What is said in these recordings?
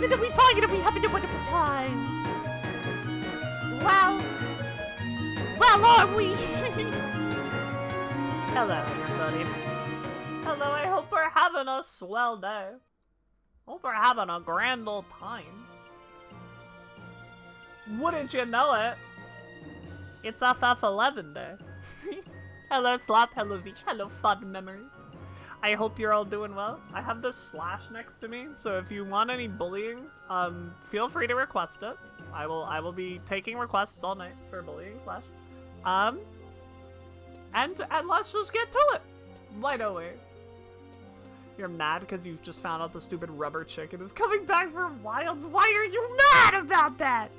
that we're probably gonna be having a wonderful time. Well, are we? Hello, everybody. Hello, I hope we're having a swell day. Hope we're having a grand old time. Wouldn't you know it? It's FF11 day. Hello, Slop. Hello, V. Hello, fun memories. I hope you're all doing well. I have this slash next to me, so if you want any bullying, feel free to request it. I will be taking requests all night for bullying slash. And let's just get to it. Right away. You're mad because you've just found out the stupid rubber chicken is coming back for Wilds. Why are you mad about that?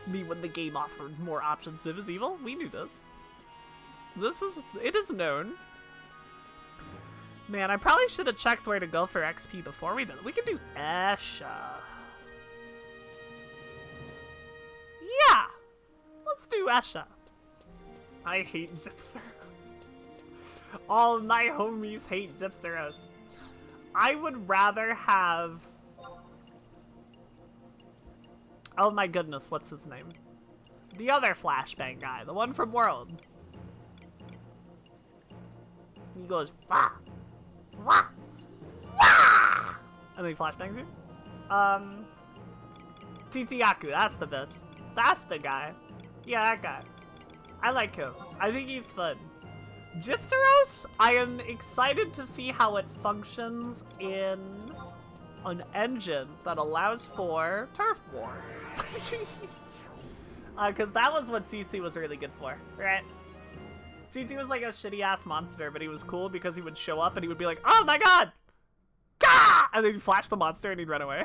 Me when the game offers more options. Viv is evil? We knew this. It is known. Man, I probably should have checked where to go for XP before we did it. We can do Esha. Yeah! Let's do Esha. I hate Gypsy. All my homies hate Gypseros. I would rather have... Oh my goodness, what's his name? The other flashbang guy, the one from World. He goes, wah! Wah! Wah! And then he flashbangs you. Titiyaku, that's the bitch. That's the guy. Yeah, that guy. I like him. I think he's fun. Gypseros, I am excited to see how it functions in an engine that allows for turf wars. Because that was what CC was really good for, right? CC was like a shitty-ass monster, but he was cool because he would show up and he would be like, oh my god! Gah! And then he'd flash the monster and he'd run away.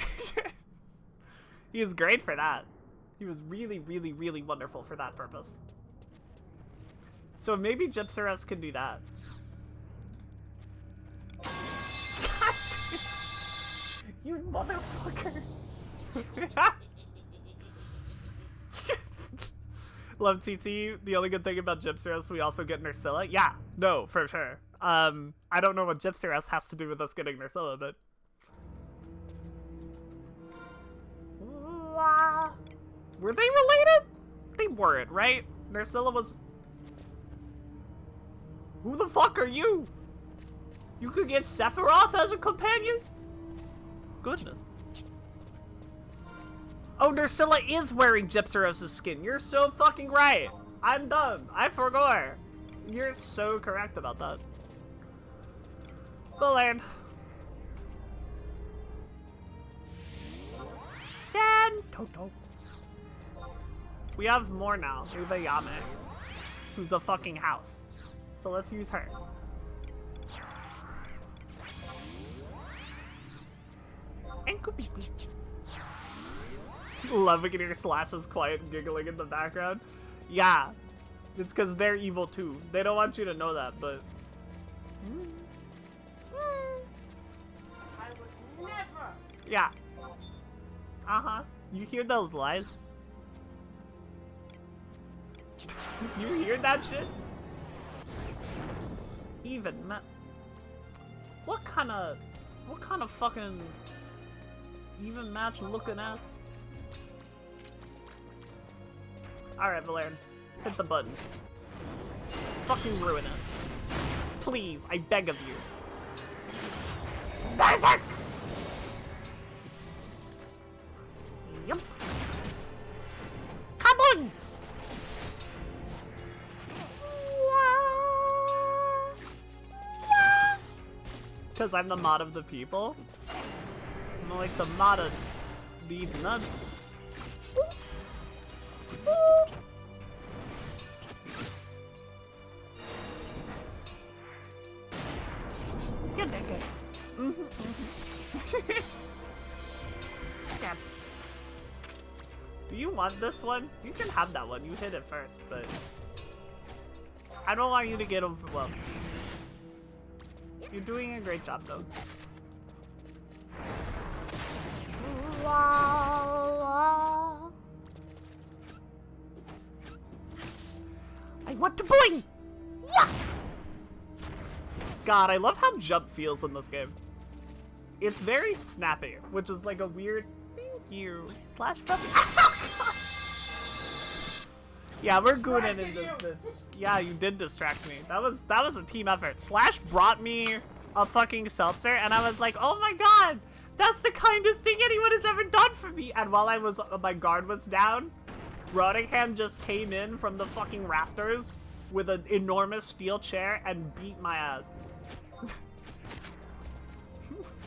He was great for that. He was really, really, really wonderful for that purpose. So maybe Gypseros can do that. God, you motherfucker. Love TT. The only good thing about Gypseros, we also get Nursilla. Yeah, no, for sure. I don't know what Gypseros has to do with us getting Nursilla, but... Were they related? They weren't, right? Nursilla was... Who the fuck are you? You could get Sephiroth as a companion? Goodness. Oh, Nursilla is wearing Gypseros' skin. You're so fucking right. I'm dumb. I forgot. You're so correct about that. The land. Jan Toto. We have more now. We have a Yame, who's a fucking house. So let's use her. And Kubiki. Love it, your Slash's quiet giggling in the background. Yeah, it's because they're evil too. They don't want you to know that, but... I would never! Yeah. Uh-huh. You hear those lies? You hear that shit? Even what kind of fucking even match looking ass? Alright, Valerian. Hit the button. Fucking ruin it. Please, I beg of you. Berserk! Yep. Come on! Because I'm the mod of the people. I'm like the mod of these nuts. Get that guy. Yeah. Do you want this one? You can have that one. You hit it first, but I don't want you to get overwhelmed. You're doing a great job, though. I want to boing! God, I love how jump feels in this game. It's very snappy, which is like a weird you. Slash fuck. Yeah, we're gooning in this bitch. Yeah, you did distract me. That was a team effort. Slash brought me a fucking seltzer, and I was like, oh my god, that's the kindest thing anyone has ever done for me. And while my guard was down, Rottingham just came in from the fucking rafters with an enormous steel chair and beat my ass.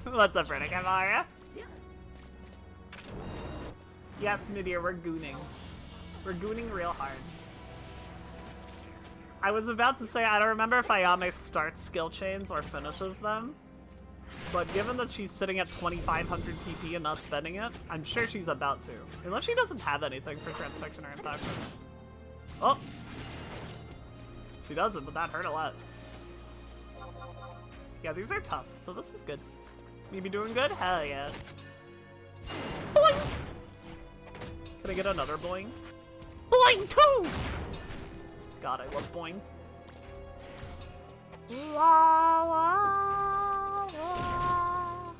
What's up, Rottingham? How are ya? Yeah. Yes, Midir, we're gooning. We're gooning real hard. I was about to say, I don't remember if Ayame starts skill chains or finishes them, but given that she's sitting at 2,500 TP and not spending it, I'm sure she's about to. Unless she doesn't have anything for Transfixion or Impaction. Oh! She doesn't, but that hurt a lot. Yeah, these are tough, so this is good. You be doing good? Hell yeah. Boing! Can I get another boing? Boing too! God, I love boing. La, la, la.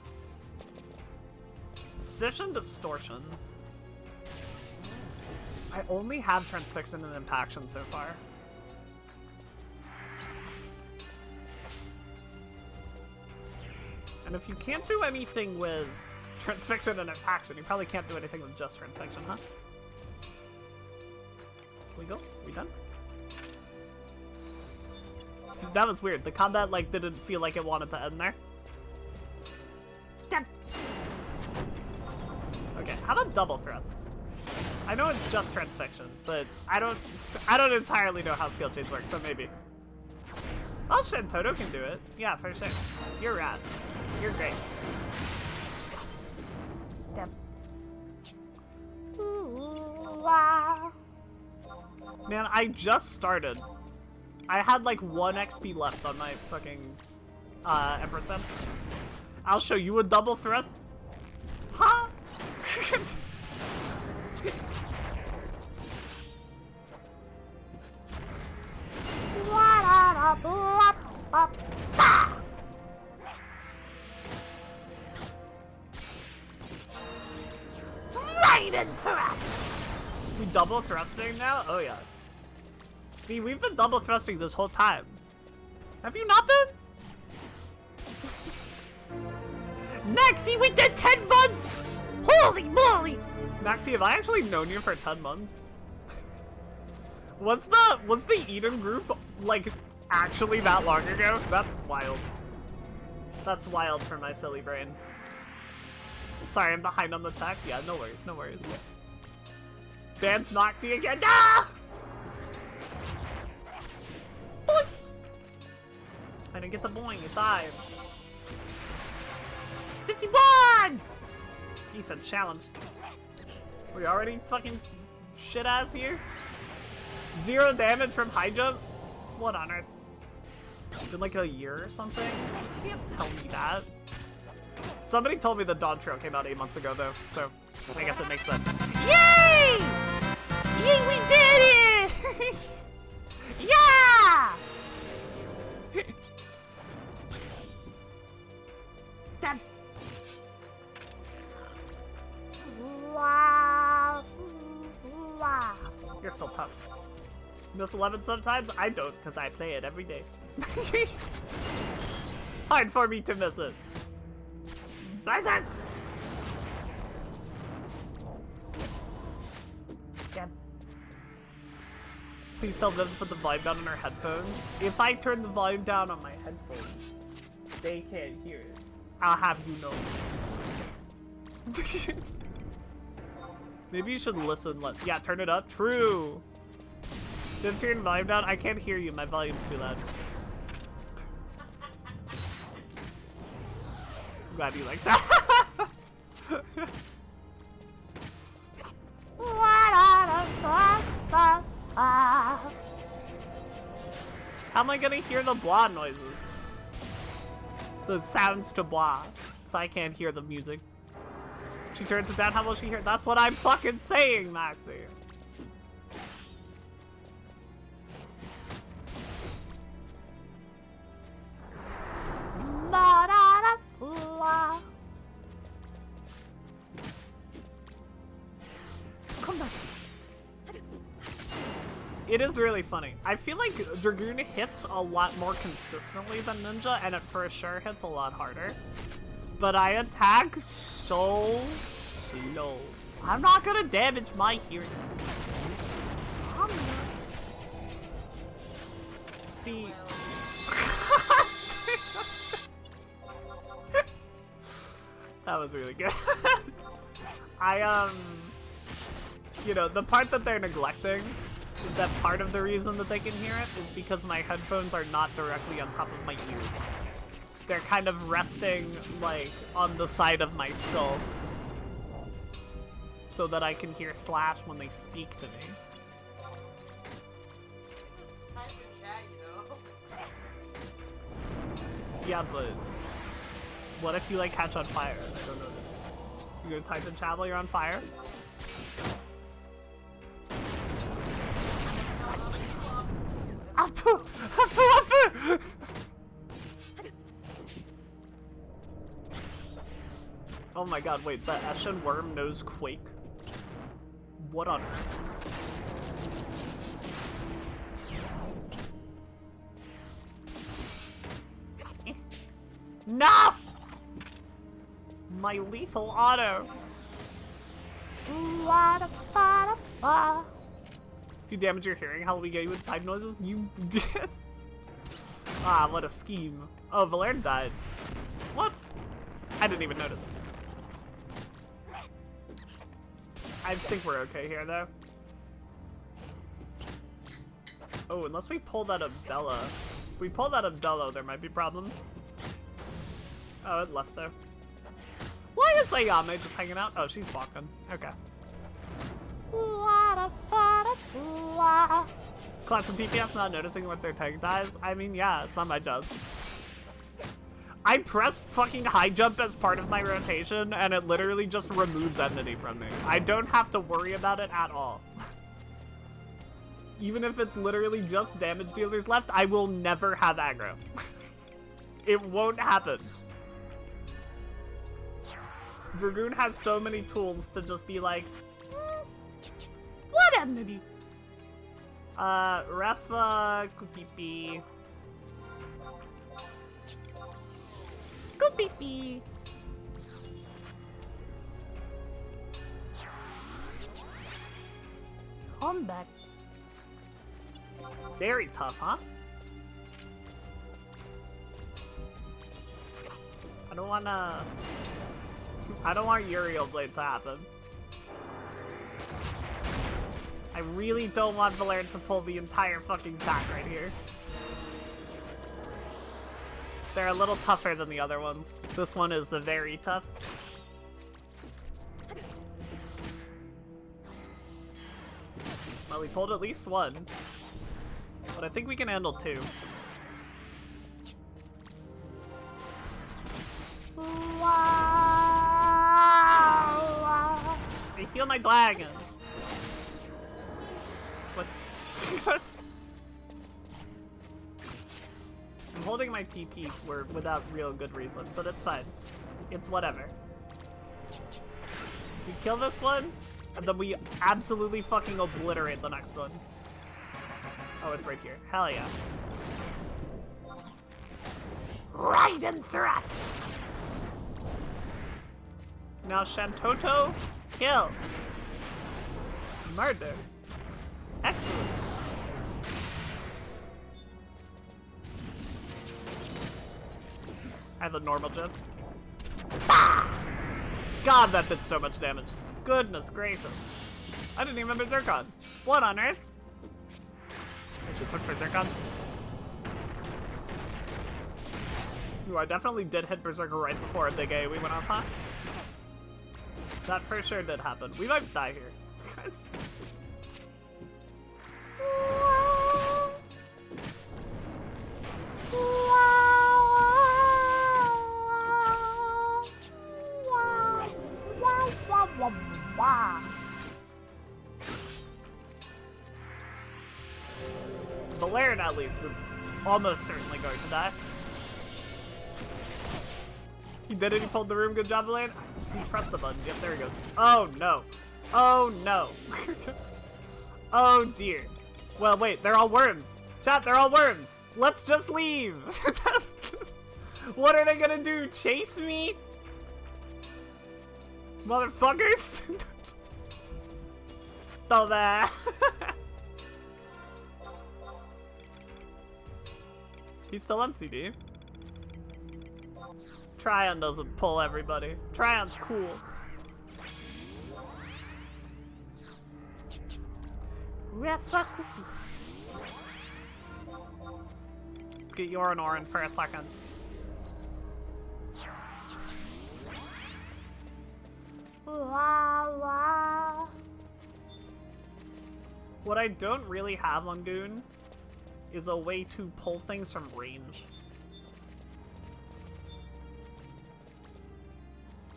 Session Distortion. I only have Transfixion and Impaction so far. And if you can't do anything with Transfixion and Impaction, you probably can't do anything with just Transfixion, huh? We go? We done? That was weird. The combat, like, didn't feel like it wanted to end there. Damn. Okay, how about double thrust? I know it's just Transfixion, but I don't entirely know how skill chains work, so maybe. Oh shit, Toto can do it. Yeah, for sure. You're rad. You're great. Damn. Ooh, wow. Man, I just started. I had like 1 XP left on my fucking Emperor Stem. I'll show you a double thrust. Huh? Raiden thrust! We double thrusting now? Oh yeah. See, we've been double thrusting this whole time. Have you not been? Maxie, we did 10 months! Holy moly! Maxie, have I actually known you for 10 months? Was the Eden group, like, actually that long ago? That's wild. That's wild for my silly brain. Sorry, I'm behind on the tech. Yeah, no worries, no worries. Dance Moxie again. No! Boing! I didn't get the boing, it died. 51! He said challenge. We already fucking shit ass here? 0 damage from high jump? What on earth? Been like a year or something? You can't tell me that. Somebody told me the Dawn Trail came out 8 months ago though, so I guess it makes sense. Yay! Yay, we did it! Yeah! Stab. Wow. Wow. You're still tough. Miss 11 sometimes? I don't, because I play it every day. Hard for me to miss it. Bison! Damn. Please tell them to put the volume down on our headphones. If I turn the volume down on my headphones, they can't hear it. I'll have you know. Maybe you should listen. Yeah, turn it up. True. Then turn the volume down. I can't hear you. My volume's too loud. I'm glad you like that. How am I gonna hear the blah noises? The sounds to blah. If I can't hear the music. She turns it down, how will she hear? That's what I'm fucking saying, Maxie. It is really funny. I feel like Dragoon hits a lot more consistently than Ninja, and it for sure hits a lot harder. But I attack so slow. I'm not gonna damage my hearing. I'm not. See. That was really good. You know, the part that they're neglecting is that part of the reason that they can hear it is because my headphones are not directly on top of my ears. They're kind of resting, like, on the side of my skull. So that I can hear Slash when they speak to me. Yeah, but what if you, like, catch on fire? I don't know. You gonna type in chat while you're on fire? Apu! Apu! Apu! Oh my god, wait, the Eshin worm knows Quake? What on earth? No! My lethal auto. If you damage your hearing, how will we get you with pipe noises? You did. Ah, what a scheme. Oh, Valerne died. Whoops. I didn't even notice. I think we're okay here, though. Oh, unless we pull that Abdella. If we pull that Abdella, there might be problems. Oh, it left though. Why is Ayame just hanging out? Oh, she's walking. Okay. Class of DPS not noticing what their tank dies? I mean, yeah, it's not my job. I pressed fucking high jump as part of my rotation, and it literally just removes enmity from me. I don't have to worry about it at all. Even if it's literally just damage dealers left, I will never have aggro. It won't happen. Dragoon has so many tools to just be like, what enmity? Refa, Kupipi. Kupipi. I'm back. Very tough, huh? I don't want Uriel Blade to happen. I really don't want Valerne to pull the entire fucking pack right here. They're a little tougher than the other ones. This one is the very tough. Well, we pulled at least one. But I think we can handle two. I heal my dragon. What? I'm holding my TP without real good reason, but it's fine. It's whatever. We kill this one, and then we absolutely fucking obliterate the next one. Oh, it's right here. Hell yeah. Right and thrust! Now Shantoto, kill. Murder. Excellent. I have a normal jump. Ah! God, that did so much damage. Goodness gracious. I didn't even Berserk on. What on earth? I should put Berserk on. Ooh, I definitely did hit Berserker right before a big AoE went off, huh? That for sure did happen. We might die here. Valerne, at least, was almost certainly going to die. He did it, he pulled the room. Good job, Valerne. He pressed the button. Yep, there he goes. Oh, no. Oh, no. Oh, dear. Well, wait, they're all worms. Chat, they're all worms. Let's just leave. What are they gonna do? Chase me? Motherfuckers? So bad. He's still on CD. Tryon doesn't pull everybody. Tryon's cool. Let's get your Orin for a second. What I don't really have on Goon is a way to pull things from range.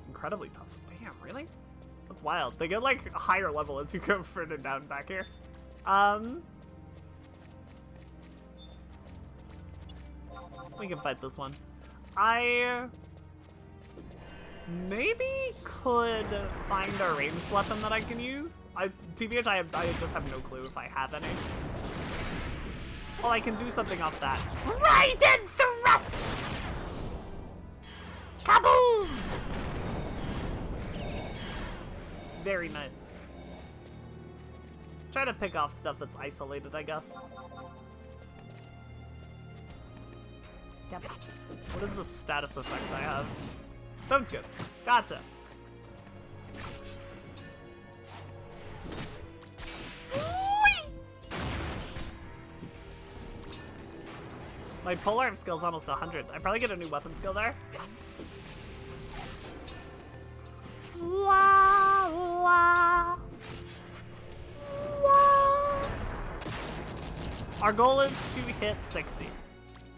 Incredibly tough. Damn, really? That's wild. They get like a higher level as you go further down back here. We can fight this one. I maybe could find a ranged weapon that I can use. TBH, I just have no clue if I have any. Well, I can do something off that. Raiden thrust! Kaboom! Very nice. Try to pick off stuff that's isolated, I guess. Yep. What is the status effect I have? Stone's good. Gotcha. My polearm skill's almost 100. I probably get a new weapon skill there. Wah, wah. Wah. Our goal is to hit 60.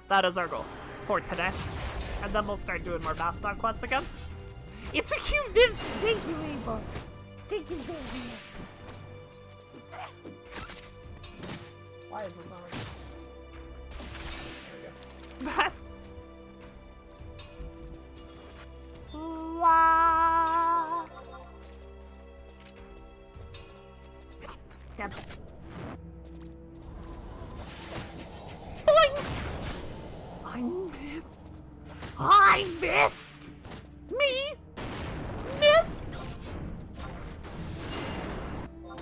That is our goal for today. And then we'll start doing more Bastok quests again. It's a cute Viv! Thank you, Rainbow. Thank you, Viv. Why is this not working? There we go. Wow. Yep. Boing! I missed. I missed! Me? Missed?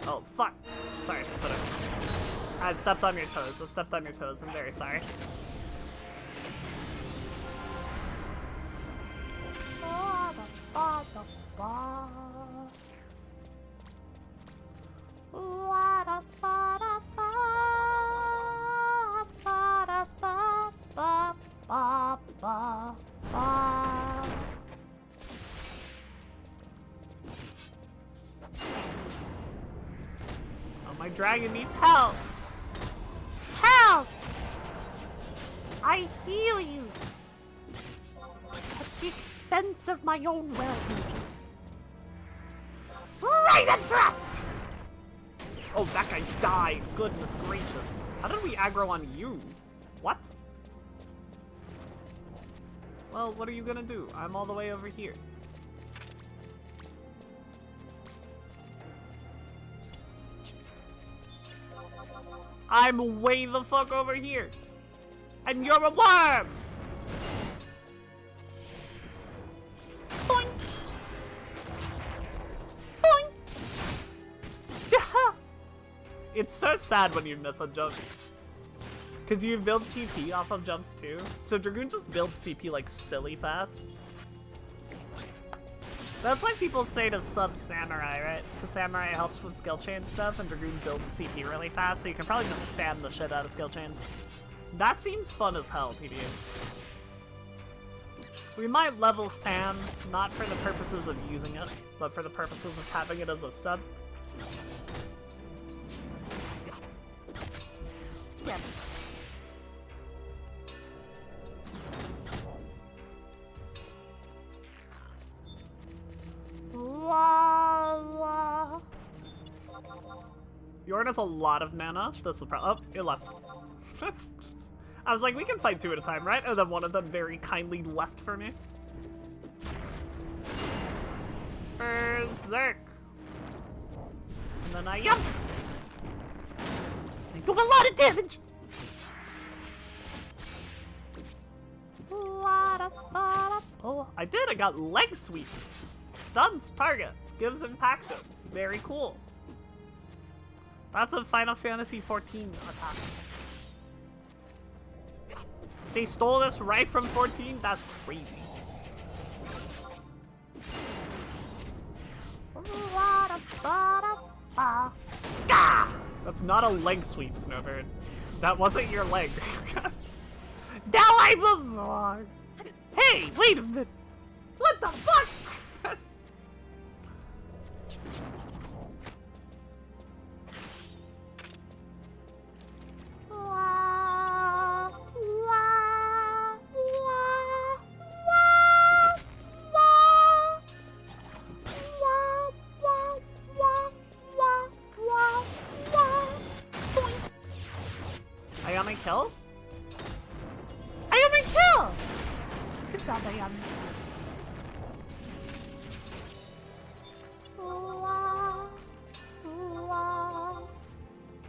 Oh, fuck. Sorry, I stepped on your toes. I stepped on your toes. I'm very sorry. Oh, my dragon needs help! Help! I heal you! At the expense of my own well-being. Raiden thrust! Oh, that guy died. Goodness gracious. How did we aggro on you? What? Well, what are you gonna do? I'm all the way over here. I'm way the fuck over here. And you're a worm! Boing! Boing! It's so sad when you miss a jump. Because you build TP off of jumps too. So Dragoon just builds TP like silly fast. That's why people say to sub Samurai, right? Because Samurai helps with skill chain stuff and Dragoon builds TP really fast, so you can probably just spam the shit out of skill chains. That seems fun as hell, TBA. We might level Sam, not for the purposes of using it, but for the purposes of having it as a sub. Yeah. Yorn has a lot of mana. This will probably. Oh, it left. I was like, we can fight two at a time, right? And then one of them very kindly left for me. Berserk. And then I yum. I Do a lot of damage! I did, I got leg sweep. Stuns target, gives impaction. Very cool. That's a Final Fantasy 14 attack. They stole this right from 14? That's crazy. That's not a leg sweep, Snowbird. That wasn't your leg. Now I move on. Hey, wait a minute. What the fuck? I got my kill? I got my kill! Good job, I am.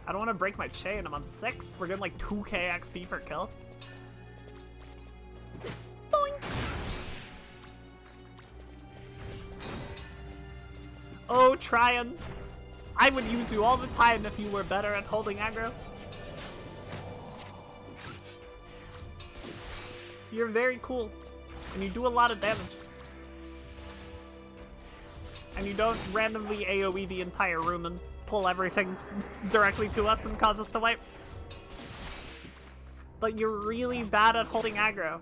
I don't want to break my chain. I'm on 6. We're getting like 2k XP per kill. Boing. Oh, Tryon. I would use you all the time if you were better at holding aggro. You're very cool. And you do a lot of damage. And you don't randomly AoE the entire room and pull everything directly to us and cause us to wipe. But you're really bad at holding aggro.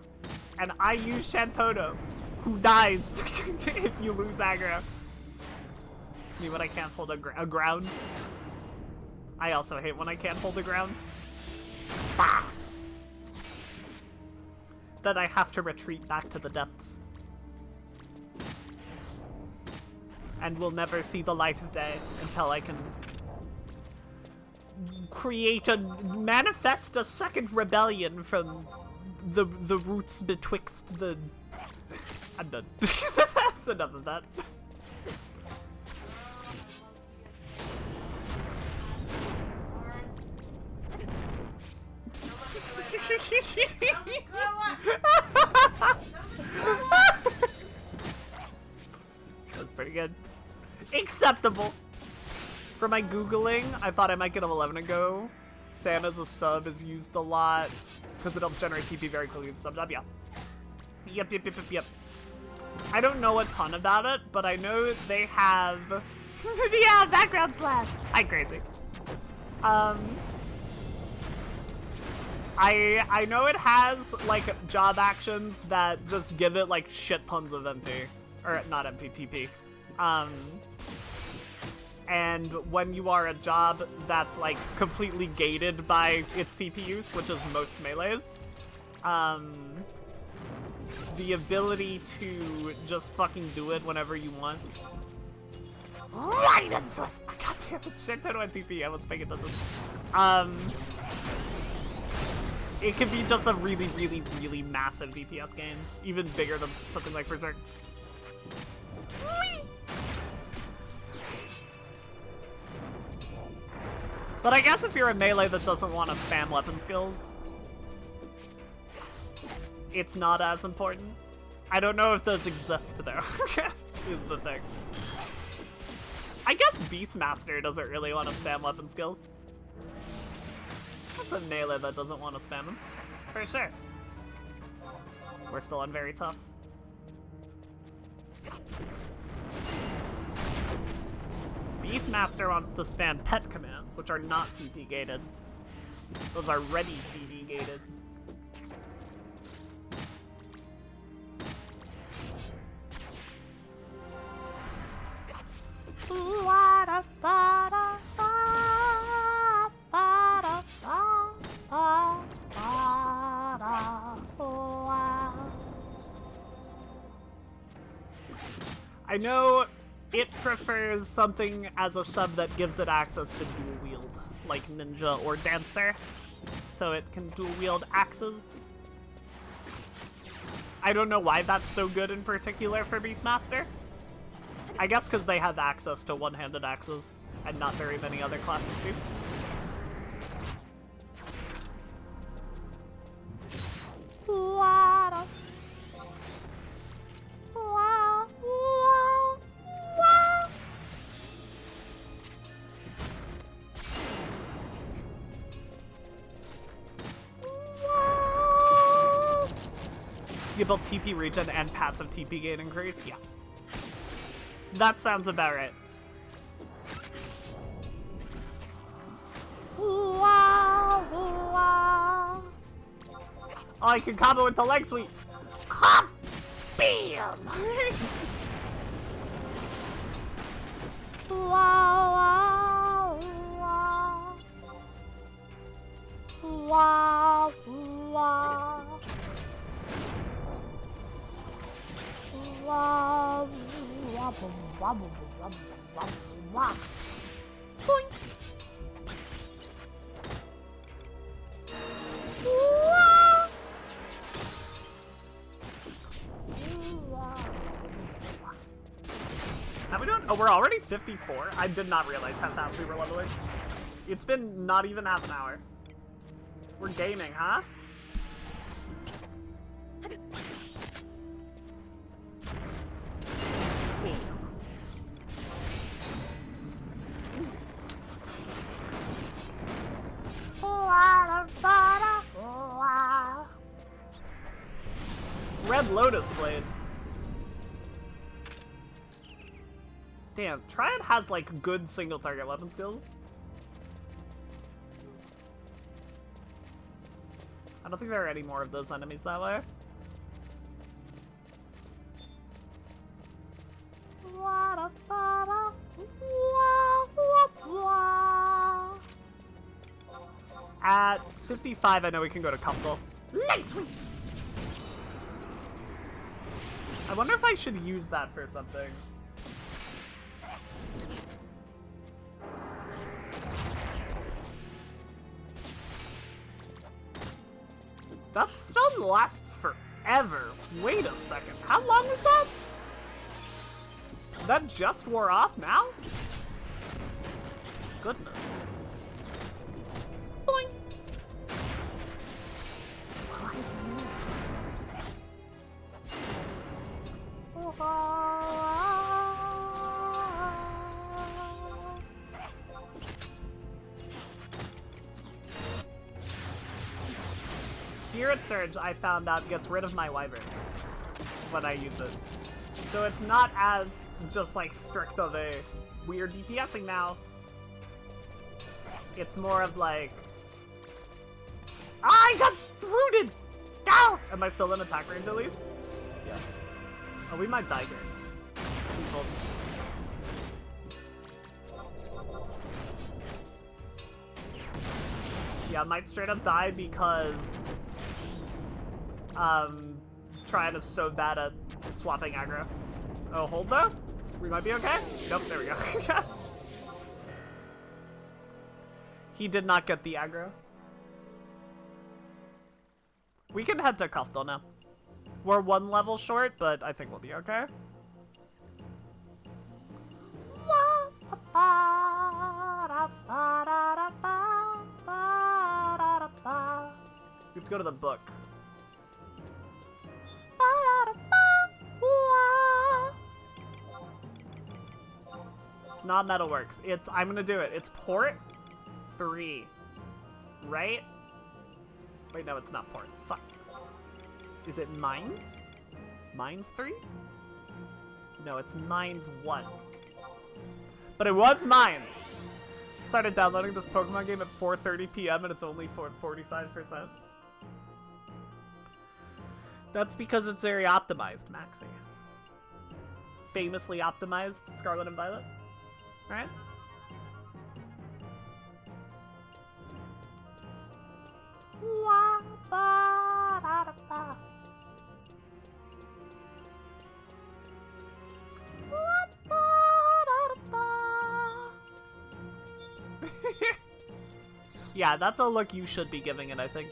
And I use Shantoto, who dies if you lose aggro. See when I can't hold a ground? I also hate when I can't hold the ground. Bah! Then I have to retreat back to the depths. And will never see the light of day until I can manifest a second rebellion from the roots betwixt the... I'm done. That's enough of that. That's pretty good. Acceptable. For my Googling, I thought I might get FF11 ago. Sam as a sub is used a lot because it helps generate TP very quickly with sub. Yeah. Yep. I don't know a ton about it, but I know they have... yeah, background flash. I'm crazy. I know it has, like, job actions that just give it, like, shit tons of MP. Or, not MP, TP. And when you are a job that's, like, completely gated by its TP use, which is most melees, the ability to just fucking do it whenever you want. Right in first! God damn it, shit, I don't have TP, I was paying attention. It can be just a really, really, really massive DPS game. Even bigger than something like Berserk. But I guess if you're a melee that doesn't want to spam weapon skills, it's not as important. I don't know if those exist though, is the thing. I guess Beastmaster doesn't really want to spam weapon skills. That's a melee that doesn't want to spam him. For sure. We're still on very tough. Beastmaster wants to spam pet commands, which are not TP gated. Those are ready CD gated. I know it prefers something as a sub that gives it access to dual wield, like Ninja or Dancer, so it can dual wield axes. I don't know why that's so good in particular for Beastmaster. I guess because they have access to one-handed axes, and not very many other classes do. You build TP regen and passive TP gain increase? Yeah. That sounds about right. Oh, I can combo into leg sweep. Bam! Wow, wow, wow, wow, wow, wobble, wobble, wobble, wobble, wobble. Boink. How we doing? Oh, we're already 54? I did not realize how fast we were leveling. It's been not even half an hour. We're gaming, huh? Red Lotus Blade. Damn, Triad has like good single target weapon skills. I don't think there are any more of those enemies that way. At 55, I know we can go to Couple. Nice! I wonder if I should use that for something. That stun lasts forever. Wait a second. How long was that? That just wore off now? Goodness. Boing. Spirit Surge, I found out, gets rid of my Wyvern when I use it. So it's not as just like strict of a weird DPSing now. It's more of like, I got rooted! Ow! Am I still in attack range at least? Yeah. Oh, we might die here. People. Yeah, I might straight up die because Triad is so bad at swapping aggro. Oh, hold though? We might be okay? Nope, there we go. He did not get the aggro. We can head to Kuftal now. We're one level short, but I think we'll be okay. We have to go to the book. It's not Metalworks. It's, I'm gonna do it. It's port 3. Right? Wait, no, it's not port. Fuck. Is it Mines? Mines 3? No, it's Mines 1. But it was Mines! Started downloading this Pokemon game at 4:30 p.m. and it's only 45%. That's because it's very optimized, Maxie. Famously optimized Scarlet and Violet. Right? Yeah, that's a look you should be giving it, I think.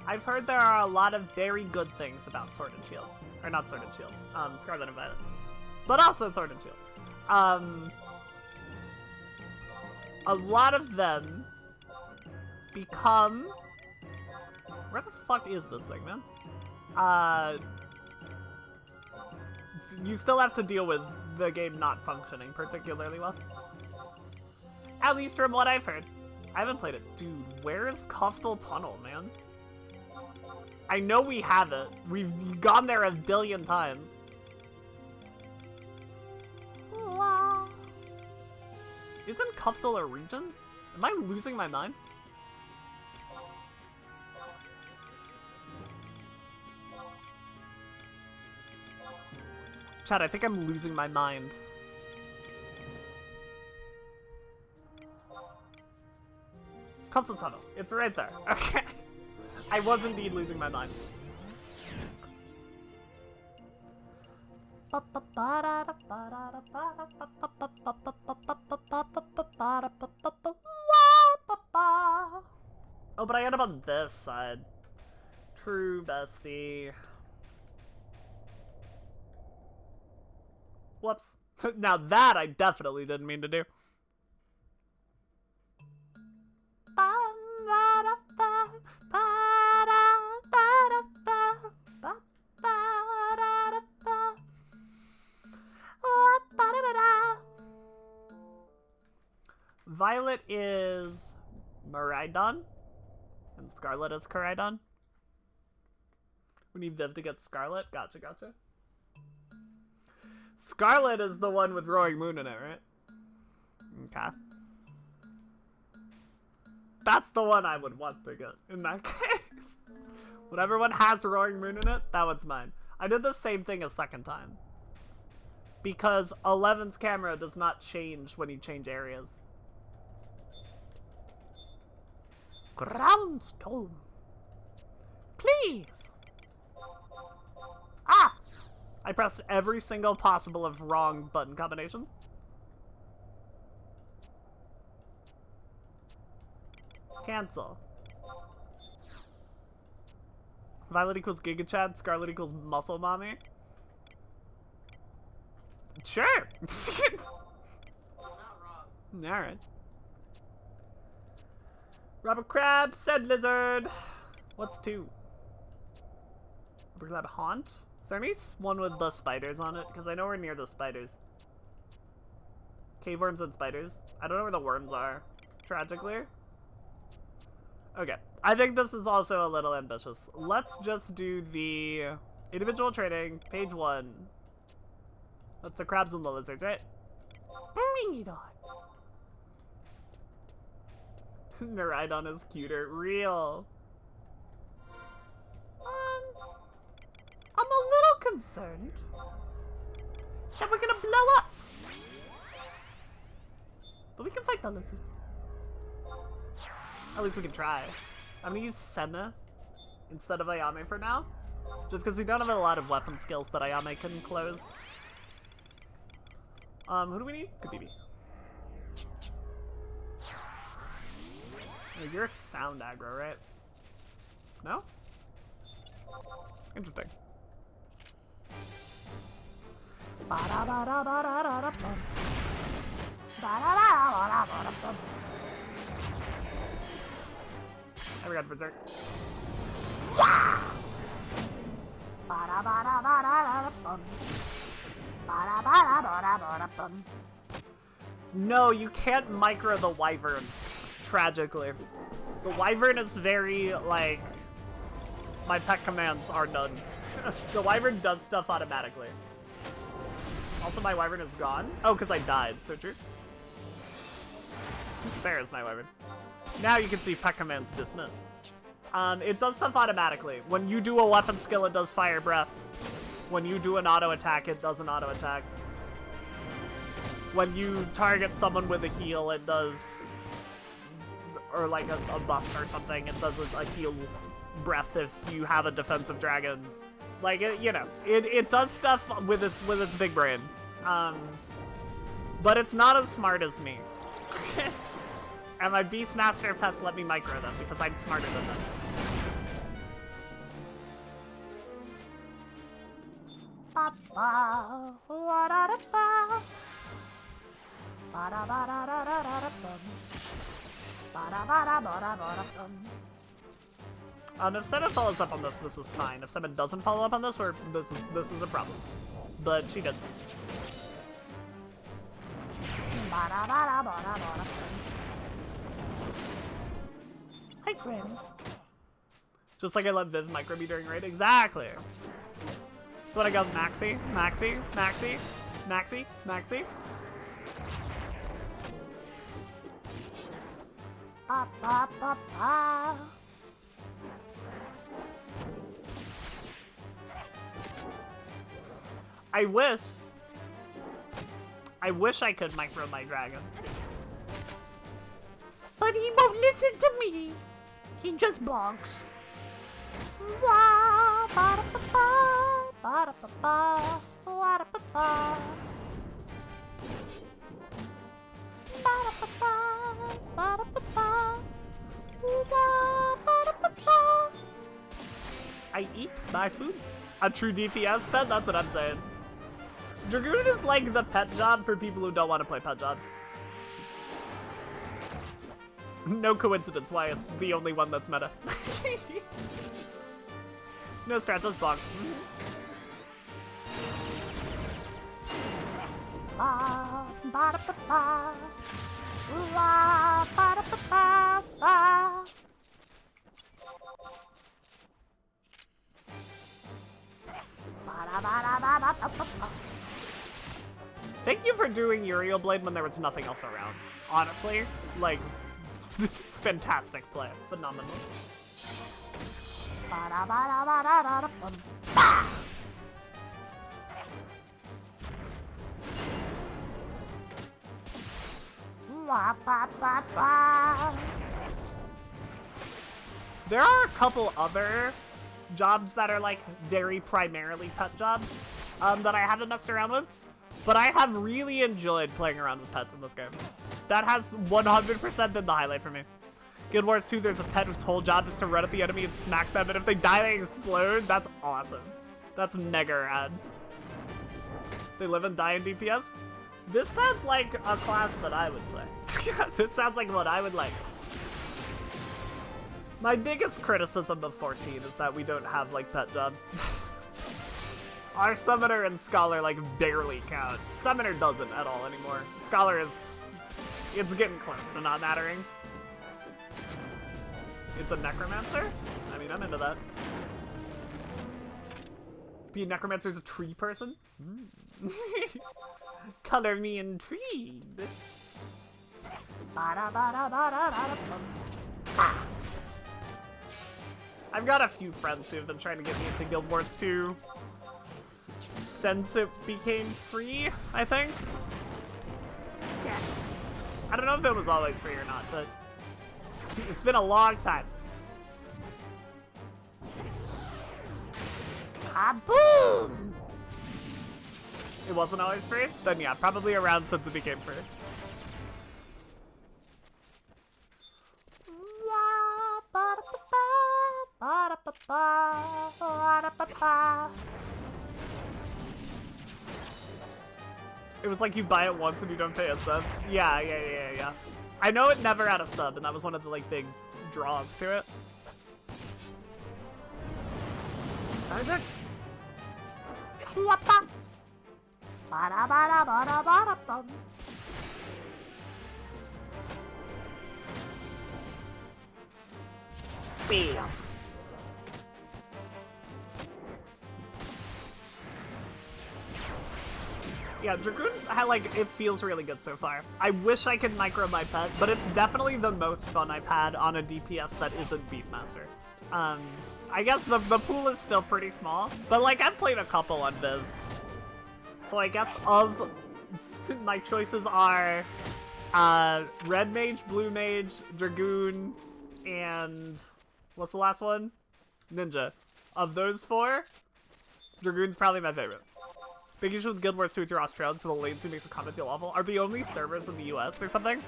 I've heard there are a lot of very good things about Sword and Shield. Or not Sword and Shield, Scarlet and Violet. But also Sword and Shield. A lot of them become... Where the fuck is this thing, man? You still have to deal with the game not functioning particularly well. At least from what I've heard. I haven't played it. Dude, where is Kuftal Tunnel, man? I know we have it. We've gone there a billion times. Isn't Kuftal a region? Am I losing my mind? Chad, I think I'm losing my mind. Kuftal Tunnel. It's right there. Okay. I was indeed losing my mind. Oh, but I end up on this side. True, bestie. Whoops. Now that I definitely didn't mean to do. Violet is Miraidon, and Scarlet is Koraidon. We need Viv to get Scarlet. Gotcha, gotcha. Scarlet is the one with Roaring Moon in it, right? Okay. That's the one I would want to get in that case. Whatever one has Roaring Moon in it, that one's mine. I did the same thing a second time. Because 11's camera does not change when you change areas. Groundstone. Please. Ah! I pressed every single possible of wrong button combinations. Cancel. Violet equals Giga Chad, Scarlet equals Muscle Mommy. Sure. Not wrong. Alright. Rubber Crab, said Lizard. What's 2? Rubber Crab Haunt? Is there any one with the spiders on it? Because I know we're near the spiders. Cave worms and spiders. I don't know where the worms are, tragically. Okay. I think this is also a little ambitious. Let's just do the individual training, page 1. That's the crabs and the lizards, right? Bring it on. Miraidon is cuter. Real. I'm a little concerned that we're gonna blow up. But we can fight the lizard. At least we can try. I'm gonna use Senna instead of Ayame for now. Just because we don't have a lot of weapon skills that Ayame can close. Who do we need? Kabibi. Oh, you're sound aggro, right? No? Interesting. I forgot to berserk. No, you can't micro the wyvern, tragically. The wyvern is very, like, my pet commands are done. The wyvern does stuff automatically. Also, my wyvern is gone. Oh, because I died, so true. There is my wyvern. Now you can see pet commands dismissed. It does stuff automatically. When you do a weapon skill, it does fire breath. When you do an auto attack, it does an auto attack. When you target someone with a heal, it does, or like a buff or something, it does a heal breath if you have a defensive dragon. Like, you know, it does stuff with its big brain. But it's not as smart as me. And my Beastmaster pets let me micro them because I'm smarter than them. If Seven follows up on this, this is fine. If Seven doesn't follow up on this, this is a problem. But she does. Hi, friend. Just like I let Viv micro me during raid. Exactly. That's what I got with Maxi. Maxi. Maxi. Maxi. Maxi. Ba, ba, ba, ba. I wish I could micro my dragon. But he won't listen to me. He just bonks. Wah, ba-da-ba-ba, ba-da-ba-ba, wa-da-ba-ba. Ba-da-ba-ba, ba-da-ba-ba, wah, ba-da-ba-ba. I eat my food. A true DPS pet? That's what I'm saying. Dragoon is like the pet job for people who don't want to play pet jobs. No coincidence why it's the only one that's meta. No strat, just bonk. Thank you for doing Uriel Blade when there was nothing else around. Honestly, like, this fantastic play. Phenomenal. There are a couple other jobs that are like very primarily pet jobs that I haven't messed around with, but I have really enjoyed playing around with pets in this game. That has 100% been the highlight for me. Guild Wars 2, there's a pet whose whole job is to run at the enemy and smack them, and if they die, they explode. That's awesome. That's mega rad. They live and die in DPS? This sounds like a class that I would play. This sounds like what I would like. My biggest criticism of 14 is that we don't have, like, pet jobs. Our Summoner and Scholar, like, barely count. Summoner doesn't at all anymore. Scholar is... it's getting close to not mattering. It's a Necromancer? I mean, I'm into that. Be a Necromancer's a tree person? Color me intrigued. I've got a few friends who have been trying to get me into Guild Wars 2 since it became free, I think. Yeah. I don't know if it was always free or not, but it's been a long time. Boom! It wasn't always free? Then yeah, probably around since it became free. It was like you buy it once and you don't pay a sub. Yeah. I know it never had a sub, and that was one of the like big draws to it. Isaac. Bam. Yeah, Dragoon, like, it feels really good so far. I wish I could micro my pet, but it's definitely the most fun I've had on a DPS that isn't Beastmaster. I guess the pool is still pretty small, but, like, I've played a couple on Viv. So I guess of my choices are Red Mage, Blue Mage, Dragoon, and what's the last one? Ninja. Of those four, Dragoon's probably my favorite. Big issue with Guild Wars 2 is you're Australian, so the latency makes the combat feel awful. Are the only servers in the US or something?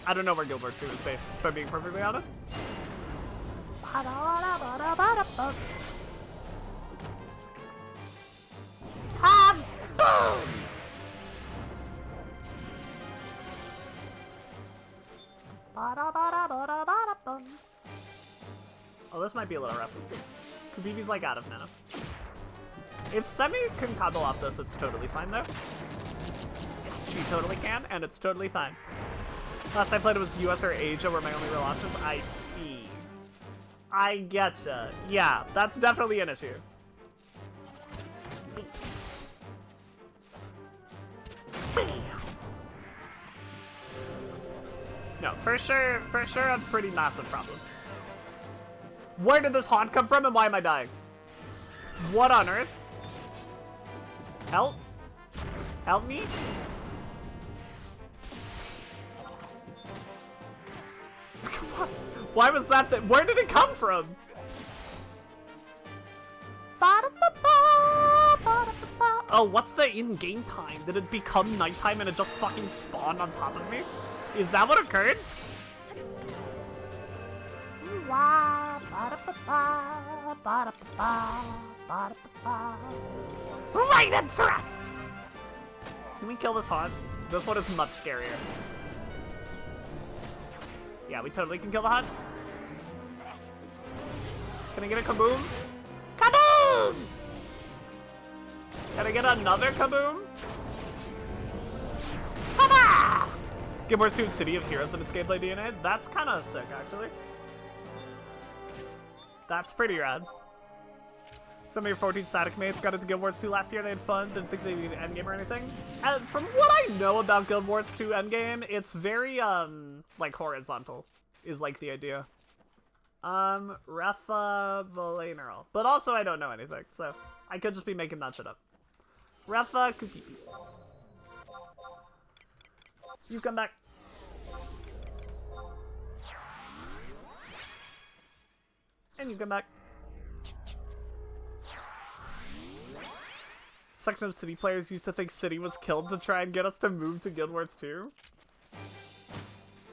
I don't know where Guild Wars 2 is based, if I'm being perfectly honest. Oh, this might be a little rough. Kubibi's like out of mana. If Semi can combo off this, it's totally fine though. She totally can, and it's totally fine. Last I played it was US or Asia were my only real options. I see. I getcha. Yeah, that's definitely an issue. No, for sure a pretty massive problem. Where did this haunt come from and why am I dying? What on earth? Help? Help me? Why was that? Where did it come from? Oh, what's the in-game time? Did it become nighttime and it just fucking spawned on top of me? Is that what occurred? Right and thrust! Can we kill this haunt? This one is much scarier. Yeah, we totally can kill the haunt. Can I get a kaboom? Kaboom! Can I get another kaboom? Kaboom! Guild Wars 2 City of Heroes in its gameplay DNA? That's kind of sick, actually. That's pretty rad. Some of your 14 static mates got into Guild Wars 2 last year. They had fun. Didn't think they needed endgame or anything. And from what I know about Guild Wars 2 endgame, it's very, like, horizontal, is, like, the idea. Refa Valeneral. But also, I don't know anything, so I could just be making that shit up. Refa Kukipi. You come back. And you come back. Section of City players used to think City was killed to try and get us to move to Guild Wars 2.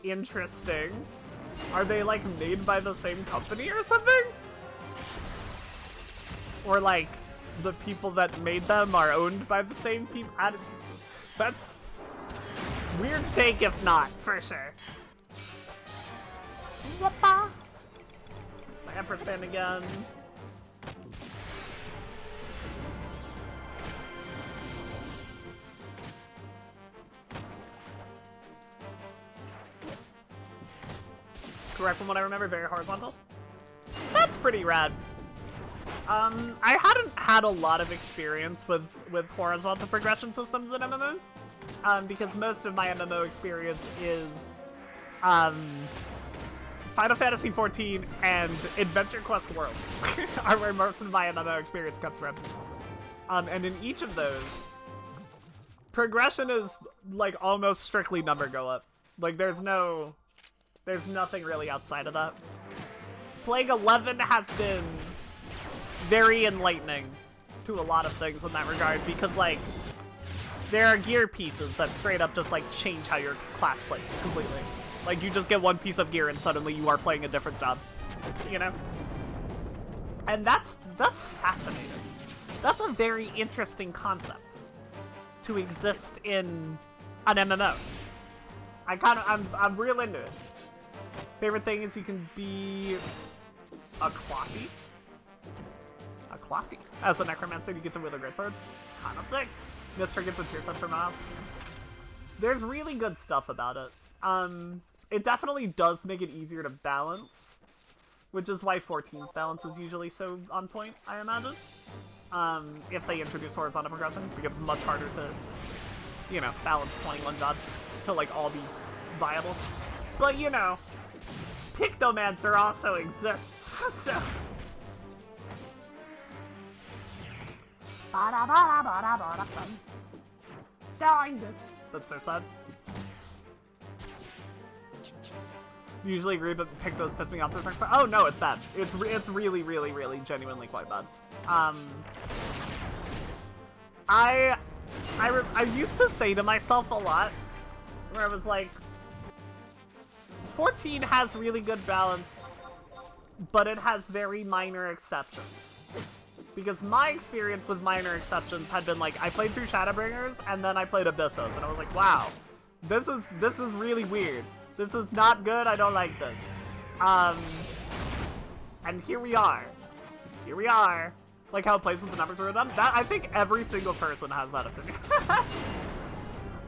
Interesting. Are they, like, made by the same company or something? Or, like, the people that made them are owned by the same people? That's weird take if not, for sure. It's my Empress Band again. Correct from what I remember, very horizontal. That's pretty rad. I hadn't had a lot of experience with horizontal progression systems in MMO, because most of my MMO experience is Final Fantasy XIV and Adventure Quest Worlds are where most of my MMO experience comes from. And in each of those, progression is like almost strictly number go up. Like there's nothing really outside of that. Plague 11 has been very enlightening to a lot of things in that regard, because like there are gear pieces that straight up just like change how your class plays completely. Like you just get one piece of gear and suddenly you are playing a different job, you know? And that's fascinating. That's a very interesting concept to exist in an MMO. I'm real into it. Favorite thing is you can be a Cloffy. A Cloffy. As a necromancer, you get to wield a greatsword. Kinda sick. Mr. gets a tier sensor mouse. There's really good stuff about it. It definitely does make it easier to balance, which is why 14's balance is usually so on point, I imagine. If they introduce horizontal progression, it becomes much harder to, you know, balance 21 jobs to, like, all be viable. But, you know, Pictomancer also exists, so... That's so sad. Usually agree, but Pictos pissed me off this next part. Oh no, it's bad. It's really, really, really genuinely quite bad. I used to say to myself a lot, where I was like, 14 has really good balance, but it has very minor exceptions. Because my experience with minor exceptions had been like, I played through Shadowbringers, and then I played Abyssos, and I was like, wow, this is really weird. This is not good, I don't like this. And here we are. Here we are. Like how it plays with the numbers or them. That, I think every single person has that opinion.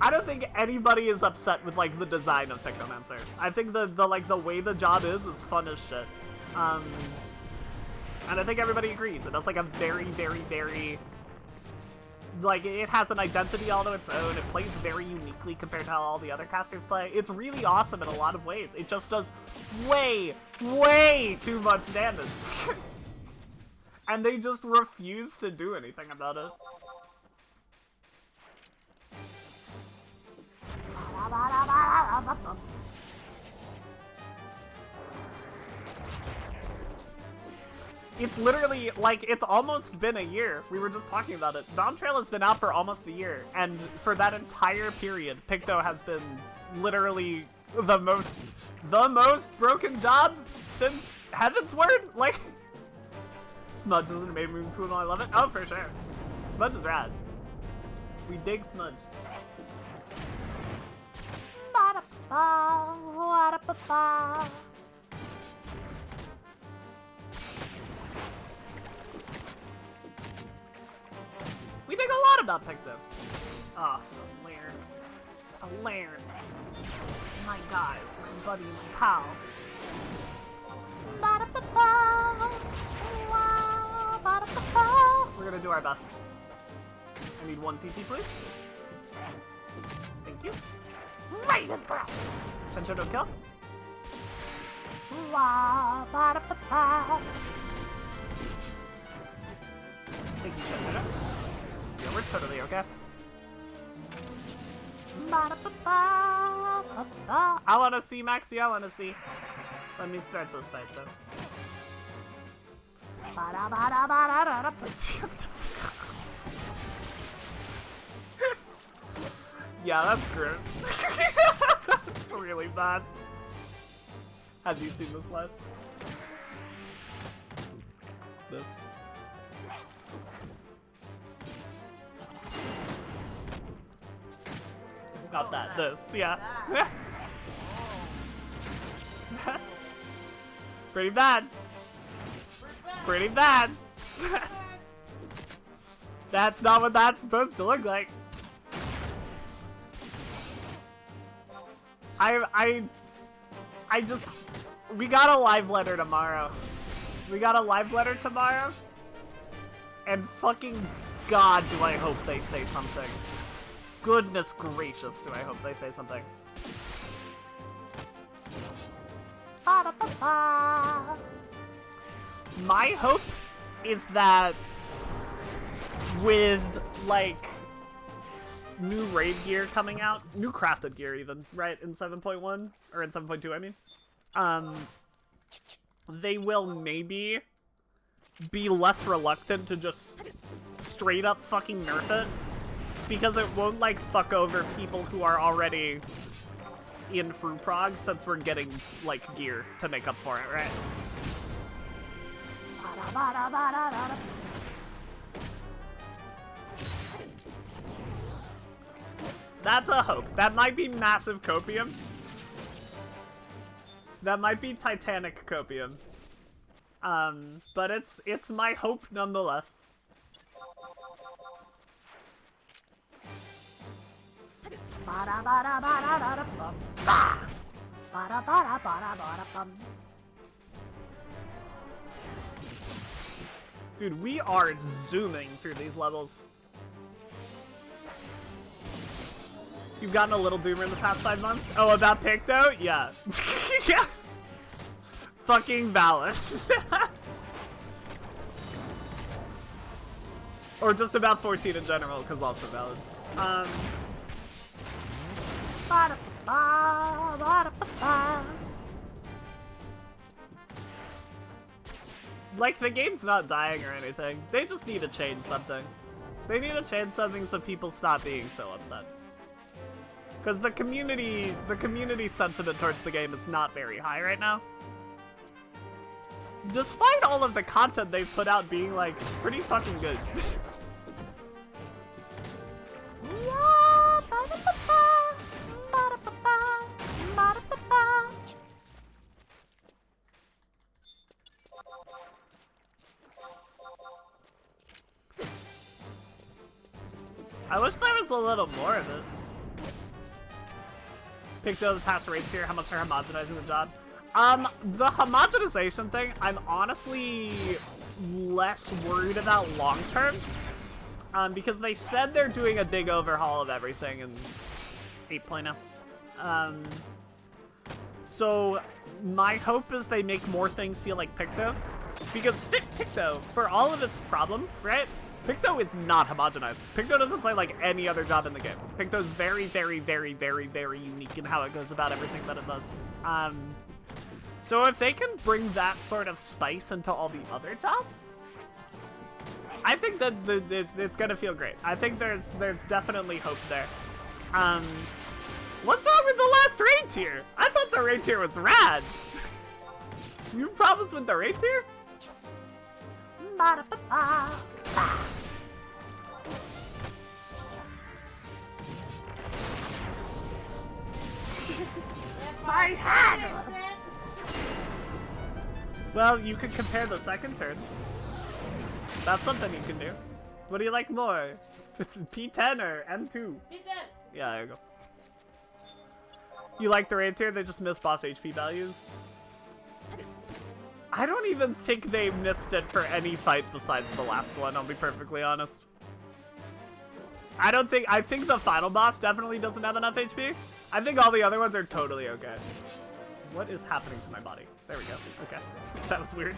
I don't think anybody is upset with like the design of Pictomancer. I think the way the job is fun as shit. And I think everybody agrees. And that's like a very, very, very, like, it has an identity all to its own. It plays very uniquely compared to how all the other casters play. It's really awesome in a lot of ways. It just does way, way too much damage. And they just refuse to do anything about it. It's literally, like, it's almost been a year. We were just talking about it. Bomb Trail has been out for almost a year, and for that entire period, Picto has been literally the most broken job since Heaven's Word. Like, Smudge is an amazing pool, and I love it. Oh, for sure. Smudge is rad. We dig Smudge. We think a lot about Picto. Oh, the lair. The lair. My guy, my buddy, my pal. We're gonna do our best. I need one TP, please. Thank you. Right in front. Chencho, don't kill. Thank you, Chencho. Yeah, we're totally okay. I wanna see, Maxi, I wanna see. Let me start this fight, though. Yeah, that's gross. That's really bad. Have you seen this live? This. Not that, this, yeah. Pretty bad. Pretty bad. That's not what that's supposed to look like. I just, we got a live letter tomorrow. We got a live letter tomorrow. And fucking God, do I hope they say something. Goodness gracious, do I hope they say something. My hope is that with, like, new raid gear coming out, new crafted gear even, right, in 7.1, or in 7.2, I mean, they will maybe be less reluctant to just straight up fucking nerf it, because it won't, like, fuck over people who are already in Fruit Prog, since we're getting, like, gear to make up for it, right? That's a hope. That might be massive copium. That might be Titanic copium. But it's my hope nonetheless. Dude, we are zooming through these levels. You've gotten a little doomer in the past 5 months? Oh, about Picto? Yeah. Yeah. Fucking valid. Or just about 14 in general, because also valid. Like, the game's not dying or anything. They just need to change something. They need to change something so people stop being so upset. Because the community sentiment towards the game is not very high right now. Despite all of the content they've put out being, like, pretty fucking good. I wish there was a little more of it. Picto the past raid tier, how much they're homogenizing the job. The homogenization thing, I'm honestly less worried about long term. Because they said they're doing a big overhaul of everything in 8.0. So my hope is they make more things feel like Picto. Because Picto, for all of its problems, right? Picto is not homogenized. Picto doesn't play like any other job in the game. Picto's very, very, very, very, very unique in how it goes about everything that it does. So if they can bring that sort of spice into all the other jobs, I think that it's gonna feel great. I think there's definitely hope there. What's wrong with the last raid tier? I thought the raid tier was rad. You have problems with the raid tier? My hand! Well, you could compare the second turns. That's something you can do. What do you like more? P10 or M2? P10! Yeah, there you go. You like the raid tier? They just miss boss HP values? I don't even think they missed it for any fight besides the last one, I'll be perfectly honest. I think the final boss definitely doesn't have enough HP. I think all the other ones are totally okay. What is happening to my body? There we go. Okay. That was weird.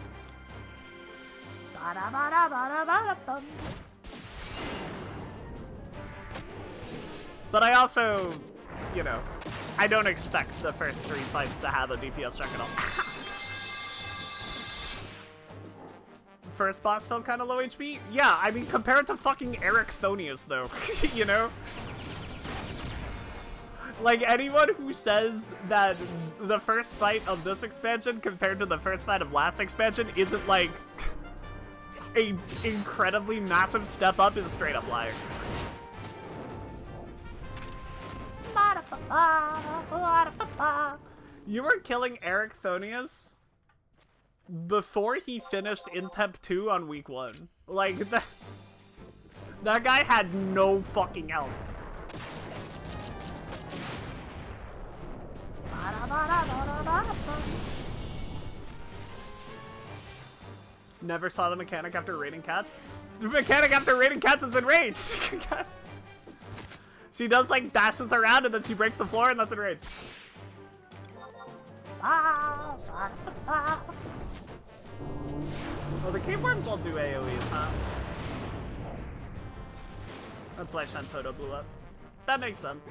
But I also, you know, I don't expect the first 3 fights to have a DPS check at all. First boss felt kind of low HP? Yeah, I mean, compared to fucking Eric Thonius, though, you know? Like, anyone who says that the first fight of this expansion compared to the first fight of last expansion isn't, like, a incredibly massive step up is a straight up liar. You were killing Eric Thonius before he finished Intep 2 on week 1. Like, that guy had no fucking health. Never saw the mechanic after raiding cats. The mechanic after raiding cats is enraged. She does like dashes around and then she breaks the floor and that's enraged. Oh, the cave worms will do AoEs, huh? That's why Shantoto blew up. That makes sense.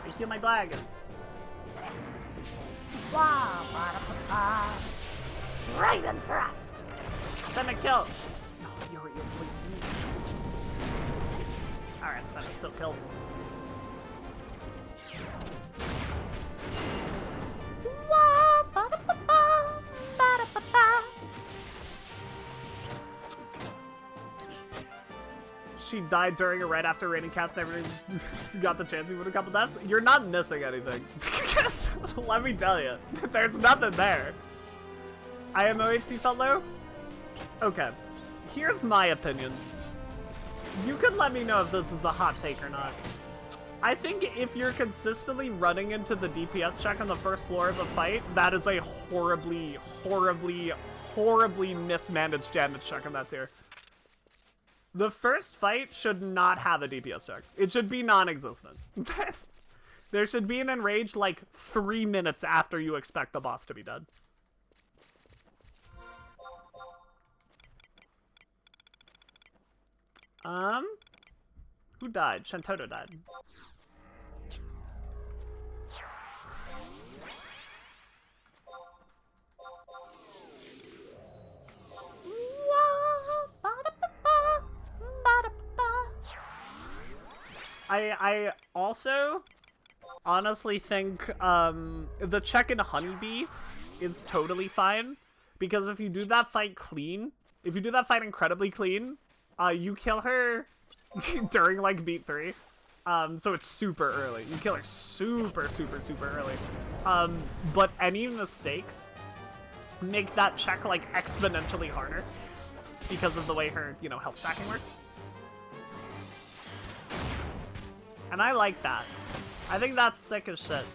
I heal my dragon. Raven thrust! Send a kill! No, you're alright, Send it still killed. She died during or right after raining cats. Never got the chance even a couple deaths. You're not missing anything. Let me tell you, there's nothing there. IMO HP felt low? Okay, here's my opinion. You can let me know if this is a hot take or not. I think if you're consistently running into the DPS check on the first floor of a fight, that is a horribly, horribly, horribly mismanaged damage check on that tier. The first fight should not have a DPS check. It should be non-existent. There should be an enrage like 3 minutes after you expect the boss to be dead. Who died? Shantoto died. I also honestly think the check in Honeybee is totally fine, because if you do that fight clean, if you do that fight incredibly clean, you kill her during like beat 3, so it's super early. You kill her super early, but any mistakes make that check like exponentially harder. because of the way her, you know, health stacking works. And I like that. I think that's sick as shit.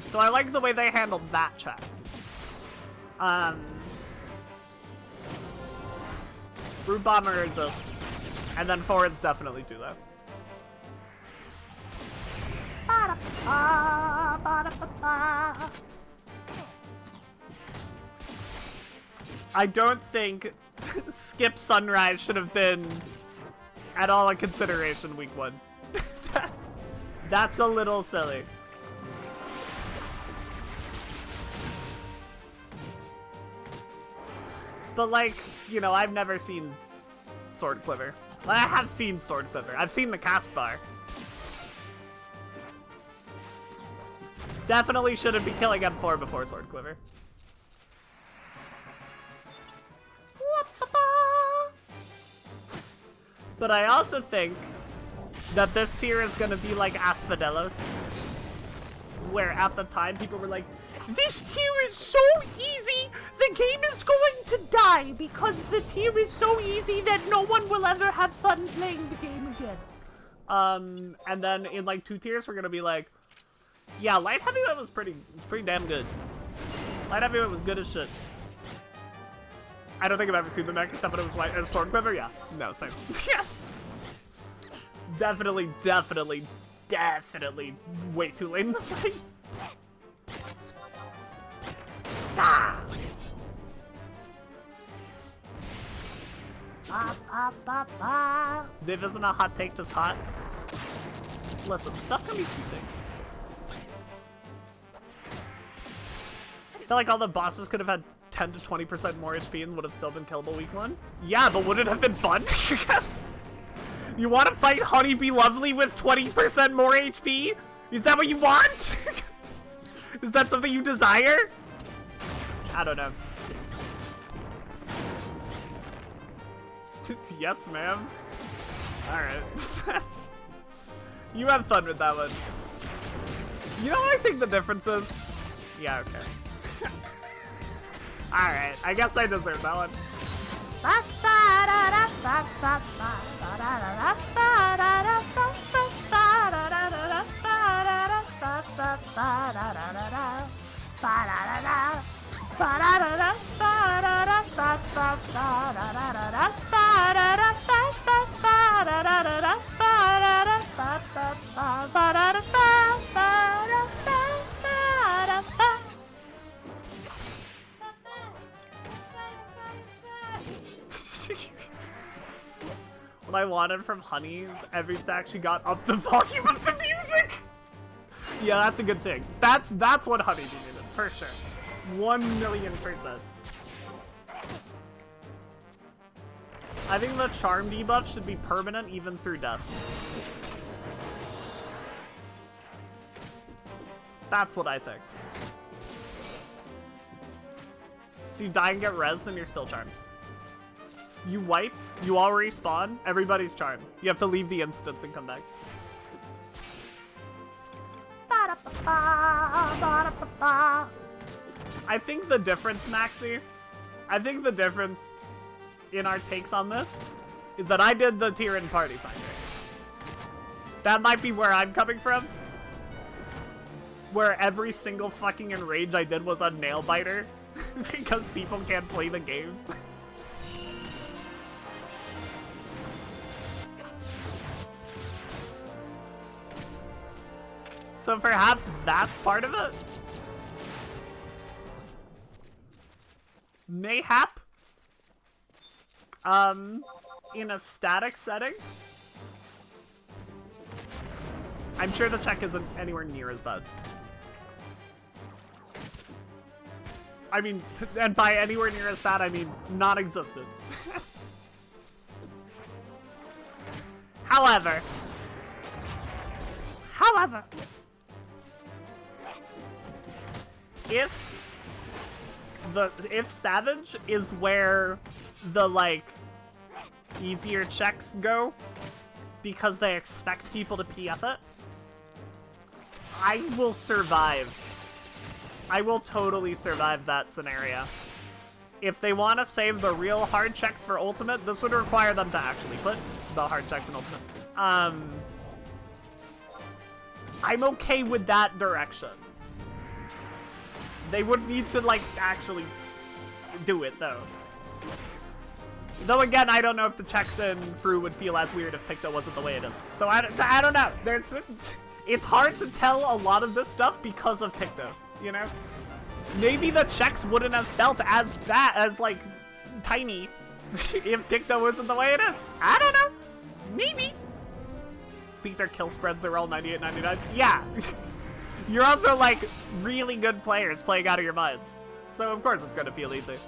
So I like the way they handled that check. Root Bomber exists, and then forwards definitely do that. I don't think skip sunrise should have been at all a consideration week 1. That's a little silly. But like, you know, I've never seen Sword Quiver. I have seen Sword Quiver. I've seen the cast bar. Definitely shouldn't be killing M4 before Sword Quiver. But I also think that this tier is gonna be like Asphodelos, where at the time people were like, this tier is so easy, the game is going to die because the tier is so easy that no one will ever have fun playing the game again. And then in like 2 tiers, we're gonna be like, yeah, light heavyweight was pretty damn good. Light heavyweight was good as shit. I don't think I've ever seen the next except when it was light Sword Quiver. Yeah, no, same. Yes. Definitely way too late in the fight. Ah! Viv isn't a hot take, just hot. Listen, stuff can be cheating. I feel like all the bosses could have had 10 to 20% more HP and would have still been killable week 1. Yeah, but would it have been fun? You want to fight Honeybee Lovely with 20% more HP? Is that what you want? Is that something you desire? I don't know. Yes, ma'am. Alright. You have fun with that one. You know what I think the difference is? Yeah, okay. Alright, I guess I deserve that one. What I wanted from Honey is every stack she got up the volume of the music. Yeah, that's a good thing. That's what Honey needed, for sure. 1,000,000%. I think the charm debuff should be permanent even through death. That's what I think. So you die and get res and you're still charmed. You wipe, you all respawn, everybody's charmed. You have to leave the instance and come back. I think the difference, Maxie, I think the difference in our takes on this is that I did the tier in Party Finder. That might be where I'm coming from. Where every single fucking enrage I did was a nail biter because people can't play the game. So perhaps that's part of it? Mayhap? In a static setting? I'm sure the check isn't anywhere near as bad. I mean, and by anywhere near as bad, I mean non-existent. However, if Savage is where the, like, easier checks go because they expect people to PF it, I will survive. I will totally survive that scenario. if they want to save the real hard checks for Ultimate, this would require them to actually put the hard checks in Ultimate. I'm okay with that direction. They would need to, like, actually do it, though. Though, again, I don't know if the checks in Fru would feel as weird if Picto wasn't the way it is. So, I don't know. It's hard to tell a lot of this stuff because of Picto, you know? Maybe the checks wouldn't have felt as bad, as, like, tiny if Picto wasn't the way it is. I don't know. Maybe. Beat their kill spreads, they're all 98, 99s. Yeah. You're also, like, really good players playing out of your minds. So, of course, it's gonna feel easy.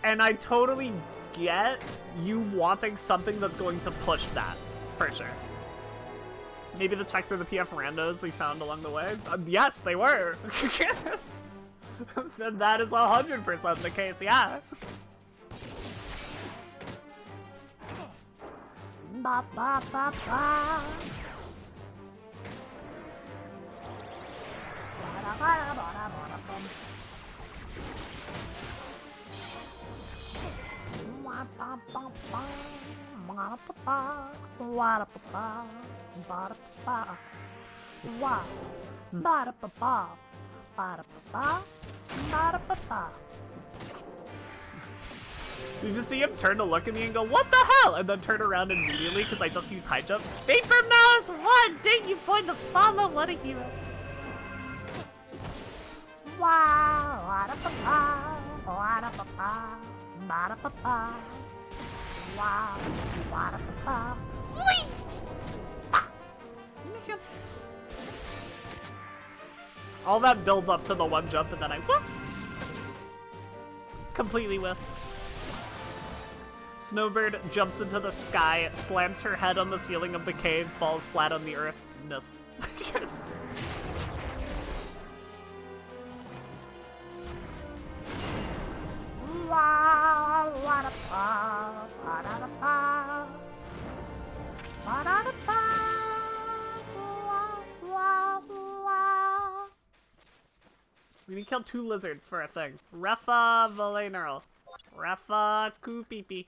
And I totally get you wanting something that's going to push that, for sure. Maybe the checks are the PF randos we found along the way. Yes, they were. That is 100% the case, yeah. Ba ba ba ba. You just see him turn to look at me and go, "What the hell?" and then turn around immediately because I just used high jumps. Paper Mouse 1! Thank you for the follow. What a hero. Wow, all that builds up to the one jump and then I whoop! Completely whiff. Snowbird jumps into the sky, slams her head on the ceiling of the cave, falls flat on the earth, miss. We need to kill 2 lizards for a thing. Refa Valenerl. Refa Kupipi.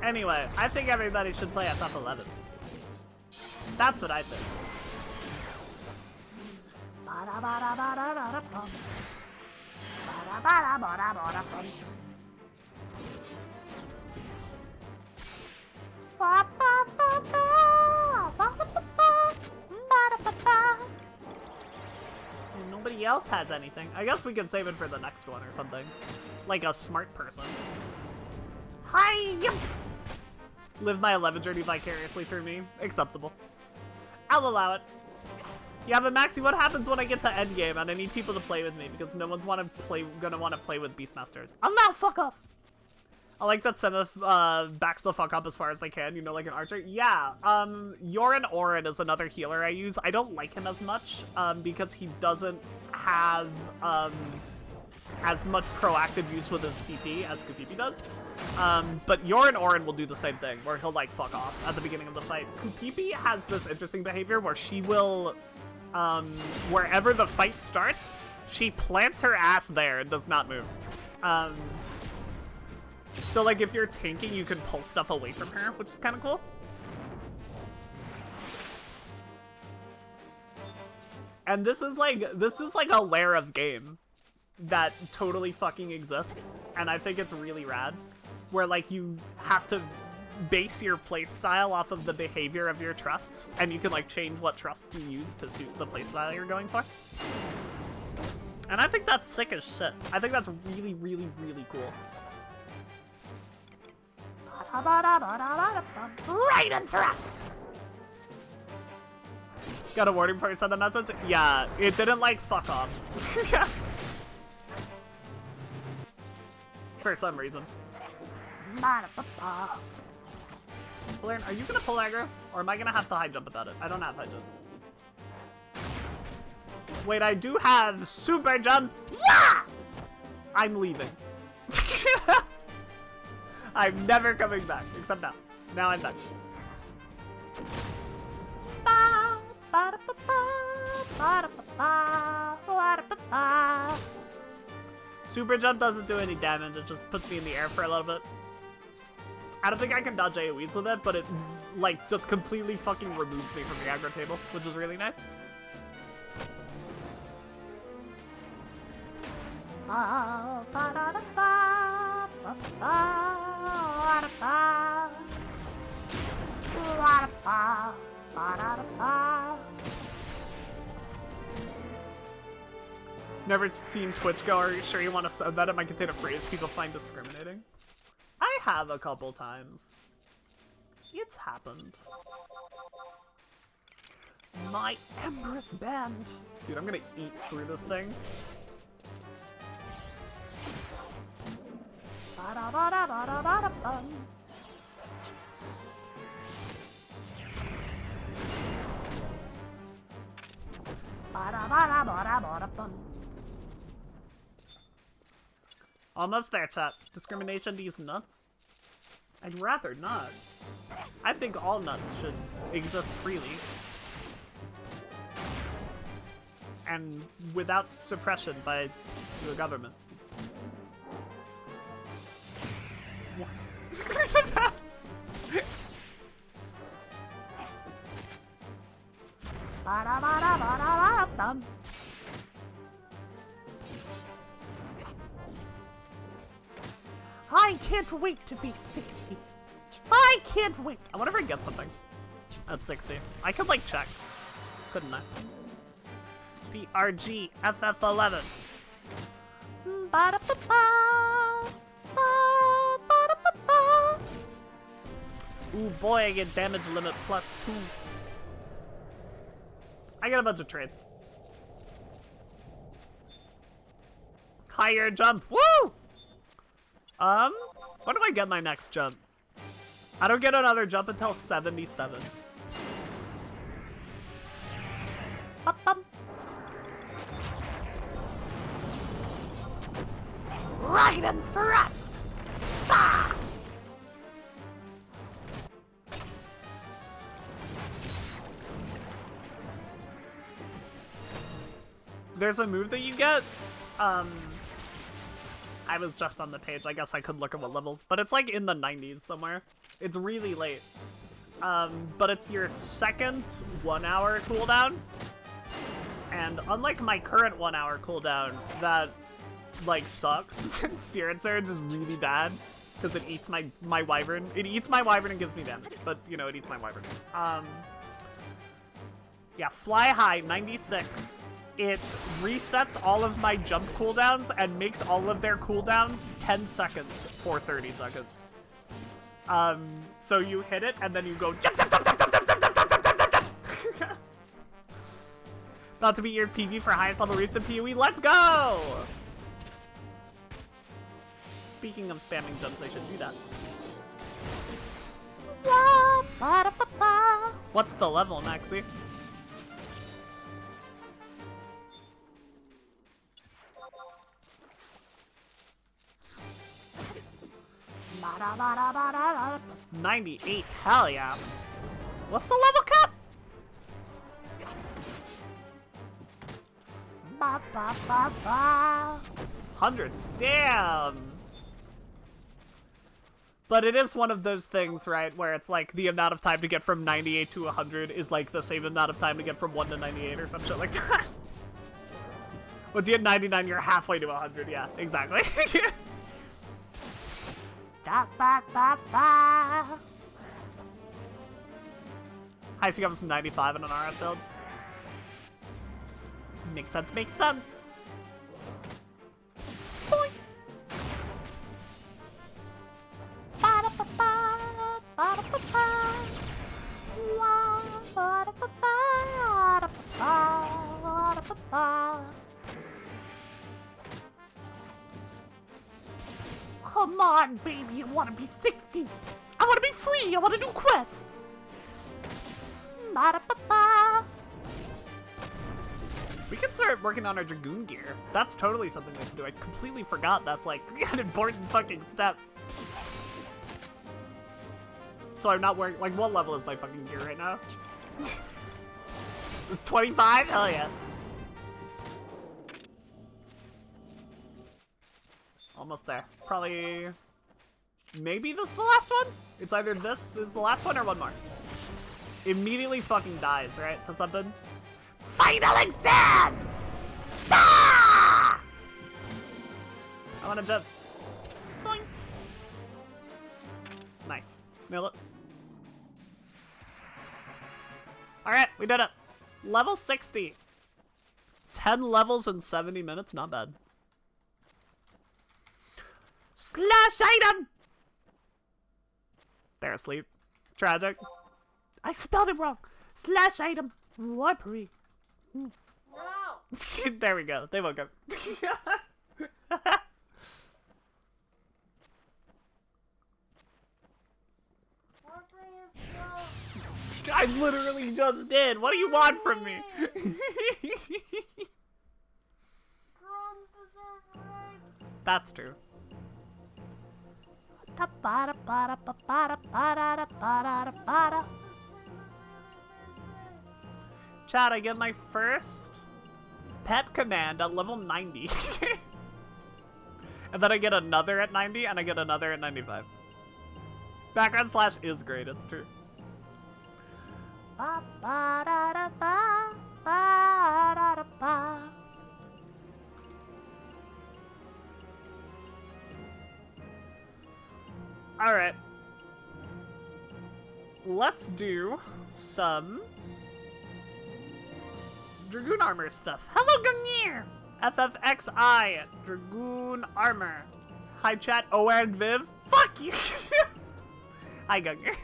Anyway, I think everybody should play FF11. That's what I think. Nobody else has anything. I guess we can save it for the next one or something. Like a smart person. Hi! Yep. Live my 11 journey vicariously through me. Acceptable. I'll allow it. Yeah, but Maxi, what happens when I get to endgame and I need people to play with me because no one's gonna want to play with Beastmasters? I'm not fuck off! I like that Semith backs the fuck up as far as they can, you know, like an archer. Yeah, Yorin Orin is another healer I use. I don't like him as much, because he doesn't have, as much proactive use with his TP as Kupipi does. But Yorin Orin will do the same thing, where he'll, like, fuck off at the beginning of the fight. Kupipi has this interesting behavior where she will, wherever the fight starts, she plants her ass there and does not move. So, like, if you're tanking, you can pull stuff away from her, which is kind of cool. And this is like a layer of game that totally fucking exists, and I think it's really rad, where, like, you have to base your playstyle off of the behavior of your trusts, and you can, like, change what trusts you use to suit the playstyle you're going for. And I think that's sick as shit. I think that's really, really, really cool. Right and thrust! Got a warning before you send the message? Yeah, it didn't, like, fuck off. For some reason. Blaine, are you gonna pull aggro? Or am I gonna have to high jump without it? I don't have high jump. Wait, I do have super jump! Yeah! I'm leaving. I'm never coming back, except now. Now I'm back. Super jump doesn't do any damage, it just puts me in the air for a little bit. I don't think I can dodge AoEs with it, but it, like, just completely fucking removes me from the aggro table, which is really nice. Never seen Twitch go, are you sure you want to sub that? It might contain a phrase people find discriminating. I have a couple times. It's happened. My Empress Band. Dude, I'm gonna eat through this thing. Almost there, chat. Discrimination, these nuts? I'd rather not. I think all nuts should exist freely. And without suppression by the government. I can't wait to be 60. I can't wait. I wonder if I get something at 60. I could like check, couldn't I? The RG FF11. Ooh boy, I get damage limit +2. I get a bunch of trades. Higher jump. Woo! When do I get my next jump? I don't get another jump until 77. Right and thrust! Ah! There's a move that you get, I was just on the page, I guess I could look at what level, but it's like in the 90s somewhere. It's really late. But it's your second 1 hour cooldown, and unlike my current 1 hour cooldown, that like sucks. Spirit Surge is really bad, because it eats my wyvern. It eats my wyvern and gives me damage, but you know, it eats my wyvern. Yeah, Fly High, 96. It resets all of my jump cooldowns and makes all of their cooldowns 10 seconds for 30 seconds. So you hit it and then you go jump, jump, jump, jump, jump, jump, jump, jump, jump, jump, jump, jump. About to beat your PB for highest level reach in PoE. Let's go! Speaking of spamming jumps, I should do that. What's the level, Maxie? $98, hell yeah. What's the level cap? 100, damn. But it is one of those things, right, where it's like the amount of time to get from 98 to 100 is like the same amount of time to get from 1 to 98 or some shit like that. Once you get 99, you're halfway to 100, yeah, exactly. High C comes 95 in an RF build. Makes sense, makes sense. Boing. Come on, baby. I want to be 60. I want to be free. I want to do quests. Ba-da-ba-ba. We can start working on our dragoon gear. That's totally something we can do. I completely forgot that's like an important fucking step. So I'm not wearing, like, what level is my fucking gear right now? 25? Hell yeah. Almost there. Probably, maybe this is the last one? It's either this is the last one or one more. Immediately fucking dies, right? To something. Final exam! Ah! I wanna jump. Boing. Nice. Nail it. Alright, we did it. Level 60. 10 levels in 70 minutes, not bad. Slash item! They're asleep. Tragic. I spelled it wrong. Slash item. Warpery. No! There we go. They woke up. I literally just did. What do you want from me? That's true. Chad, I get my first pet command at level 90. And then I get another at 90, and I get another at 95. Background slash is great, it's true. Alright. Let's do some Dragoon armor stuff. Hello, Gungnir! FFXI, Dragoon armor. Hi, chat. Oh, and Viv. Fuck you! Hi, Gungnir.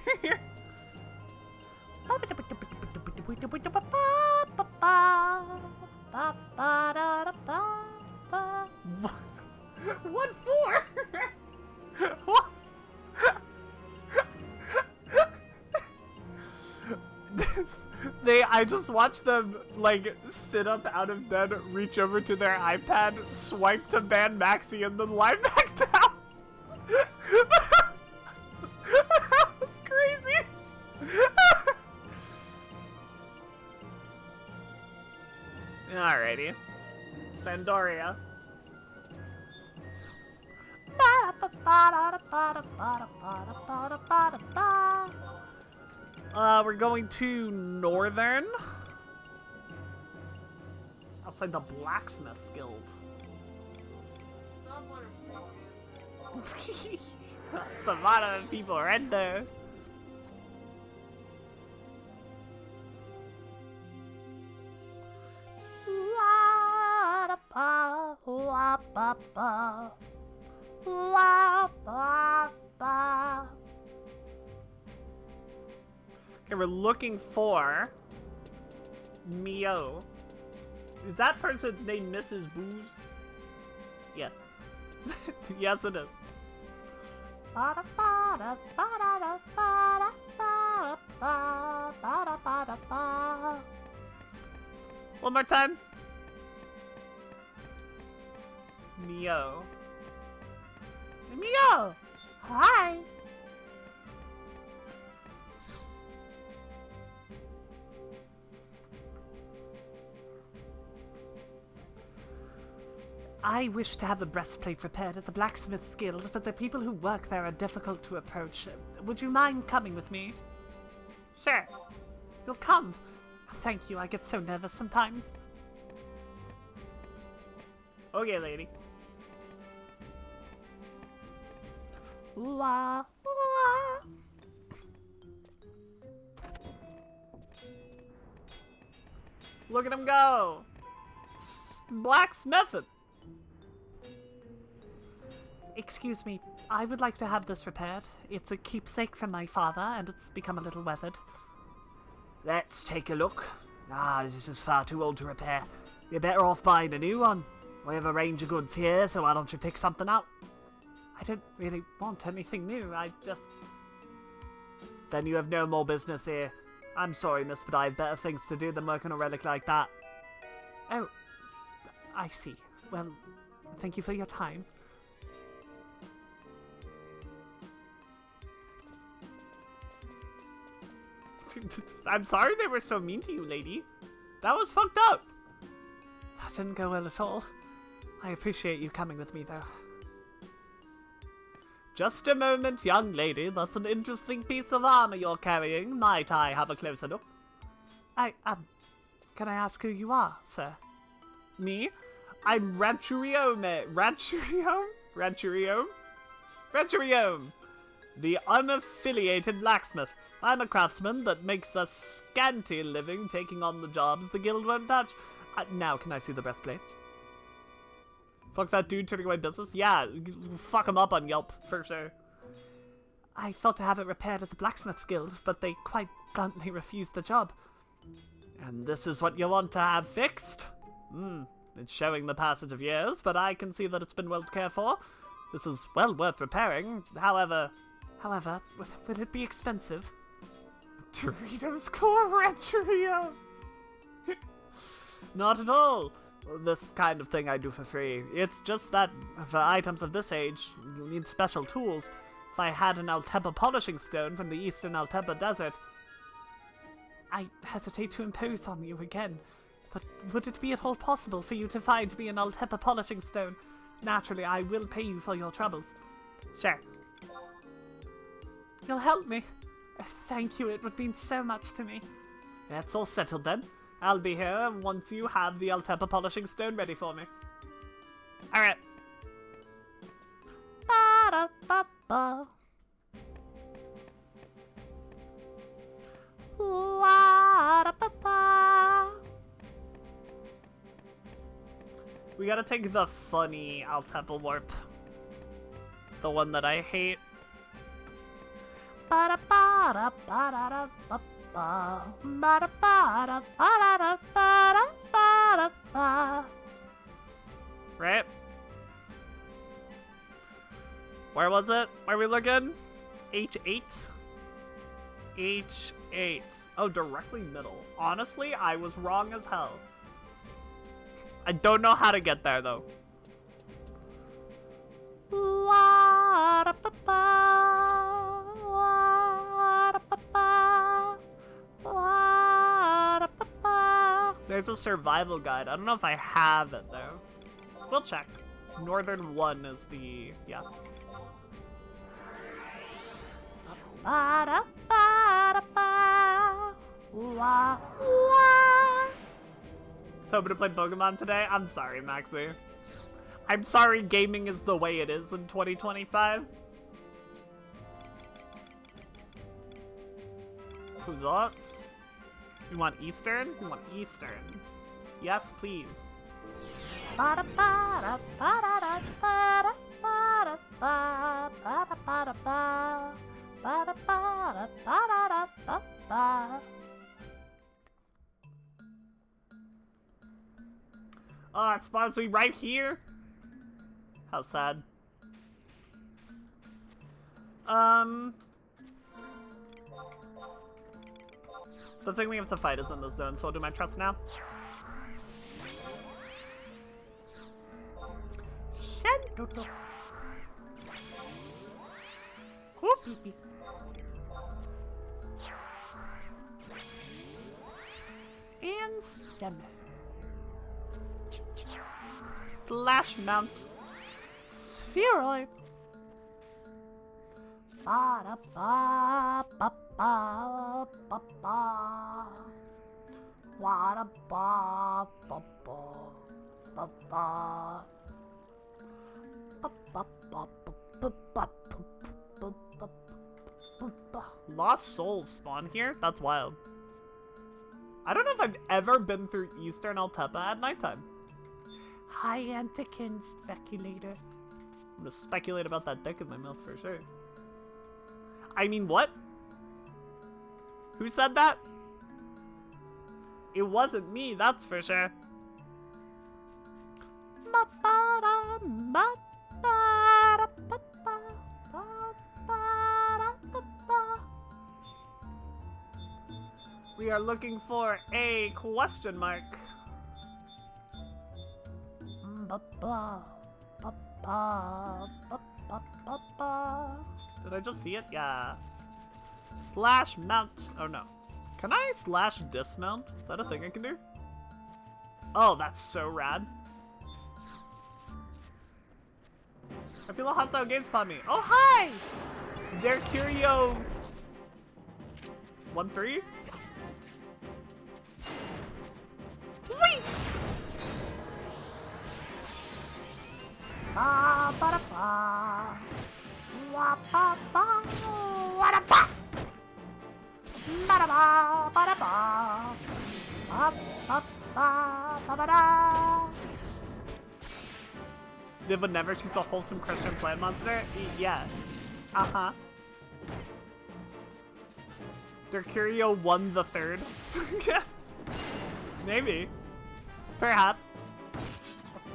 What for? What? I just watched them, like, sit up out of bed, reach over to their iPad, swipe to ban Maxi, and then lie back down. That's crazy. Alrighty. Sandoria. We're going to Northern. Outside the Blacksmith's Guild. That's the lot of people right there. Okay, we're looking for Mio. Is that person's name Mrs. Booze? Yes. Yes, it is. One more time. Mio. Mio! Hi! I wish to have a breastplate repaired at the Blacksmith's Guild, but the people who work there are difficult to approach. Would you mind coming with me? Sure. You'll come. Thank you, I get so nervous sometimes. Okay, lady. Wah, wah. Look at him go! Blacksmithing! Excuse me, I would like to have this repaired. It's a keepsake from my father, and it's become a little weathered. Let's take a look. This is far too old to repair. You're better off buying a new one. We have a range of goods here, so why don't you pick something out? I don't really want anything new. I just... Then you have no more business here. I'm sorry, miss, but I have better things to do than work on a relic like that. Oh, I see. Well, thank you for your time. I'm sorry they were so mean to you, lady. That was fucked up. That didn't go well at all. I appreciate you coming with me, though. Just a moment, young lady. That's an interesting piece of armor you're carrying. Might I have a closer look? Can I ask who you are, sir? Me? I'm Rancheriome. Rancheriome. The unaffiliated blacksmith. I'm a craftsman that makes a scanty living taking on the jobs the guild won't touch. Now, can I see the breastplate? Fuck that dude turning away business? Yeah, fuck him up on Yelp, for sure. I thought to have it repaired at the blacksmith's guild, but they quite bluntly refused the job. And this is what you want to have fixed? It's showing the passage of years, but I can see that it's been well cared for. This is well worth repairing. However, will it be expensive? Doritos Core Rancheria! Not at all. This kind of thing I do for free. It's just that, for items of this age, you need special tools. If I had an Altepa polishing stone from the eastern Altepa desert... I hesitate to impose on you again, but would it be at all possible for you to find me an Altepa polishing stone? Naturally, I will pay you for your troubles. Sure. You'll help me. Thank you, it would mean so much to me. That's all settled then. I'll be here once you have the Altepa polishing stone ready for me. Alright. Ba-da-ba-ba. Wa-da-ba-ba. We gotta take the funny Altepa warp. The one that I hate. Ba-da-ba-da-ba-da-da-ba-ba. Right? Where was it? Where are we looking? H8? H8. Oh, directly middle. Honestly, I was wrong as hell. I don't know how to get there, though. There's a survival guide. I don't know if I have it though. We'll check. Northern 1 is the... yeah. So I'm gonna play Pokemon today? I'm sorry, Maxie. I'm sorry gaming is the way it is in 2025. Who's that? You want Eastern? You want Eastern. Yes, please. Oh, it spawns me right here? How sad. The thing we have to fight is in this zone, so I'll do my trust now. And summer. Slash mount. Spheroid. Lost souls spawn here? That's wild. I don't know if I've ever been through Eastern Altepa at nighttime. Hi, Antikin Speculator. I'm gonna speculate about that dick in my mouth for sure. I mean, what? Who said that? It wasn't me, that's for sure. We are looking for a question mark. Did I just see it? Yeah. Slash mount. Oh no. Can I slash dismount? Is that a thing I can do? Oh, that's so rad. I feel a hostile game spot me. Oh, hi! Dare Curio 1-3? Whee! Ba ba da ba. Wa ba ba. Wa da ba. Ba da ba ba da ba. Ba ba ba ba ba da. Viv would never choose a wholesome Christian plant monster? Yes. Uh-huh. Mercurio won the third. Maybe. Perhaps.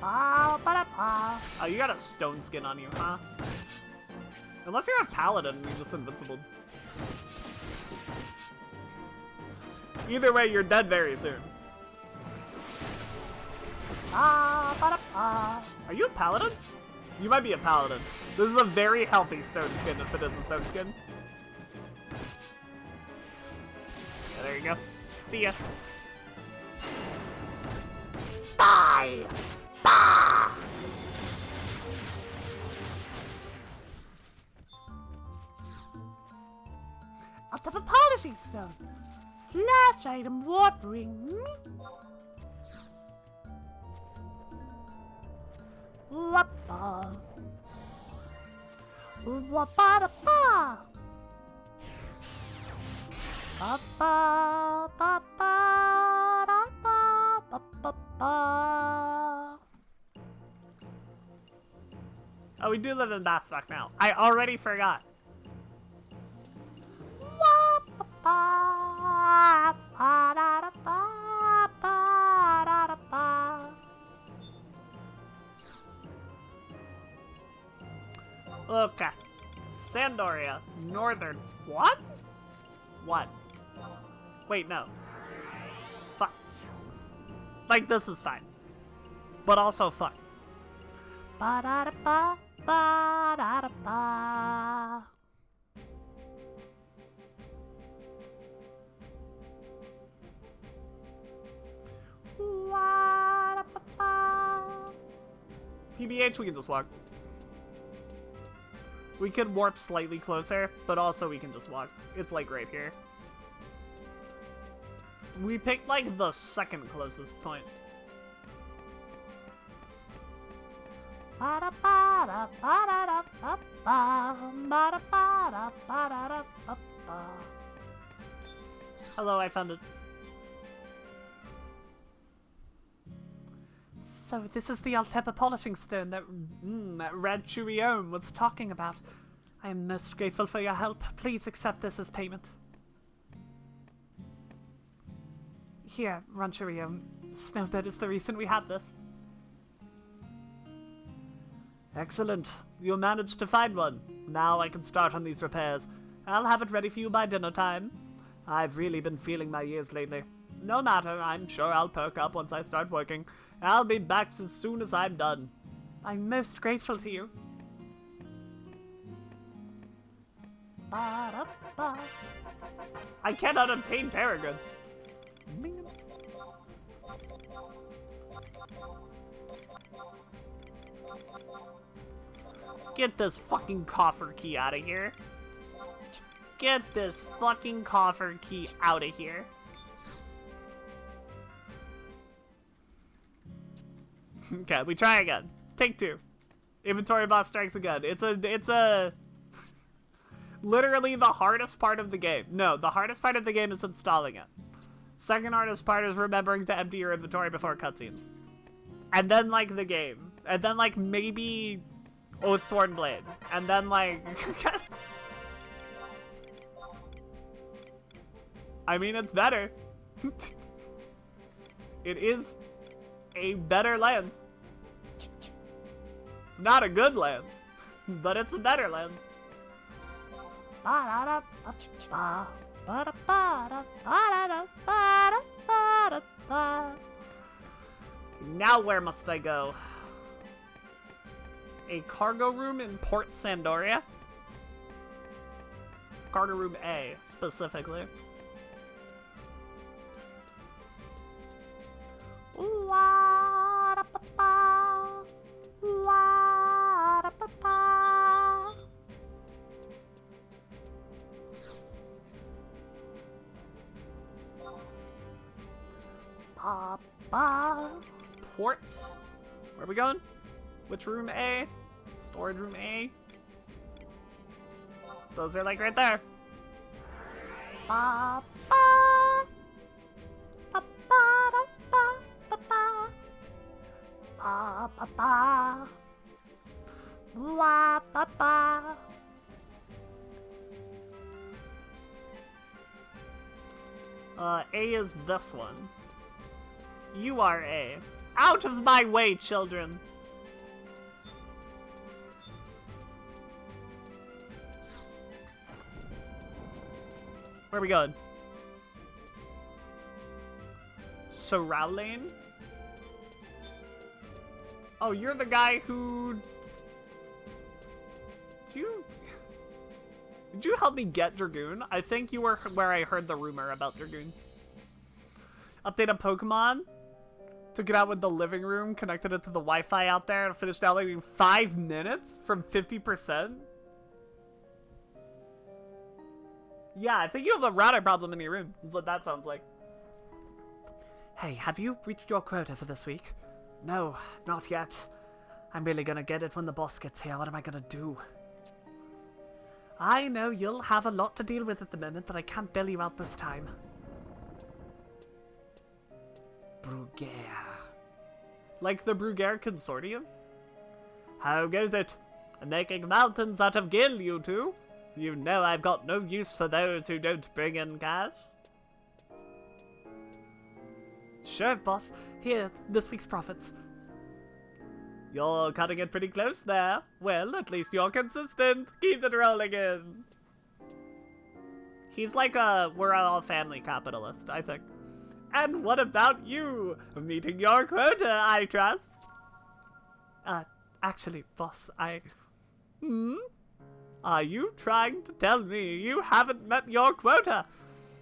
Oh, you got a stone skin on you, huh? Unless you're a paladin and you're just invincible. Either way, you're dead very soon. Are you a paladin? You might be a paladin. This is a very healthy stone skin if it is a stone skin. Yeah, there you go. See ya. Die! Bah! I'll tap a polishing stone. Slash item warp ring. Wappa. Wappa da ba. Ba ba ba ba da ba ba ba ba. Oh, we do live in Bastok now. I already forgot. Wappa ba ba da da ba ba da da ba. Okay. Sandoria. Northern. What? What? Wait, no. Fuck. Like, this is fine. But also fuck. Ba-da-da-ba, ba-da-da-ba. Wa-da-ba-ba. TBH, we can just walk. We could warp slightly closer, but also we can just walk. It's like right here. We picked like the second closest point. Hello, I found it. So this is the Altepa polishing stone that Red Churiome was talking about. I am most grateful for your help. Please accept this as payment. Here, Ranchuriome. Snowbird is the reason we have this. Excellent. You managed to find one. Now I can start on these repairs. I'll have it ready for you by dinner time. I've really been feeling my ears lately. No matter, I'm sure I'll perk up once I start working. I'll be back as soon as I'm done. I'm most grateful to you. Ba-da-ba. I cannot obtain Peregrine. Get this fucking coffer key out of here. Get this fucking coffer key out of here. Okay, we try again. Take two. Inventory boss strikes again. It's a literally the hardest part of the game. No, the hardest part of the game is installing it. Second hardest part is remembering to empty your inventory before cutscenes. And then like the game. And then like maybe Oathsworn Blade. And then like I mean, it's better. It is a better lens. Not a good lens, but it's a better lens. Now where must I go? A cargo room in Port Sandoria? Cargo room A, specifically. Port. Where are we going? Which room A? Storage room A? Those are like right there. A is this one. You are A. Out of my way, children! Where are we going? Sorrel Lane? Oh, you're the guy who... Did you help me get Dragoon? I think you were where I heard the rumor about Dragoon. Update on Pokemon. Took it out with the living room, connected it to the Wi-Fi out there, and finished downloading in 5 minutes from 50%. Yeah, I think you have a router problem in your room, is what that sounds like. Hey, have you reached your quota for this week? No, not yet. I'm really gonna get it when the boss gets here. What am I gonna do? I know you'll have a lot to deal with at the moment, but I can't bail you out this time. Bruguère. Like the Bruguère Consortium? How goes it? I'm making mountains out of gil, you two. You know I've got no use for those who don't bring in cash. Sure, boss. Here, this week's profits. You're cutting it pretty close there. Well, at least you're consistent. Keep it rolling in. He's like we're all family capitalist, I think. And what about you? Meeting your quota, I trust. Actually, boss, Are you trying to tell me you haven't met your quota?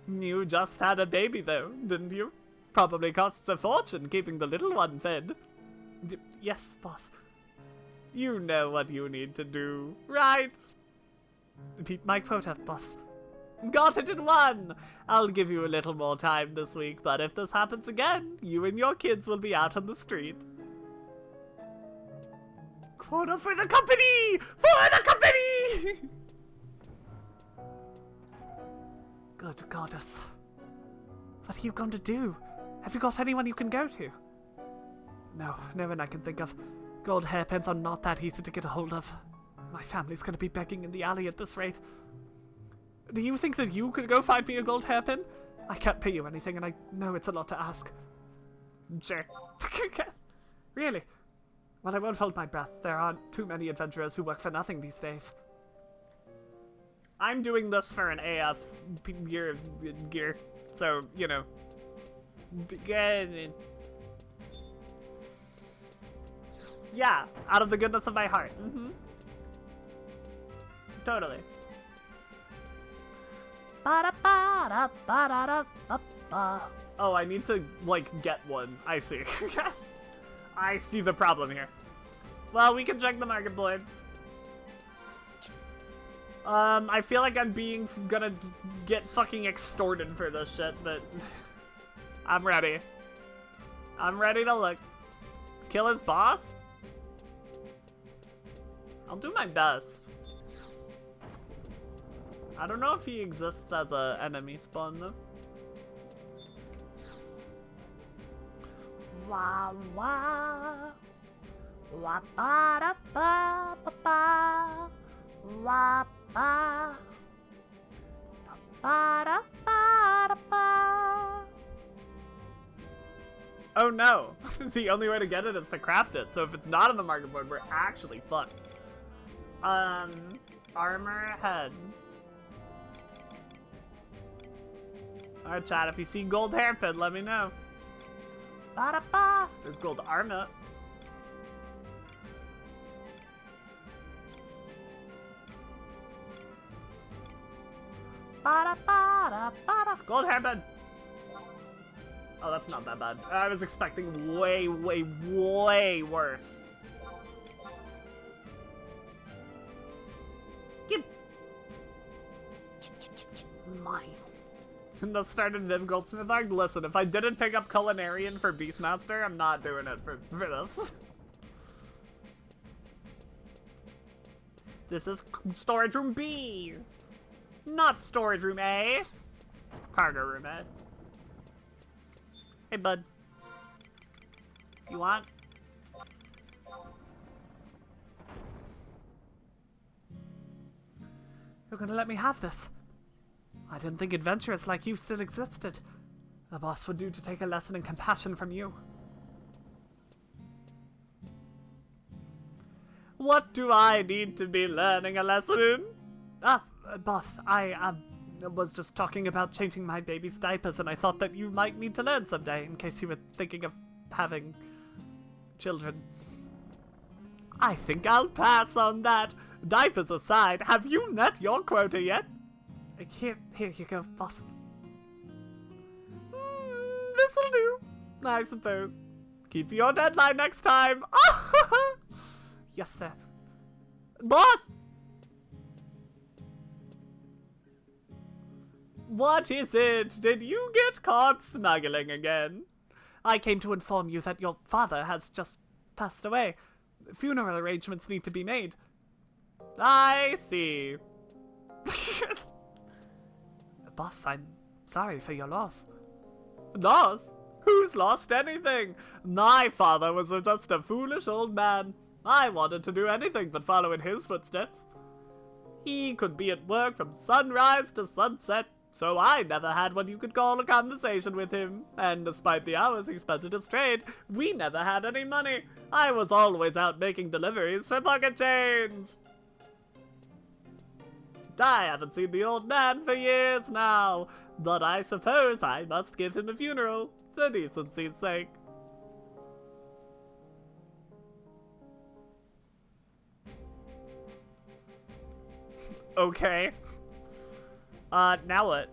You just had a baby, though, didn't you? Probably costs a fortune keeping the little one fed. Yes, boss. You know what you need to do, right? Meet my quota, boss. Got it in one! I'll give you a little more time this week, but if this happens again, you and your kids will be out on the street. Quota for the company! For the company! Good goddess. What are you going to do? Have you got anyone you can go to? No, no one I can think of. Gold hairpins are not that easy to get a hold of. My family's gonna be begging in the alley at this rate. Do you think that you could go find me a gold hairpin? I can't pay you anything, and I know it's a lot to ask. Sure. Really? Well, I won't hold my breath. There aren't too many adventurers who work for nothing these days. I'm doing this for an AF gear, so, you know. Yeah, out of the goodness of my heart. Totally. Oh, I need to, like, get one. I see. I see the problem here. Well, we can check the market board. I feel like I'm gonna get fucking extorted for this shit, but I'm ready. I'm ready to look. Kill his boss? I'll do my best. I don't know if he exists as an enemy spawn though. Wah wah. Wah ba da ba ba ba. Wah ba. Ba da ba da ba. Oh no! The only way to get it is to craft it, so if it's not on the market board, we're actually fucked. Armor head. Alright, chat, if you see gold hairpin, let me know. Ba-da-ba. There's gold armor. Ba-da-ba-da-ba-da. Gold hairband. Oh, that's not that bad. I was expecting way, way, way worse. Give. Mine. The started Viv Goldsmith arc. Listen, if I didn't pick up Culinarian for Beastmaster, I'm not doing it for this. This is storage room B. Not storage room A. Cargo room A. Hey, bud. You want? You're gonna let me have this? I didn't think adventurers like you still existed. The boss would do to take a lesson in compassion from you. What do I need to be learning a lesson in? Boss, I was just talking about changing my baby's diapers, and I thought that you might need to learn someday, in case you were thinking of having children. I think I'll pass on that. Diapers aside, have you met your quota yet? Here you go, boss. This'll do, I suppose. Keep your deadline next time. Yes, sir. Boss! What is it? Did you get caught smuggling again? I came to inform you that your father has just passed away. Funeral arrangements need to be made. I see. Boss, I'm sorry for your loss. Loss? Who's lost anything? My father was just a foolish old man. I wanted to do anything but follow in his footsteps. He could be at work from sunrise to sunset, so I never had what you could call a conversation with him. And despite the hours he spent at his trade, we never had any money. I was always out making deliveries for pocket change. I haven't seen the old man for years now, but I suppose I must give him a funeral, for decency's sake. Okay. Now what?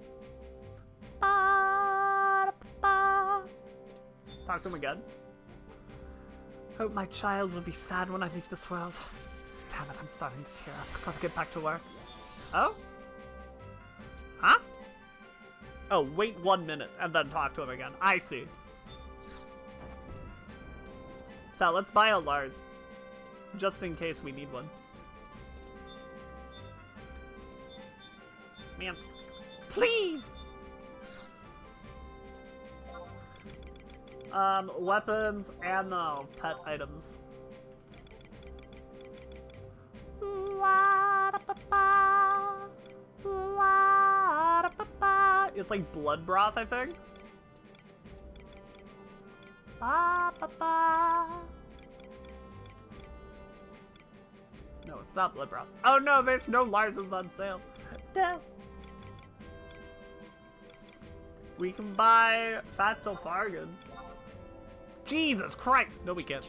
Talk to him again. Hope my child will be sad when I leave this world. Damn it, I'm starting to tear up. Gotta get back to work. Oh? Huh? Oh, wait 1 minute and then talk to him again. I see. So let's buy a Lars. Just in case we need one. Man. Please! Weapons, ammo, pet items. It's like blood broth, I think. No, it's not blood broth. Oh no, there's no Lars's on sale. No. We can buy Fatso Fargan. Jesus Christ! No, we can't.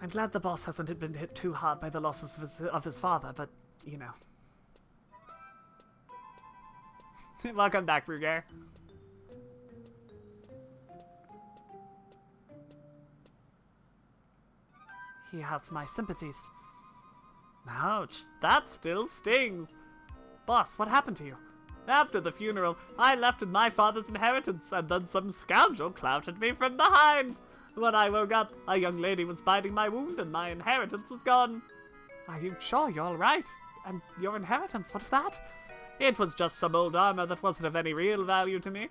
I'm glad the boss hasn't been hit too hard by the losses of his father, but, you know. Welcome back, Frugar. He has my sympathies. Ouch, that still stings. Boss, what happened to you? After the funeral, I left with my father's inheritance, and then some scoundrel clouted me from behind. When I woke up, a young lady was biting my wound, and my inheritance was gone. Are you sure you're all right? And your inheritance, what of that? It was just some old armor that wasn't of any real value to me.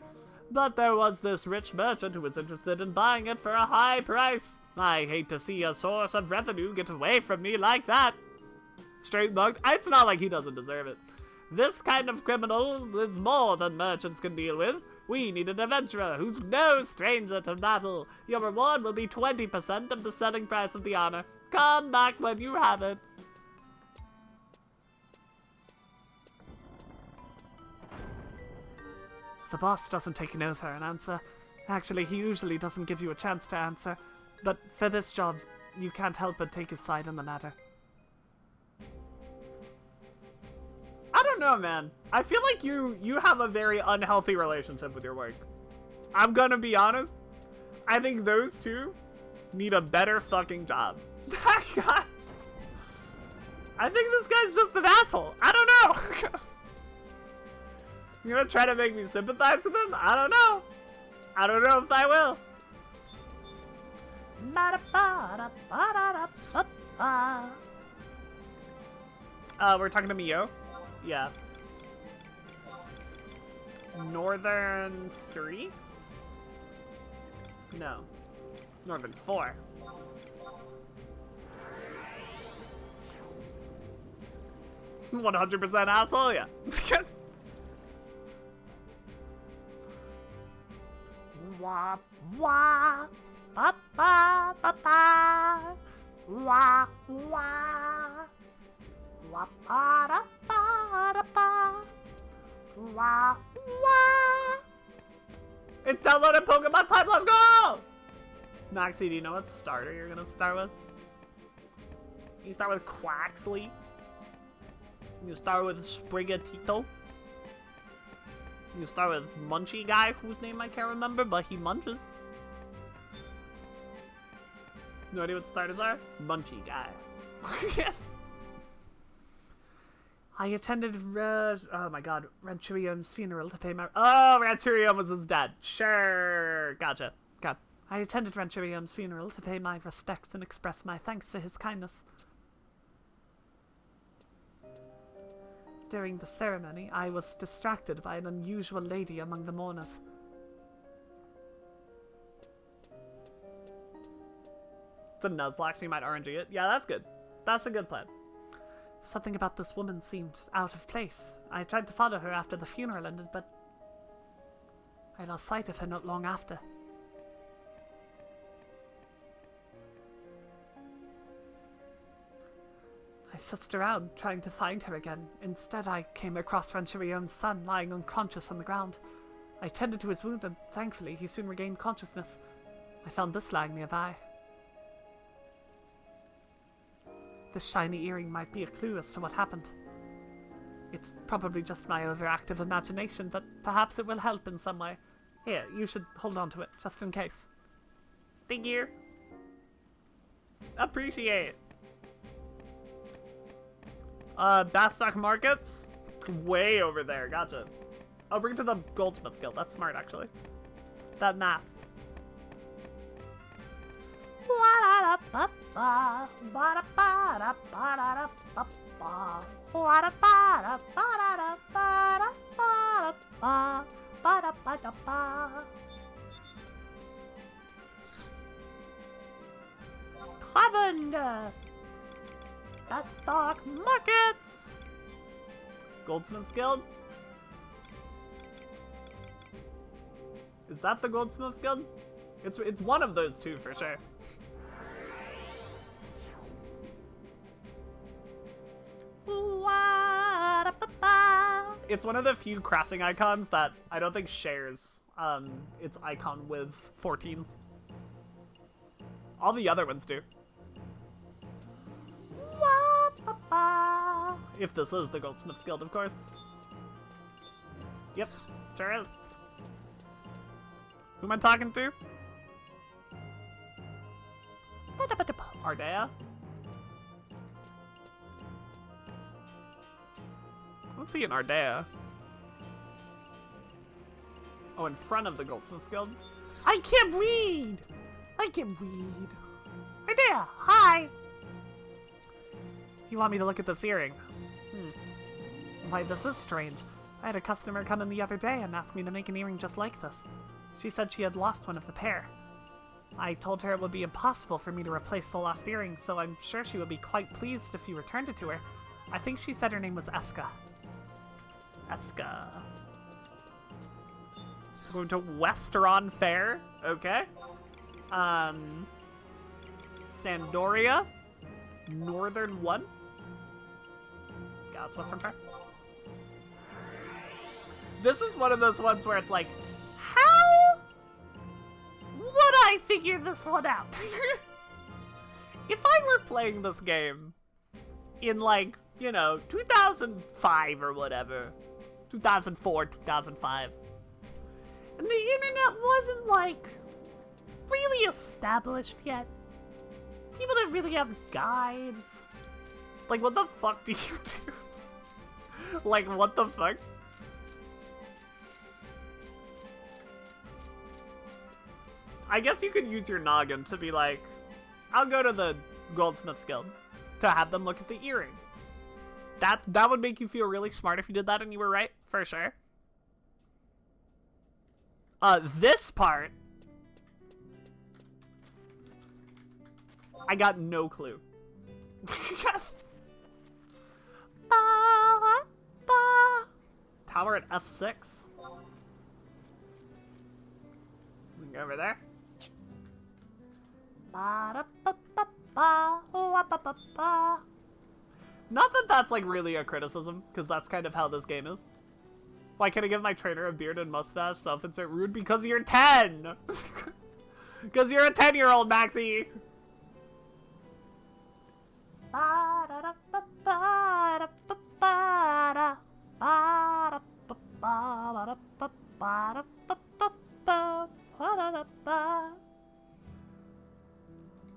But there was this rich merchant who was interested in buying it for a high price. I hate to see a source of revenue get away from me like that. Straight mugged? It's not like he doesn't deserve it. This kind of criminal is more than merchants can deal with. We need an adventurer who's no stranger to battle. Your reward will be 20% of the selling price of the armor. Come back when you have it. The boss doesn't take no for an answer. Actually, he usually doesn't give you a chance to answer. But for this job, you can't help but take his side on the matter. I don't know, man. I feel like you have a very unhealthy relationship with your work. I'm gonna be honest. I think those two need a better fucking job. That guy... I think this guy's just an asshole. I don't know. You're gonna try to make me sympathize with him? I don't know. I don't know if I will. We're talking to Mio? Yeah. Northern 3? No. Northern 4. "100% asshole?" Yeah. Wah, wah, ba, ba, ba, ba. Wah, wah. Wah, ba, da, ba, da, ba. Wah, wah. It's downloaded Pokemon Type, let's go! Maxie, do you know what starter you're gonna start with? You start with Quaxley. You start with Sprigatito. You start with Munchie guy, whose name I can't remember, but he munches. No idea what starters are? Munchie guy. I attended, oh my god, Ranchurium's funeral to pay my... Oh, Ranchurium was his dad. Sure. Gotcha. God. I attended Ranchurium's funeral to pay my respects and express my thanks for his kindness. During the ceremony, I was distracted by an unusual lady among the mourners. It's a Nuzlocke, you might RNG it. Yeah, that's good. That's a good plan. Something about this woman seemed out of place. I tried to follow her after the funeral ended, but I lost sight of her not long after. I searched around, trying to find her again. Instead, I came across Ranchurium's son lying unconscious on the ground. I tended to his wound, and thankfully, he soon regained consciousness. I found this lying nearby. This shiny earring might be a clue as to what happened. It's probably just my overactive imagination, but perhaps it will help in some way. Here, you should hold on to it, just in case. Thank you. Appreciate it. Bastok Markets? Way over there, gotcha. I'll bring it to the Goldsmith Guild, that's smart actually. That maths. Lavender! Bastok Markets! Goldsmith's Guild? Is that the Goldsmith's Guild? It's one of those two for sure. It's one of the few crafting icons that I don't think shares its icon with 14s. All the other ones do. If this is the Goldsmith's Guild, of course. Yep, sure is. Who am I talking to? Ardea? I don't see an Ardea. Oh, in front of the Goldsmith's Guild? I can't read! I can't read. Ardea, hi! You want me to look at this earring? Why, this is strange. I had a customer come in the other day and ask me to make an earring just like this. She said she had lost one of the pair. I told her it would be impossible for me to replace the lost earring, so I'm sure she would be quite pleased if you returned it to her. I think she said her name was Eska. Eska. Going to Westeron Fair. Okay. Sandoria. Northern 1. Yeah, it's Western Fair. This is one of those ones where it's like, how would I figure this one out? If I were playing this game in, like, you know, 2005 or whatever, 2004, 2005, and the internet wasn't, like, really established yet, people didn't really have guides, like, what the fuck do you do? Like, what the fuck? I guess you could use your noggin to be like, I'll go to the Goldsmith's Guild to have them look at the earring. That would make you feel really smart if you did that and you were right, for sure. This part, I got no clue. Tower at F6. We can go over there. Not that that's like really a criticism, because that's kind of how this game is. Why can't I give my trainer a beard and mustache? Self-insert rude because you're 10! Because you're a 10-year-old, Maxie!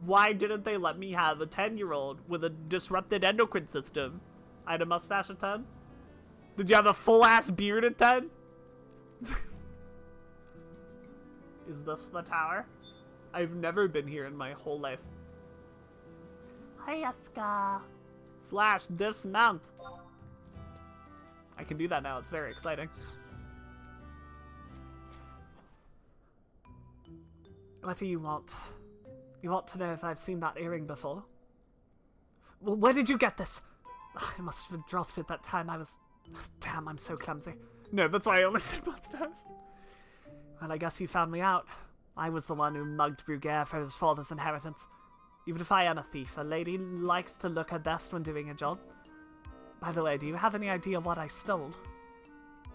Why didn't they let me have a 10-year-old with a disrupted endocrine system? I had a mustache at 10? Did you have a full-ass beard at 10? Is this the tower? I've never been here in my whole life. Hayaska. / dismount. I can do that now. It's very exciting. What do you want? You want to know if I've seen that earring before? Well, where did you get this? I must have dropped it that time I was... Damn, I'm so clumsy. No, that's why I only said mustache. Well, I guess you found me out. I was the one who mugged Bruguer for his father's inheritance. Even if I am a thief, a lady likes to look her best when doing a job. By the way, do you have any idea what I stole?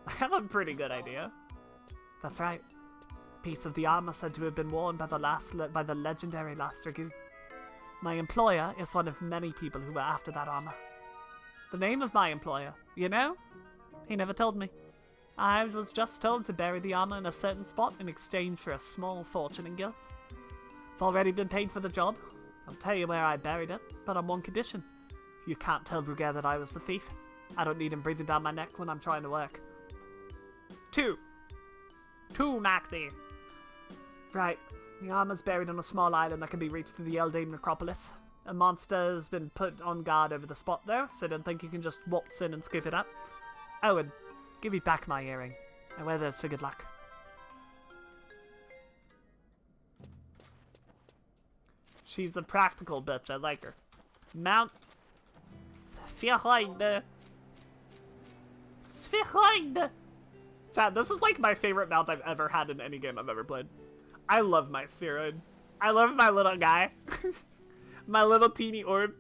I have a pretty good idea. That's right. Piece of the armor said to have been worn by the legendary last dragoon. My employer is one of many people who were after that armor. The name of my employer, you know? He never told me. I was just told to bury the armor in a certain spot in exchange for a small fortune in gil. I've already been paid for the job. I'll tell you where I buried it, but on one condition. You can't tell Bruguer that I was the thief. I don't need him breathing down my neck when I'm trying to work. 2, Maxie. Right. The armor's buried on a small island that can be reached through the Eldane necropolis. A monster has been put on guard over the spot though, so I don't think you can just waltz in and scoop it up. Oh, and give me back my earring. I wear those for good luck. She's a practical bitch, I like her. Mount... Spheroid. Chad, this is like my favorite mount I've ever had in any game I've ever played. I love my spheroid. I love my little guy. My little teeny orb.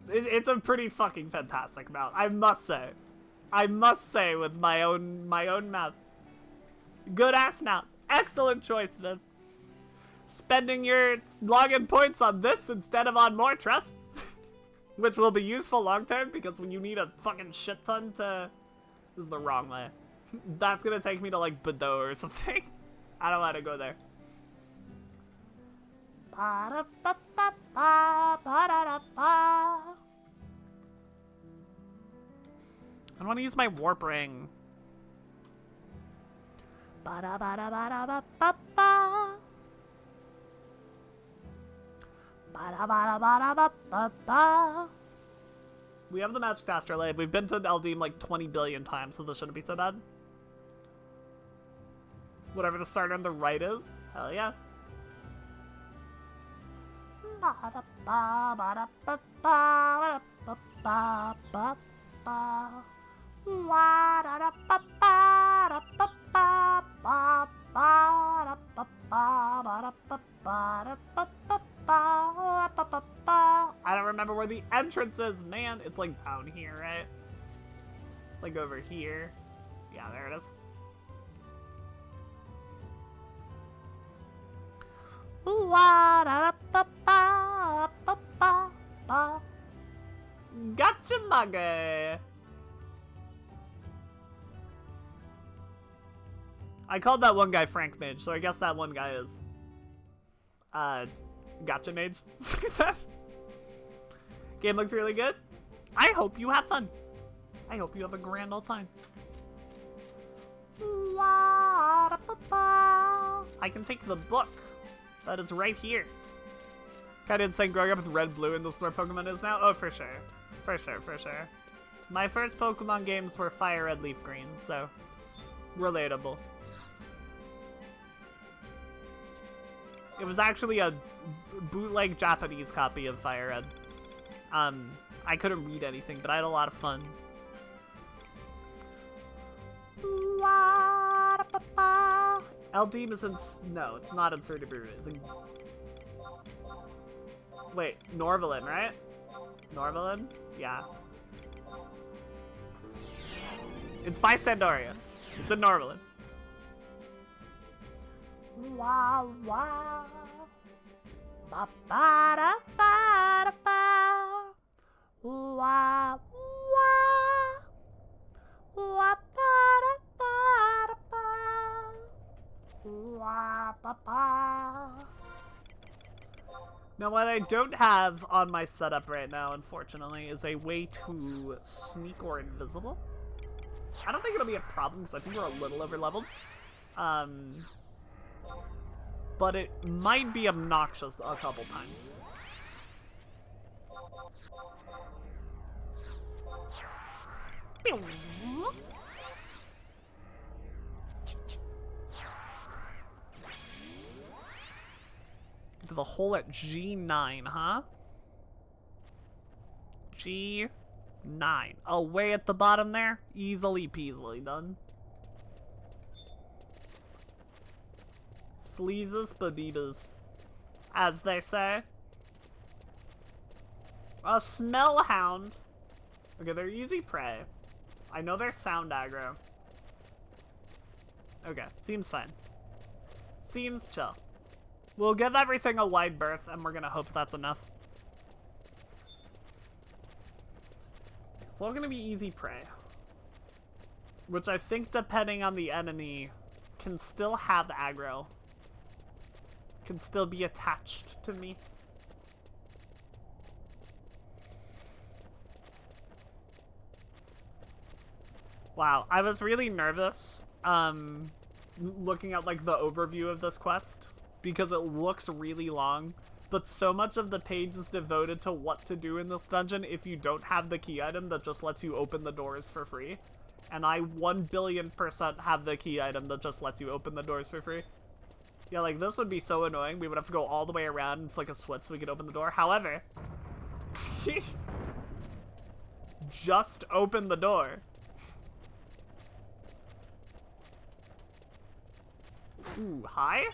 It's a pretty fucking fantastic mount, I must say. I must say with my own mouth. Good ass mount. Excellent choice, Viv. Spending your login points on this instead of on more trusts. Which will be useful long term because when you need a fucking shit ton to... This is the wrong way. That's gonna take me to like Bordeaux or something. I don't want to go there. I don't want to use my warp ring. We have the Magic Astrolabe. We've been to Eldim like 20 billion times, so this shouldn't be so bad. Whatever the starter on the right is. Hell yeah. I don't remember where the entrance is, man. It's like down here, right? It's like over here. Yeah, there it is. Gotcha, mugger. I called that one guy Frank Mage, so I guess that one guy is Gotcha Mage. Game looks really good. I hope you have fun. I hope you have a grand old time. I can take the book. That is right here. Kinda insane growing up with red, blue, and this is where Pokemon is now? Oh, for sure. For sure, for sure. My first Pokemon games were Fire Red, Leaf Green, so relatable. It was actually a bootleg Japanese copy of Fire Red. I couldn't read anything, but I had a lot of fun. Eldeem is in... No, it's not in Surtuburu. It's in... Wait, Norvalin, right? Norvalin? Yeah. It's by Sandoria. It's in Norvalin. Wow, wow. Ba ba da ba da ba. Wow, wow. Wa ba da ba da ba. Wa ba ba. Now, what I don't have on my setup right now, unfortunately, is a way to sneak or invisible. I don't think it'll be a problem because I think we're a little over-leveled. But it might be obnoxious a couple times. To the hole at G9, huh? G9. Oh, way at the bottom there? Easily peasily done. Sleezes bonitas, as they say. A Smellhound. Okay, they're easy prey. I know they're sound aggro. Okay, seems fine. Seems chill. We'll give everything a wide berth, and we're gonna hope that's enough. It's all gonna be easy prey. Which I think, depending on the enemy, can still have aggro. Can still be attached to me. Wow, I was really nervous looking at like the overview of this quest because it looks really long, but so much of the page is devoted to what to do in this dungeon if you don't have the key item that just lets you open the doors for free. And I 1,000,000,000% have the key item that just lets you open the doors for free. Yeah, like, this would be so annoying. We would have to go all the way around and flick a switch so we could open the door. However, just open the door. Ooh, hi?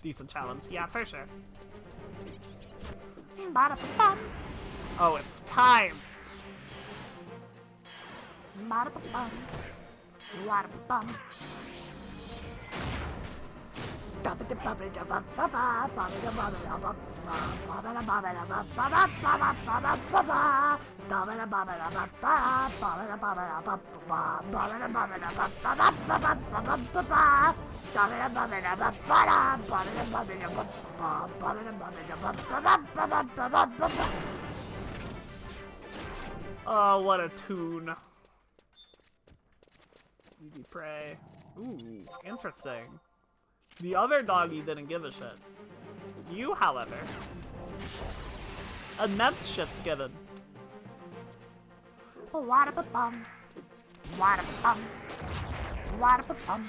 Decent challenge. Yeah, for sure. Oh, it's time! Oh, what a tune. Easy prey. Ooh, interesting. The other doggy didn't give a shit. You, however, immense shit's given. What-a-ba-bum. What-a-ba-bum. What-a-ba-bum.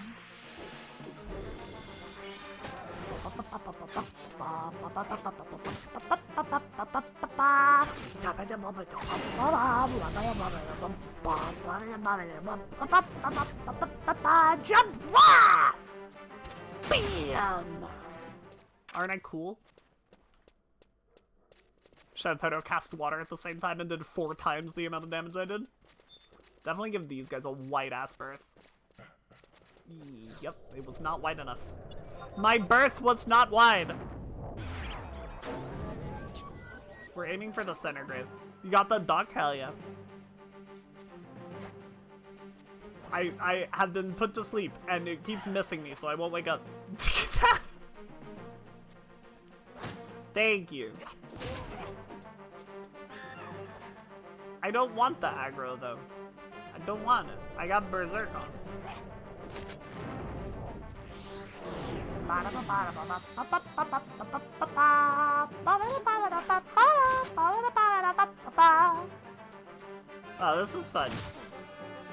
Jump! Wah! Bam! Aren't I cool? Shantaro cast water at the same time and did 4 times the amount of damage I did. Definitely give these guys a white-ass birth. Yep, it was not wide enough. My birth was not wide! We're aiming for the center grave. You got the duck? Hell yeah. I have been put to sleep, and it keeps missing me, so I won't wake up. Thank you. I don't want the aggro, though. I don't want it. I got Berserk on. Oh, this is fun.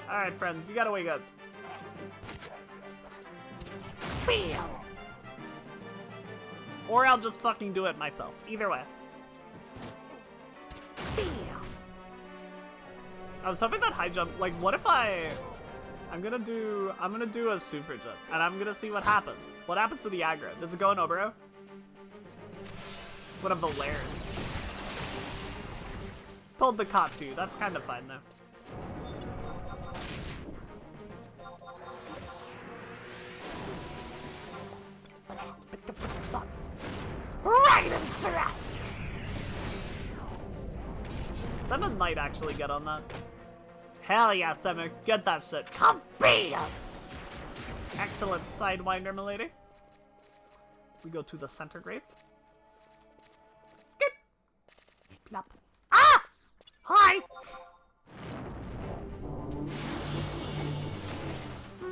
Alright, friend, you gotta wake up. Bam! Or I'll just fucking do it myself. Either way. Bam! I was hoping that high jump, like, what if I'm gonna do a super jump, and I'm gonna see what happens. What happens to the aggro? Does it go in Obero? What a Valerian. Pulled the Katsu, that's kind of fine though. Right and thrust! Seven might actually get on that. Hell yeah, Seven, get that shit. Come be! Excellent sidewinder, milady. We go to the center grave. Skip! Plop. Ah! Hi!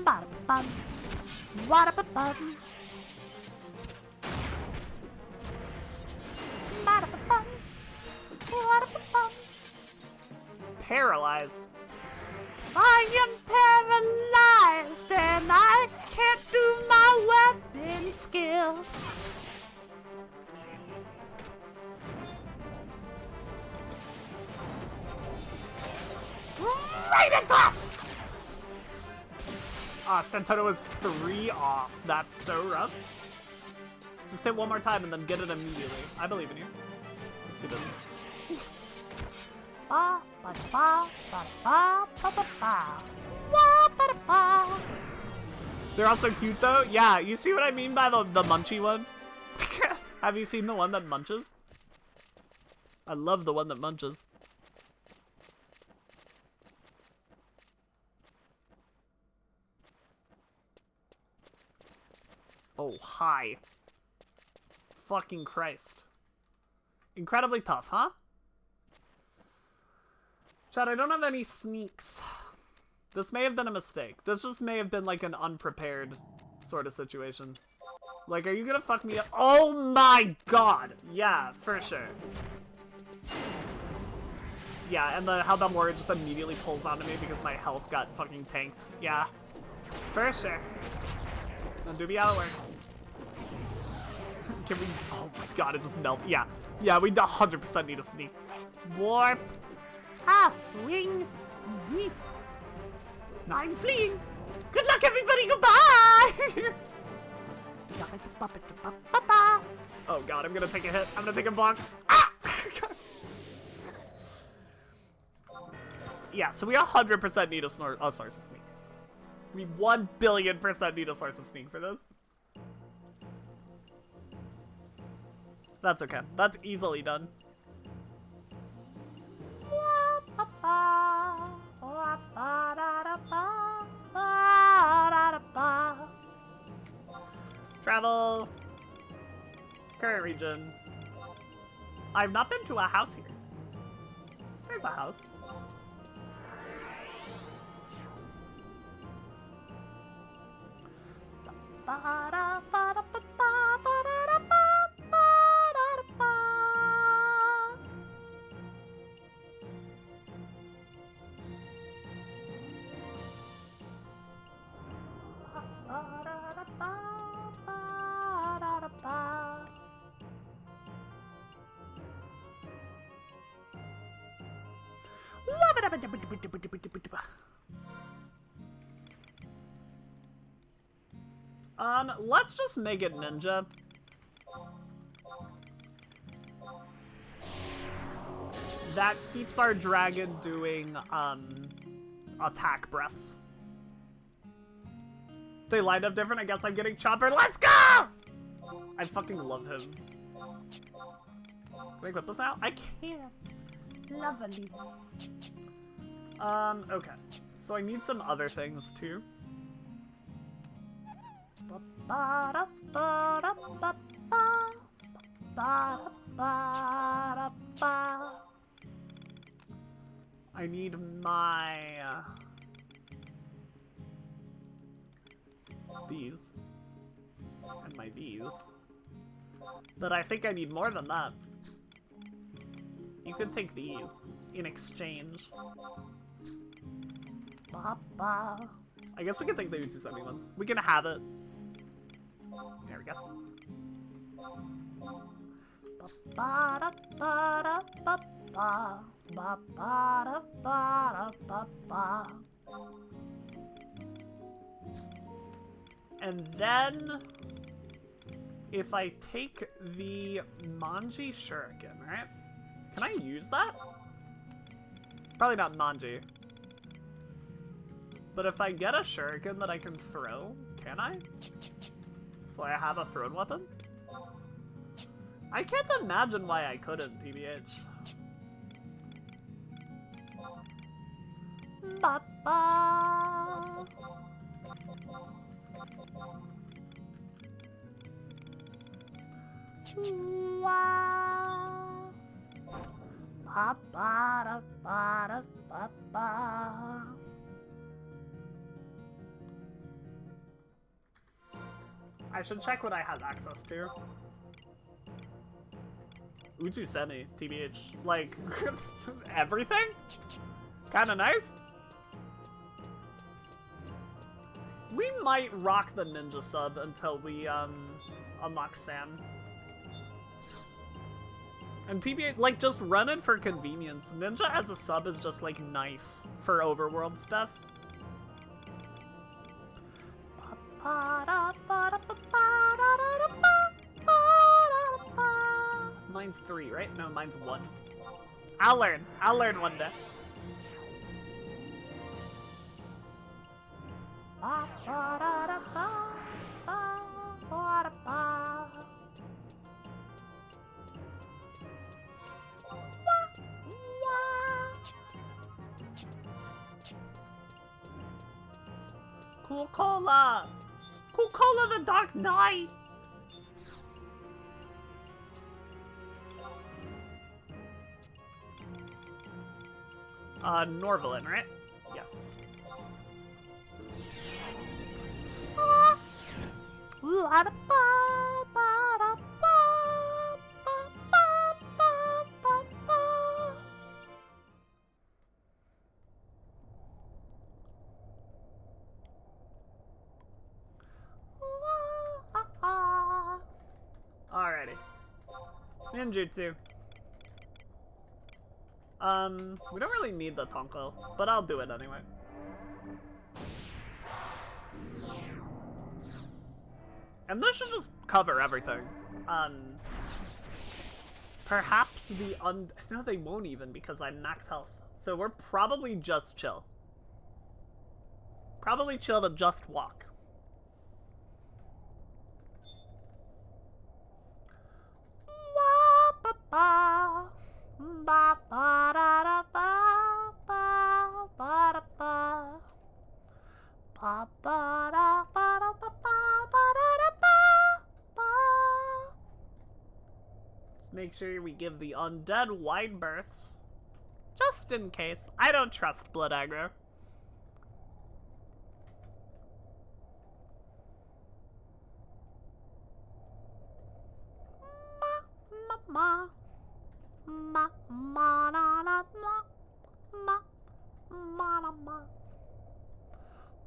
Ba-da-ba-bum. Wa-da-ba-bum. Ba-da-ba-bum. Wa-da-ba-bum. Paralyzed. I am paralyzed and I can't do my weapon skill. Right across! Ah, Shantaro was 3 off. That's so rough. Just hit one more time and then get it immediately. I believe in you. She doesn't. They're also cute though. Yeah, you see what I mean by the munchy one? Have you seen the one that munches? I love the one that munches. Oh, hi. Fucking Christ. Incredibly tough, huh? Chad, I don't have any sneaks. This may have been a mistake. This just may have been like an unprepared sort of situation. Like, are you gonna fuck me up? Oh my god! Yeah, for sure. Yeah, and how the warrior just immediately pulls onto me because my health got fucking tanked. Yeah, for sure. Now do be out of work. Can we? Oh my god, it just melted. Yeah, yeah, we 100% need a sneak. Warp. Ah, wing. I'm fleeing. Good luck, everybody. Goodbye. Oh god, I'm gonna take a hit. I'm gonna take a block. Ah! Yeah, so we 100% need a source of sneak. We 1,000,000,000% need a source of sneak for this. That's okay. That's easily done. Travel. Current region. I've not been to a house here. There's a house. Let's just make it ninja. That keeps our dragon doing, attack breaths. They lined up different, I guess I'm getting Chopper. Let's go! I fucking love him. Can I equip this now? I can't. Lovely. Okay. So I need some other things, too. I need my... these. And my these. But I think I need more than that. You could take these in exchange. I guess we can take the 270 ones. We can have it. There we go. And then, if I take the Manji Shuriken, right? Can I use that? Probably not Manji. But if I get a Shuriken that I can throw, can I? So I have a thrown weapon? I can't imagine why I couldn't, TBH. Ba-ba. Wow. Ba-ba-da-ba-da-ba-ba. I should check what I have access to. Uchu Semi, TBH. Like, everything? Kinda nice? We might rock the ninja sub until we, unlock Sam. And TBH, like, just run it for convenience. Ninja as a sub is just, like, nice for overworld stuff. Mine's 3, right? No, mine's 1. I'll learn. I'll learn one day. Cool Cola! Cool Cola the Dark Knight! Norvalin, right? Yeah. Alrighty. Ninjutsu. We don't really need the Tonko, but I'll do it anyway. And this should just cover everything. Perhaps the no, they won't even because I'm max health. So we're probably just chill. Probably chill to just walk. Just make sure we give the undead wide berths. Just in case. I don't trust blood aggro. Ma ma ma na na ma ma ma na ma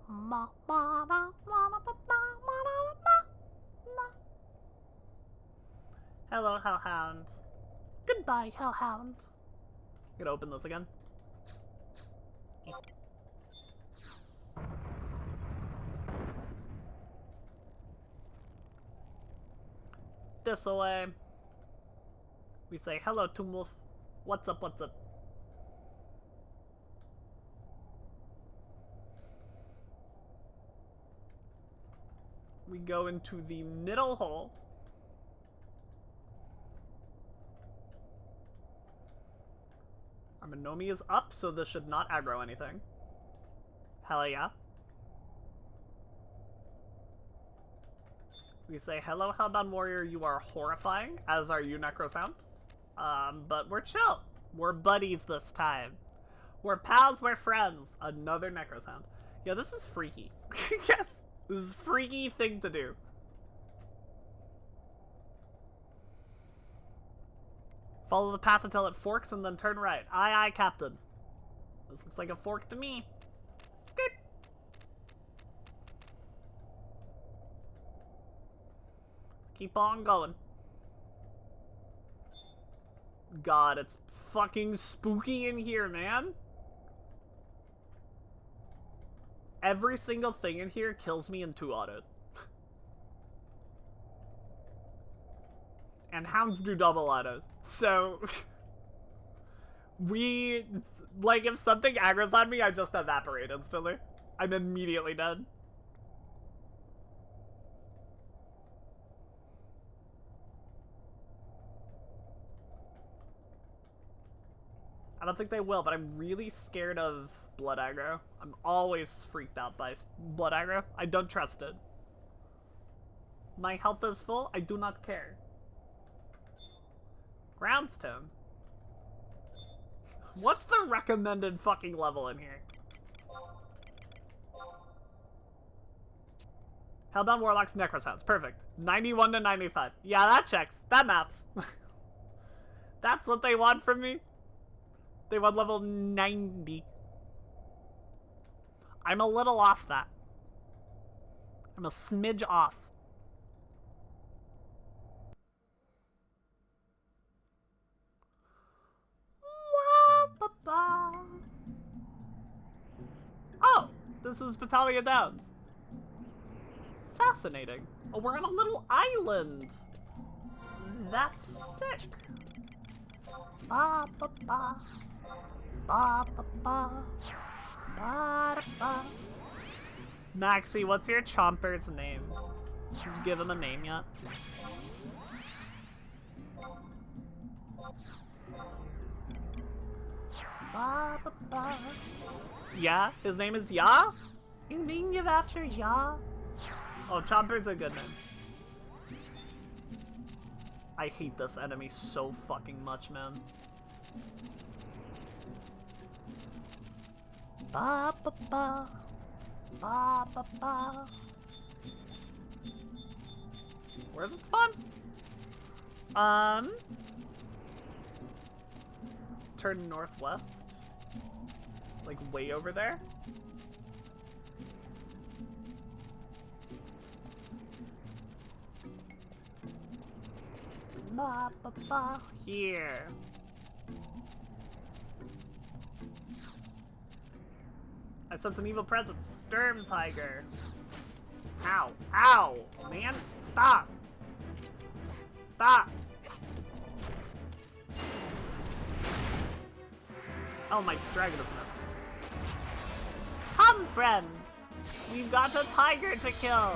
ma ma na ma na ma. Hello, Hellhound. Goodbye, Hellhound. I'm gonna open this again. This away. We say, hello, Tumulf. What's up, what's up? We go into the middle hole. Our Minomi is up, so this should not aggro anything. Hell yeah. We say, hello, Hellbound Warrior, you are horrifying, as are you, Necrosound. But we're chill. We're buddies this time. We're pals, we're friends. Another Necrosound. Yeah, this is freaky. Yes, this is a freaky thing to do. Follow the path until it forks and then turn right. Aye, aye, Captain. This looks like a fork to me. Good. Keep on going. God, it's fucking spooky in here, man. Every single thing in here kills me in 2 autos. And hounds do double autos. So, like, if something aggro's on me, I just evaporate instantly. I'm immediately dead. I don't think they will, but I'm really scared of blood aggro. I'm always freaked out by blood aggro. I don't trust it. My health is full. I do not care. Groundstone. What's the recommended fucking level in here? Hellbound Warlocks, Necrosounds. Perfect. 91 to 95. Yeah, that checks. That maths. That's what they want from me. They want level 90. I'm a little off that. I'm a smidge off. Oh, this is Battalion Downs. Fascinating. Oh, we're on a little island. That's sick. Ba ba ba. Ba ba ba. Ba ba. Maxie, what's your chomper's name? Did you give him a name yet? Ba ba ba. Yeah, his name is Ya? You named him after Ya? Oh, Chomper's a good name. I hate this enemy so fucking much, man. Ba ba ba. Ba ba ba. Where's it spawn? Turn northwest. Like way over there. Ba ba ba. Here. I sense an evil presence. Sturm Tiger. Ow. Ow. Man. Stop. Stop. Oh, my dragon is enough. Come, friend. We've got a tiger to kill.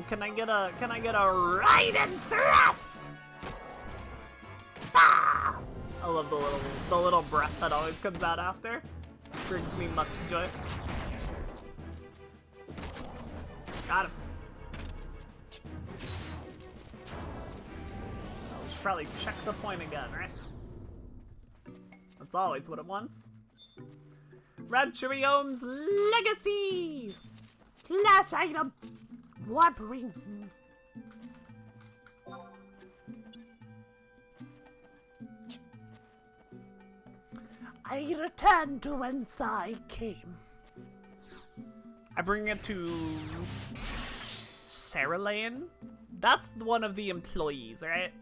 Oh, can I get a right and thrust? Ah! I love the little breath that always comes out after. Brings me much joy. Got him. should probably check the point again, right? That's always what it wants. Rancheriome's Legacy! Slash item! Warp ring! I return to whence I came. I bring it to Sarah Lane? That's one of the employees, right?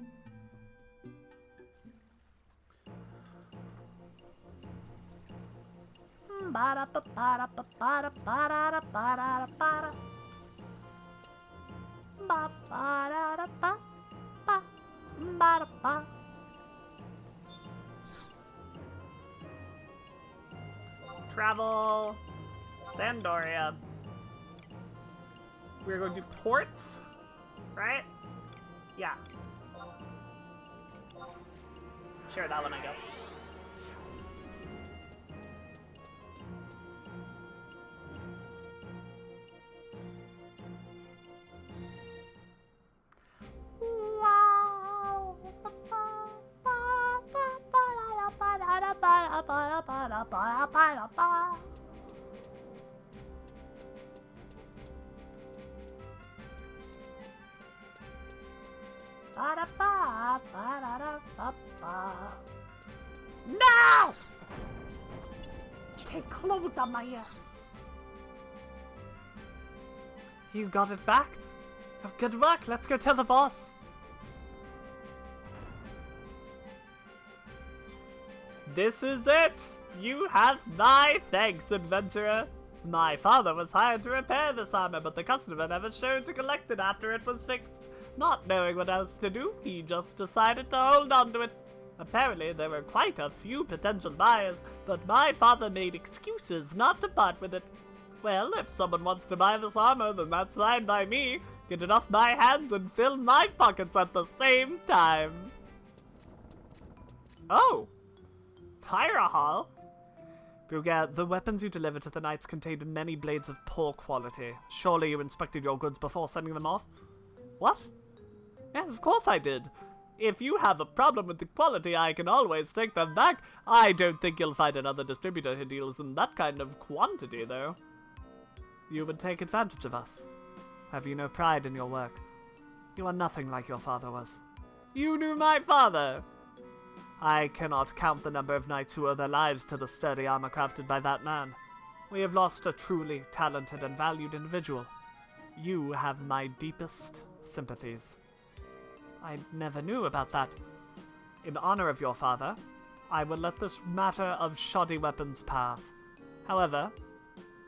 Travel, Sandoria. We're going to ports, right? Yeah. Sure, that one I go. No! Take clothes on my ear. You got it back? Oh, good luck. Let's go tell the boss. This is it! You have my thanks, adventurer! My father was hired to repair this armor, but the customer never showed to collect it after it was fixed. Not knowing what else to do, he just decided to hold on to it. Apparently, there were quite a few potential buyers, but my father made excuses not to part with it. Well, if someone wants to buy this armor, then that's fine by me. Get it off my hands and fill my pockets at the same time. Oh! Hire a hall? Bruger, the weapons you delivered to the knights contained many blades of poor quality. Surely you inspected your goods before sending them off? What? Yes, of course I did. If you have a problem with the quality, I can always take them back. I don't think you'll find another distributor who deals in that kind of quantity, though. You would take advantage of us. Have you no pride in your work? You are nothing like your father was. You knew my father! I cannot count the number of knights who owe their lives to the sturdy armor crafted by that man. We have lost a truly talented and valued individual. You have my deepest sympathies. I never knew about that. In honor of your father, I will let this matter of shoddy weapons pass. However,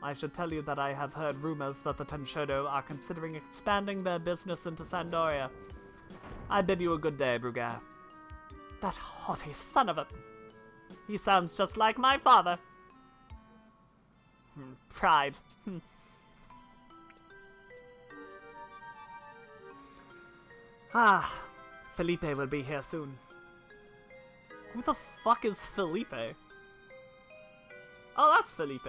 I should tell you that I have heard rumors that the Tenshodo are considering expanding their business into Sandoria. I bid you a good day, Bruger. That haughty son of a... He sounds just like my father. Pride. Felipe will be here soon. Who the fuck is Felipe? Oh, that's Felipe.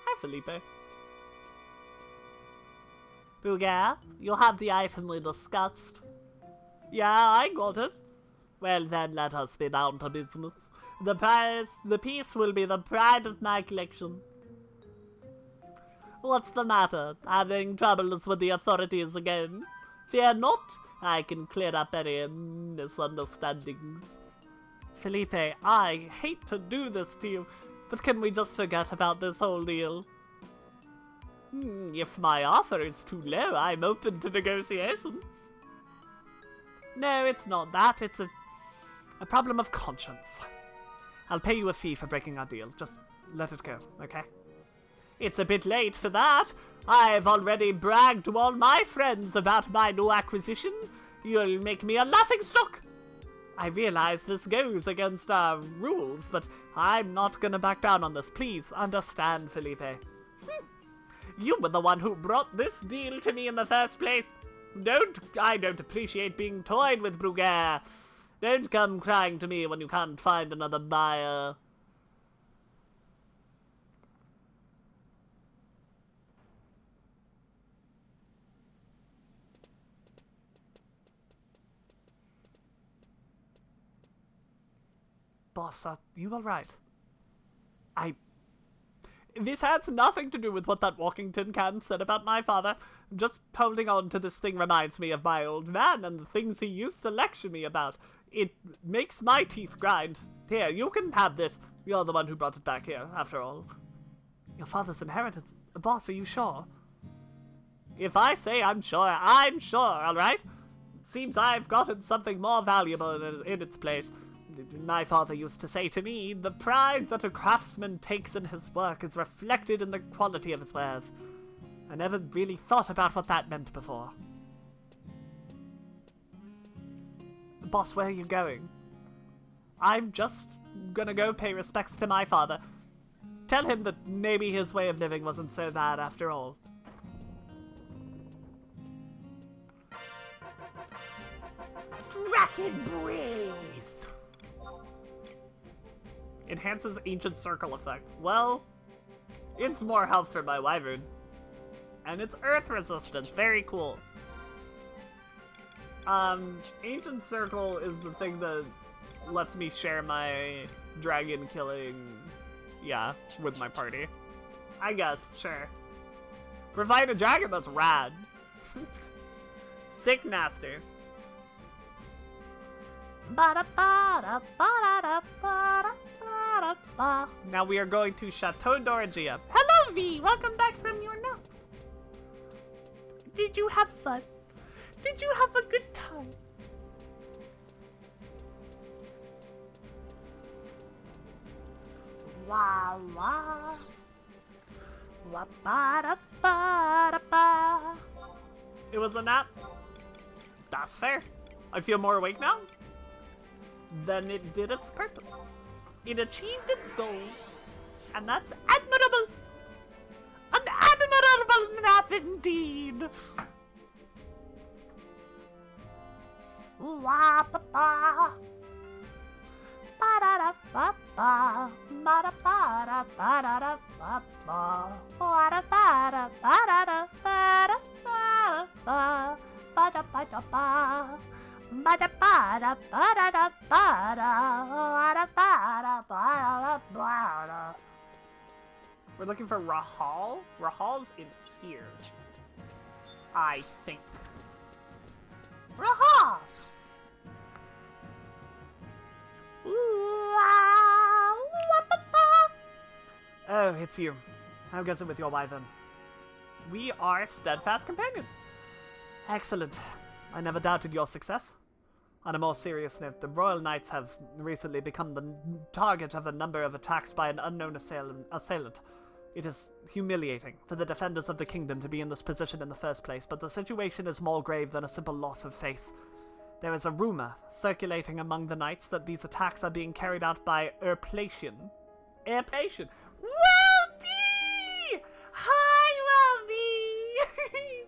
Hi, Felipe. Bruger, you'll have the item we discussed. Yeah, I got it. Well then, let us be down to business. The piece will be the pride of my collection. What's the matter? Having troubles with the authorities again? Fear not, I can clear up any misunderstandings. Felipe, I hate to do this to you, but can we just forget about this whole deal? If my offer is too low, I'm open to negotiation. No, it's not that. It's a problem of conscience. I'll pay you a fee for breaking our deal. Just let it go, okay? It's a bit late for that. I've already bragged to all my friends about my new acquisition. You'll make me a laughingstock. I realize this goes against our rules, but I'm not gonna back down on this. Please understand, Felipe. You were the one who brought this deal to me in the first place. I don't appreciate being toyed with, Bruger. Don't come crying to me when you can't find another buyer. boss, you are right. This has nothing to do with what that walking tin can said about my father. Just holding on to this thing reminds me of my old man and the things he used to lecture me about. It makes my teeth grind. Here, you can have this. You're the one who brought it back here, after all. Your father's inheritance. Boss, are you sure? If I say I'm sure, alright? It seems I've gotten something more valuable in its place. My father used to say to me, the pride that a craftsman takes in his work is reflected in the quality of his wares. I never really thought about what that meant before. Boss, where are you going? I'm just gonna go pay respects to my father. Tell him that maybe his way of living wasn't so bad after all. Dragon Breeze! Enhances Ancient Circle effect. Well, it's more health for my wyvern. And it's earth resistance. Very cool. Ancient Circle is the thing that lets me share my dragon killing, with my party. I guess, sure. Revive a dragon, that's rad. Sick nasty. Now we are going to Chateau d'Orangia. Hello, V! Welcome back from your nap. Did you have fun? Did you have a good time? Wah wah. Wah ba da ba da ba. It was a nap. That's fair. I feel more awake now. Then it did its purpose. It achieved its goal. And that's admirable. An admirable nap indeed. Wah ba ba. Ba da da ba ba. Ba da ba da ba da da ba ba. Wa da ba da ba da da ba da ba ba. Ba da ba da ba. Ba-da ba-da ba-da-da ba-da, ba-da ba-da ba-da ba-da. We're looking for Rahal? Rahal's in here, I think. Rahal! Oh, it's you. How goes it with your wyvern? We are steadfast companions. Excellent. I never doubted your success. On a more serious note, the Royal Knights have recently become the target of a number of attacks by an unknown assailant. It is humiliating for the defenders of the kingdom to be in this position in the first place, but the situation is more grave than a simple loss of face. There is a rumor circulating among the knights that these attacks are being carried out by Erplation. Erplation! Welby! Hi, Welby!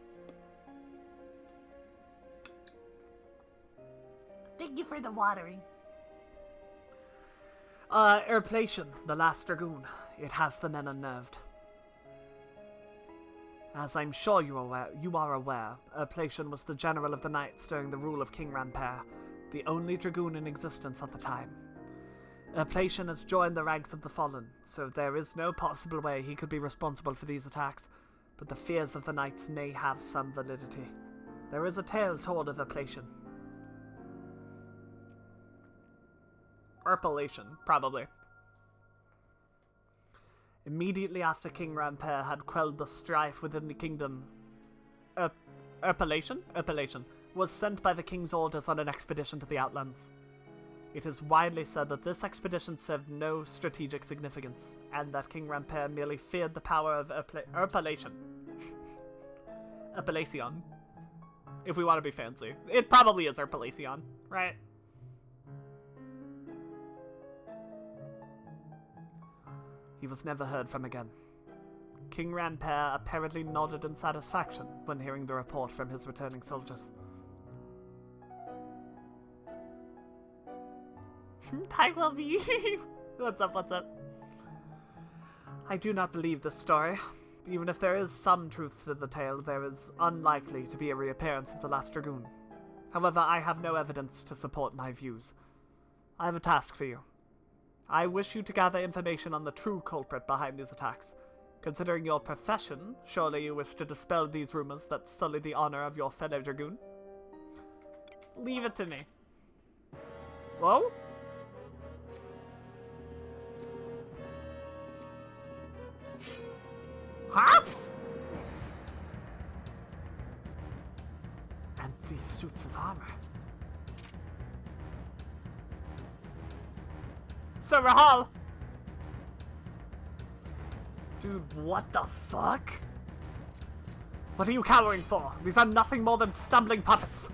Thank you for the watering. Erplation, the last dragoon. It has the men unnerved. As I'm sure you are aware, Erplation was the general of the knights during the rule of King Rampere, the only dragoon in existence at the time. Erplation has joined the ranks of the fallen, so there is no possible way he could be responsible for these attacks, but the fears of the knights may have some validity. There is a tale told of Erplation. Erplation, probably. Immediately after King Rampere had quelled the strife within the kingdom, Erplation was sent by the king's orders on an expedition to the Outlands. It is widely said that this expedition served no strategic significance, and that King Rampere merely feared the power of Erplation. Erplacion. If we want to be fancy. It probably is Erplacion, right? He was never heard from again. King Rampere apparently nodded in satisfaction when hearing the report from his returning soldiers. Hi, Welby. What's up? I do not believe this story. Even if there is some truth to the tale, there is unlikely to be a reappearance of the last dragoon. However, I have no evidence to support my views. I have a task for you. I wish you to gather information on the true culprit behind these attacks. Considering your profession, surely you wish to dispel these rumors that sully the honor of your fellow dragoon? Leave it to me. Whoa? Huh? Empty suits of armor. Sir Rahal! Dude, what the fuck? What are you cowering for? These are nothing more than stumbling puppets.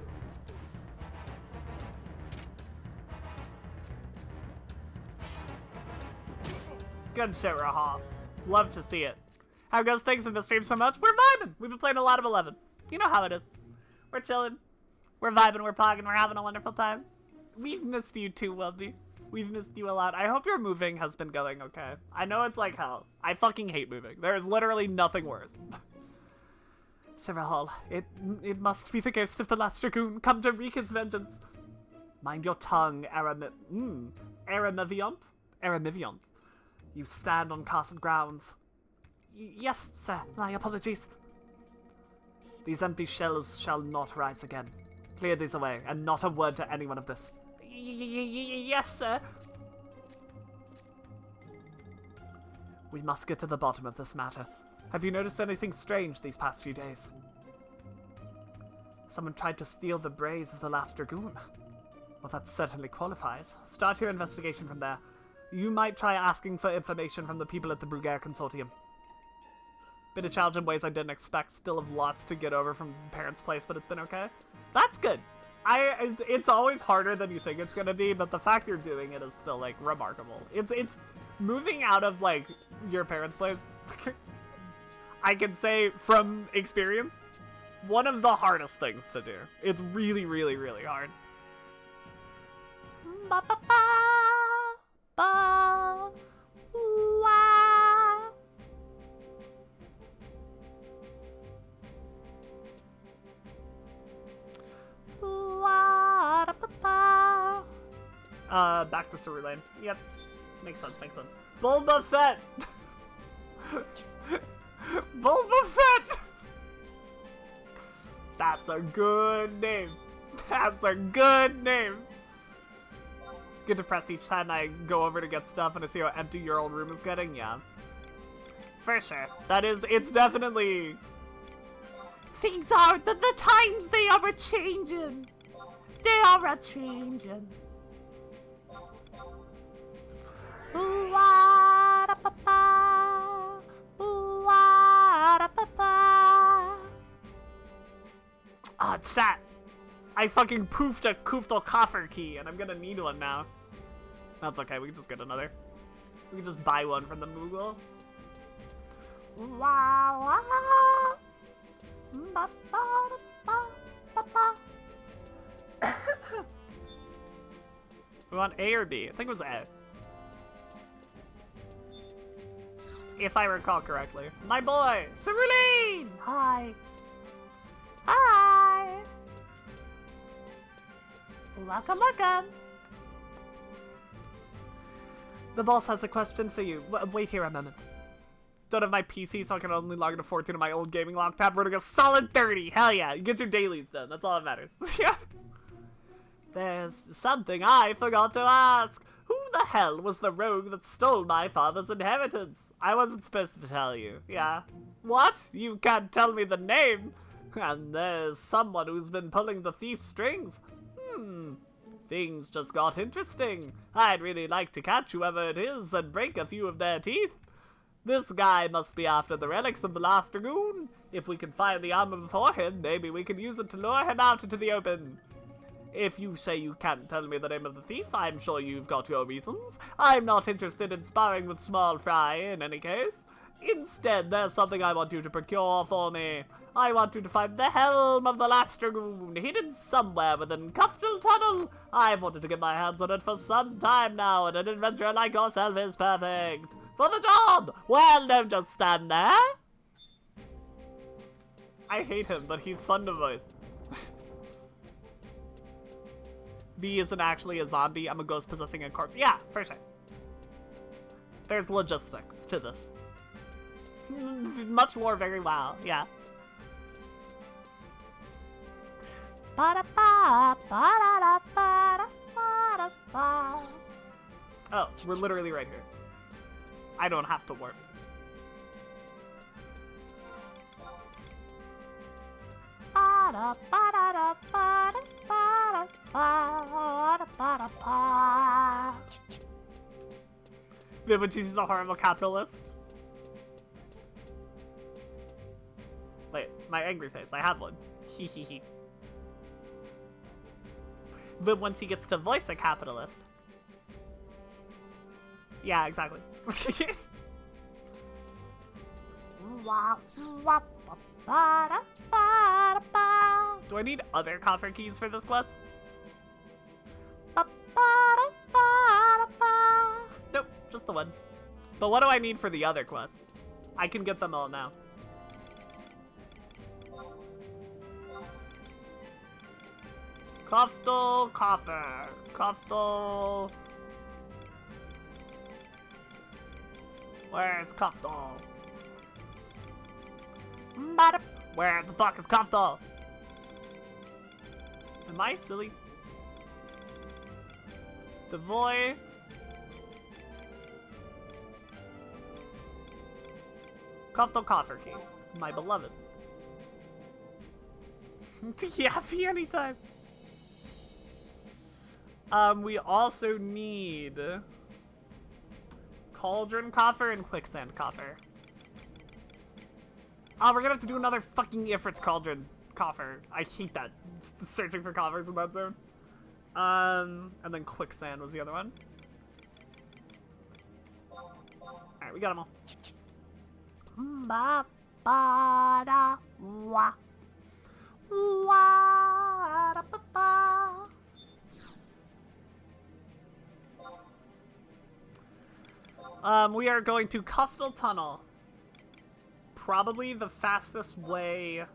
Good shit, Rahal. Love to see it. How goes things in the stream so much? We're vibing! We've been playing a lot of 11. You know how it is. We're chilling. We're vibing, we're pogging, we're having a wonderful time. We've missed you too, Welby. We've missed you a lot. I hope your moving has been going okay. I know it's like hell. I fucking hate moving. There is literally nothing worse. Sir Rahal, it must be the ghost of the last dragoon come to wreak his vengeance. Mind your tongue, Aramiviant? Aramiviant. You stand on castle grounds. Yes, sir. My apologies. These empty shelves shall not rise again. Clear these away, and not a word to anyone of this. Yes, sir. We must get to the bottom of this matter. Have you noticed anything strange these past few days? Someone tried to steal the braze of the last dragoon. Well, that certainly qualifies. Start your investigation from there. You might try asking for information from the people at the Bruguiere Consortium. Bit of challenge in ways I didn't expect. Still have lots to get over from Parents' Place, but it's been okay. That's good. It's always harder than you think it's gonna be, but the fact you're doing it is still, like, remarkable. It's moving out of, like, your parents' place. I can say from experience, one of the hardest things to do. It's really, really, really hard. Ba, ba, ba, ba, wah. Back to Sewer Lane. Yep. Makes sense, makes sense. Bulba Fett! Bulba Fett! That's a good name. That's a good name. Get depressed each time I go over to get stuff and I see how empty your old room is getting? Yeah. For sure. It's definitely... Things are, the times they are a-changing. They are a-changing. Ah, chat. I fucking poofed a Kuftal coffer key, and I'm gonna need one now. That's okay, we can just get another. We can just buy one from the Moogle. We want A or B? I think it was A. If I recall correctly. My boy, Cerulean! Hi. Hi. Welcome, welcome. The boss has a question for you. Wait here a moment. Don't have my PC, so I can only log into 14 on my old gaming log tab. Running a solid 30. Hell yeah. You get your dailies done. That's all that matters. Yeah. There's something I forgot to ask. Who the hell was the rogue that stole my father's inheritance? I wasn't supposed to tell you. Yeah. What? You can't tell me the name? And there's someone who's been pulling the thief's strings. Things just got interesting. I'd really like to catch whoever it is and break a few of their teeth. This guy must be after the relics of the last dragoon. If we can find the armor before him, maybe we can use it to lure him out into the open. If you say you can't tell me the name of the thief, I'm sure you've got your reasons. I'm not interested in sparring with small fry in any case. Instead, there's something I want you to procure for me. I want you to find the helm of the last dragoon, hidden somewhere within Kuftal Tunnel. I've wanted to get my hands on it for some time now, and an adventurer like yourself is perfect. For the job! Well, don't just stand there. I hate him, but he's fun to voice. V isn't actually a zombie. I'm a ghost possessing a corpse. Yeah, for sure. There's logistics to this. Much lore, very well, yeah. Oh, we're literally right here. I don't have to warp. Viv Vod is a horrible capitalist. Wait, my angry face. I have one. Hee hee hee. But once he gets to voice a capitalist. Yeah, exactly. Do I need other coffer keys for this quest? Nope, just the one. But what do I need for the other quests? I can get them all now. Koftal coffer. Koftal. Where's Koftal? Where the fuck is Koftal? Am I silly? Devoy. Koftal coffer key. My beloved. Yappy anytime. We also need Cauldron Coffer and Quicksand Coffer. Oh, we're gonna have to do another fucking Ifrit's Cauldron Coffer. I hate that. Searching for coffers in that zone. And then Quicksand was the other one. Alright, we got them all. Ba ba da wa wa da ba ba. We are going to Kuftal Tunnel. Probably the fastest way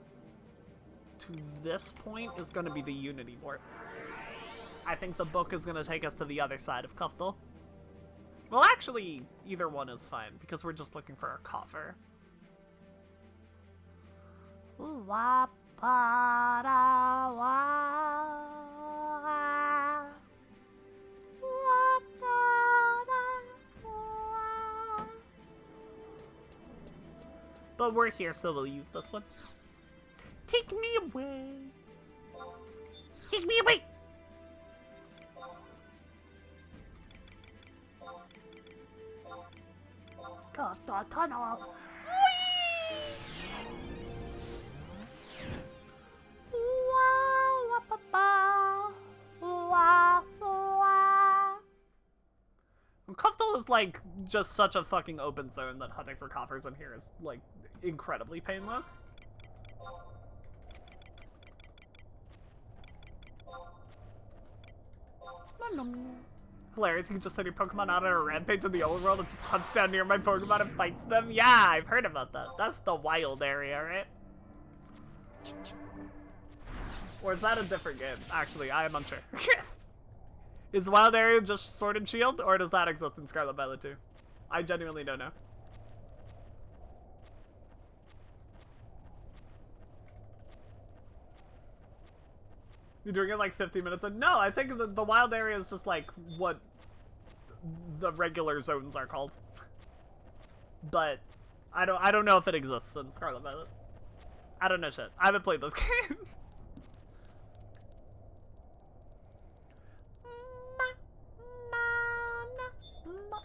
to this point is going to be the Unity Warp. I think the book is going to take us to the other side of Kuftal. Well, actually, either one is fine, because we're just looking for our coffer. But we're here, so we'll use this one. Take me away. Take me away. Cut the tunnel. Kuftal is like just such a fucking open zone that hunting for coffers in here is like incredibly painless. Hilarious, you can just send your Pokemon out on a rampage in the old world and just hunts down near my Pokemon and fights them? Yeah, I've heard about that. That's the wild area, right? Or is that a different game? Actually, I am unsure. Is Wild Area just Sword and Shield, or does that exist in Scarlet Violet too? I genuinely don't know. You're doing it like 50 minutes in? No, I think the Wild Area is just like what the regular zones are called. But I don't know if it exists in Scarlet Violet. I don't know shit. I haven't played this game.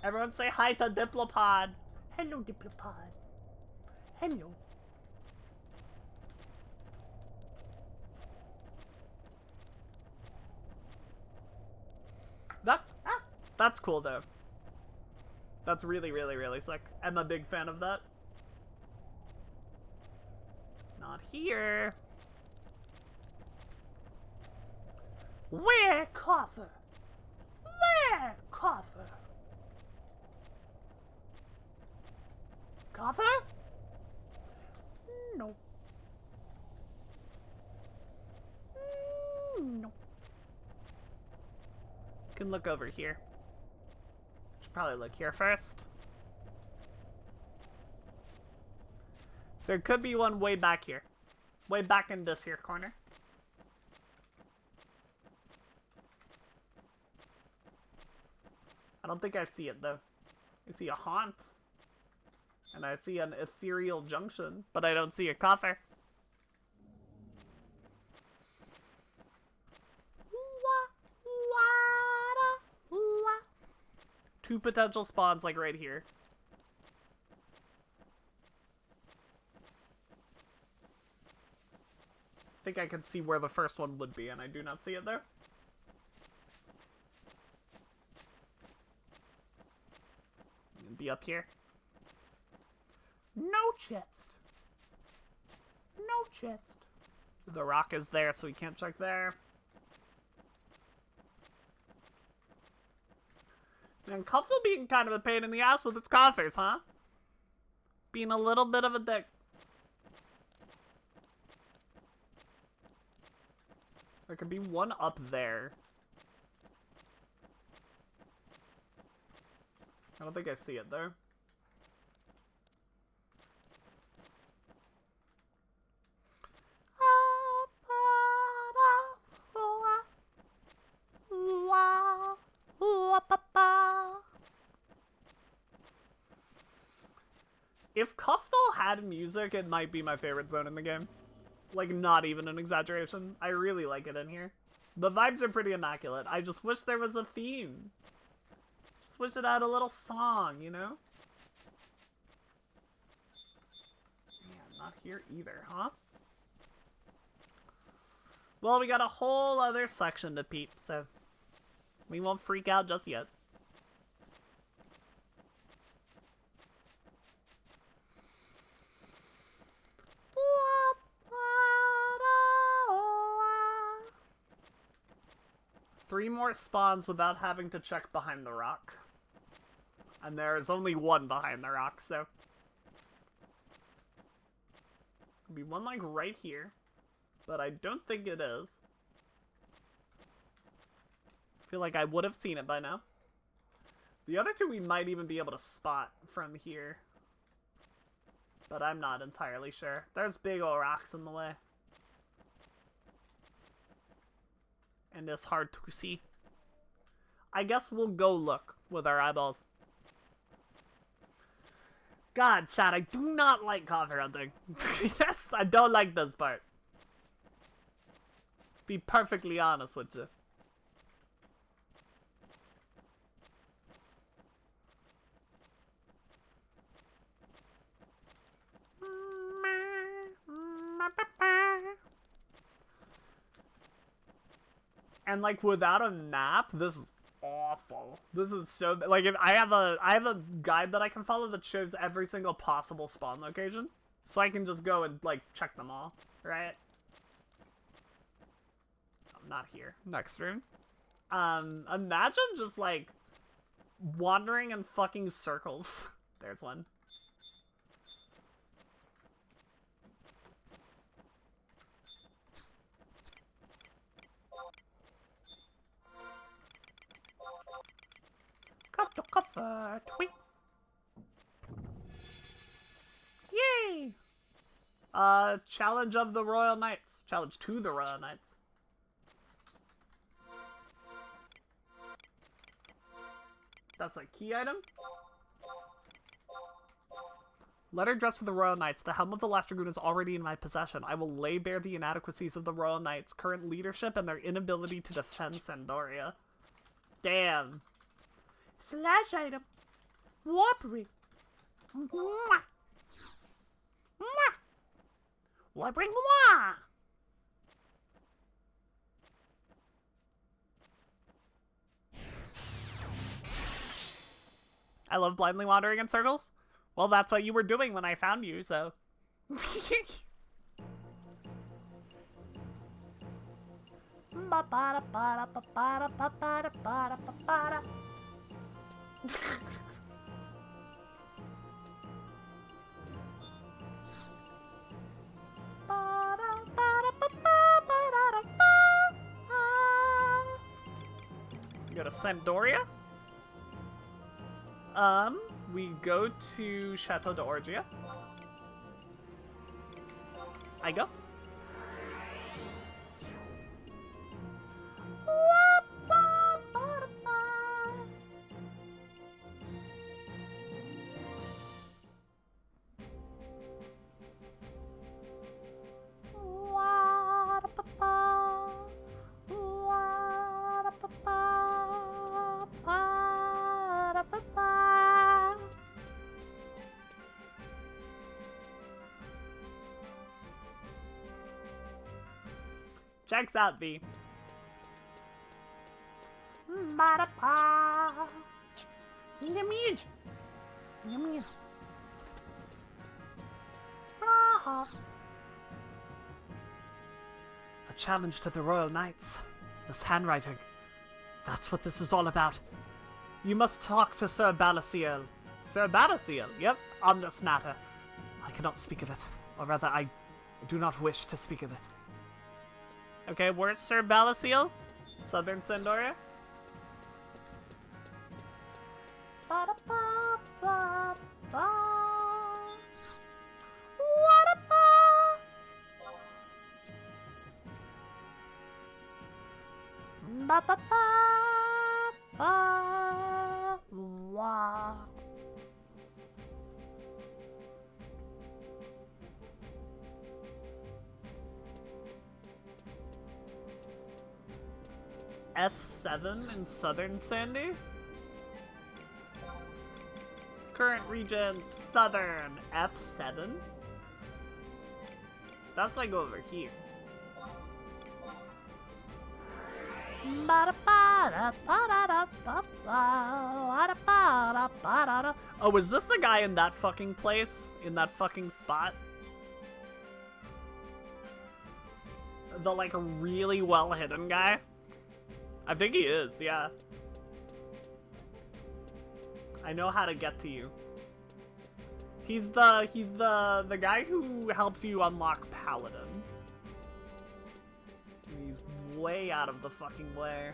Everyone say hi to Diplopod. Hello, Diplopod. Hello. That's cool though. That's really, really, really sick. I'm a big fan of that. Not here. Where coffer? Where coffer? Coffer? No. No. Can look over here. Should probably look here first. There could be one way back here. Way back in this here corner. I don't think I see it, though. I see a haunt. And I see an ethereal junction, but I don't see a coffer. Two potential spawns, like, right here. I think I can see where the first one would be, and I do not see it there. It'd be up here. No chest. No chest. The rock is there, so we can't check there. Man, Cuffle being kind of a pain in the ass with its coffers, huh? Being a little bit of a dick. There could be one up there. I don't think I see it there. If Cuffle had music, it might be my favorite zone in the game. Like, not even an exaggeration. I really like it in here. The vibes are pretty immaculate. I just wish there was a theme. Just wish it had a little song, you know? Man, not here either, huh? Well, we got a whole other section to peep, so we won't freak out just yet. Three more spawns without having to check behind the rock. And there is only one behind the rock, so... There'll be one, like, right here. But I don't think it is. I feel like I would have seen it by now. The other two we might even be able to spot from here. But I'm not entirely sure. There's big ol' rocks in the way. And it's hard to see. I guess we'll go look with our eyeballs. God, chat, I do not like coffer hunting. Yes, I don't like this part. Be perfectly honest with you. And like without a map, this is awful. This is so like if I have a guide that I can follow that shows every single possible spawn location, so I can just go and like check them all, right? I'm not here. Next room. Imagine just like wandering in fucking circles. There's one. Coffer, tweet. Yay! Challenge of the Royal Knights. Challenge to the Royal Knights. That's a key item. Letter addressed to the Royal Knights. The helm of the last dragoon is already in my possession. I will lay bare the inadequacies of the Royal Knights' current leadership and their inability to defend Sandoria. Damn. Slash item. Warp ring. Mwah. Mwah. Warp ring. Mwah. I love blindly wandering in circles. Well, that's what you were doing when I found you, so. Go to Sandoria. We go to Chateau d'Orgia. I go. Checks out, V. A challenge to the Royal Knights. This handwriting. That's what this is all about. You must talk to Sir Balasiel. Sir Balasiel, yep, on this matter. I cannot speak of it. Or rather, I do not wish to speak of it. Okay, where's Sir Balasiel? Southern Sandoria? F7 in Southern Sandy? Current region, Southern F7? That's like over here. Oh, is this the guy in that fucking place? In that fucking spot? The, like, really well-hidden guy? I think he is, yeah. I know how to get to you. He's the guy who helps you unlock Paladin. He's way out of the fucking way.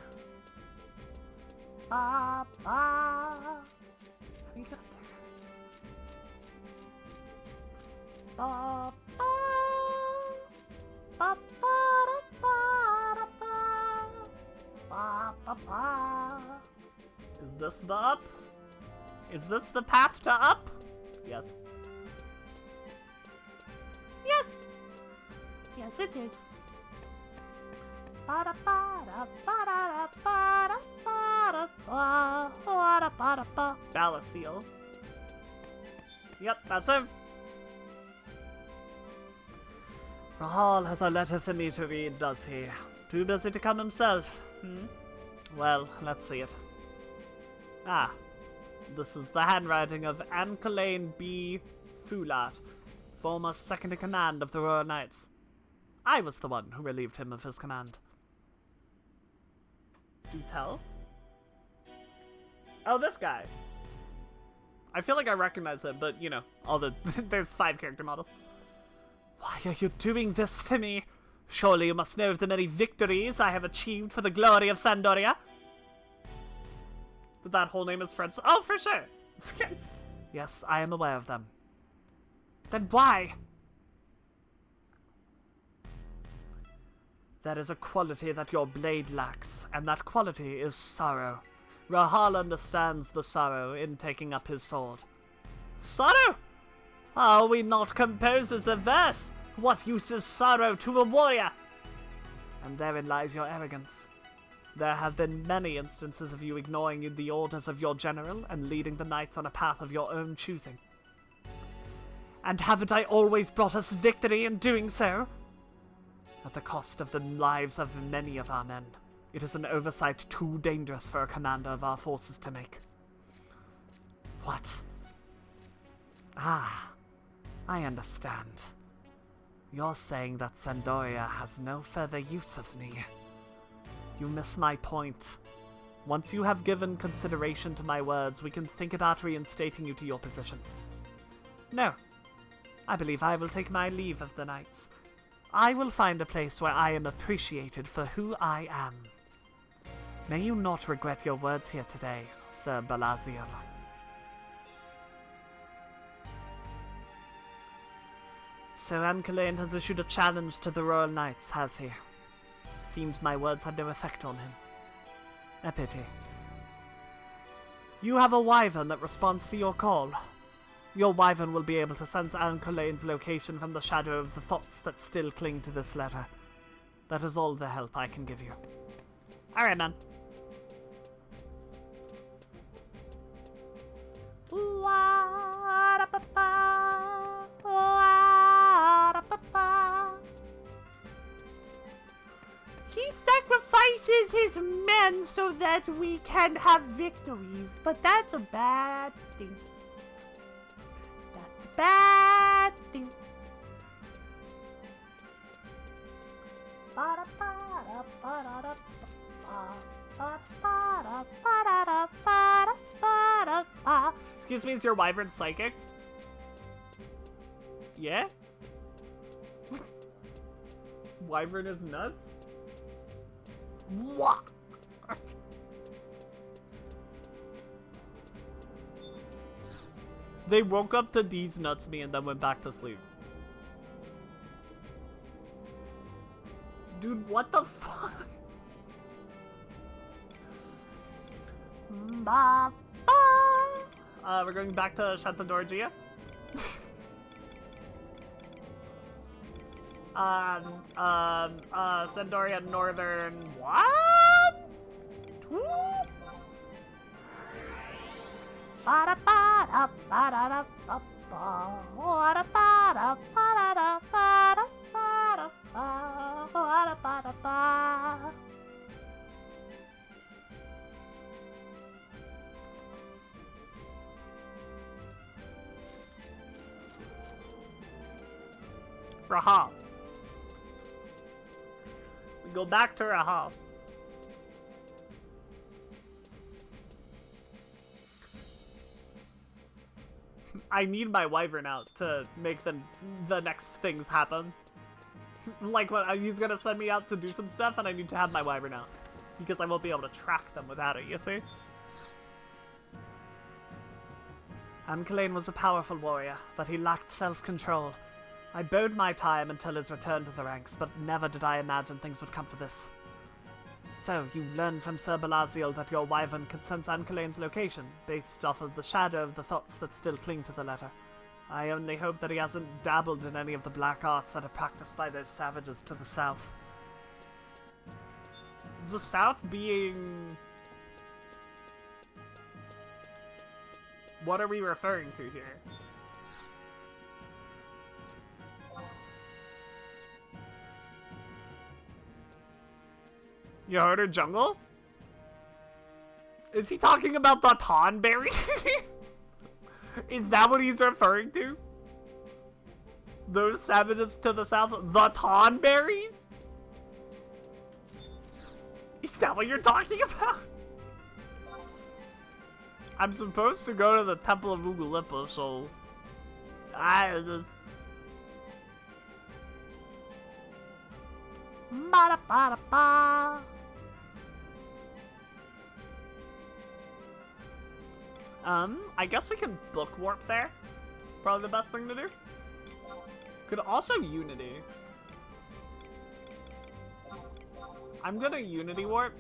How do you get there? Is this the up? Is this the path to up? Yes. Yes! Yes, it is. Balasiel. Yep, that's him. Rahal has a letter for me to read, does he? Too busy to come himself, Well, let's see it. Ah. This is the handwriting of Ankalain B. Fulat, former second-in-command of the Royal Knights. I was the one who relieved him of his command. Do tell? Oh, this guy. I feel like I recognize him, but, you know, all the... there's 5 character models. Why are you doing this to me? Surely you must know of the many victories I have achieved for the glory of Sandoria. That whole name is French. Oh, for sure. Yes, I am aware of them. Then why? There is a quality that your blade lacks, and that quality is sorrow. Rahal understands the sorrow in taking up his sword. Sorrow? Are we not composers of verse? What use is sorrow to a warrior? And therein lies your arrogance. There have been many instances of you ignoring the orders of your general and leading the knights on a path of your own choosing. And haven't I always brought us victory in doing so? At the cost of the lives of many of our men. It is an oversight too dangerous for a commander of our forces to make. What? Ah, I understand. You're saying that Sandoria has no further use of me. You miss my point. Once you have given consideration to my words, we can think about reinstating you to your position. No. I believe I will take my leave of the knights. I will find a place where I am appreciated for who I am. May you not regret your words here today, Sir Balasiel. So Ankalain has issued a challenge to the Royal Knights, has he? Seems my words had no effect on him. A pity. You have a wyvern that responds to your call. Your wyvern will be able to sense Ankalain's location from the shadow of the thoughts that still cling to this letter. That is all the help I can give you. Alright, man. He sacrifices his men so that we can have victories, but that's a bad thing. That's a bad thing. Excuse me, is your wyvern psychic? Yeah? Wyvern is nuts? What? They woke up to Deed's nuts me and then went back to sleep. Dude, what the fuck? We're going back to Shantadorgia. Sandoria Northern. What? Rahal. We go back to Rahal. I need my wyvern out to make the next things happen. Like, what, he's gonna send me out to do some stuff, and I need to have my wyvern out. Because I won't be able to track them without it, you see? Ankalain was a powerful warrior, but he lacked self-control. I bode my time until his return to the ranks, but never did I imagine things would come to this. So, you learned from Sir Belaziel that your wyvern can sense Ankalain's location, based off of the shadow of the thoughts that still cling to the letter. I only hope that he hasn't dabbled in any of the black arts that are practiced by those savages to the south. The south being... What are we referring to here? Yahoda Jungle? Is he talking about the Tonberry? Is that what he's referring to? Those savages to the south? The Tonberries? Is that what you're talking about? I'm supposed to go to the Temple of Ugalipa, so... Ba-da-ba-da-ba. I guess we can book warp there. Probably the best thing to do. Could also Unity. I'm gonna Unity warp.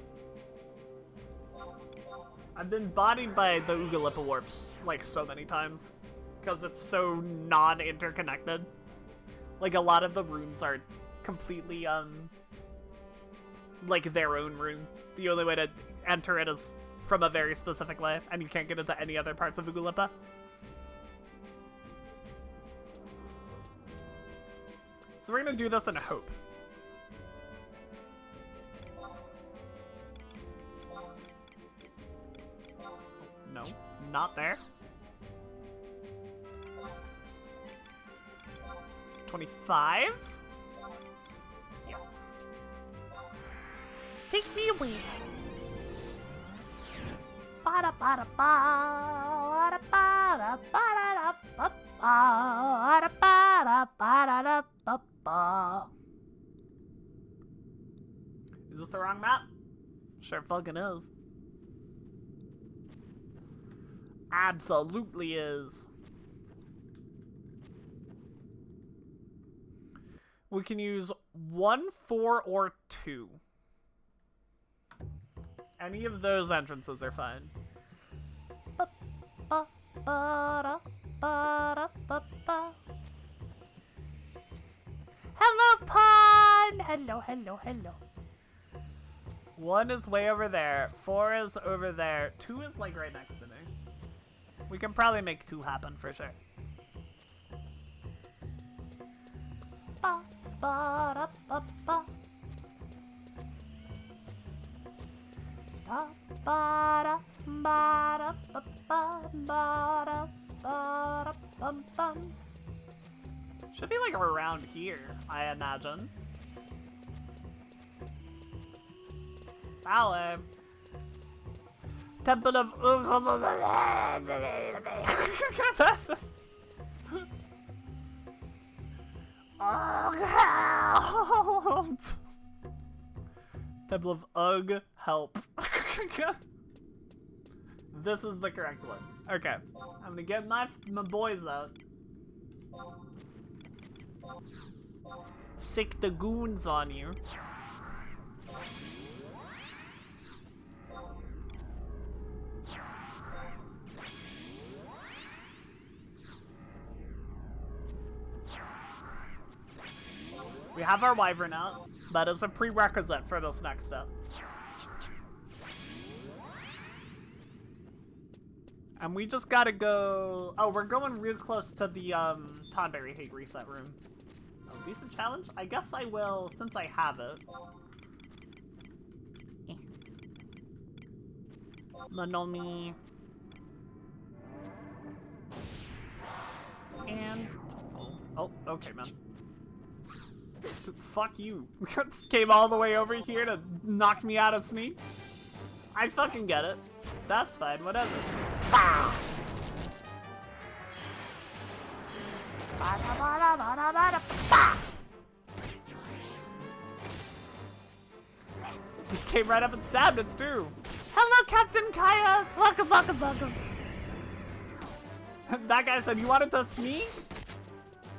I've been bodied by the Ugalipa warps, like, so many times. Because it's so non-interconnected. Like, a lot of the rooms are completely, like, their own room. The only way to enter it is from a very specific way, and you can't get into any other parts of Ugalipa. So we're gonna do this in hope. No, not there. 25? Yeah. Take me away. Bada bada ba, bada bada bada ba, bada bada bada ba ba. Is this the wrong map? Sure fucking is. Absolutely is. We can use 1, 4, or 2. Any of those entrances are fine. Hello, pond! Hello, hello, hello. 1 is way over there. 4 is over there. 2 is like right next to me. We can probably make 2 happen for sure. Ba, ba, da, ba, ba. Da, ba, da, ba, da, ba, ba, ba, da, ba, da, bum, bum. Should be like around here, I imagine. Ballet. Temple of help. Temple of Ugh, help. This is the correct one. Okay, I'm gonna get my boys out. Sick the goons on you. We have our wyvern out. That is a prerequisite for this next step. And we just gotta go... Oh, we're going real close to the Tonberry Hate reset room. Oh, decent challenge? I guess I will, since I have it. Monomi. And... Oh, okay, man. Fuck you. Came all the way over here to knock me out of sneak. I fucking get it. That's fine, whatever. Ah! He came right up and stabbed it too. Hello, Captain Kaios. Welcome, welcome, welcome. That guy said, you wanted to sneak?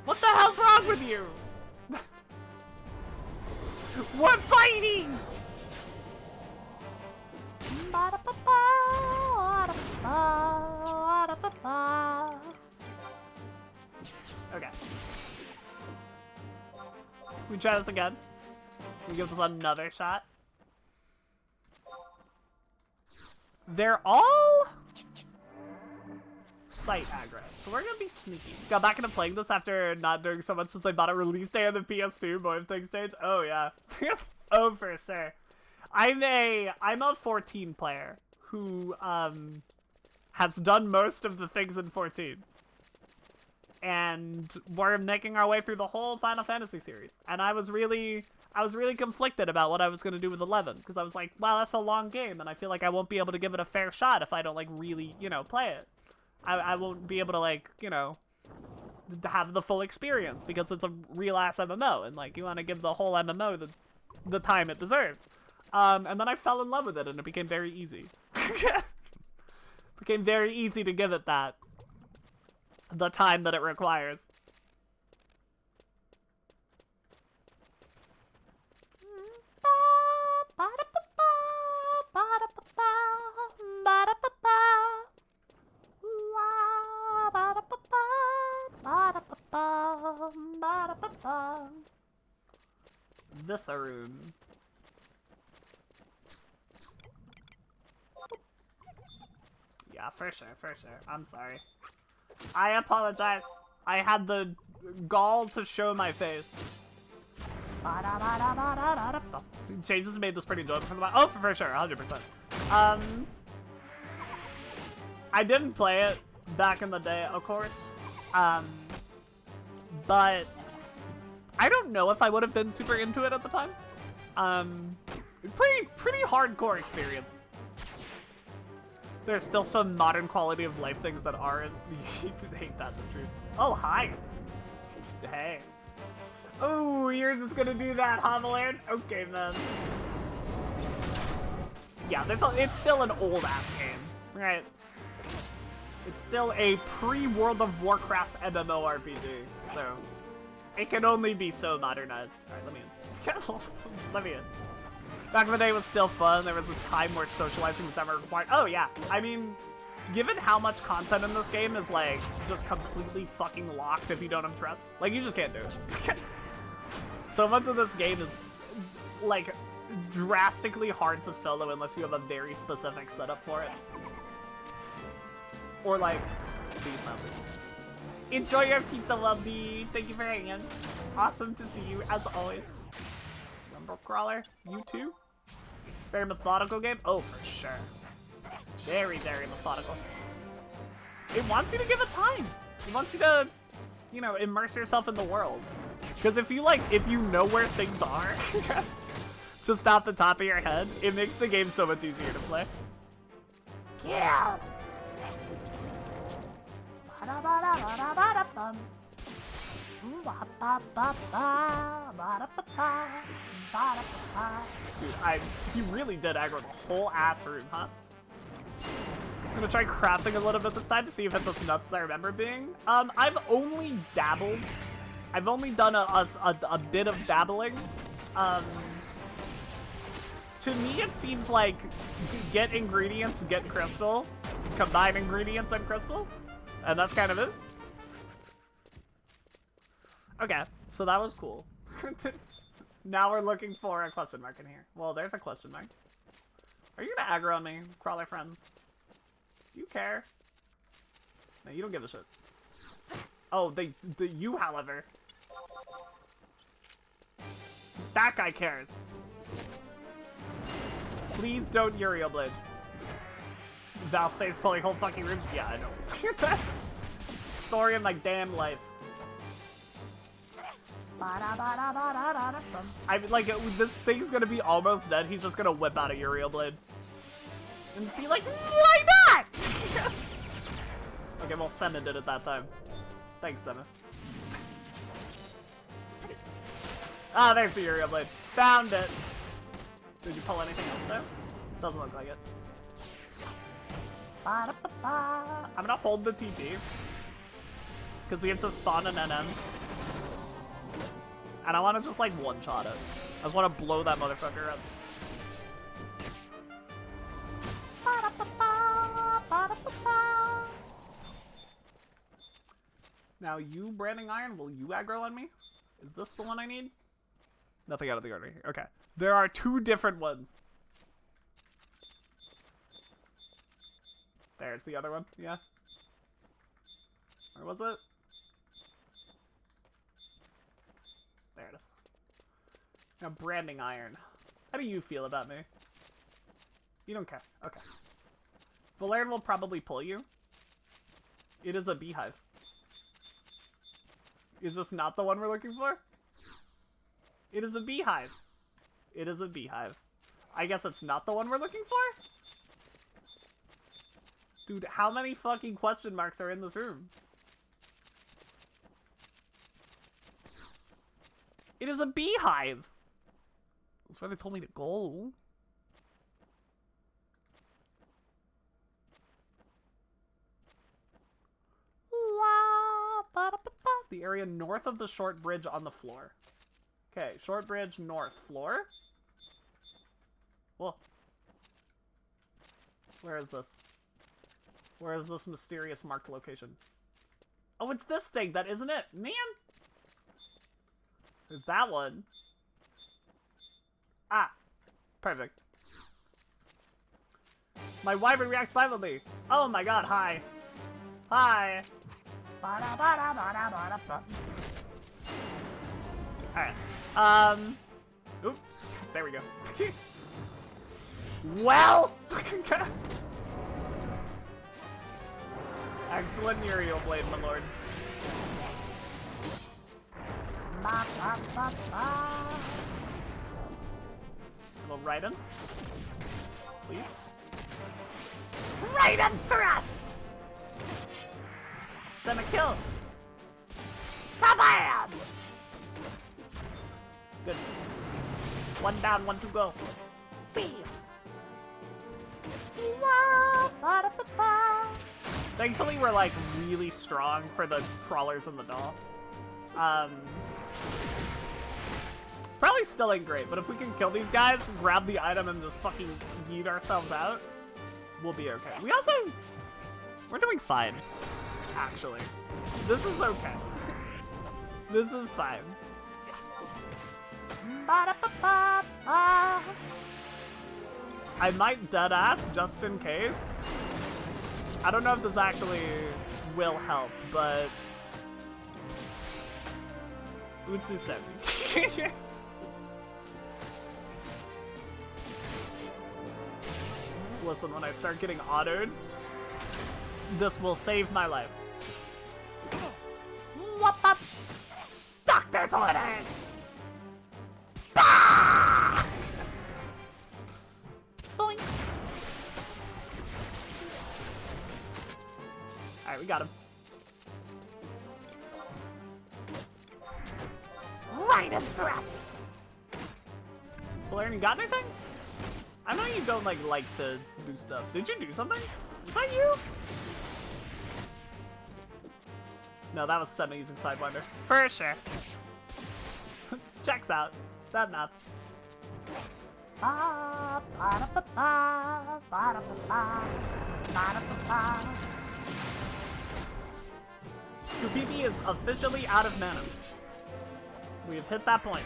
What the hell's wrong with you? We're fighting! Okay. We try this again. We give this another shot. They're all site aggro, so we're gonna be sneaky. Got back into playing this after not doing so much since I bought a release day on the PS2. Boy, if things change. Oh yeah. Oh, for sure. I'm a 14 player who has done most of the things in 14. And we're making our way through the whole Final Fantasy series. And I was really conflicted about what I was going to do with 11. Because I was like, wow, that's a long game. And I feel like I won't be able to give it a fair shot if I don't, like, really, you know, play it. I won't be able to, like, you know, have the full experience. Because it's a real-ass MMO. And, like, you want to give the whole MMO the time it deserves. And then I fell in love with it, and it became very easy. Became very easy to give it the time that it requires. This room. Yeah, for sure, for sure. I'm sorry. I apologize. I had the gall to show my face. Changes made this pretty enjoyable for the oh, for sure, 100%. I didn't play it back in the day, of course. But I don't know if I would have been super into it at the time. Pretty hardcore experience. There's still some modern quality of life things that aren't. Ain't that the truth? Oh, hi. Hey. Oh, you're just gonna do that, Hovelard? Okay, man. Yeah, it's still an old-ass game, right? It's still a pre-World of Warcraft MMORPG, so It can only be so modernized. Alright, let me in. Let me in. Back in the day, it was still fun. There was a time where socializing was never required. Oh, yeah. I mean, given how much content in this game is, like, just completely fucking locked if you don't have trust, like, you just can't do it. So much of this game is, like, drastically hard to solo unless you have a very specific setup for it. Or, like, these mountains. Enjoy your pizza, lovely. Thank you for hanging. Awesome to see you, as always. Number crawler, you too? Very methodical game? Oh, for sure. Very, very methodical. It wants you to give it time. It wants you to, you know, immerse yourself in the world. Because if you, like, if you know where things are, just off the top of your head, it makes the game so much easier to play. Yeah! Dude, he really did aggro the whole ass room, huh? I'm gonna try crafting a little bit this time to see if it's as nuts as I remember being. I've only dabbled. I've only done a bit of dabbling. To me, it seems like get ingredients, get crystal, combine ingredients and crystal, and that's kind of it. Okay, so that was cool. Now we're looking for a question mark in here. Well, there's a question mark. Are you gonna aggro on me, crawler friends? Do you care? No, you don't give a shit. Oh, you, however. That guy cares. Please don't Uriel Blade. Val stays pulling whole fucking rooms. Yeah, I know. That's story of my damn life. I mean, like, this thing's gonna be almost dead. He's just gonna whip out a Uriel Blade. And just be like, why not? Okay, well, Senna did it that time. Thanks, Senna. Ah, there's the Uriel Blade. Found it. Did you pull anything else there? Doesn't look like it. I'm gonna hold the TP. Because we have to spawn an NM. And I want to just, like, one-shot it. I just want to blow that motherfucker up. Now, you, Branding Iron, will you aggro on me? Is this the one I need? Nothing out of the ordinary here. Okay. There are two different ones. There's the other one. Yeah. Where was it? There it is. Now, Branding Iron. How do you feel about me? You don't care. Okay. Valerian will probably pull you. It is a beehive. Is this not the one we're looking for? It is a beehive. It is a beehive. I guess it's not the one we're looking for? Dude, how many fucking question marks are in this room? It is a beehive. That's where they told me to go. The area north of the short bridge on the floor. Okay, short bridge north floor. Whoa. Where is this? Where is this mysterious marked location? Oh, it's this thing. That isn't it. Man. There's that one. Ah. Perfect. My wyvern reacts violently. Oh my god, hi. Hi. Alright. Oop. There we go. Well. Excellent Uriel Blade, my lord. A little Raiden. Please. Raiden thrust! Send a kill. Kabam! Good. One down, one to go. Bam! Thankfully, we're, like, really strong for the crawlers and the doll. It's probably still ain't great, but if we can kill these guys, grab the item, and just fucking yeet ourselves out, we'll be okay. We also... We're doing fine, actually. This is okay. This is fine. I might deadass just in case. I don't know if this actually will help, but... Utsu said. Listen, when I start getting autoed, this will save my life. What the? Doctor's orders! Ah! Boing. Alright, we got him. Right and thrust! Blair, you got anything? I know you don't like to do stuff. Did you do something? Is that you? No, that was Sema using Sidewinder. For sure. Checks out. That nuts. Kupipi is officially out of mana. We have hit that point.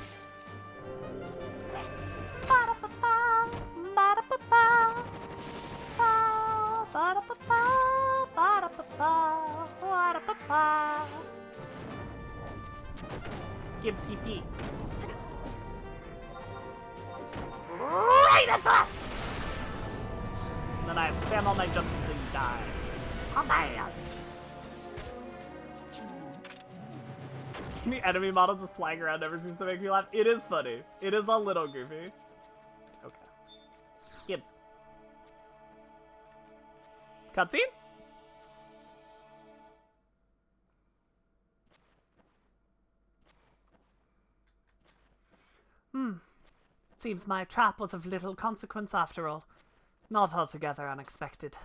Give TP. Right at us! And then I spam all my jumps until you die. Amazed! The enemy model just flying around never seems to make me laugh. It is funny. It is a little goofy. Okay. Skip. Cutscene? Seems my trap was of little consequence after all. Not altogether unexpected.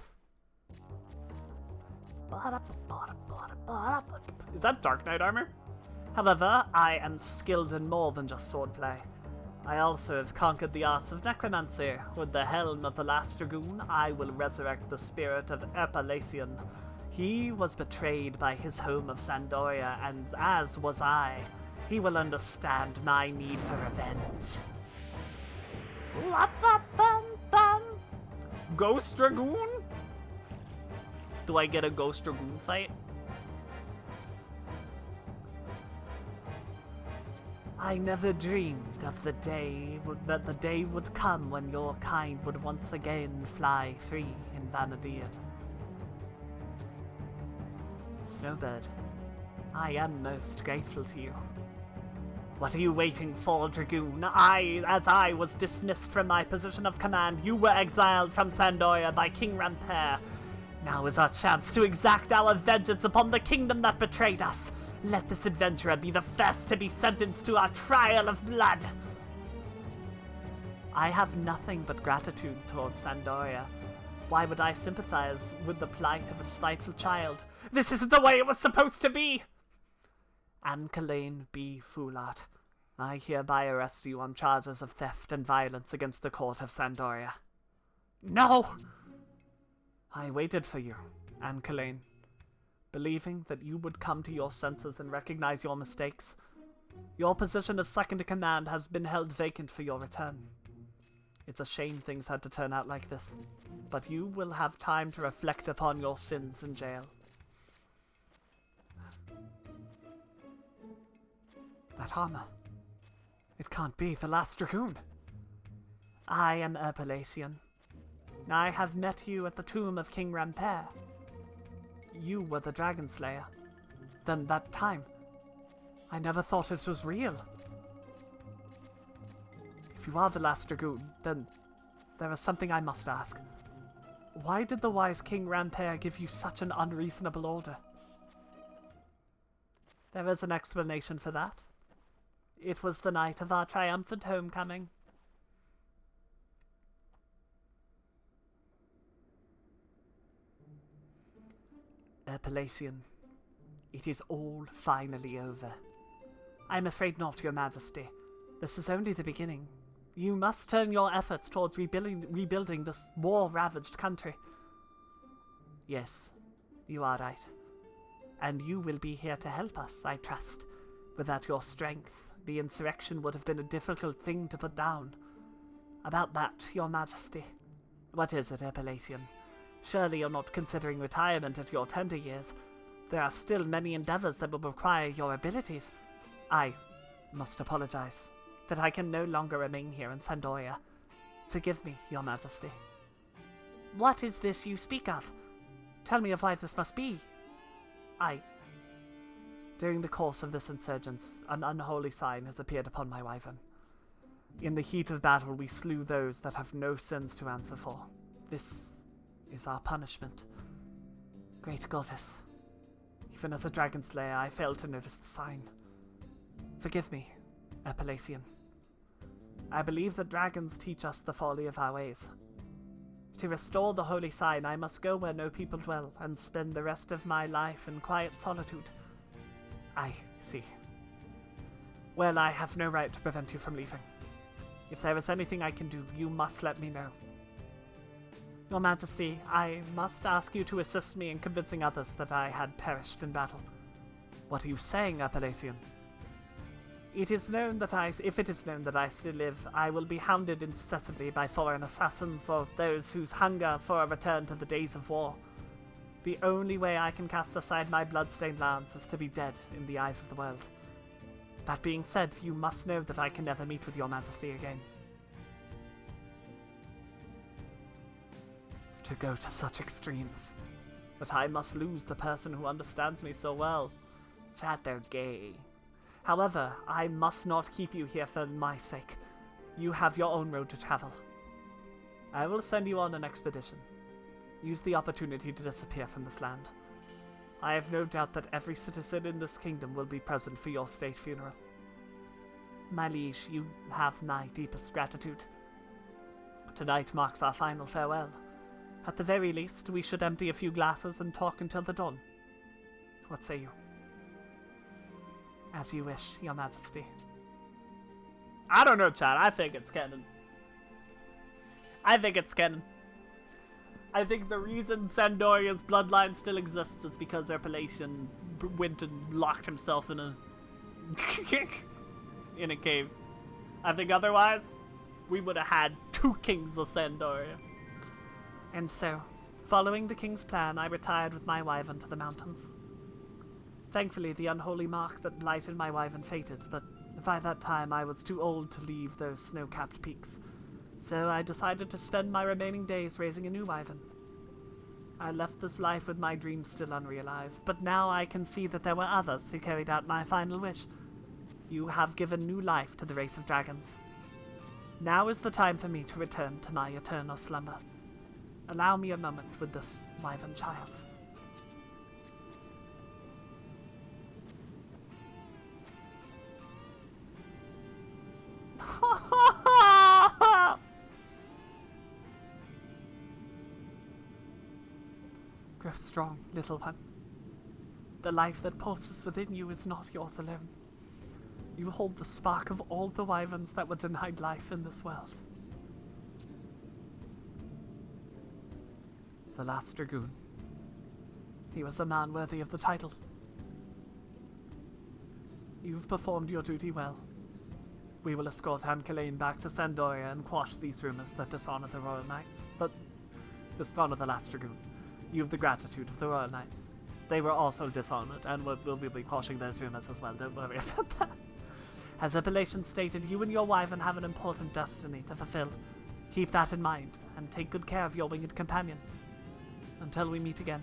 Is that Dark Knight armor? However, I am skilled in more than just swordplay. I also have conquered the arts of necromancy. With the helm of the last dragoon, I will resurrect the spirit of Erpalacian. He was betrayed by his home of Sandoria, and as was I. He will understand my need for revenge. Ghost Dragoon? Do I get a Ghost Dragoon fight? I never dreamed of the day that the day would come when your kind would once again fly free in Vanadian. Snowbird, I am most grateful to you. What are you waiting for, Dragoon? As I was dismissed from my position of command, you were exiled from Sandoria by King Rampere. Now is our chance to exact our vengeance upon the kingdom that betrayed us. Let this adventurer be the first to be sentenced to our trial of blood. I have nothing but gratitude towards Sandoria. Why would I sympathize with the plight of a spiteful child? This isn't the way it was supposed to be! Anne-Kalaine B. Foulard, I hereby arrest you on charges of theft and violence against the court of Sandoria. No! I waited for you, Anne-Kalaine, believing that you would come to your senses and recognize your mistakes. Your position as second in command has been held vacant for your return. It's a shame things had to turn out like this, but you will have time to reflect upon your sins in jail. That armor. It can't be the last Dragoon. I am Erpalacian. I have met you at the tomb of King Rampere. You were the Dragon Slayer. Then that time, I never thought it was real. If you are the last Dragoon, then there is something I must ask. Why did the wise King Rampere give you such an unreasonable order? There is an explanation for that. It was the night of our triumphant homecoming. Erpalacian, it is all finally over. I'm afraid not, Your Majesty. This is only the beginning. You must turn your efforts towards rebuilding this war-ravaged country. Yes, you are right. And you will be here to help us, I trust. Without your strength, the insurrection would have been a difficult thing to put down. About that, Your Majesty. What is it, Appalachian? Surely you're not considering retirement at your tender years. There are still many endeavors that will require your abilities. I must apologize that I can no longer remain here in Sandoria. Forgive me, Your Majesty. What is this you speak of? Tell me of why this must be. During the course of this insurgence, an unholy sign has appeared upon my wyvern. In the heat of battle, we slew those that have no sins to answer for. This is our punishment. Great goddess. Even as a dragon slayer, I failed to notice the sign. Forgive me, Appalachian. I believe that dragons teach us the folly of our ways. To restore the holy sign, I must go where no people dwell, and spend the rest of my life in quiet solitude. I see. Well, I have no right to prevent you from leaving. If there is anything I can do, you must let me know. Your Majesty, I must ask you to assist me in convincing others that I had perished in battle. What are you saying, Appalachian? If it is known that I still live, I will be hounded incessantly by foreign assassins or those whose hunger for a return to the days of war. The only way I can cast aside my blood-stained lance is to be dead in the eyes of the world. That being said, you must know that I can never meet with Your Majesty again. To go to such extremes, that I must lose the person who understands me so well. Chad, they're gay. However, I must not keep you here for my sake. You have your own road to travel. I will send you on an expedition. Use the opportunity to disappear from this land. I have no doubt that every citizen in this kingdom will be present for your state funeral. My liege, you have my deepest gratitude. Tonight marks our final farewell. At the very least, we should empty a few glasses and talk until the dawn. What say you? As you wish, Your Majesty. I don't know, Chad. I think it's canon. I think the reason Sandoria's bloodline still exists is because Appalachian went and locked himself in a in a cave. I think otherwise, we would have had 2 kings of Sandoria. And so, following the king's plan, I retired with my wyvern to the mountains. Thankfully, the unholy mark that blighted my wyvern faded, but by that time I was too old to leave those snow-capped peaks. So I decided to spend my remaining days raising a new wyvern. I left this life with my dreams still unrealized, but now I can see that there were others who carried out my final wish. You have given new life to the race of dragons. Now is the time for me to return to my eternal slumber. Allow me a moment with this wyvern child. Grow strong, little one. The life that pulses within you is not yours alone. You hold the spark of all the wyverns that were denied life in this world. The last dragoon. He was a man worthy of the title. You've performed your duty well. We will escort Anne Kalain back to Sandoria and quash these rumors that dishonor the Royal Knights. But dishonor the last dragoon. You have the gratitude of the Royal Knights. They were also dishonored, and we'll be quashing those rumors as well, don't worry about that. As Appalachian stated, you and your wyvern have an important destiny to fulfill. Keep that in mind, and take good care of your winged companion. Until we meet again.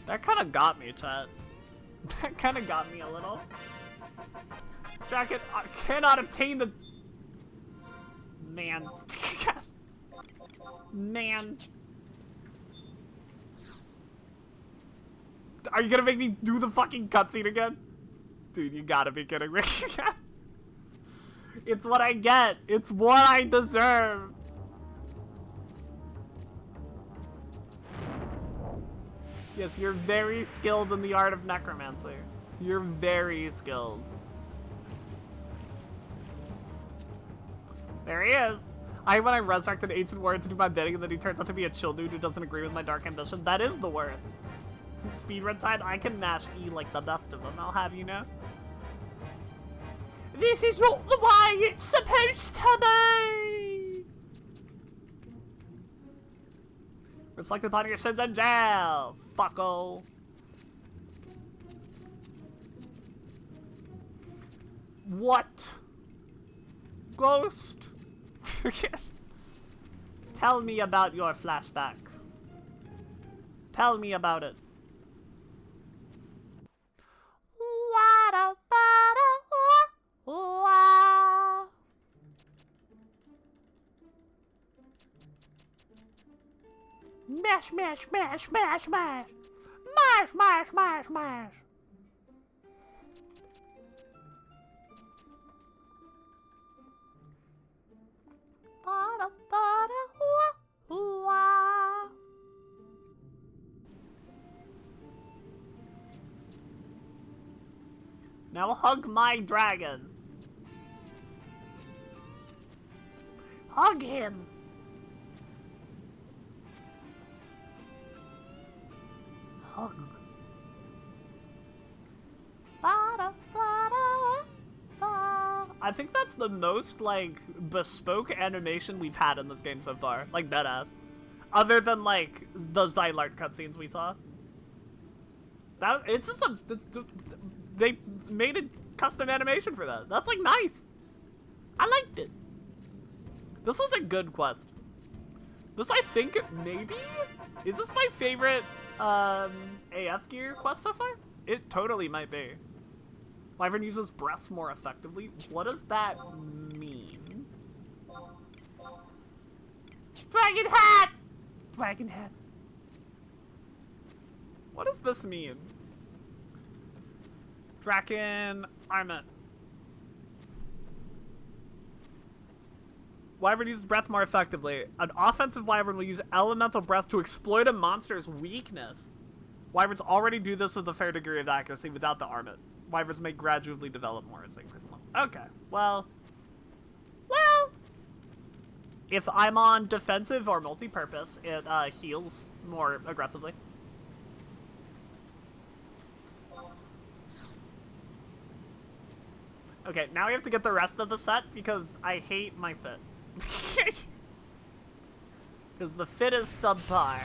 That kind of got me, chat. That kind of got me a little. Jacket, I cannot obtain the... Man. Man. Are you gonna make me do the fucking cutscene again? Dude, you gotta be kidding me. It's what I get. It's what I deserve. Yes, you're very skilled in the art of necromancy. You're very skilled. There he is. When I resurrected Ancient Warrior to do my bidding and then he turns out to be a chill dude who doesn't agree with my dark ambition. That is the worst. Speedrun time, I can mash E like the best of them, I'll have you know. This is not the way it's supposed to be! Reflect upon your sins in jail, fucko. What? Ghost? Tell me about your flashback. Tell me about it. Mash, mash, mash, mash, mash. Mash, mash, mash, mash. Now hug my dragon. Hug him. Hug. I think that's the most, like, bespoke animation we've had in this game so far. Like, deadass. Other than, like, the Xylart cutscenes we saw. It's just they made a custom animation for that. That's, like, nice. I liked it. This was a good quest. This, I think, maybe? Is this my favorite, AF gear quest so far? It totally might be. Wyvern uses breaths more effectively. What does that mean? Dragon hat! Dragon hat. What does this mean? Draken armament. Wyvern uses breath more effectively. An offensive Wyvern will use elemental breath to exploit a monster's weakness. Wyverns already do this with a fair degree of accuracy without the armament. Wyverns may gradually develop more as they increase in level. Okay, well, if I'm on defensive or multi-purpose, it heals more aggressively. Okay, now we have to get the rest of the set because I hate my fit. Because the fit is subpar.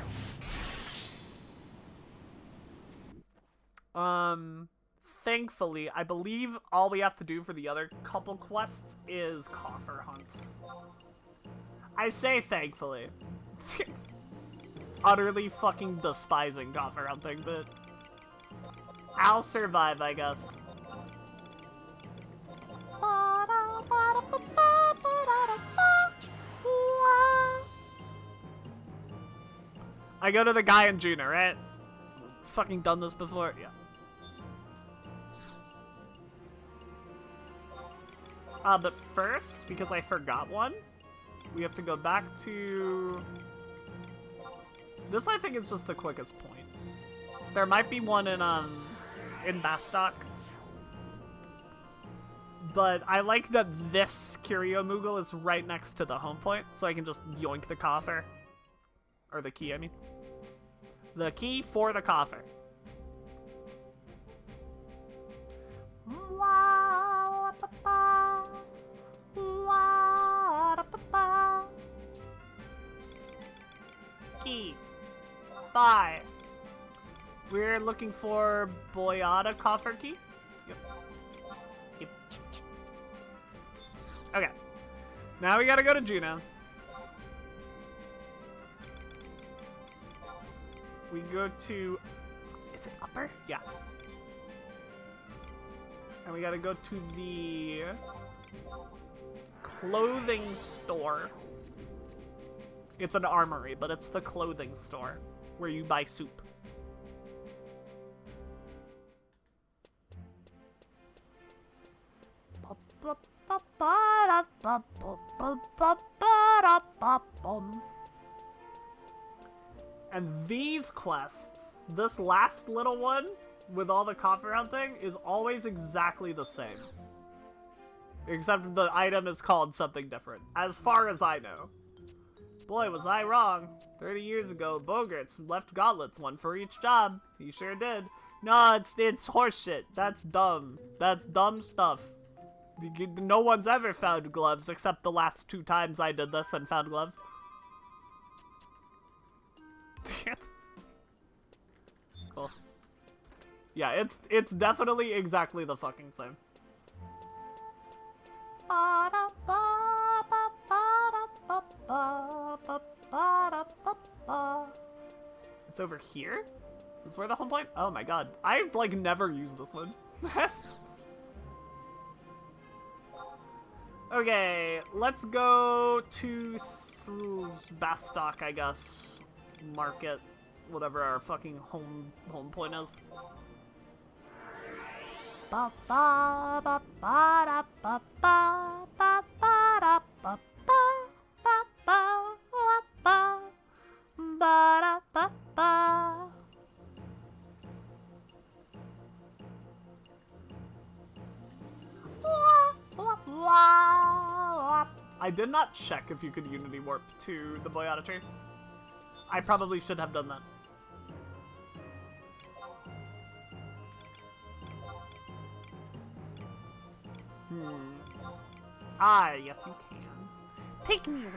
Thankfully, I believe all we have to do for the other couple quests is coffer hunts. I say thankfully. Utterly fucking despising coffer hunting, but I'll survive, I guess. I go to the guy in Juno, right? Fucking done this before, yeah. But first, because I forgot one, we have to go back to... This, I think, is just the quickest point. There might be one in Bastok. But I like that this Curio Moogle is right next to the home point, so I can just yoink the coffer. Or the key, I mean. The key for the coffer. Key. Bye. We're looking for Boyada coffer key. Yep. Yep. Okay. Now we gotta go to Juno. We go to... Is it upper? Yeah. And we gotta go to the... clothing store. It's an armory, but it's the clothing store where you buy soup. And these quests this last little one with all the copper out thing is always exactly the same. Except the item is called something different, as far as I know. Boy, was I wrong. 30 years ago, Bogarts left gauntlets, one for each job. He sure did. No, it's horseshit. That's dumb. That's dumb stuff. No one's ever found gloves, except the last 2 times I did this and found gloves. Cool. Yeah, it's definitely exactly the fucking same. It's over here? This is where the home point? Oh my god. I've like never used this one. Okay, let's go to Bastok, I guess. Market. Whatever our fucking home point is. I did not check if you could Unity Warp to the Boyata tree. I probably should have done that. Ah, yes you can. Take me away.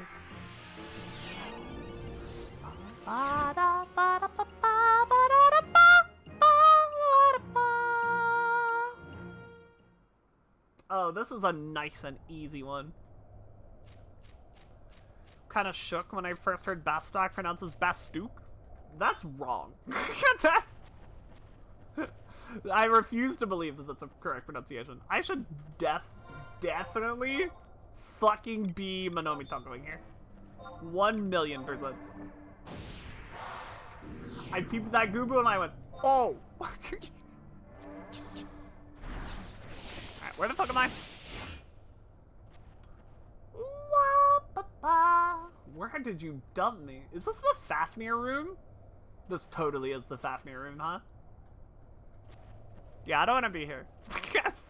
Oh, this is a nice and easy one. Kind of shook when I first heard Bastok pronounces Bastuk. That's wrong. That's... I refuse to believe that that's a correct pronunciation. I should definitely fucking be Monomi Tonkoing here. 1,000,000%. I peeped that Goobu and I went, oh! Alright, where the fuck am I? Where did you dump me? Is this the Fafnir room? This totally is the Fafnir room, huh? Yeah, I don't want to be here. Yes.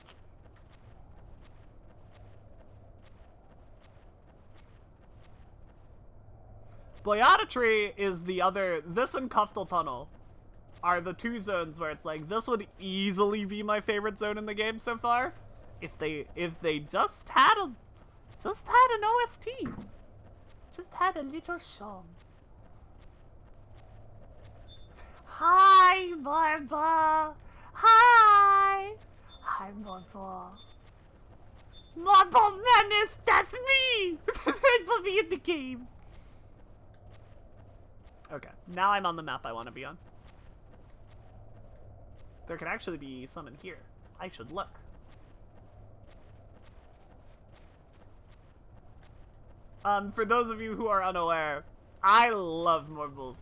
Boyata Tree is the other. This and Kuftal Tunnel are the 2 zones where it's like, this would easily be my favorite zone in the game so far. If they just had an OST. Just had a little song. Hi, Barba. Hi. Hi, Barba. Marble Menace, that's me! It will be in the game. Okay, now I'm on the map I want to be on. There could actually be some in here. I should look. For those of you who are unaware, I love marbles.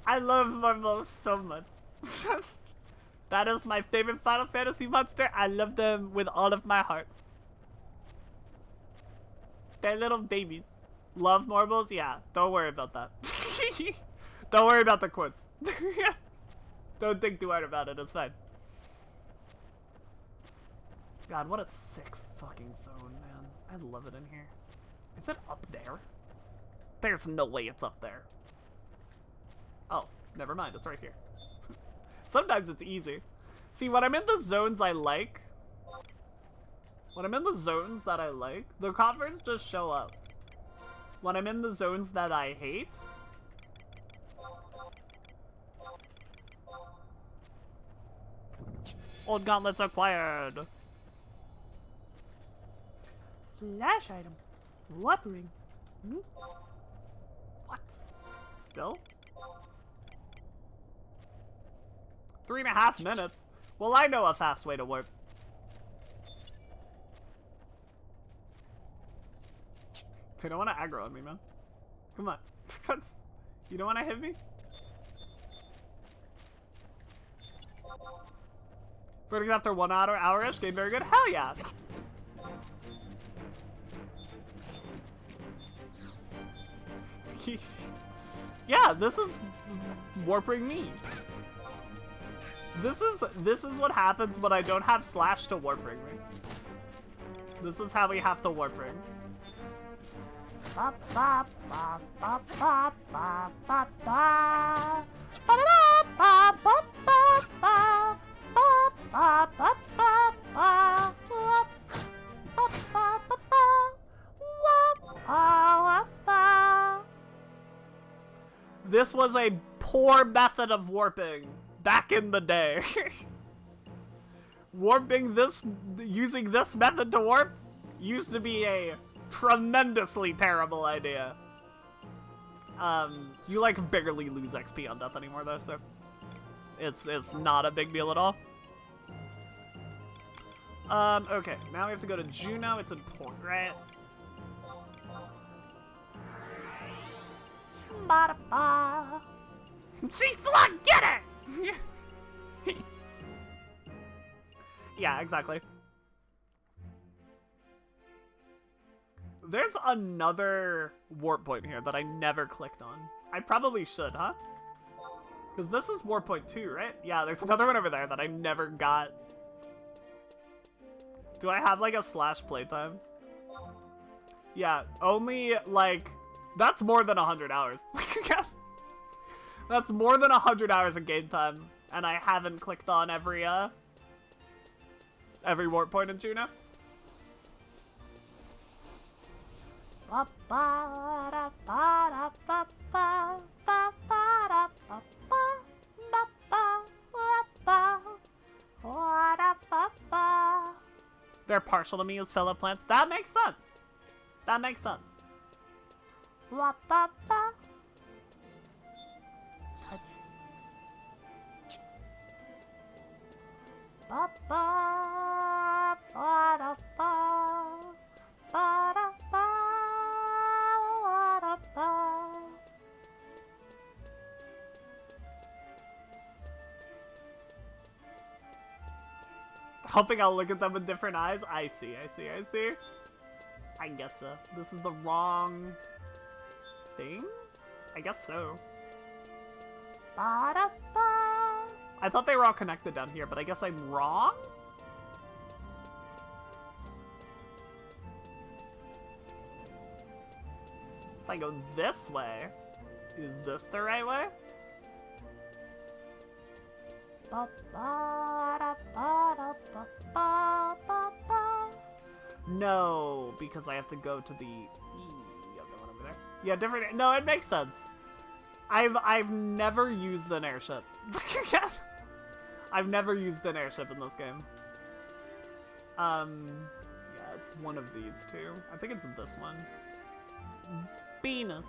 I love marbles so much. That is my favorite Final Fantasy monster. I love them with all of my heart. They're little babies. Love marbles? Yeah, don't worry about that. Don't worry about the quartz. Don't think too hard about it, it's fine. God, what a sick fucking zone, man. I love it in here. Is it up there? There's no way it's up there. Oh, never mind, it's right here. Sometimes it's easy. See, when I'm in the zones I like, the coffers just show up. When I'm in the zones that I hate, old gauntlets acquired. Slash item. Watering. What? Still? 3.5 minutes? Well, I know a fast way to warp. They don't want to aggro on me, man. Come on. You don't want to hit me? Verdict after 1 hour-ish, game very good? Hell yeah! Yeah, this is warping me. This is what happens when I don't have Slash to warp ring me. This is how we have to warp ring. This was a poor method of warping back in the day. Warping this, using this method to warp, used to be a tremendously terrible idea. You like barely lose XP on death anymore though, so it's not a big deal at all. Okay, now we have to go to Juno. It's in port, right? G-Slug, get it! Yeah, exactly. There's another warp point here that I never clicked on. I probably should, huh? Because this is warp point 2, right? Yeah, there's another one over there that I never got. Do I have, like, a Slash playtime? Yeah, only, like... That's more than 100 hours. That's more than 100 hours of game time. And I haven't clicked on every warp point in Juno. They're partial to me as fellow plants. That makes sense. That makes sense. Hoping I'll look at them with different eyes. I see. I getcha. This is the wrong thing? I guess so. I thought they were all connected down here, but I guess I'm wrong? If I go this way, is this the right way? No, because I have to go to the other one over there. Yeah, different. No, it makes sense. I've never used an airship. I've never used an airship in this game. Yeah, it's one of these two. I think it's this one. Venus.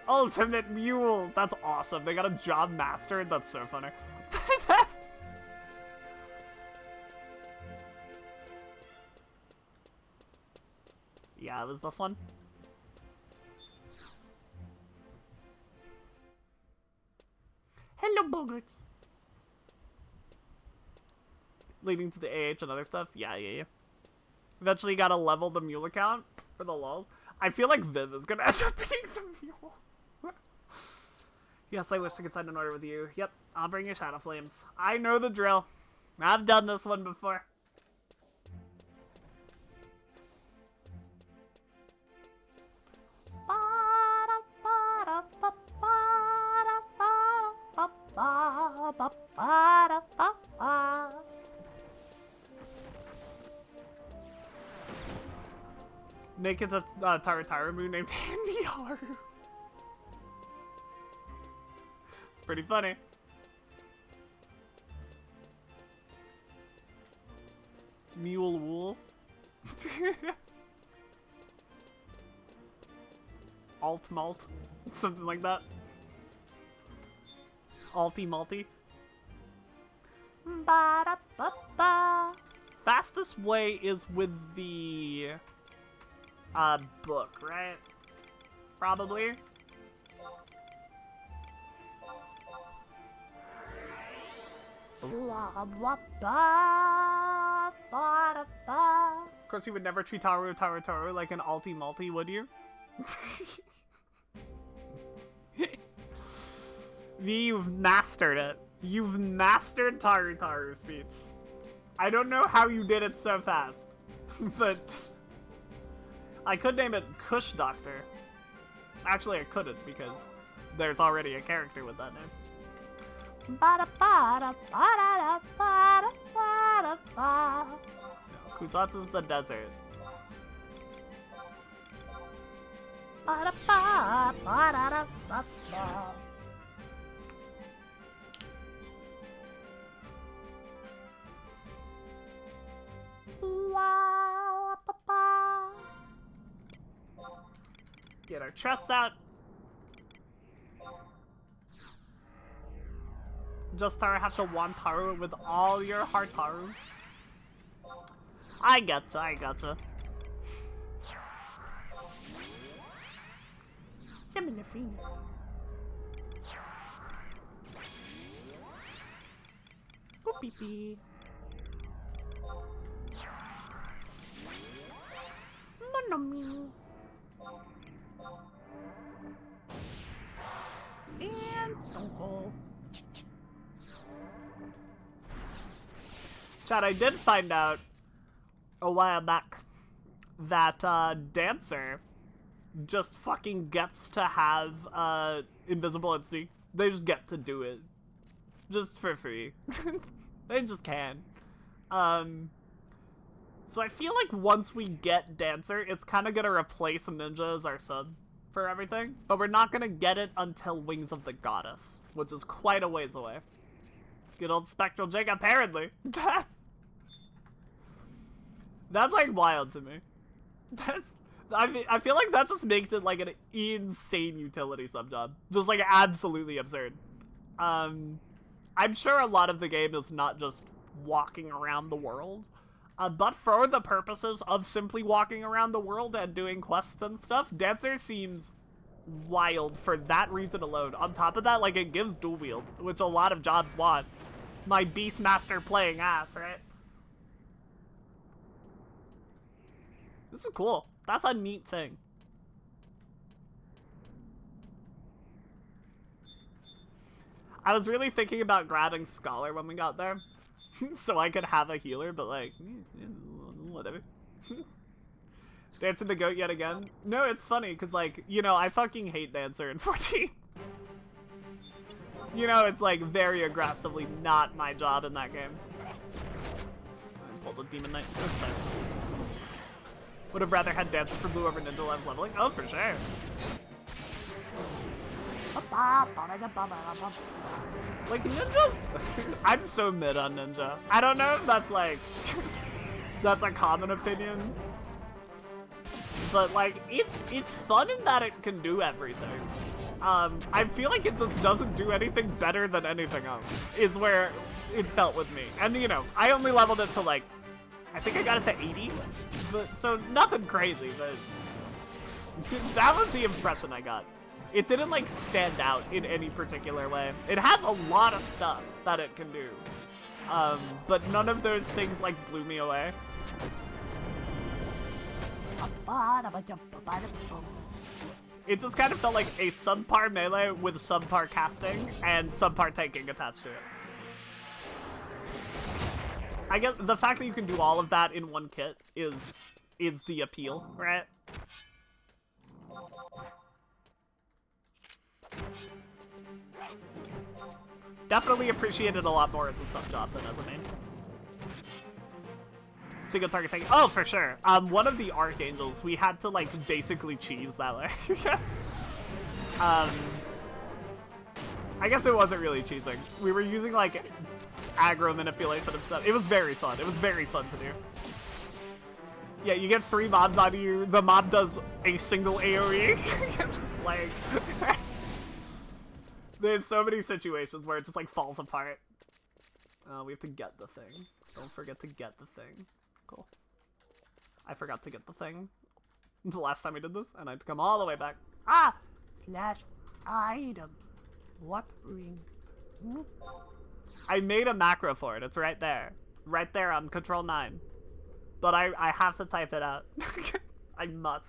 Ultimate Mule! That's awesome. They got a job mastered. That's so funny. Yeah, it was this one. Hello, Bogarts. Leading to the AH and other stuff. Yeah. Eventually, you gotta level the mule account for the lulz. I feel like Viv is gonna end up being the mule. Yes, I wish to get signed in order with you. Yep, I'll bring you Shadow Flames. I know the drill. I've done this one before. Make it a Taru moon named Handy-Haru. It's pretty funny. Mule wool. Alt malt. Something like that. Alty malty. Fastest way is with the book, right? Probably. Of course, you would never treat Taru like an alty malty, would you? You've mastered it. You've mastered Taru speech. I don't know how you did it so fast, but I could name it Kush Doctor. Actually, I couldn't because there's already a character with that name. No, Kusatsu's the desert. Get our chests out. Just Taru have to want Taru with all your heart, Taru. I gotcha. Similar feeling. Boop beep beep. Monomi. And Uncle. Chad, I did find out a while back that Dancer just fucking gets to have invisible and sneak. They just get to do it. Just for free. They just can. So I feel like once we get Dancer, it's kind of gonna replace Ninja as our sub for everything. But we're not gonna get it until Wings of the Goddess, which is quite a ways away. Good old Spectral Jake, apparently. That's like wild to me. I feel like that just makes it like an insane utility sub-job. Just like absolutely absurd. I'm sure a lot of the game is not just walking around the world. But for the purposes of simply walking around the world and doing quests and stuff, Dancer seems wild for that reason alone. On top of that, like, it gives dual wield, which a lot of jobs want. My Beastmaster playing ass, right? This is cool. That's a neat thing. I was really thinking about grabbing Scholar when we got there. So I could have a healer, but like, whatever. Dancing the goat yet again? No, it's funny, because like, you know, I fucking hate Dancer in 14. You know, it's like very aggressively not my job in that game. I pulled a Demon Knight. Would have rather had Dancer for blue over Ninja Live leveling. Oh, for sure. Like, ninjas? I'm so mid on Ninja. I don't know if that's like, that's a common opinion. But like, it's fun in that it can do everything. I feel like it just doesn't do anything better than anything else, is where it felt with me. And you know, I only leveled it to like, I think I got it to 80, but so nothing crazy, but that was the impression I got. It didn't like stand out in any particular way. It has a lot of stuff that it can do, but none of those things like blew me away. It just kind of felt like a subpar melee with subpar casting and subpar tanking attached to it. I guess the fact that you can do all of that in one kit is the appeal, right? Definitely appreciate it a lot more as a sub job than as a main. Single target tanking. Oh, for sure. One of the Archangels, we had to like basically cheese that way. I guess it wasn't really cheesing. We were using like aggro manipulation and stuff. It was very fun. It was very fun to do. Yeah, you get 3 mobs on you. The mob does a single AoE. Like, there's so many situations where it just like falls apart. We have to get the thing. Don't forget to get the thing. Cool. I forgot to get the thing the last time we did this, and I had to come all the way back. Ah! Slash item. Warp ring. I made a macro for it. It's right there. Right there on Control 9. But I have to type it out. I must.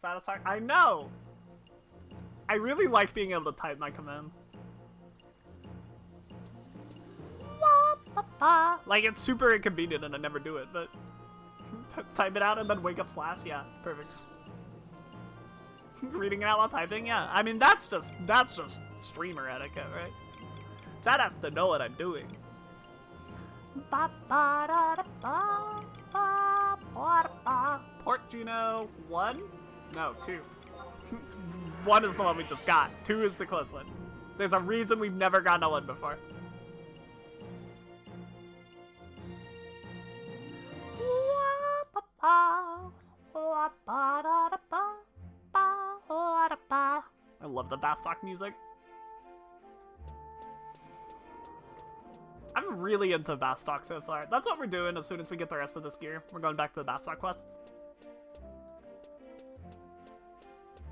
Satisfying. I know! I really like being able to type my commands. Like, it's super inconvenient and I never do it, but type it out and then wake up slash, yeah, perfect. Reading it out while typing, yeah. I mean, that's just streamer etiquette, right? Chat has to know what I'm doing. Port Juno 1? No, 2. 1 is the one we just got. 2 is the close one. There's a reason we've never gotten a 1 before. I love the Bastok music. I'm really into Bastok so far. That's what we're doing as soon as we get the rest of this gear. We're going back to the Bastok quests.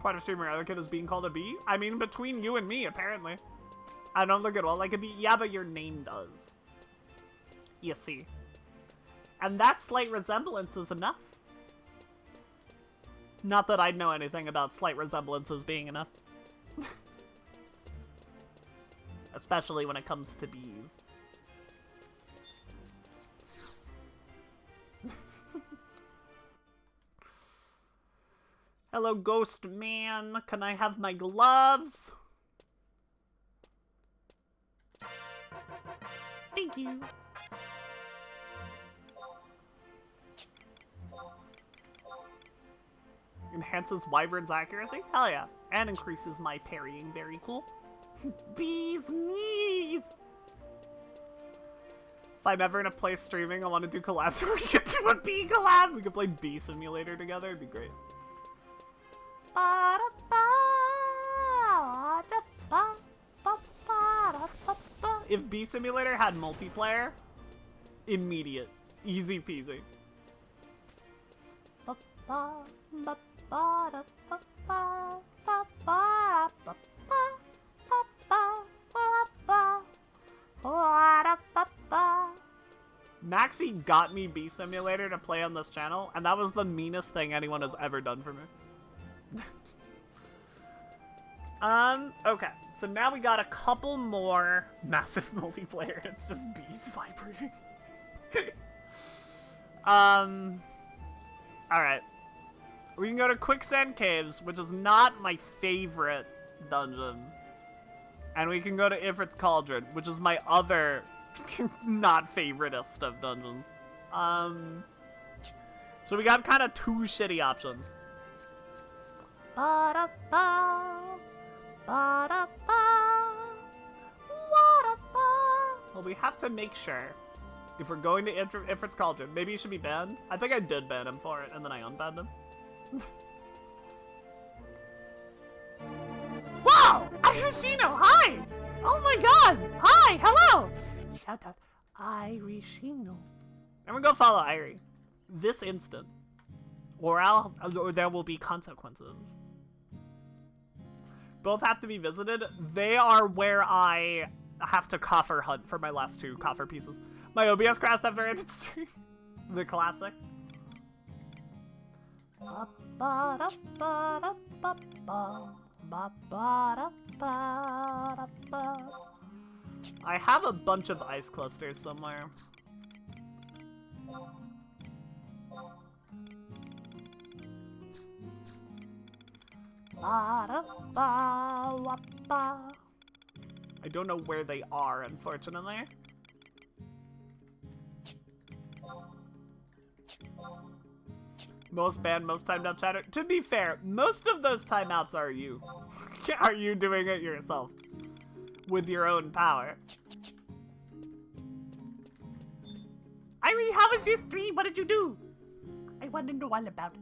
Part of streamer etiquette is being called a bee? I mean, between you and me, apparently. I don't look at all like a bee. Yeah, but your name does. You see. And that slight resemblance is enough. Not that I'd know anything about slight resemblances being enough. Especially when it comes to bees. Hello, ghost man. Can I have my gloves? Thank you. Enhances Wyvern's accuracy? Hell yeah. And increases my parrying. Very cool. Bees knees! If I'm ever in a place streaming, I want to do collabs where we can do a bee collab. We can play Bee Simulator together. It'd be great. If Bee Simulator had multiplayer, immediate. Easy peasy. Maxie got me Bee Simulator to play on this channel, and that was the meanest thing anyone has ever done for me. Okay, so now we got a couple more massive multiplayer, and it's just bees vibrating. Alright. We can go to Quicksand Caves, which is not my favorite dungeon. And we can go to Ifrit's Cauldron, which is my other not favoritist of dungeons. So we got kind of two shitty options. Well, we have to make sure, if we're going to Ifrit's Cauldron, maybe he should be banned. I think I did ban him for it, and then I unbanned him. Wow! Irishino, hi! Oh my god! Hi! Hello! Shout out, Irishino. I'm gonna go follow Irie. This instant. Or there will be consequences. Both have to be visited. They are where I have to coffer hunt for my last two coffer pieces. My OBS crashed after I ended stream. The classic. I have a bunch of ice clusters somewhere. I don't know where they are, unfortunately. Most banned, most timed out chatter. To be fair, most of those timeouts are you. Are you doing it yourself? With your own power. Irie, how was your stream? What did you do? I want to know all about it.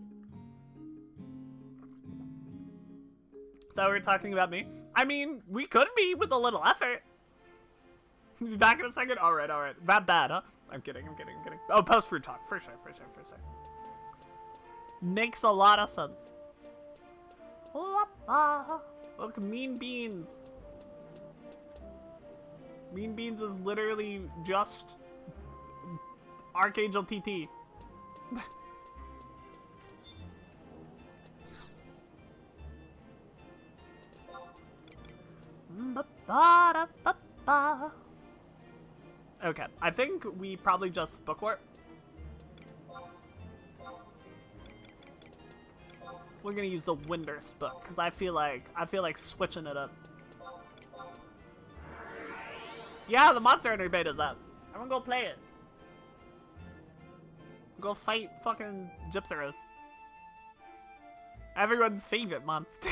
Thought we were talking about me. I mean, we could be with a little effort. Be back in a second. All right. That bad, huh? I'm kidding. Oh, post fruit talk for sure. Makes a lot of sense. Look, Mean Beans. Mean Beans is literally just Archangel TT. Ba-ba-da-ba-ba. Okay, I think we probably just book warp. We're gonna use the Windurst book because I feel like switching it up. Yeah, the Monster Hunter beta's up. Everyone go play it. Go fight fucking Gypsaros. Everyone's favorite monster.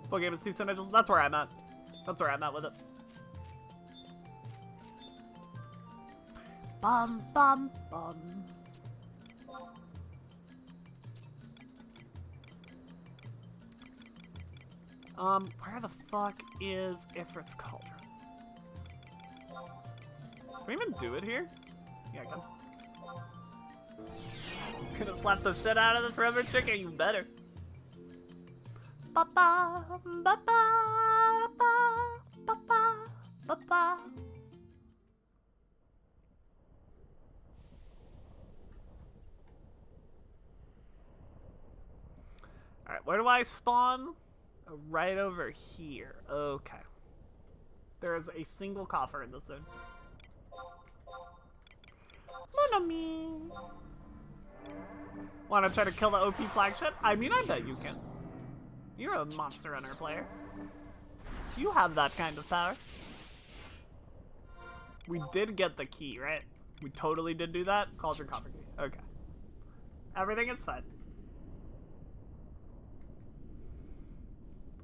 Full game is too soon. That's where I'm at. That's where I'm at with it. Bum bum bum. Where the fuck is Ifrit's Cauldron? Can we even do it here? Yeah, I can. Gonna slap the shit out of this rubber chicken, you better. Ba-ba, ba-ba, ba-ba, ba-ba, ba-ba. Alright, where do I spawn? Right over here. Okay. There is a single coffer in this zone. Mon ami. Wanna try to kill the OP flagship? I mean, I bet you can. You're a Monster Hunter player. You have that kind of power. We did get the key, right? We totally did do that. Cauldron coffer key. Okay. Everything is fine.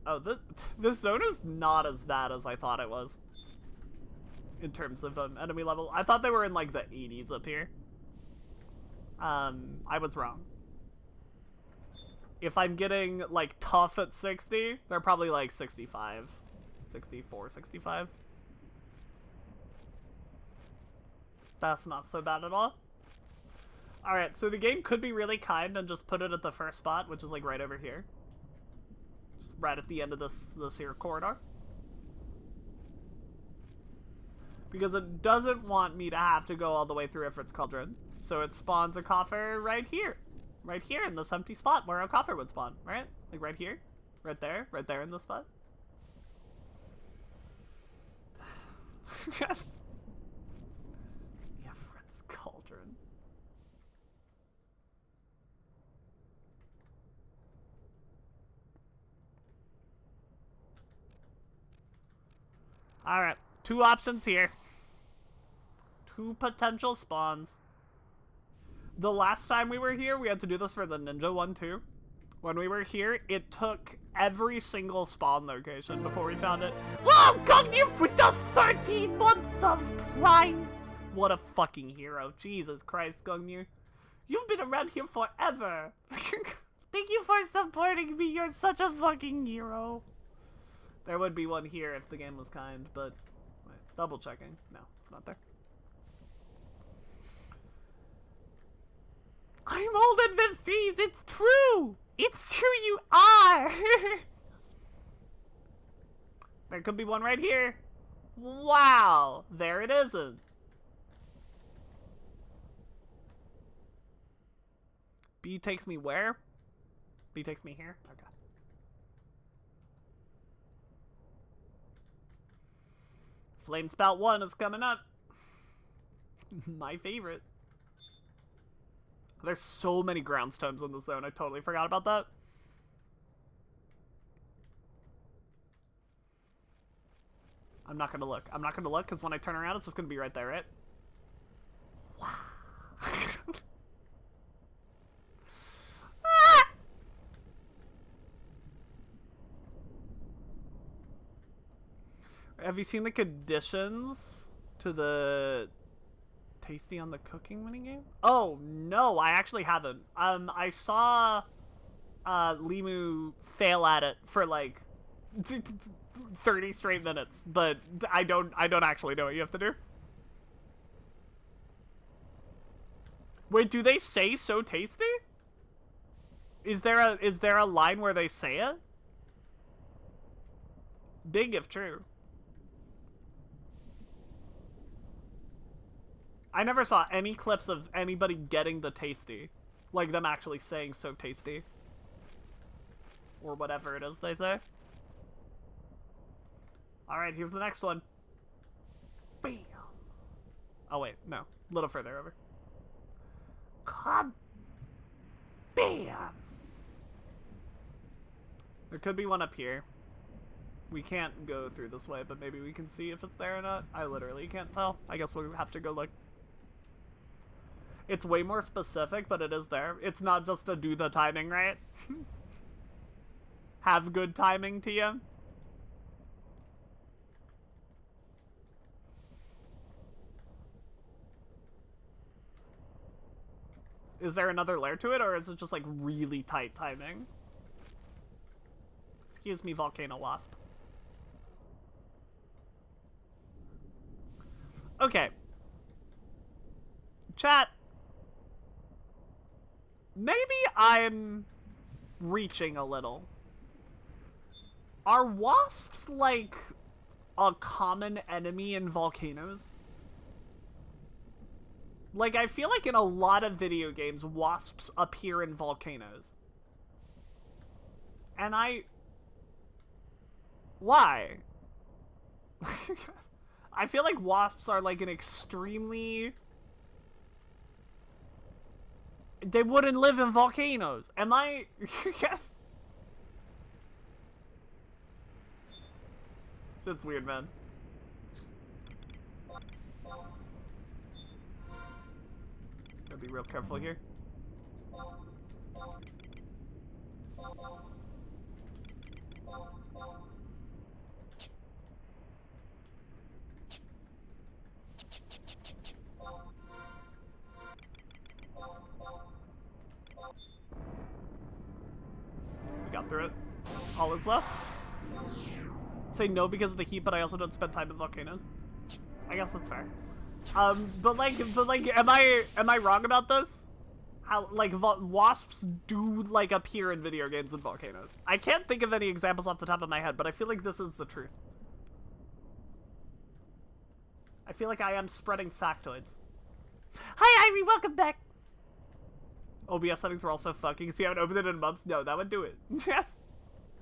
Oh, this zone is not as bad as I thought it was. In terms of enemy level. I thought they were in like the 80s up here. I was wrong. If I'm getting like tough at 60, they're probably like 65. 64, 65. That's not so bad at all. Alright, so the game could be really kind and just put it at the first spot, which is like right over here. Just right at the end of this here corridor. Because it doesn't want me to have to go all the way through Ifrit's Cauldron. So it spawns a coffer right here. Right here in this empty spot where a coffer would spawn, right? Like right here. Right there in this spot. Ifrit's Cauldron. Alright, two options here. Two potential spawns. The last time we were here, we had to do this for the ninja one too. When we were here, it took every single spawn location before we found it. Whoa, Gungnir with the 13 months of prime! What a fucking hero. Jesus Christ, Gungnir. You've been around here forever. Thank you for supporting me. You're such a fucking hero. There would be one here if the game was kind, but wait, double checking. No, it's not there. I'm old and Viv Steve. It's true. It's true. You are. There could be one right here. Wow. There it isn't. B takes me where? B takes me here? Okay. Flame Spout 1 is coming up. My favorite. There's so many ground stones in the zone. I totally forgot about that. I'm not gonna look. I'm not gonna look because when I turn around, it's just gonna be right there, right? Wow. Ah! Have you seen the conditions to the tasty on the cooking minigame? Oh no, I actually haven't. I saw Limu fail at it for like 30 straight minutes, but I don't actually know what you have to do. Wait, do they say so tasty? Is there a line where they say it? Big if true. I never saw any clips of anybody getting the tasty. Like them actually saying so tasty. Or whatever it is they say. Alright, here's the next one. Bam! Oh wait, no. A little further over. God. Bam! There could be one up here. We can't go through this way, but maybe we can see if it's there or not. I literally can't tell. I guess we'll have to go look. It's way more specific, but it is there. It's not just to do the timing right. Have good timing, TM. Is there another layer to it, or is it just like really tight timing? Excuse me, volcano wasp. Okay. Chat. Maybe I'm reaching a little. Are wasps like a common enemy in volcanoes? Like, I feel like in a lot of video games, wasps appear in volcanoes. And why? I feel like wasps are like an extremely... They wouldn't live in volcanoes. Am I... That's weird, man. Gotta be real careful here. We got through it. All is well. Say no because of the heat, but I also don't spend time in volcanoes. I guess that's fair. But like, am I wrong about this? How, like, wasps do, like, appear in video games and volcanoes. I can't think of any examples off the top of my head, but I feel like this is the truth. I feel like I am spreading factoids. Hi, Ivy, welcome back! OBS settings were also fucking. See, I haven't opened it in months. No, that would do it.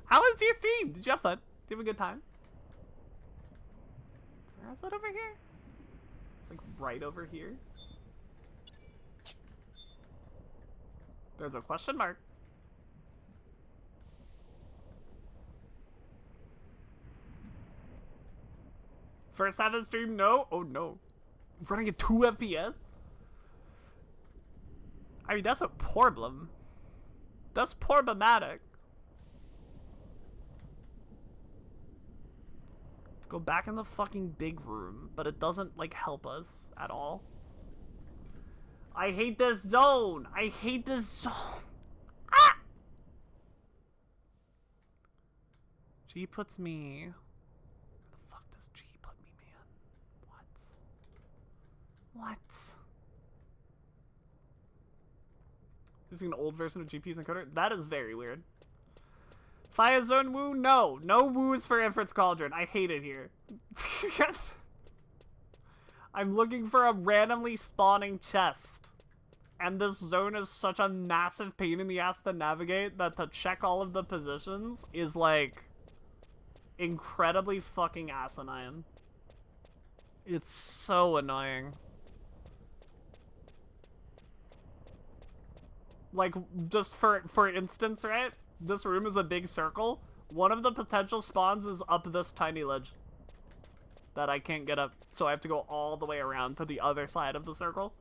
How was your stream? Did you have fun? Did you have a good time? Where is that over here? It's like right over here. There's a question mark. First half of the stream, no? Oh no. Running at 2 FPS? I mean, that's a problem. That's problematic. Let's go back in the fucking big room, but it doesn't, like, help us at all. I hate this zone! I hate this zone! Ah! G puts me... Where the fuck does G put me, man? What? This is an old version of GP's encoder? That is very weird. Fire zone woo? No. No woos for Ifrit's Cauldron. I hate it here. I'm looking for a randomly spawning chest. And this zone is such a massive pain in the ass to navigate that to check all of the positions is, like, incredibly fucking asinine. It's so annoying. Like, just for instance, right? This room is a big circle. One of the potential spawns is up this tiny ledge that I can't get up, so I have to go all the way around to the other side of the circle.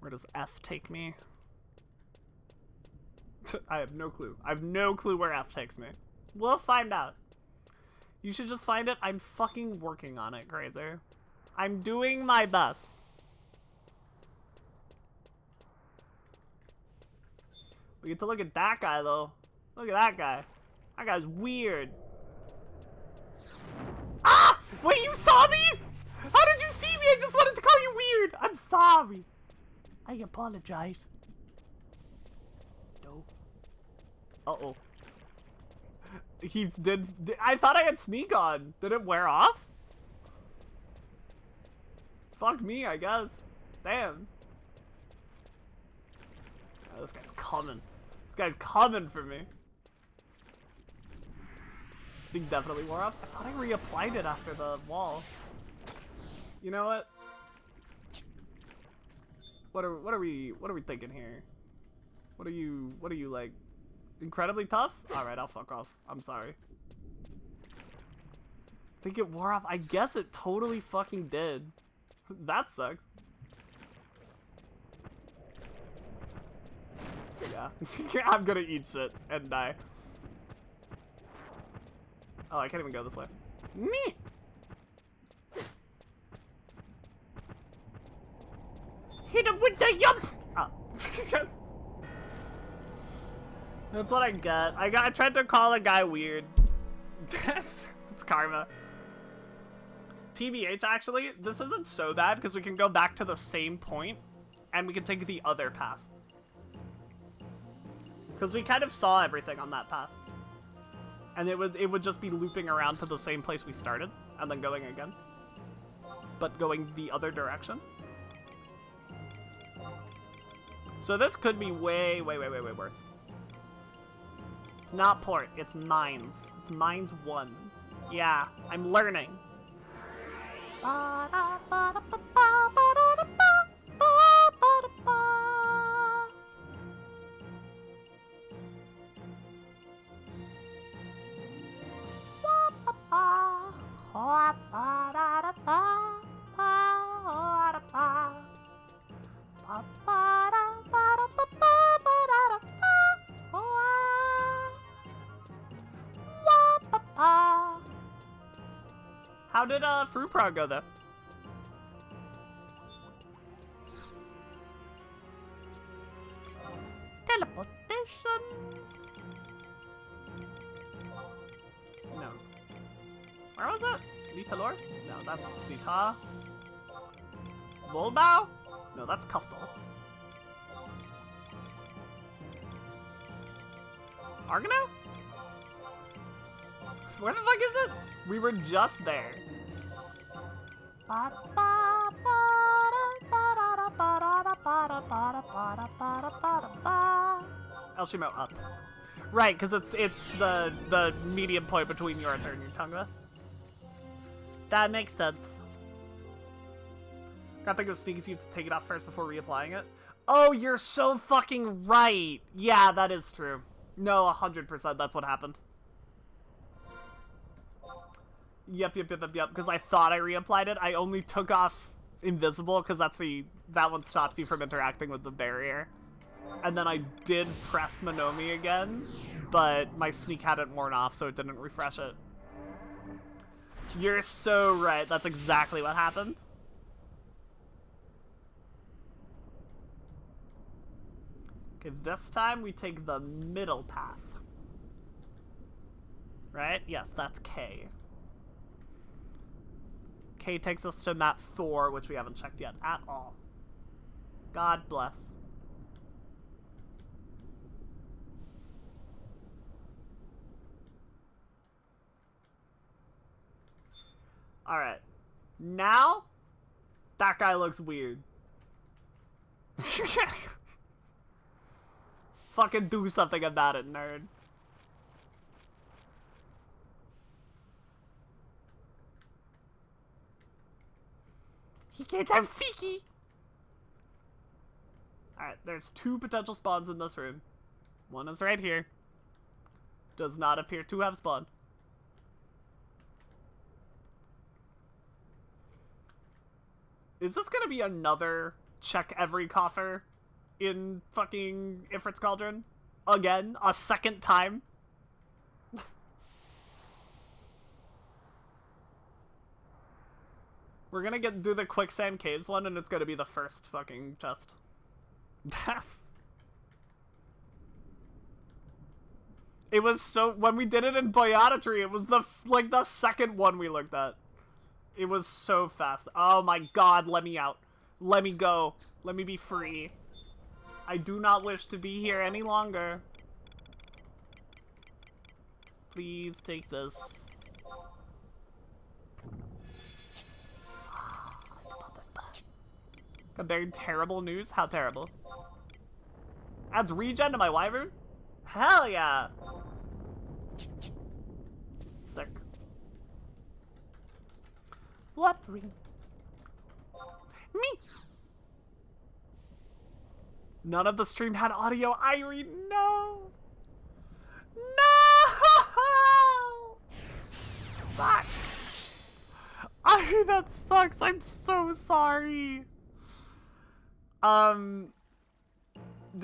Where does F take me? I have no clue. I have no clue where F takes me. We'll find out. You should just find it. I'm fucking working on it, Grazer. I'm doing my best. We get to look at that guy, though. Look at that guy. That guy's weird. Ah! Wait, you saw me? How did you see me? I just wanted to call you weird. I'm sorry. I apologize. No. Uh-oh. He did. I thought I had sneak on. Did it wear off? Fuck me, I guess. Damn. Oh, this guy's coming. This guy's coming for me. Sneak definitely wore off. I thought I reapplied it after the wall. You know what? What are we thinking here? What are you like? Incredibly tough? Alright, I'll fuck off. I'm sorry. I think it wore off. I guess it totally fucking did. That sucks. Yeah. I'm gonna eat shit and die. Oh, I can't even go this way. Me. Hit him with the yump! Oh. That's what I get. I tried to call a guy weird. It's karma. TBH, actually, this isn't so bad because we can go back to the same point and we can take the other path. Because we kind of saw everything on that path. And it would just be looping around to the same place we started and then going again. But going the other direction. So this could be way worse. It's not port, it's mines. It's mines 1. Yeah, I'm learning. How did Fruit Prog go though? Teleportation. No. Where was it? Litalor? No, that's Lita. Volbow? No, that's Kuftal. Argano? Where the fuck is it? We were just there. Elshimo up. Right, because it's the medium point between Yorther and Yutanga. That makes sense. Gotta think of sneaky, so you have to take it off first before reapplying it. Oh, you're so fucking right. Yeah, that is true. No, 100%. That's what happened. Yep, because I thought I reapplied it. I only took off invisible because that one stops you from interacting with the barrier. And then I did press Monomi again, but my sneak hadn't worn off, so it didn't refresh it. You're so right. That's exactly what happened. Okay, this time we take the middle path. Right? Yes, that's K. K takes us to map Thor, which we haven't checked yet at all. God bless. Alright. Now, that guy looks weird. Fucking do something about it, nerd. He can't have Fiki! Alright, there's 2 potential spawns in this room. One is right here. Does not appear to have spawned. Is this gonna be another check every coffer in fucking Ifrit's Cauldron? Again? A second time? We're gonna do the Quicksand Caves one, and it's gonna be the first fucking chest. It was so... When we did it in Boyatry, it was the second one we looked at. It was so fast. Oh my god, let me out. Let me go. Let me be free. I do not wish to be here any longer. Please take this. Comparing terrible news? How terrible? Adds regen to my wyvern? Hell yeah! Sick. What ring? Me! None of the stream had audio. Irene, no! No! Fuck! That sucks. I'm so sorry. Did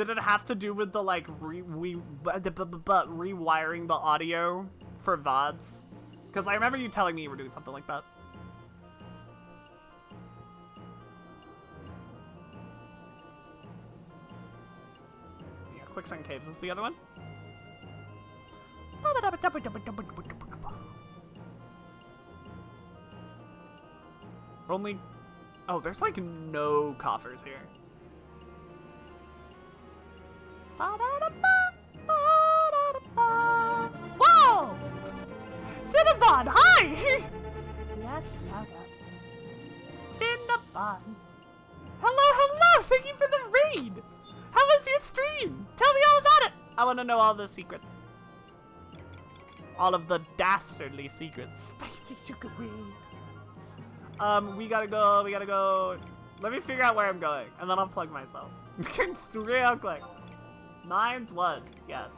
it have to do with the like rewiring the audio for VODs? Because I remember you telling me you were doing something like that. Yeah, Quicksand Caves is the other one. Only... Oh, there's like no coffers here. Whoa! Cinnabon, hi! Yes, shout out. Cinnabon. Hello, hello! Thank you for the raid! How was your stream? Tell me all about it! I want to know all the secrets. All of the dastardly secrets. Spicy sugar raid. We gotta go. Let me figure out where I'm going, and then I'll plug myself. Real quick. Mine's one, yes.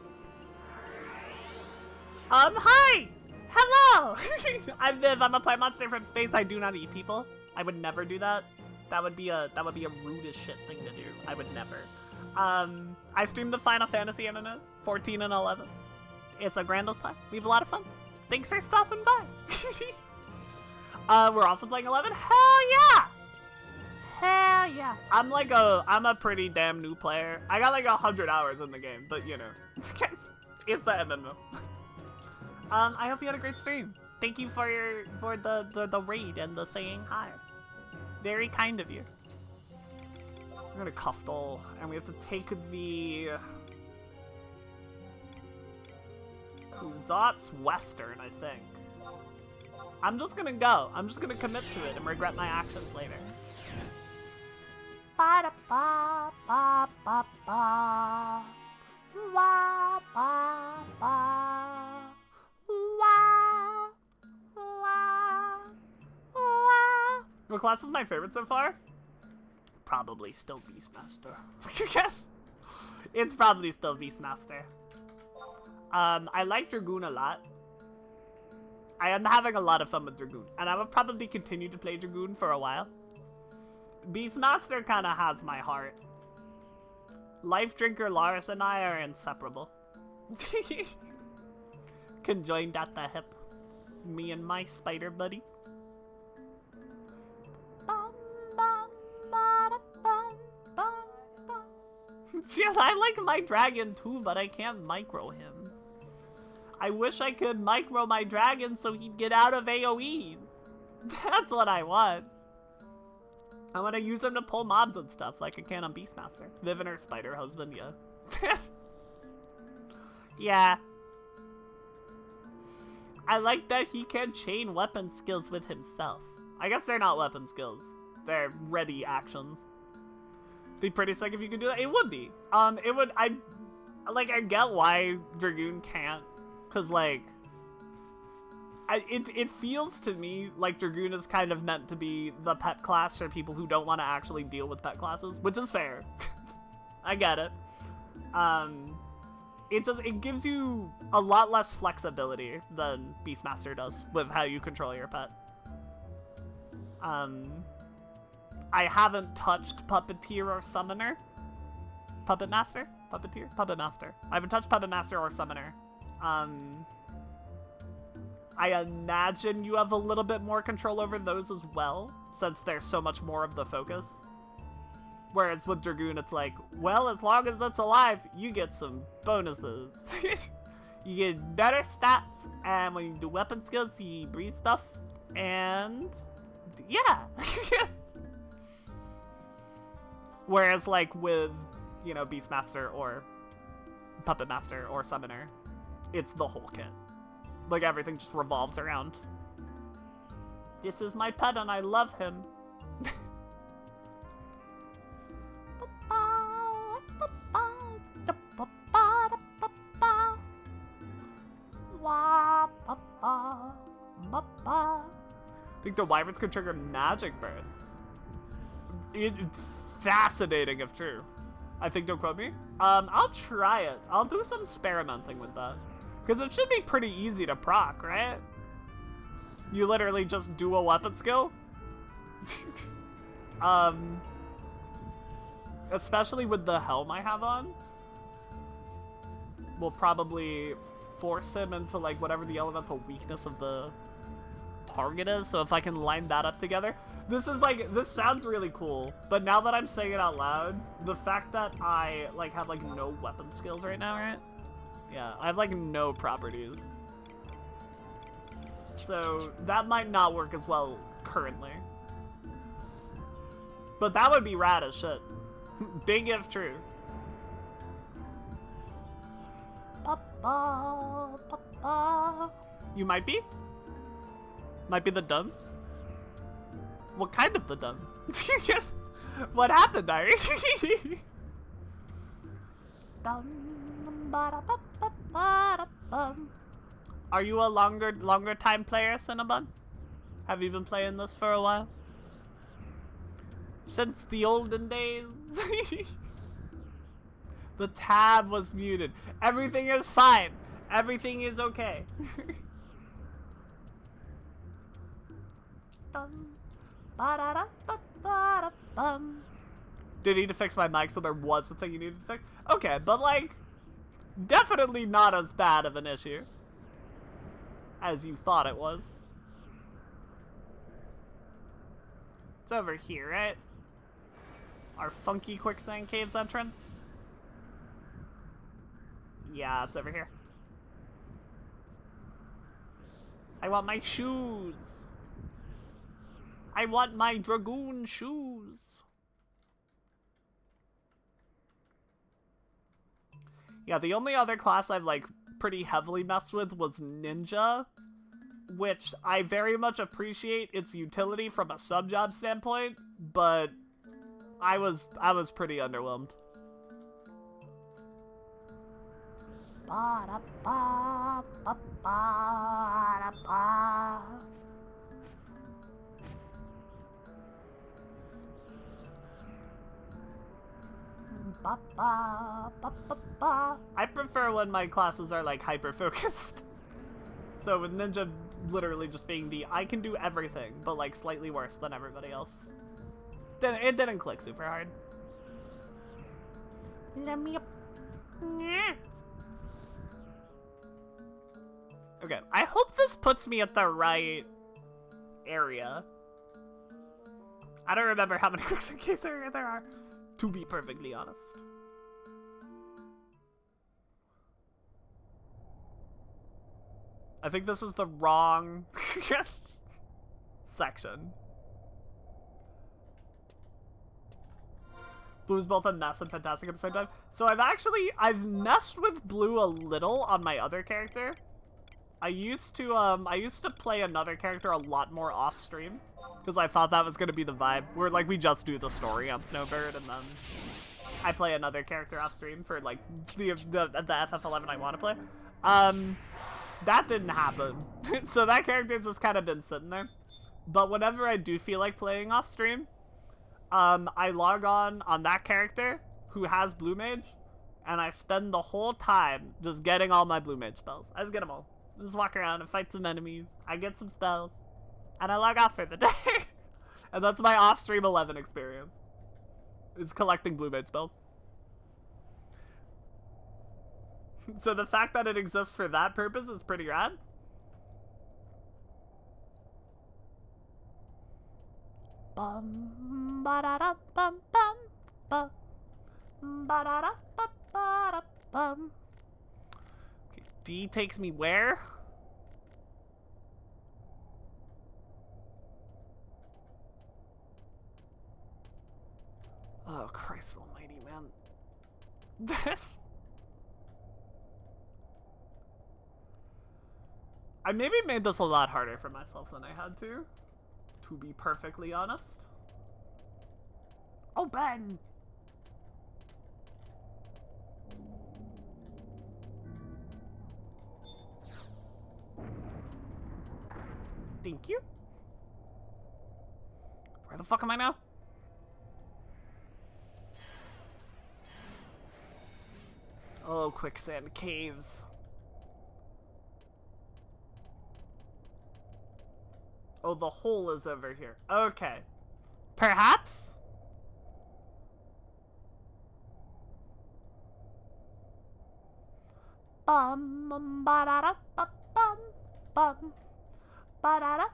Hi! Hello! I'm Viv, I'm a plant monster from space. I do not eat people. I would never do that. That would be a rude as shit thing to do. I would never. I streamed the Final Fantasy MMOs, 14 and 11. It's a grand old time. We have a lot of fun. Thanks for stopping by. We're also playing 11. Hell yeah! Hell yeah! I'm a pretty damn new player. I got like 100 hours in the game, but you know, it's the MMO. I hope you had a great stream. Thank you for the raid and the saying hi. Very kind of you. We're gonna Kuftal, and we have to take the Kuzat's Western, I think. I'm just gonna go. I'm just gonna commit to it and regret my actions later. Ba ba ba ba ba. Wa ba ba. Wa wa wa. What class is my favorite so far? Probably still Beastmaster. It's probably still Beastmaster. I like Dragoon a lot. I am having a lot of fun with Dragoon, and I will probably continue to play Dragoon for a while. Beastmaster kind of has my heart. Life Drinker Lars and I are inseparable. Conjoined at the hip. Me and my spider buddy. Yeah, I like my dragon too, but I can't micro him. I wish I could micro my dragon so he'd get out of AoEs. That's what I want. I want to use him to pull mobs and stuff like I can on Beastmaster. Viv and her spider husband, yeah. Yeah. I like that he can chain weapon skills with himself. I guess they're not weapon skills. They're ready actions. Be pretty sick if you could do that. It would be. It would. I get why Dragoon can't. Cause like, it feels to me like Dragoon is kind of meant to be the pet class for people who don't want to actually deal with pet classes, which is fair. I get it. It gives you a lot less flexibility than Beastmaster does with how you control your pet. I haven't touched Puppeteer or Summoner. Puppet Master? Puppeteer? Puppet Master. I haven't touched Puppet Master or Summoner. I imagine you have a little bit more control over those as well, since there's so much more of the focus. Whereas with Dragoon, it's like, well, as long as it's alive, you get some bonuses. You get better stats, and when you do weapon skills, you breathe stuff, and yeah. Whereas like with, you know, Beastmaster or Puppet Master or Summoner, it's the whole kit. Like, everything just revolves around. This is my pet and I love him. I think the wyverns could trigger magic bursts. It's fascinating if true. I think, don't quote me. I'll try it. I'll do some experimenting with that. Because it should be pretty easy to proc, right? You literally just do a weapon skill. Especially with the helm I have on. Will probably force him into, like, whatever the elemental weakness of the target is. So if I can line that up together. This is, like, this sounds really cool. But now that I'm saying it out loud, the fact that I, like, have, like, no weapon skills right now, right? Yeah, I have, like, no properties. So that might not work as well currently. But that would be rad as shit. Big if true. You might be? Might be the dumb? What kind of the dumb? What happened, Irie? Are you a longer time player, Cinnabon? Have you been playing this for a while? Since the olden days? The tab was muted. Everything is fine. Everything is okay. Did you need to fix my mic so there was the thing you needed to fix? Okay, but like, definitely not as bad of an issue as you thought it was. It's over here, right? Our funky quicksand caves entrance? Yeah, it's over here. I want my shoes. I want my dragoon shoes. Yeah, the only other class I've, like, pretty heavily messed with was Ninja, which I very much appreciate its utility from a sub-job standpoint, but I was pretty underwhelmed. I prefer when my classes are like hyper focused. So with Ninja literally just being the I can do everything, but like slightly worse than everybody else. Then it didn't click super hard. Let me up. Okay, I hope this puts me at the right area. I don't remember how many quicksand caves there are, to be perfectly honest. I think this is the wrong section. Blue's both a mess and fantastic at the same time. So I've messed with Blue a little on my other character. I used to play another character a lot more off stream because I thought that was gonna be the vibe. Where like we just do the story on Snowbird and then I play another character off stream for like the FF11 I want to play. That didn't happen. So that character's just kind of been sitting there. But whenever I do feel like playing off stream, I log on that character who has Blue Mage, and I spend the whole time just getting all my Blue Mage spells. I just get them all. Just walk around and fight some enemies. I get some spells, and I log off for the day. And that's my off-stream 11 experience. Is collecting Blue Mage spells. So the fact that it exists for that purpose is pretty rad. Bum ba da da bum bum bum ba da da ba da bum. Okay, D takes me where? Oh Christ Almighty, man! This. I maybe made this a lot harder for myself than I had to be perfectly honest. Oh, Ben! Thank you. Where the fuck am I now? Oh, quicksand caves. Oh, the hole is over here. Okay. Perhaps? Bum ba da da ba bum bum ba da da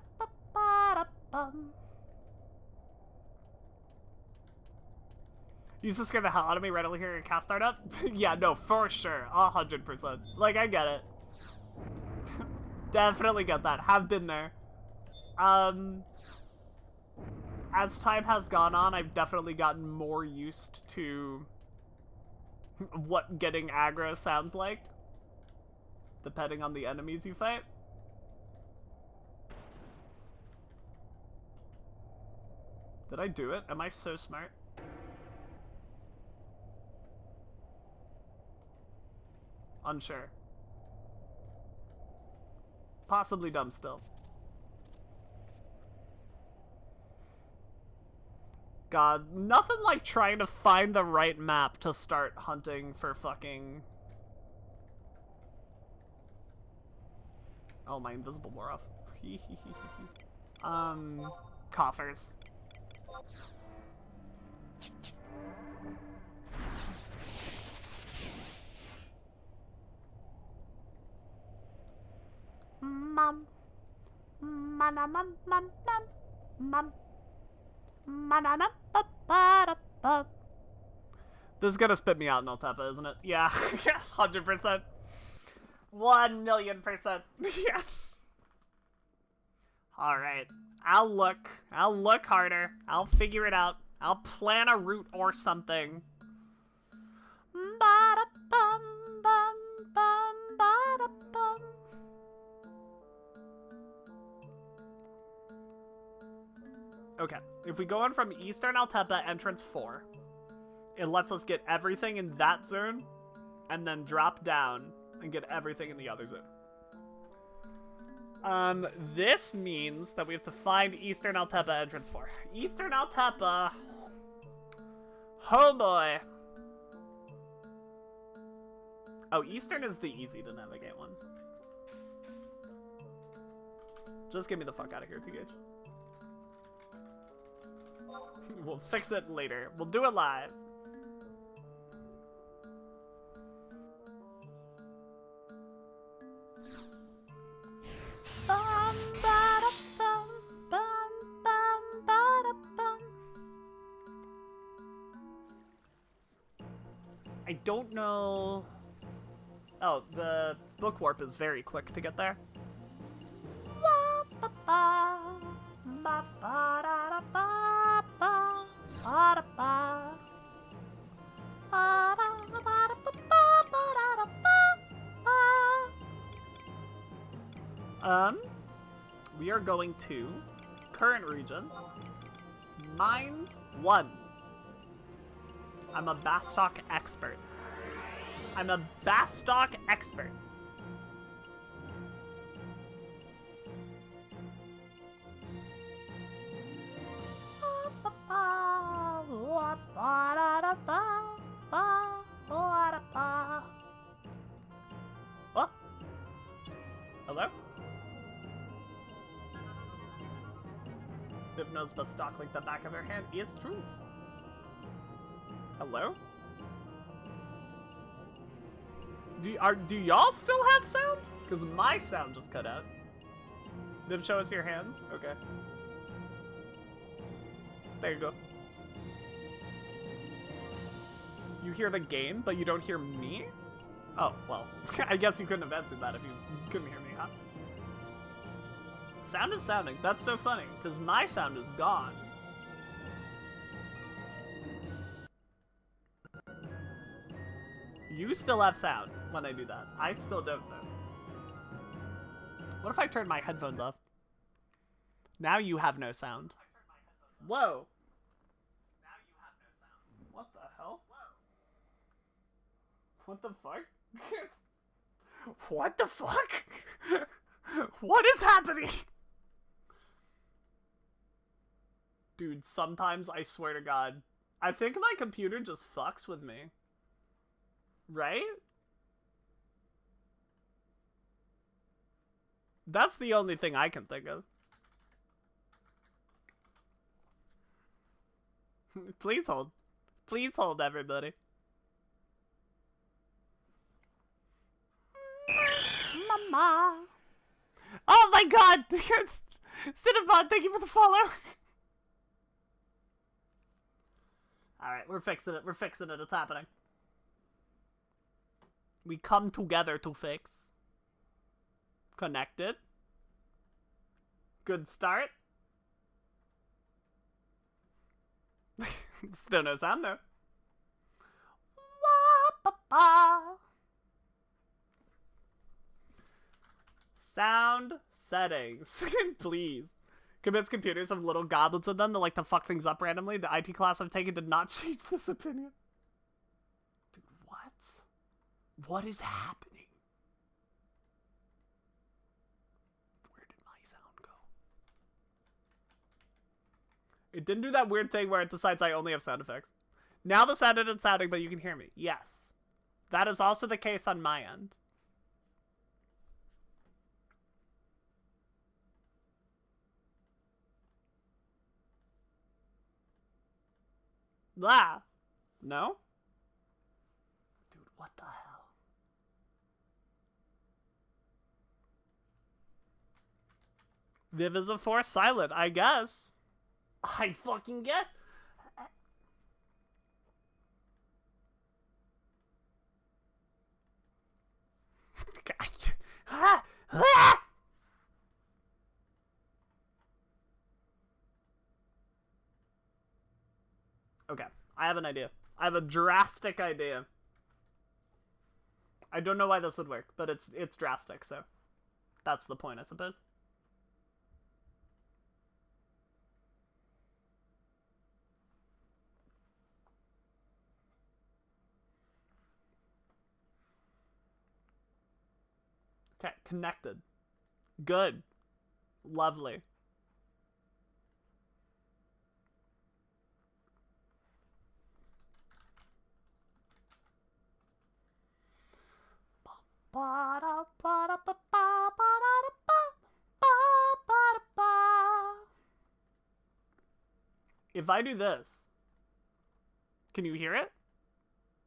ba bum. You just scared the hell out of me right over here and cast start up? Yeah, no, for sure. 100%. Like, I get it. Definitely get that. Have been there. As time has gone on, I've definitely gotten more used to what getting aggro sounds like, depending on the enemies you fight. Did I do it? Am I so smart? Unsure. Possibly dumb still. God, nothing like trying to find the right map to start hunting for fucking... Oh, my invisible wore off. Coffers. Mum. Mana mum mum mum mum. Manana ba ba da ba. This is gonna spit me out in Altepa, isn't it? Yeah, 100%. 1,000,000%. Yes. Alright. I'll look harder. I'll figure it out. I'll plan a route or something. Ba da bum bum bum ba da bum. Okay, if we go in from Eastern Altepa, entrance 4, it lets us get everything in that zone, and then drop down and get everything in the other zone. This means that we have to find Eastern Altepa, entrance 4. Eastern Altepa. Oh boy. Oh, Eastern is the easy to navigate one. Just get me the fuck out of here, TH. We'll fix it later. We'll do it live. Bum, ba, da, bum, bum, bum, ba, da, bum. I don't know... Oh, the book warp is very quick to get there. Ba, ba, ba, ba, ba, da, da, ba. We are going to current region, Mines 1. I'm a Bastok expert. I'm a Bastok expert. Oh. Hello? Viv knows Bastok like the back of her hand. It's true. Hello? Do y'all still have sound? Because my sound just cut out. Viv, show us your hands. Okay. There you go. You hear the game, but you don't hear me? Oh, well. I guess you couldn't have answered that if you couldn't hear me, huh? Sound is sounding. That's so funny, because my sound is gone. You still have sound when I do that. I still don't, though. What if I turn my headphones off? Now you have no sound. Whoa. What the hell? What the fuck? What the fuck? What is happening? Dude, sometimes I swear to God, I think my computer just fucks with me. Right? That's the only thing I can think of. Please hold. Please hold, everybody. Mama. Oh my God! Cinnabon, thank you for the follow. Alright, we're fixing it. We're fixing it. It's happening. We come together to fix. Connected. Good start. Still no sound though. Sound settings. Please. Convince computers have little goblets in them that like to fuck things up randomly. The IT class I've taken did not change this opinion. Dude, what? What is happening? Where did my sound go? It didn't do that weird thing where it decides I only have sound effects. Now the sound isn't sounding, but you can hear me. Yes. That is also the case on my end. Blah. No? Dude, what the hell? Viv is a force silent, I guess. I fucking guess. Okay, I have an idea. I have a drastic idea. I don't know why this would work, but it's drastic, so that's the point, I suppose. Okay, connected. Good. Lovely. If I do this, can you hear it?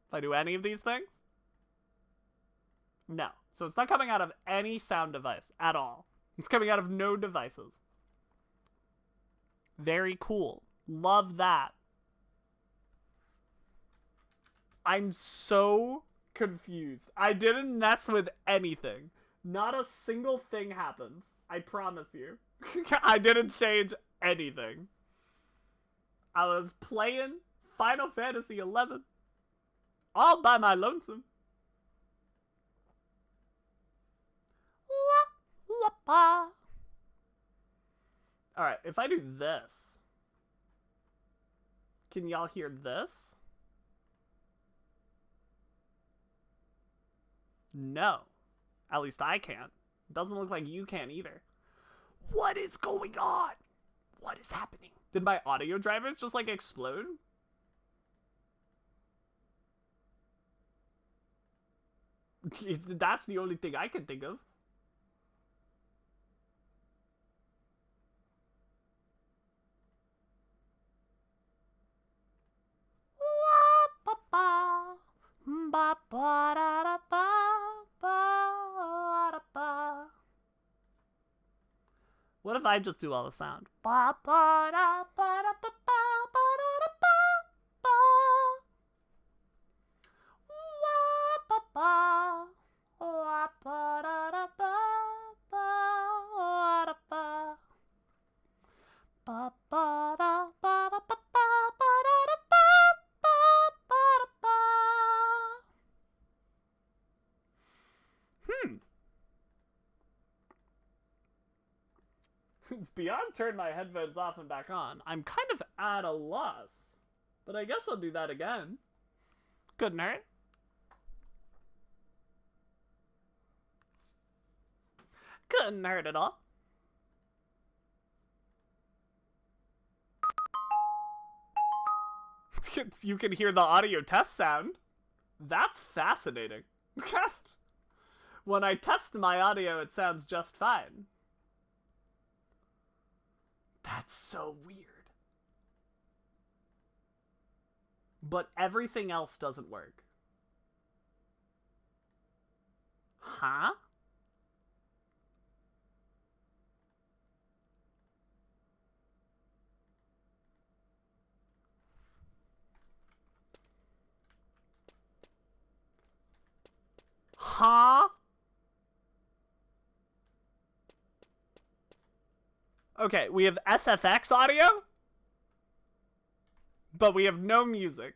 If I do any of these things? No. So it's not coming out of any sound device at all. It's coming out of no devices. Very cool. Love that. I'm so confused. I didn't mess with anything. Not a single thing happened. I promise you. I didn't change anything. I was playing Final Fantasy 11 all by my lonesome. Alright, if I do this, can y'all hear this? No. At least I can't. Doesn't look like you can either. What is going on? What is happening? Did my audio drivers just like explode? That's the only thing I can think of. What if I just do all the sound? Beyond turn my headphones off and back on. I'm kind of at a loss. But I guess I'll do that again. Couldn't hurt. Couldn't hurt at all. You can hear the audio test sound. That's fascinating. When I test my audio, it sounds just fine. That's so weird. But everything else doesn't work. Huh? Huh? Okay, we have SFX audio, but we have no music.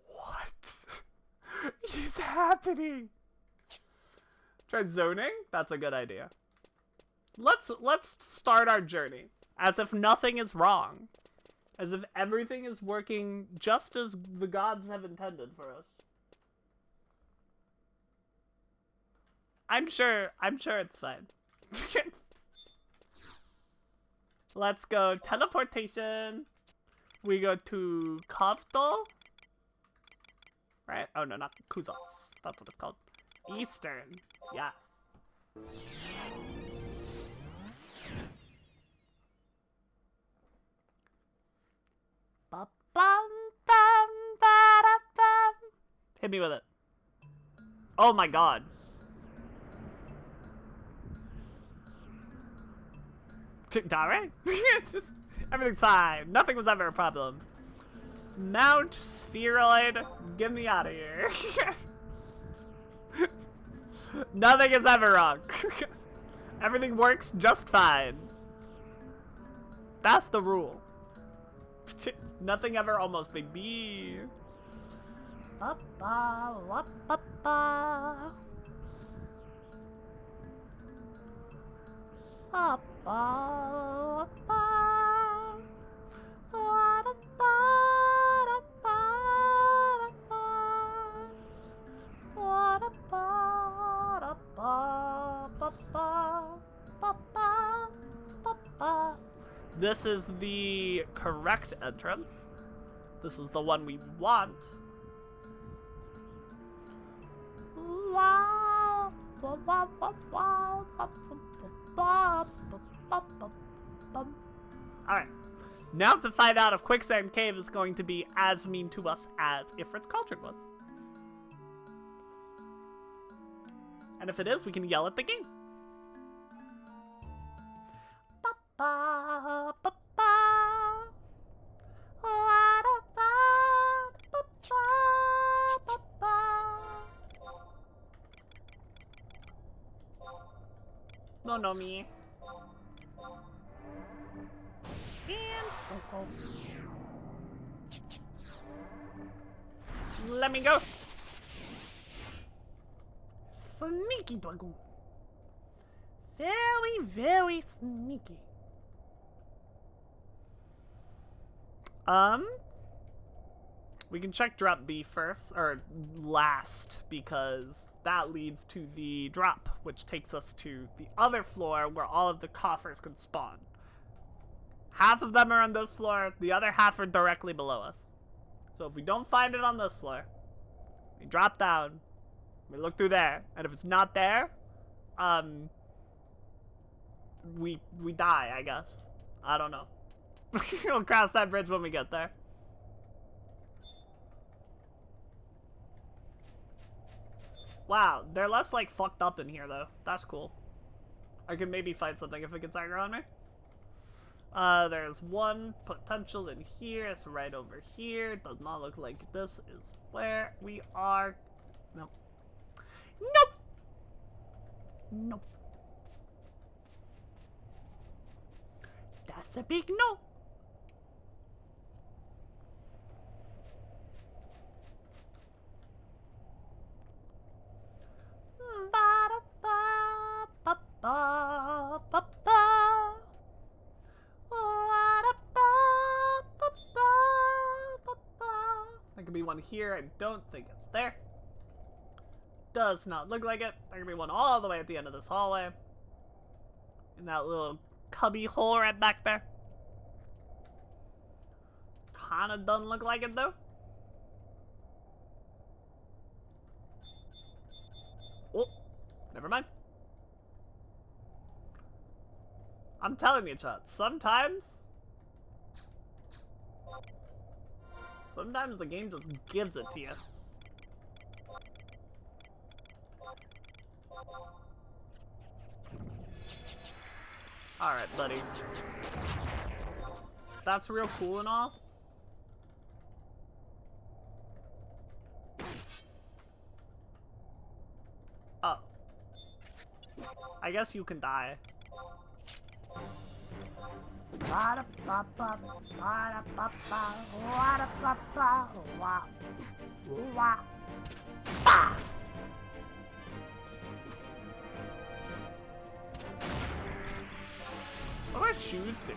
What is happening? Try zoning? That's a good idea. Let's start our journey as if nothing is wrong. As if everything is working just as the gods have intended for us. I'm sure it's fine. Let's go teleportation. We go to Kovdol. Right? Oh no, not Kuzats. That's what it's called. Eastern. Yes. Hit me with it. Oh my god. Alright. Everything's fine. Nothing was ever a problem. Mount Spheroid, get me out of here. Nothing is ever wrong. Everything works just fine. That's the rule. Nothing ever almost, baby. This is the correct entrance. This is the one we want. Alright. Now to find out if Quicksand Cave is going to be as mean to us as Ifrit's Cauldron was. And if it is, we can yell at the game. No, me. Let me go. Sneaky dragoon. Very, very sneaky. We can check drop B first, or last, because that leads to the drop, which takes us to the other floor where all of the coffers can spawn. Half of them are on this floor, the other half are directly below us. So if we don't find it on this floor, we drop down, we look through there, and if it's not there, we die, I guess. I don't know. We'll cross that bridge when we get there. Wow, they're less, like, fucked up in here, though. That's cool. I can maybe fight something if it gets aggro on me. There's one potential in here. It's right over here. Does not look like this is where we are. Nope. Nope! Nope. That's a big no. could be one here. I don't think it's there. Does not look like it. There could be one all the way at the end of this hallway. In that little cubby hole right back there. Kinda doesn't look like it though. Oh, never mind. I'm telling you, chat, sometimes the game just gives it to you. Alright, buddy. That's real cool and all. Oh. I guess you can die. What do our shoes do?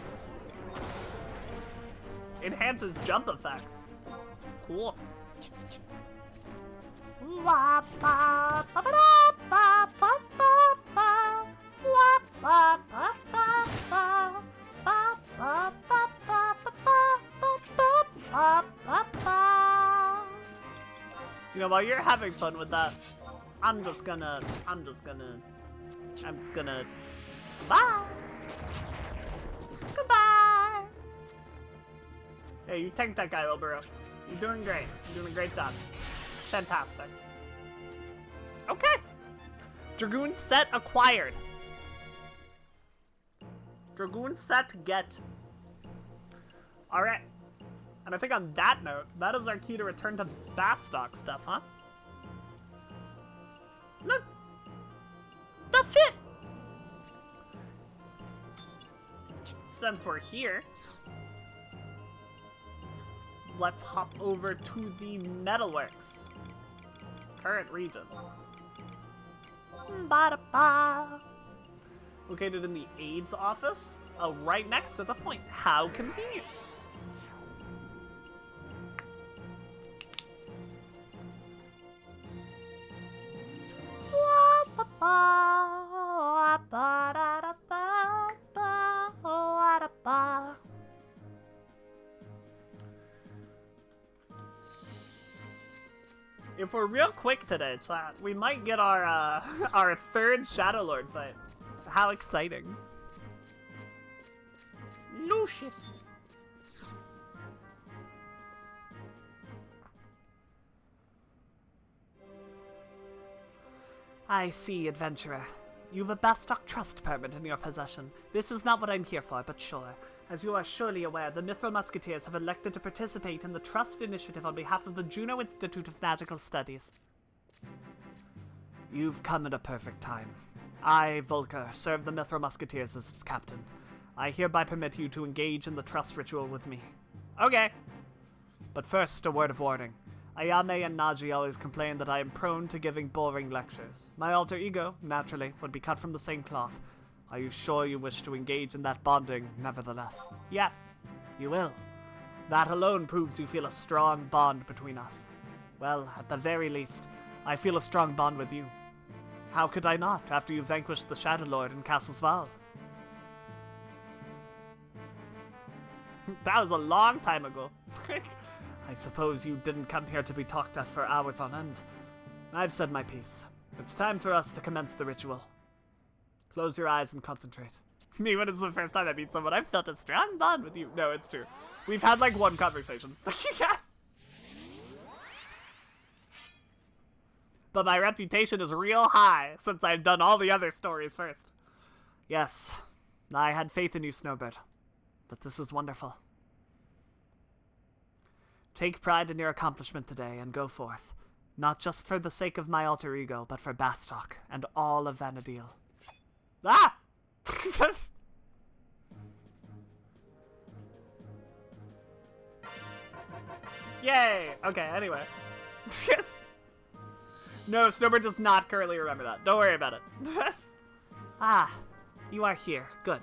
Enhances jump effects. Cool. You know, while you're having fun with that, I'm just gonna, bye! Goodbye! Hey, you tanked that guy, Obero. You're doing great. You're doing a great job. Fantastic. Okay! Dragoon set acquired. Dragoon set get. Alright. And I think on that note, that is our cue to return to Bastok stuff, huh? Look! The fit! Since we're here, let's hop over to the Metalworks. Current region. Ba-da-ba. Located in the AIDS office, right next to the point. How convenient. If we're real quick today, chat, we might get our our third Shadow Lord fight. How exciting! Lucius. I see, adventurer. You've a Bastok trust permit in your possession. This is not what I'm here for, but sure. As you are surely aware, the Mithril Musketeers have elected to participate in the Trust Initiative on behalf of the Juno Institute of Magical Studies. You've come at a perfect time. I, Volker, serve the Mithril Musketeers as its captain. I hereby permit you to engage in the Trust Ritual with me. Okay. But first, a word of warning. Ayame and Naji always complain that I am prone to giving boring lectures. My alter ego, naturally, would be cut from the same cloth. Are you sure you wish to engage in that bonding, nevertheless? Yes, you will. That alone proves you feel a strong bond between us. Well, at the very least, I feel a strong bond with you. How could I not, after you vanquished the Shadow Lord in Castle's Val? That was a long time ago. I suppose you didn't come here to be talked at for hours on end. I've said my piece. It's time for us to commence the ritual. Close your eyes and concentrate. Me, when it's the first time I meet someone, I've felt a strong bond with you. No, it's true. We've had like one conversation. Yeah. But my reputation is real high since I've done all the other stories first. Yes, I had faith in you, Snowbird. But this is wonderful. Take pride in your accomplishment today and go forth. Not just for the sake of my alter ego, but for Bastok and all of Vanadil. Ah! Yay! Okay, anyway. No, Snowbird does not currently remember that. Don't worry about it. Ah, you are here. Good.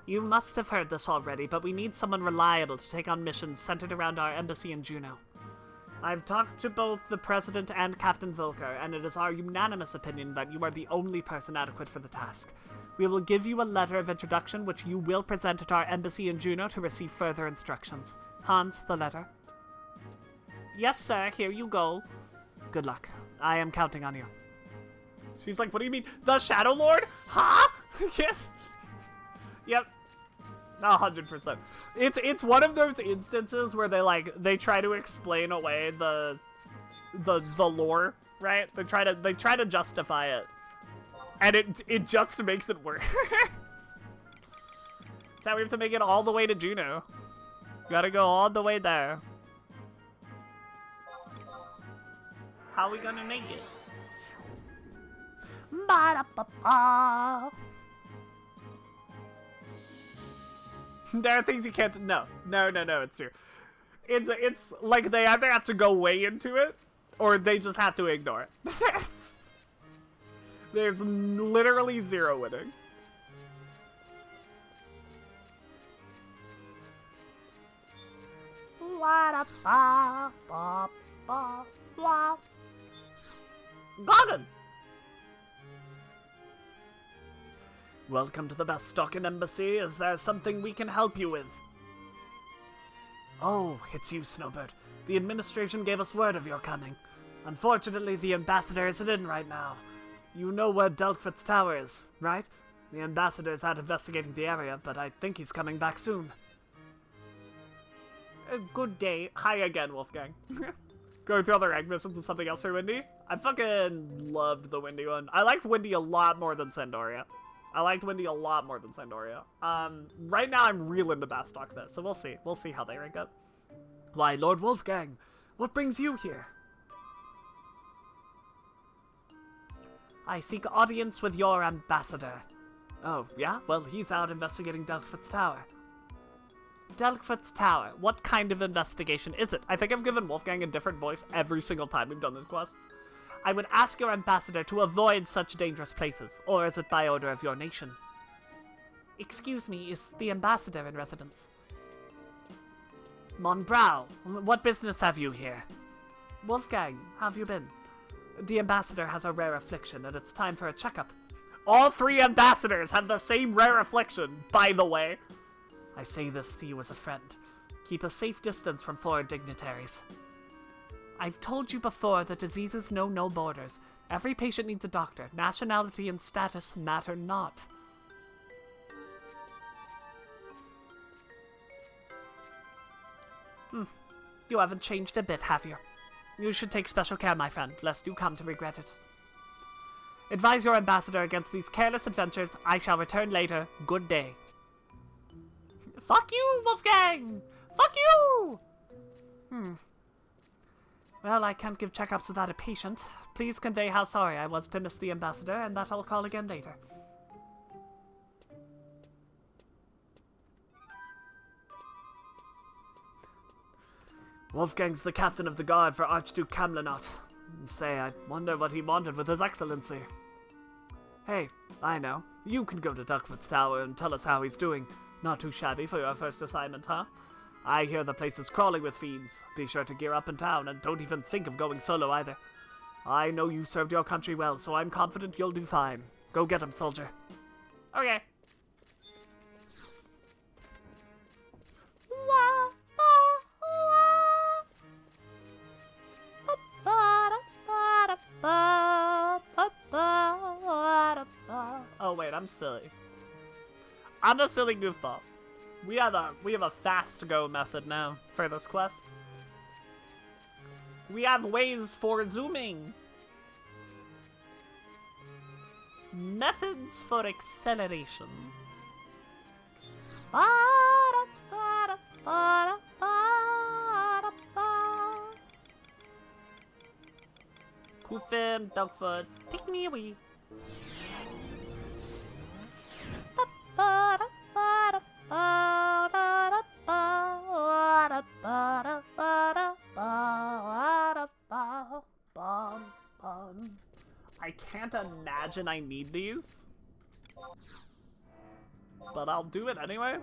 You must have heard this already, but we need someone reliable to take on missions centered around our embassy in Juneau. I've talked to both the President and Captain Volker, and it is our unanimous opinion that you are the only person adequate for the task. We will give you a letter of introduction, which you will present at our embassy in Juneau to receive further instructions. Hans, the letter. Yes, sir, here you go. Good luck. I am counting on you. She's like, what do you mean? The Shadow Lord? Huh? Yes. Yep. 100%. It's one of those instances where they try to explain away the lore, right? They try to justify it. And it just makes it worse. So we have to make it all the way to Juneau. Gotta go all the way there. How are we gonna make it? Ba-da-ba-ba. There are things you can't. No, it's true. It's like they either have to go way into it, or they just have to ignore it. There's literally zero winning. Goggin! Welcome to the Bastok Embassy. Is there something we can help you with? Oh, it's you, Snowbird. The administration gave us word of your coming. Unfortunately, the ambassador isn't in right now. You know where Delkfoot's tower is, right? The ambassador's out investigating the area, but I think he's coming back soon. Good day. Hi again, Wolfgang. Going through other egg missions and something else here, Windy? I fucking loved the Windy one. I liked Windy a lot more than Sandoria. Right now I'm real into Bastok though, so we'll see. We'll see how they rank up. Why, Lord Wolfgang, what brings you here? I seek audience with your ambassador. Oh, yeah? Well, he's out investigating Delkfoot's tower. Delkfoot's tower. What kind of investigation is it? I think I've given Wolfgang a different voice every single time we've done these quests. I would ask your ambassador to avoid such dangerous places, or is it by order of your nation? Excuse me, is the ambassador in residence? Monbrow, what business have you here? Wolfgang, how have you been? The ambassador has a rare affliction, and it's time for a checkup. All three ambassadors have the same rare affliction, by the way. I say this to you as a friend. Keep a safe distance from foreign dignitaries. I've told you before that diseases know no borders. Every patient needs a doctor. Nationality and status matter not. You haven't changed a bit, have you? You should take special care, my friend, lest you come to regret it. Advise your ambassador against these careless adventures. I shall return later. Good day. Fuck you, Wolfgang! Fuck you! Well, I can't give checkups without a patient. Please convey how sorry I was to miss the ambassador, and that I'll call again later. Wolfgang's the captain of the guard for Archduke Camlanot. Say, I wonder what he wanted with His Excellency. Hey, I know. You can go to Delkfoot's tower and tell us how he's doing. Not too shabby for your first assignment, huh? I hear the place is crawling with fiends. Be sure to gear up in town, and don't even think of going solo either. I know you served your country well, so I'm confident you'll do fine. Go get him, soldier. Okay. Oh wait, I'm silly. I'm a silly goofball. We have a fast go method now for this quest. We have ways for zooming. Methods for acceleration. Kufim, Delkfoot, take me away. I can't imagine I need these, but I'll do it anyway.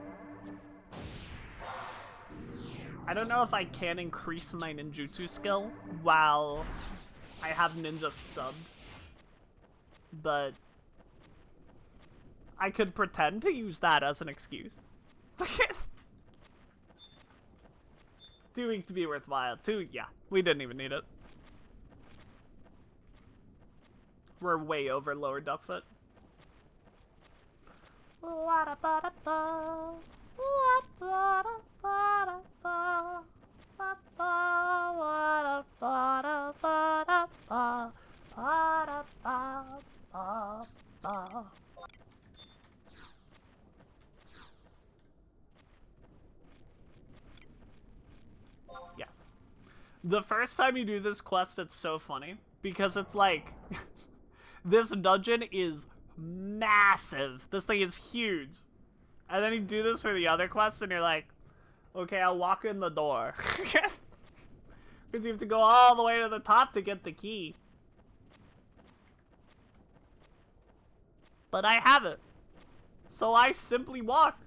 I don't know if I can increase my ninjutsu skill while I have ninja subbed, but I could pretend to use that as an excuse. Too weak to be worthwhile. Yeah, we didn't even need it. We're way over lower duckfoot. Yes. The first time you do this quest, it's so funny because it's like this dungeon is massive. This thing is huge. And then you do this for the other quests and you're like, okay, I'll walk in the door. Because you have to go all the way to the top to get the key. But I have it. So I simply walk.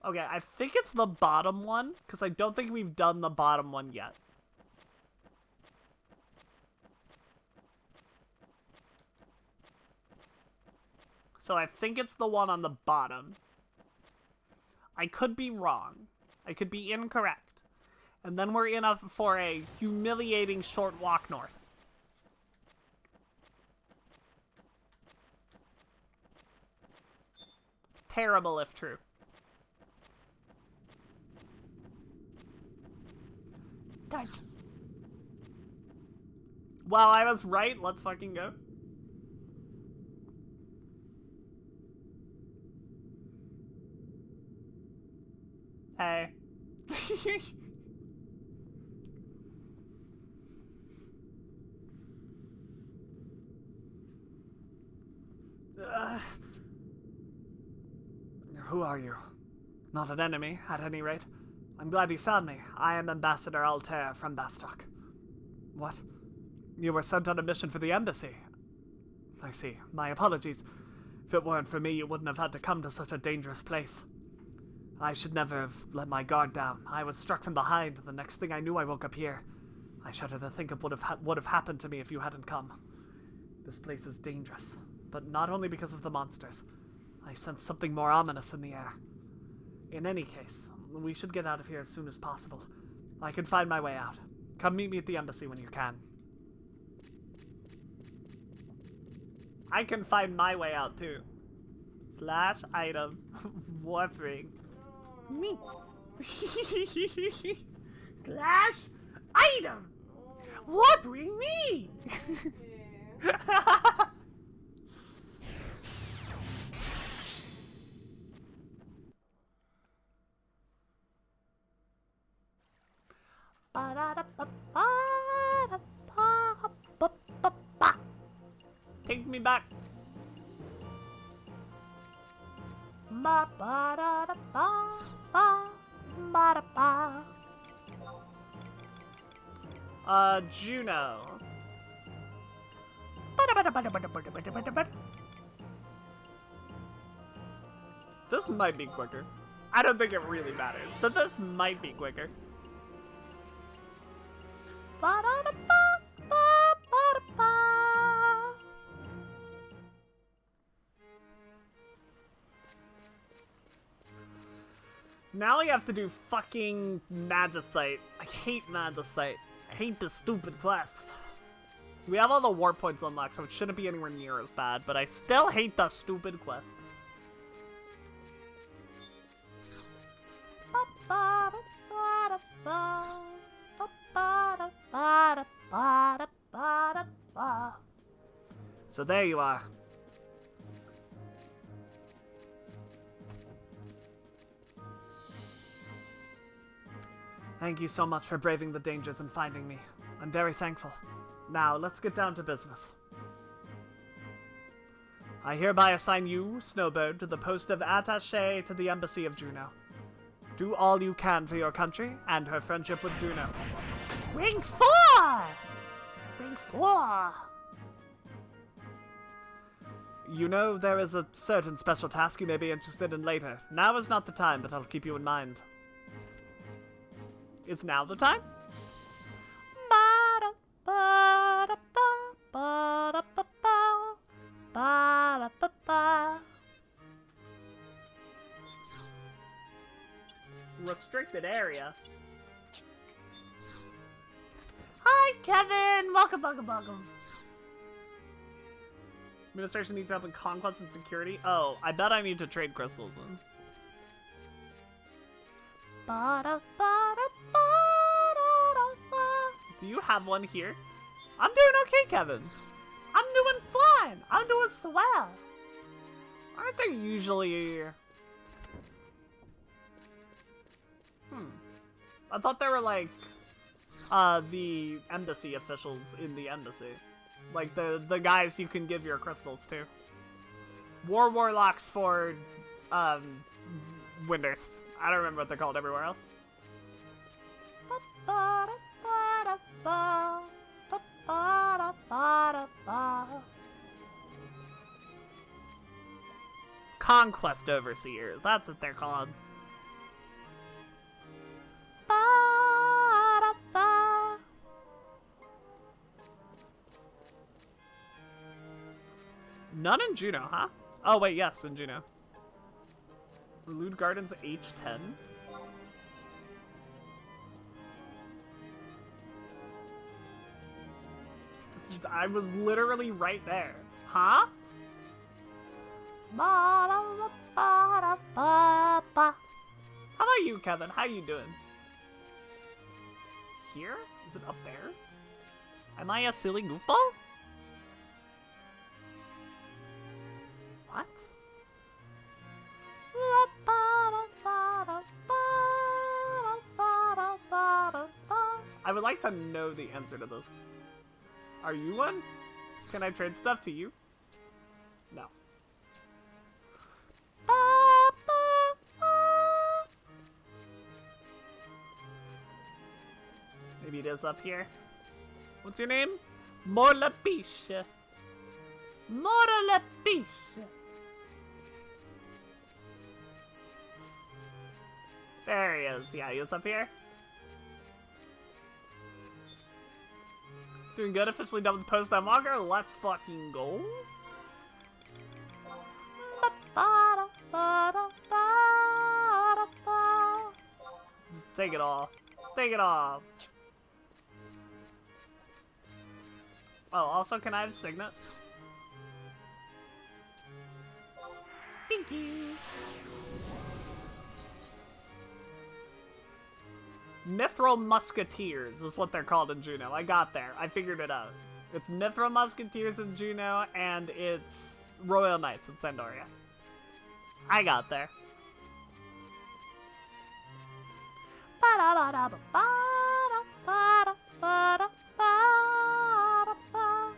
Okay, I think it's the bottom one, because I don't think we've done the bottom one yet. So I think it's the one on the bottom. I could be wrong. I could be incorrect. And then we're in for a humiliating short walk north. Terrible if true. Dang. Well, I was right. Let's fucking go. Hey. Who are you? Not an enemy, at any rate. I'm glad you found me. I am Ambassador Altair from Bastok. What? You were sent on a mission for the embassy. I see. My apologies. If it weren't for me, you wouldn't have had to come to such a dangerous place. I should never have let my guard down. I was struck from behind. The next thing I knew, I woke up here. I shudder to think of what would have happened to me if you hadn't come. This place is dangerous, but not only because of the monsters. I sense something more ominous in the air. In any case, we should get out of here as soon as possible. I can find my way out. Come meet me at the embassy when you can. I can find my way out too. Slash item warping me. Slash item warping me. Take me back. Juno. This might be quicker. I don't think it really matters, but this might be quicker. Now we have to do fucking Magicite. I hate Magicite. I hate this stupid quest. We have all the war points unlocked, so it shouldn't be anywhere near as bad, but I still hate the stupid quest. So there you are. Thank you so much for braving the dangers and finding me. I'm very thankful. Now, let's get down to business. I hereby assign you, Snowbird, to the post of attaché to the Embassy of Juno. Do all you can for your country and her friendship with Juno. Ring 4! Ring 4! You know, there is a certain special task you may be interested in later. Now is not the time, but I'll keep you in mind. Is now the time? Restricted area. Hi, Kevin! Welcome. Administration needs help in conquest and security. Oh, I bet I need to trade crystals in. Do you have one here? I'm doing okay, Kevin. I'm doing fine. I'm doing swell. Aren't there usually... I thought there were, like, the embassy officials in the embassy. Like, the guys you can give your crystals to. Warlocks for, Winters. I don't remember what they're called everywhere else. Conquest Overseers, that's what they're called. None in Juno, huh? Oh, wait, yes, in Juno. Relude Gardens H10? I was literally right there. Huh? How about you, Kevin? How you doing? Here? Is it up there? Am I a silly goofball? What? I would like to know the answer to this. Are you one? Can I trade stuff to you? No. Maybe it is up here. What's your name? Morlapiche. Morlapiche. There he is. Yeah, he is up here. Doing good. Officially done with the post on Walker. Let's fucking go. Just take it all. Take it all. Oh, also, can I have Signet? Thank you. Mithril Musketeers is what they're called in Juno. I got there. I figured it out. It's Mithril Musketeers in Juno, and it's Royal Knights in Sandoria. I got there.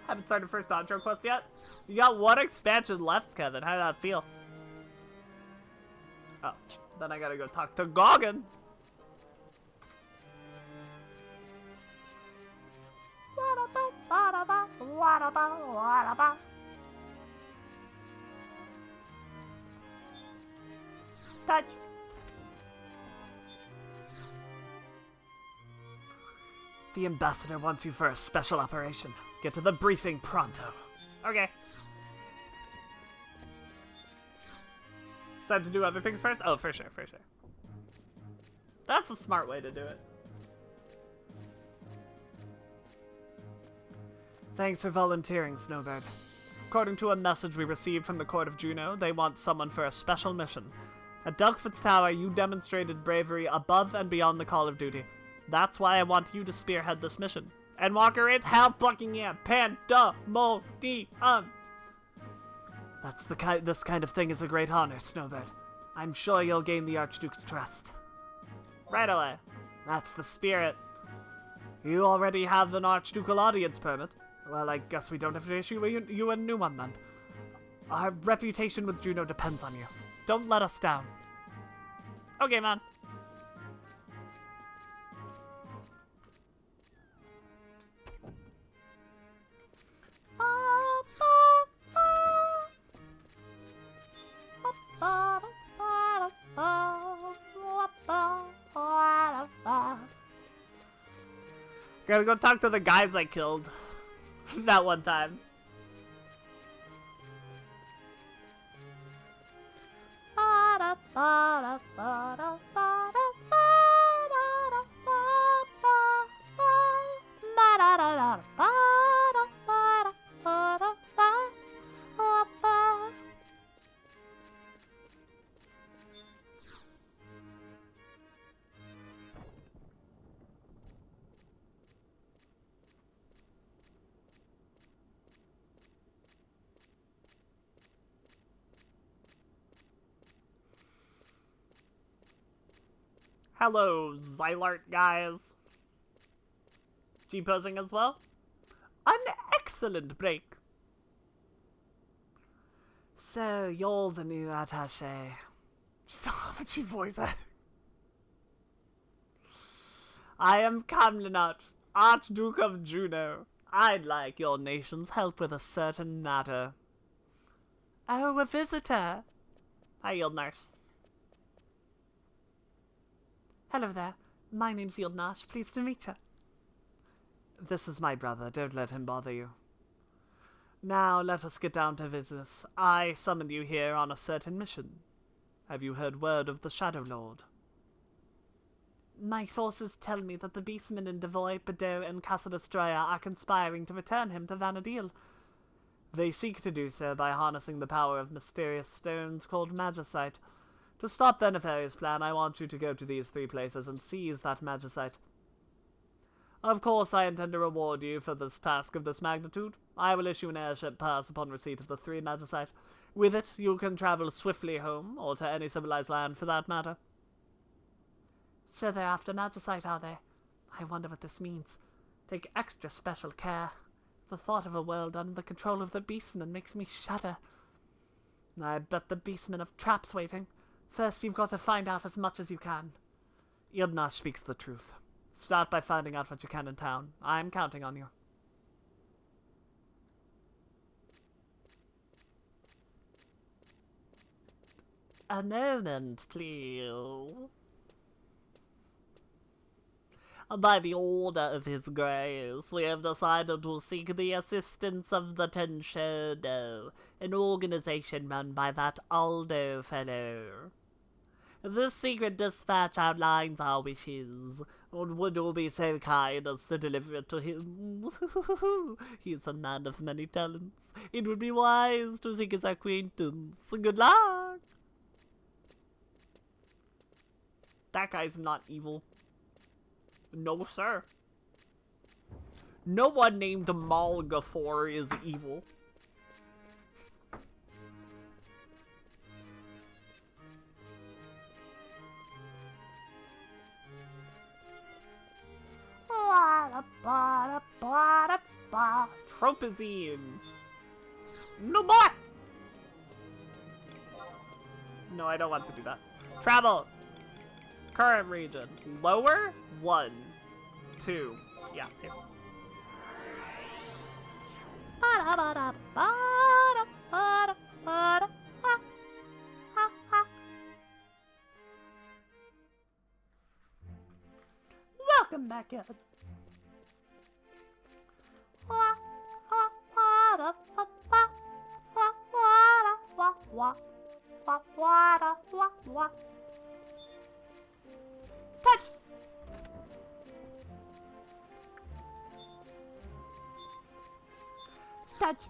Haven't started first outro quest yet? You got one expansion left, Kevin. How did that feel? Oh, then I gotta go talk to Goggin. Touch. The ambassador wants you for a special operation. Get to the briefing pronto. Okay. Time to do other things first? Oh, for sure, for sure. That's a smart way to do it. Thanks for volunteering, Snowbird. According to a message we received from the court of Juno, they want someone for a special mission. At Duckfoot's Tower, you demonstrated bravery above and beyond the call of duty. That's why I want you to spearhead this mission. And Walker is hell fucking yeah, Pandemonium. This kind of thing is a great honor, Snowbird. I'm sure you'll gain the Archduke's trust. Right away. That's the spirit. You already have an Archducal audience permit. Well, I guess we don't have to issue you a new one then. Our reputation with Juno depends on you. Don't let us down. Okay, man. Gotta go talk to the guys I killed that one time. Hello, Xylart guys. G-posing as well? An excellent break. So, you're the new attaché. Stop a G-voice. I am Camlinut, Archduke of Juno. I'd like your nation's help with a certain matter. Oh, a visitor. Hi, Yield Nurse. Hello there. My name's Yield Nash. Pleased to meet you. This is my brother. Don't let him bother you. Now, let us get down to business. I summoned you here on a certain mission. Have you heard word of the Shadow Lord? My sources tell me that the beastmen in Devoy, Bordeaux, and Casa Destroya are conspiring to return him to Vanadil. They seek to do so by harnessing the power of mysterious stones called Magicite. To stop their nefarious plan, I want you to go to these 3 places and seize that Magicite. Of course, I intend to reward you for this task of this magnitude. I will issue an airship pass upon receipt of the 3 Magicite. With it, you can travel swiftly home, or to any civilized land for that matter. So they're after Magicite, are they? I wonder what this means. Take extra special care. The thought of a world under the control of the beastmen makes me shudder. I bet the beastmen have traps waiting. First, you've got to find out as much as you can. Yudna speaks the truth. Start by finding out what you can in town. I'm counting on you. A moment, please. By the order of His Grace, we have decided to seek the assistance of the Tenshodo, an organization run by that Aldo fellow. This secret dispatch outlines our wishes, and would you be so kind as to deliver it to him? He is a man of many talents. It would be wise to seek his acquaintance. Good luck! That guy's not evil. No, sir. No one named Malgafor is evil. Tropazine. No more! No, I don't want to do that. Travel! Current region. Lower? 1. 2. Yeah, 2. Welcome back, Evan. Touch! Touch!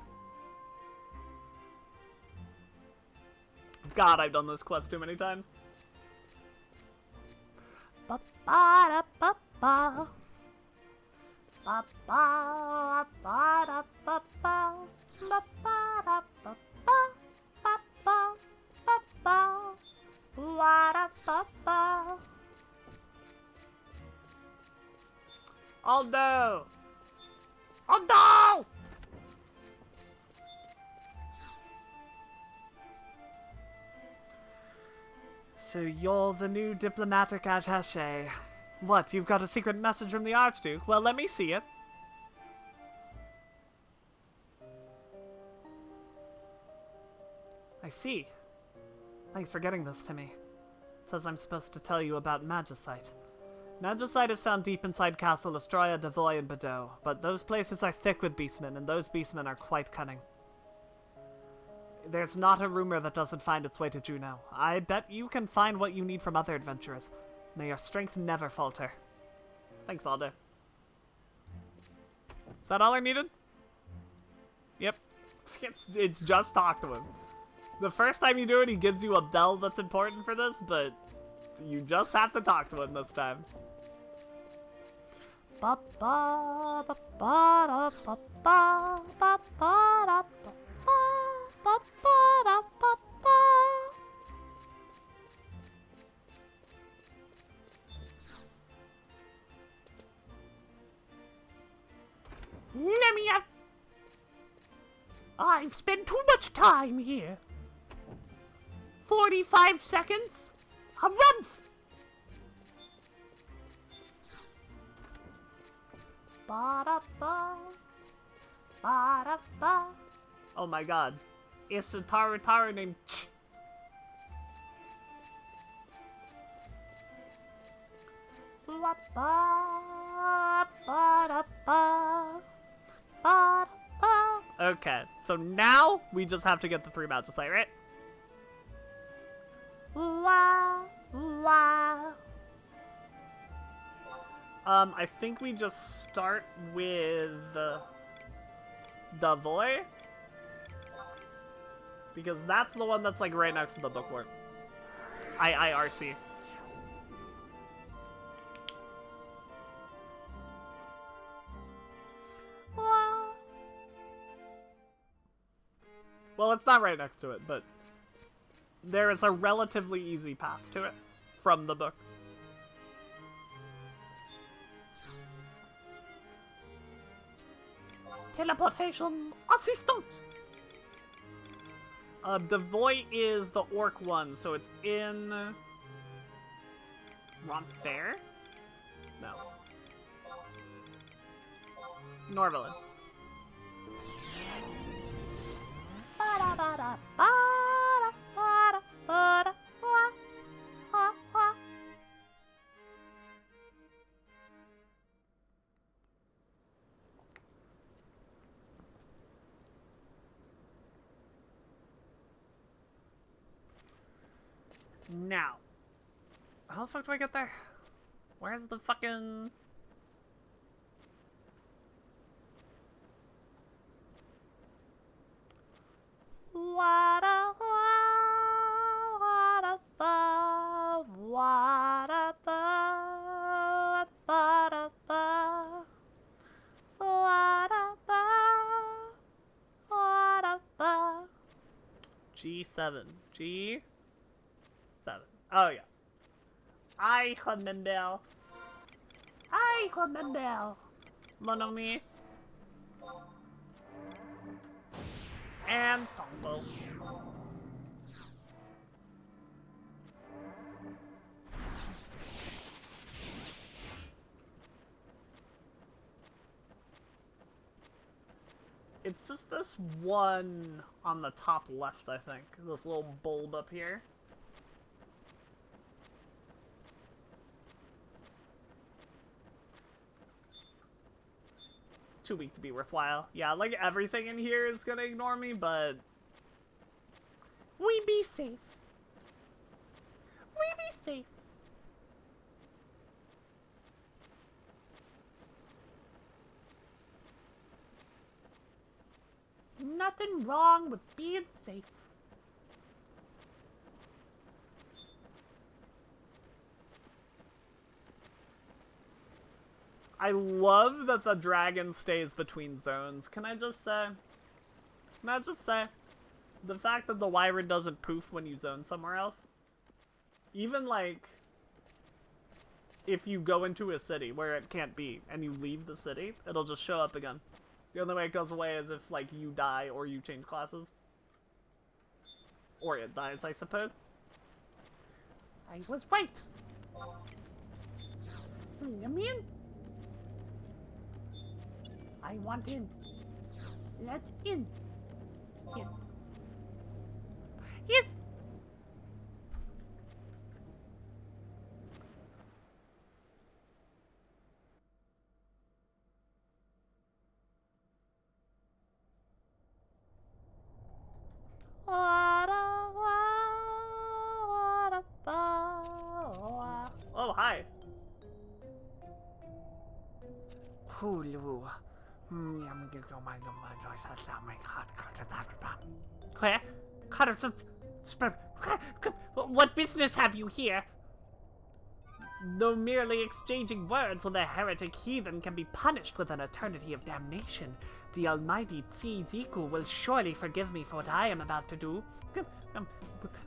God, I've done this quest too many times. Ba-ba-da-ba-ba. Ba-ba-da-ba-da-ba-ba. Ba-ba-da-ba-ba. Ba-ba-da-ba-ba. Aldo! Aldo! So you're the new diplomatic attaché. What, you've got a secret message from the Archduke? Well, let me see it. I see. Thanks for getting this to me. It says I'm supposed to tell you about Magicite. Magicite is found deep inside Castle Estroya, Devoy, and Bordeaux, but those places are thick with beastmen, and those beastmen are quite cunning. There's not a rumor that doesn't find its way to Juneau. I bet you can find what you need from other adventurers. May your strength never falter. Thanks, Alder. Is that all I needed? Yep. It's just talk to him. The first time you do it, he gives you a bell that's important for this, but you just have to talk to him this time. Ba ba ba ba ba ba ba ba ba ba ba. Let me out. I've spent too much time here. 45 seconds? A month! Ba-da-ba. Ba-da-ba. Oh my god. It's a Taru named Ch. Okay, so now we just have to get the 3 Magicite, right? I think we just start with Devoy, because that's the one that's like right next to the bookworm. IIRC. Well, it's not right next to it, but there is a relatively easy path to it from the book. Teleportation assistance! Devoy is the orc one, so it's in Rontfair? No. Norvillin. Now, how the fuck do I get there? Where's the fucking... G7. G7. Oh, yeah. I remember. I remember. Mon ami. And Tombo. It's just this one on the top left, I think. This little bulb up here. It's too weak to be worthwhile. Yeah, like everything in here is gonna ignore me, but... we be safe. We be safe. Nothing wrong with being safe. I love that the dragon stays between zones. Can I just say? Can I just say? The fact that the wyvern doesn't poof when you zone somewhere else. Even like, if you go into a city where it can't be and you leave the city, it'll just show up again. The only way it goes away is if, like, you die or you change classes. Or it dies, I suppose. I was right. Come in. I want in. Let in. Yes. Yes. Oh, hi. Hulu. What business have you here? Though merely exchanging words with a heretic heathen can be punished with an eternity of damnation, the almighty Ziku will surely forgive me for what I am about to do.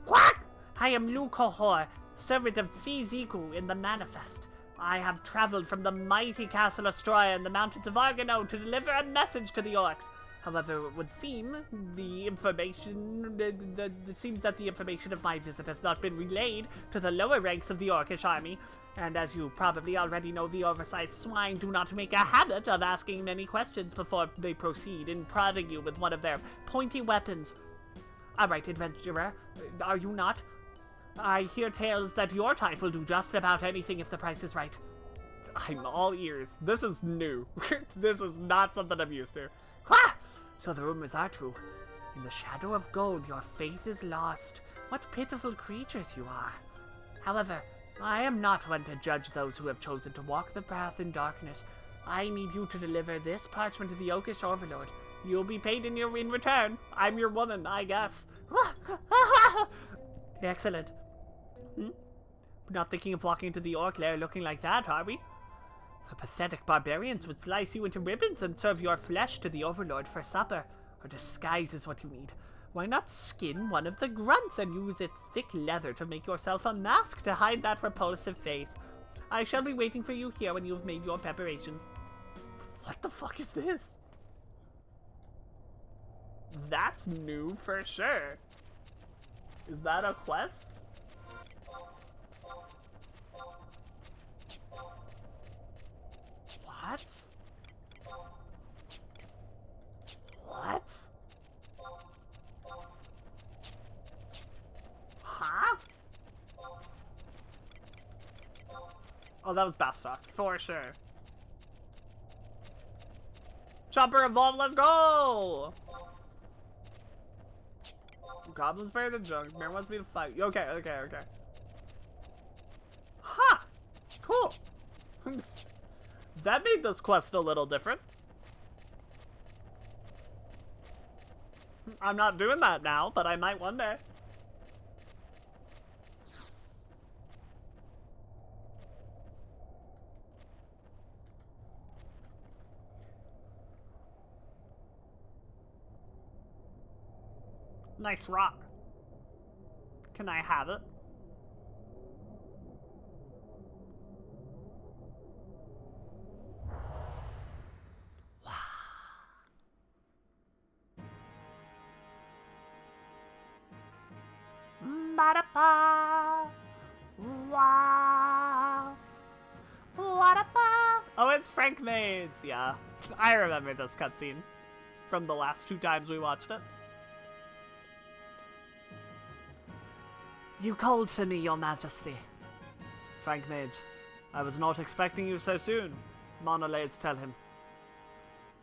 Quack! I am Lukohor, servant of Ziku in the Manifest. I have traveled from the mighty castle Astroya in the mountains of Argano to deliver a message to the orcs. However, it would seem it seems that the information of my visit has not been relayed to the lower ranks of the orcish army, and as you probably already know, the oversized swine do not make a habit of asking many questions before they proceed in prodding you with one of their pointy weapons. Alright, adventurer, are you not? I hear tales that your type will do just about anything if the price is right. I'm all ears. This is new. This is not something I'm used to. Ha! So the rumors are true. In the shadow of gold, your faith is lost. What pitiful creatures you are. However, I am not one to judge those who have chosen to walk the path in darkness. I need you to deliver this parchment to the Oakish Overlord. You'll be paid in return. I'm your woman, I guess. Excellent. We're not thinking of walking into the orc lair looking like that, are we? The pathetic barbarians would slice you into ribbons and serve your flesh to the Overlord for supper. Or disguise is what you need. Why not skin one of the grunts and use its thick leather to make yourself a mask to hide that repulsive face? I shall be waiting for you here when you have made your preparations. What the fuck is this? That's new for sure. Is that a quest? What? What? Huh? Oh, that was Bastok, for sure. Chopper evolve, let's go! Goblins bury the junk, Bear wants me to fight. Okay. Ha! Cool. That made this quest a little different. I'm not doing that now, but I might one day. Nice rock. Can I have it? Oh, it's Frank Mage. Yeah, I remember this cutscene from the last 2 times we watched it. You called for me, your majesty. Frank Mage, I was not expecting you so soon. Monolades tell him.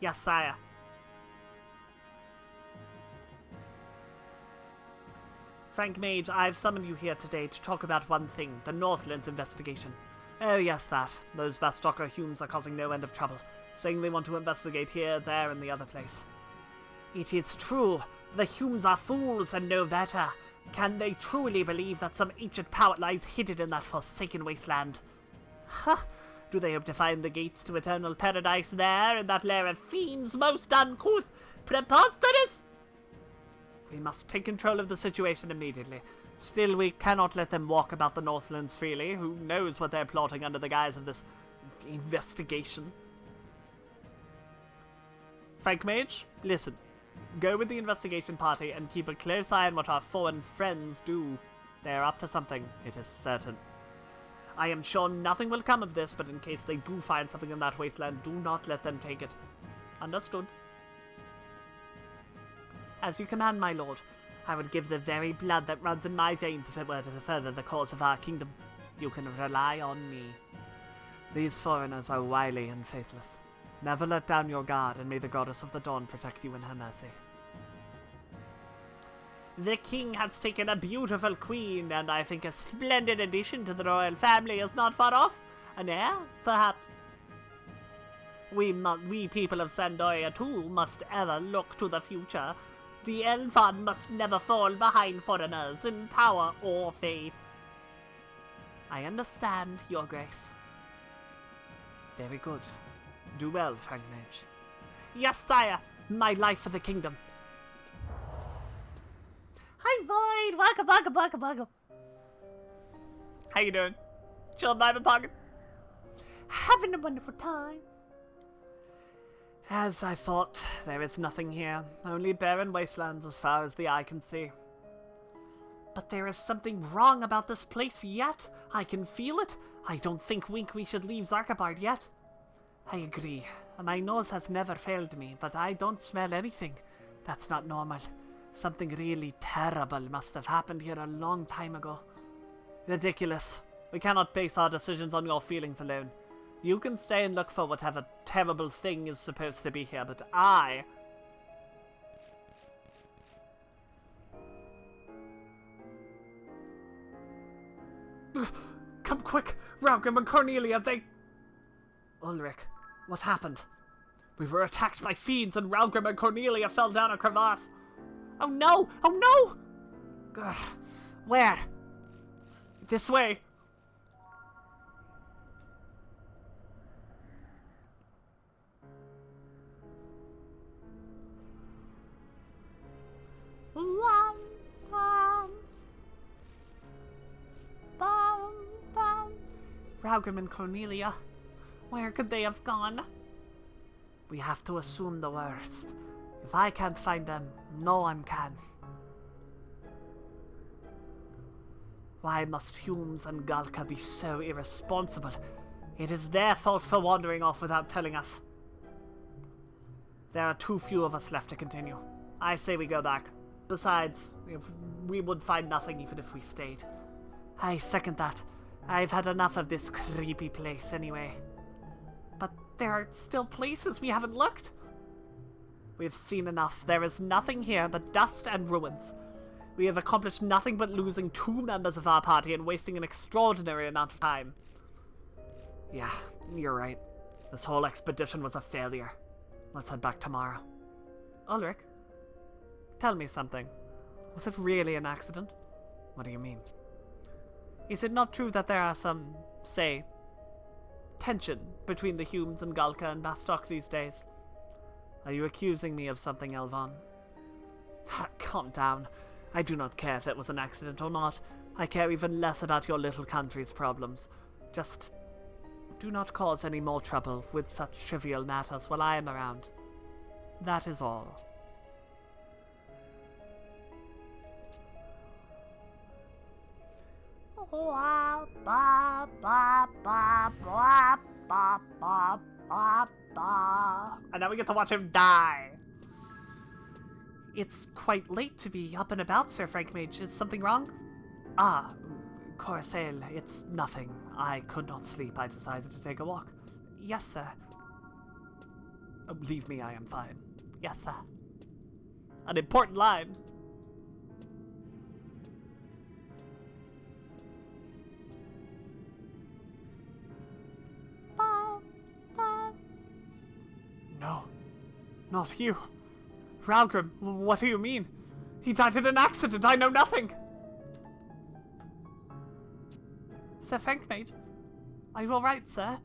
Yes, sire. Frank Mage, I've summoned you here today to talk about one thing, the Northlands investigation. Oh yes, that. Those Bastoker Humes are causing no end of trouble, saying they want to investigate here, there, and the other place. It is true. The Humes are fools and know better. Can they truly believe that some ancient power lies hidden in that forsaken wasteland? Ha! Do they hope to find the gates to eternal paradise there, in that lair of fiends most uncouth? Preposterous! We must take control of the situation immediately. Still, we cannot let them walk about the Northlands freely. Who knows what they're plotting under the guise of this investigation? Frank Mage, listen. Go with the investigation party and keep a close eye on what our foreign friends do. They are up to something, it is certain. I am sure nothing will come of this, but in case they do find something in that wasteland, do not let them take it. Understood? As you command, my lord. I would give the very blood that runs in my veins if it were to further the cause of our kingdom. You can rely on me. These foreigners are wily and faithless. Never let down your guard, and may the goddess of the dawn protect you in her mercy. The king has taken a beautiful queen, and I think a splendid addition to the royal family is not far off. An heir, perhaps. We people of Sandoya, too, must ever look to the future. The Elfan must never fall behind foreigners in power or faith. I understand, your grace. Very good. Do well, Frank Mage. Yes, sire. My life for the kingdom. Hi, Void. Welcome. How you doing? Chilling by my pocket? Having a wonderful time. As I thought, there is nothing here. Only barren wastelands as far as the eye can see. But there is something wrong about this place yet. I can feel it. I don't think we should leave Zarkabard yet. I agree. My nose has never failed me, but I don't smell anything. That's not normal. Something really terrible must have happened here a long time ago. Ridiculous. We cannot base our decisions on your feelings alone. You can stay and look for whatever terrible thing is supposed to be here, but I... Come quick! Raugrim and Cornelia, they... Ulrich, what happened? We were attacked by fiends and Raugrim and Cornelia fell down a crevasse. Oh no! Oh no! Grr. Where? This way. Raugrim and Cornelia, where could they have gone? We have to assume the worst. If I can't find them, no one can. Why must Humes and Galka be so irresponsible? It is their fault for wandering off without telling us. There are too few of us left to continue. I say we go back. Besides, we would find nothing even if we stayed. I second that. I've had enough of this creepy place anyway. But there are still places we haven't looked. We've seen enough. There is nothing here but dust and ruins. We have accomplished nothing but losing 2 members of our party and wasting an extraordinary amount of time. Yeah, you're right. This whole expedition was a failure. Let's head back tomorrow. Ulrich, tell me something. Was it really an accident? What do you mean? Is it not true that there are some, say, tension between the Humes and Galka and Bastok these days? Are you accusing me of something, Elvan? Calm down. I do not care if it was an accident or not. I care even less about your little country's problems. Just do not cause any more trouble with such trivial matters while I am around. That is all. And now we get to watch him die. It's quite late to be up and about, Sir Frank Mage. Is something wrong? Ah, Corsair, it's nothing. I could not sleep. I decided to take a walk. Yes, sir. Oh, believe me, I am fine. Yes, sir. An important line. No, not you. Raugrim, what do you mean? He died in an accident, I know nothing! Sir Frank Mage, are you alright, sir?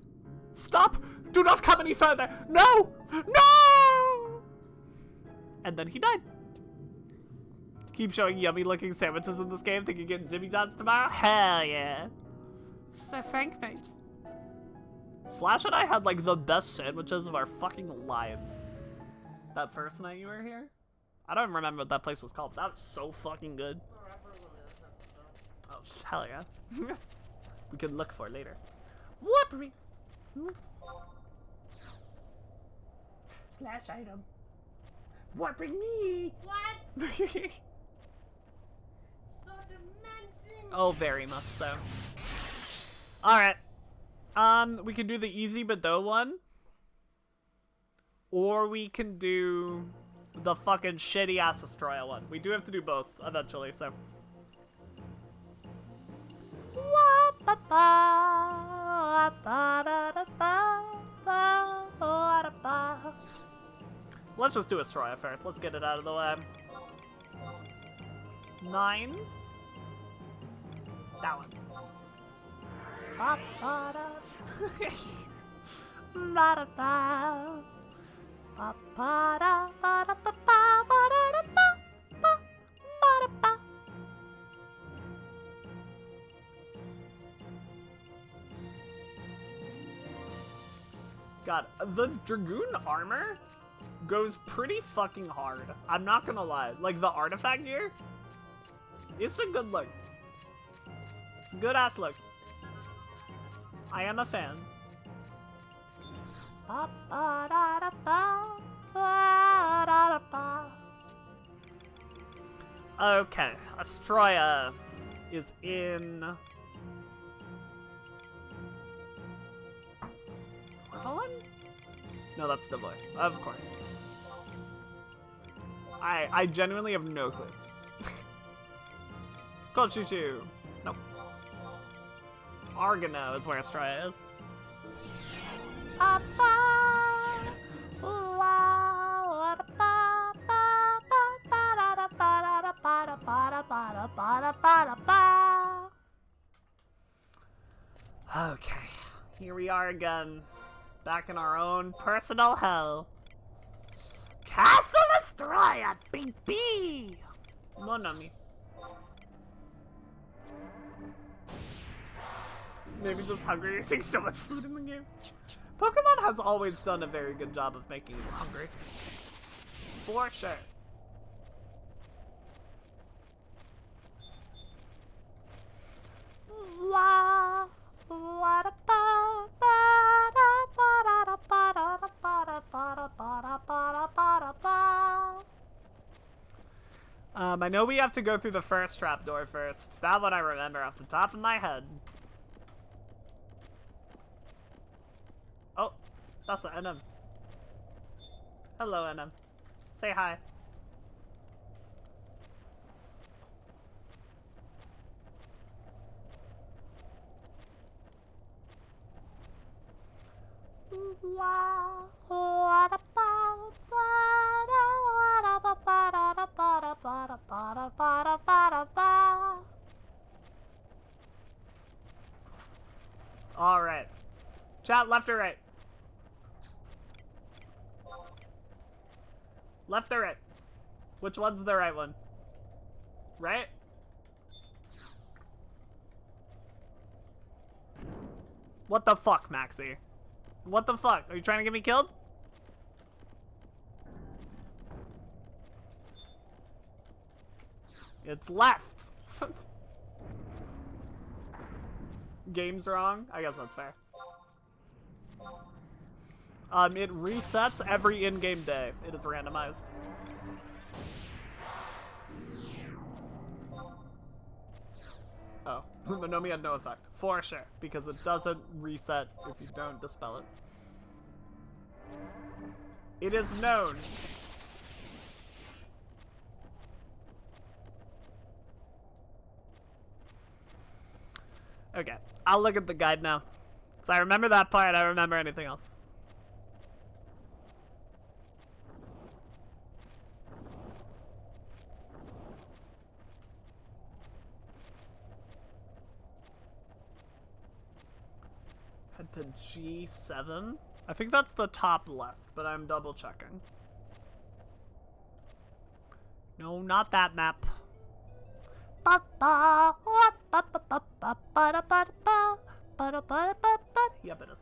Stop! Do not come any further! No! No! And then he died. Keep showing yummy looking sandwiches in this game, thinking getting Jimmy John's tomorrow? Hell yeah! Sir Frank Mage. Slash and I had like the best sandwiches of our fucking lives. That first night you were here? I don't remember what that place was called. That was so fucking good. Oh. hell yeah. We can look for later. Whoopery! Slash item. Warping me! What? So demanding. Oh, very much so. Alright. We can do the easy Bado one. Or we can do the fucking shitty ass Astroya one. We do have to do both eventually, so. Let's just do Astroya first. Let's get it out of the way. 9s. That one. God, the Dragoon armor goes pretty fucking hard. I'm not gonna lie. Like, the artifact gear, it's a good look. It's a good ass look. I am a fan. Okay, Astroya is in Evelyn? No, that's the boy. Of course. I genuinely have no clue. Kochuchu. Nope. Argano is where Astroya is. Okay, here we are again. Back in our own personal hell. Castle Astroya, baby! Mon ami. Maybe just hungry. You're seeing so much food in the game. Pokemon has always done a very good job of making you hungry. For sure. I know we have to go through the first trapdoor first. That one I remember off the top of my head. Oh, that's the NM. Hello, NM. Say hi. All right. Chat, left or right? Left or right? Which one's the right one? Right? What the fuck, Maxie? What the fuck? Are you trying to get me killed? It's left. Game's wrong? I guess that's fair. It resets every in-game day. It is randomized. Oh, Monomi had no effect. For sure, because it doesn't reset if you don't dispel it. It is known. Okay, I'll look at the guide now. So I remember that part, I don't remember anything else. Head to G7? I think that's the top left, but I'm double checking. No, not that map. Yep, it is.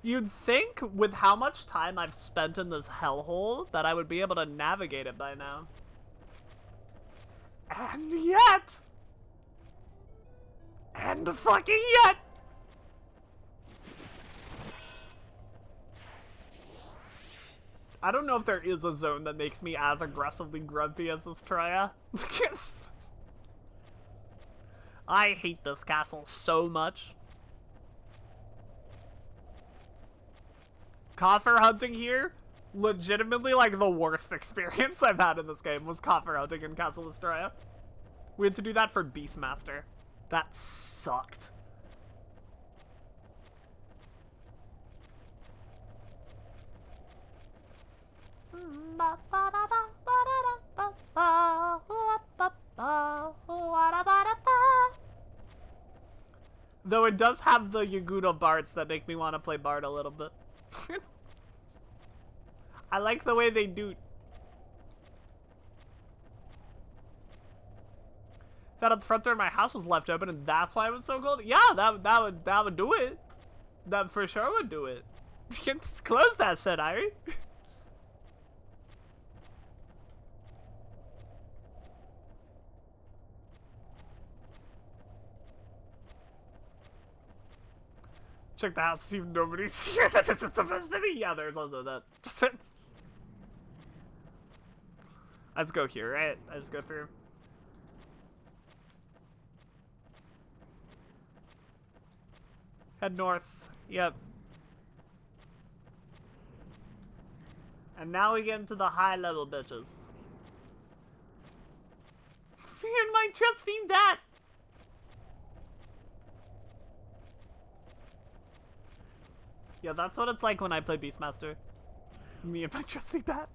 You'd think, with how much time I've spent in this hellhole, that I would be able to navigate it by now. And yet! And fucking yet! I don't know if there is a zone that makes me as aggressively grumpy as this Troya. I hate this castle so much. Coffer hunting here, legitimately like the worst experience I've had in this game was coffer hunting in Castle Destroya. We had to do that for Beastmaster. That sucked. Though it does have the Yaguda bards that make me want to play Bard a little bit. I like the way they do. That at the front door of my house was left open, and that's why it was so cold. Yeah, that would do it. That for sure would do it. Close that shit, Irie. Check the house, see if nobody's here that it's supposed to be. Yeah, there's also that. Let's go here, right? I just go through. Head north. Yep. And now we get into the high level bitches. Me and my trusty bat. Yeah, that's what it's like when I play Beastmaster. Me and my trusty bat.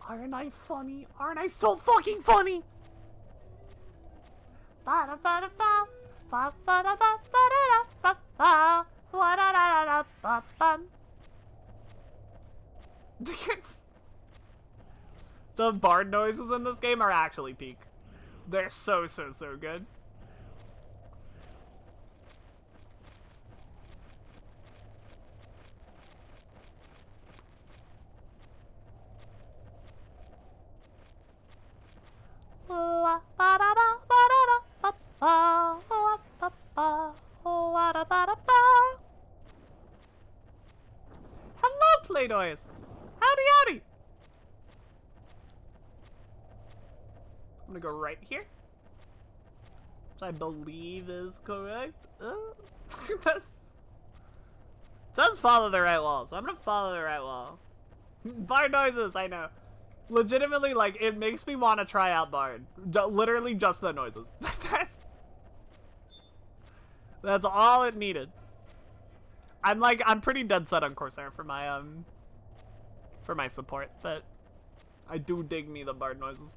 Aren't I funny? Aren't I so fucking funny? The bard noises in this game are actually peak. They're so good. Hello, Play Noise. Howdy, howdy. I'm gonna go right here, which I believe is correct. It says follow the right wall, so I'm gonna follow the right wall. Bard noises, I know. Legitimately, like, it makes me want to try out Bard. Literally just the noises. That's all it needed. I'm pretty dead set on Corsair for my support, but I do dig me the Bard noises.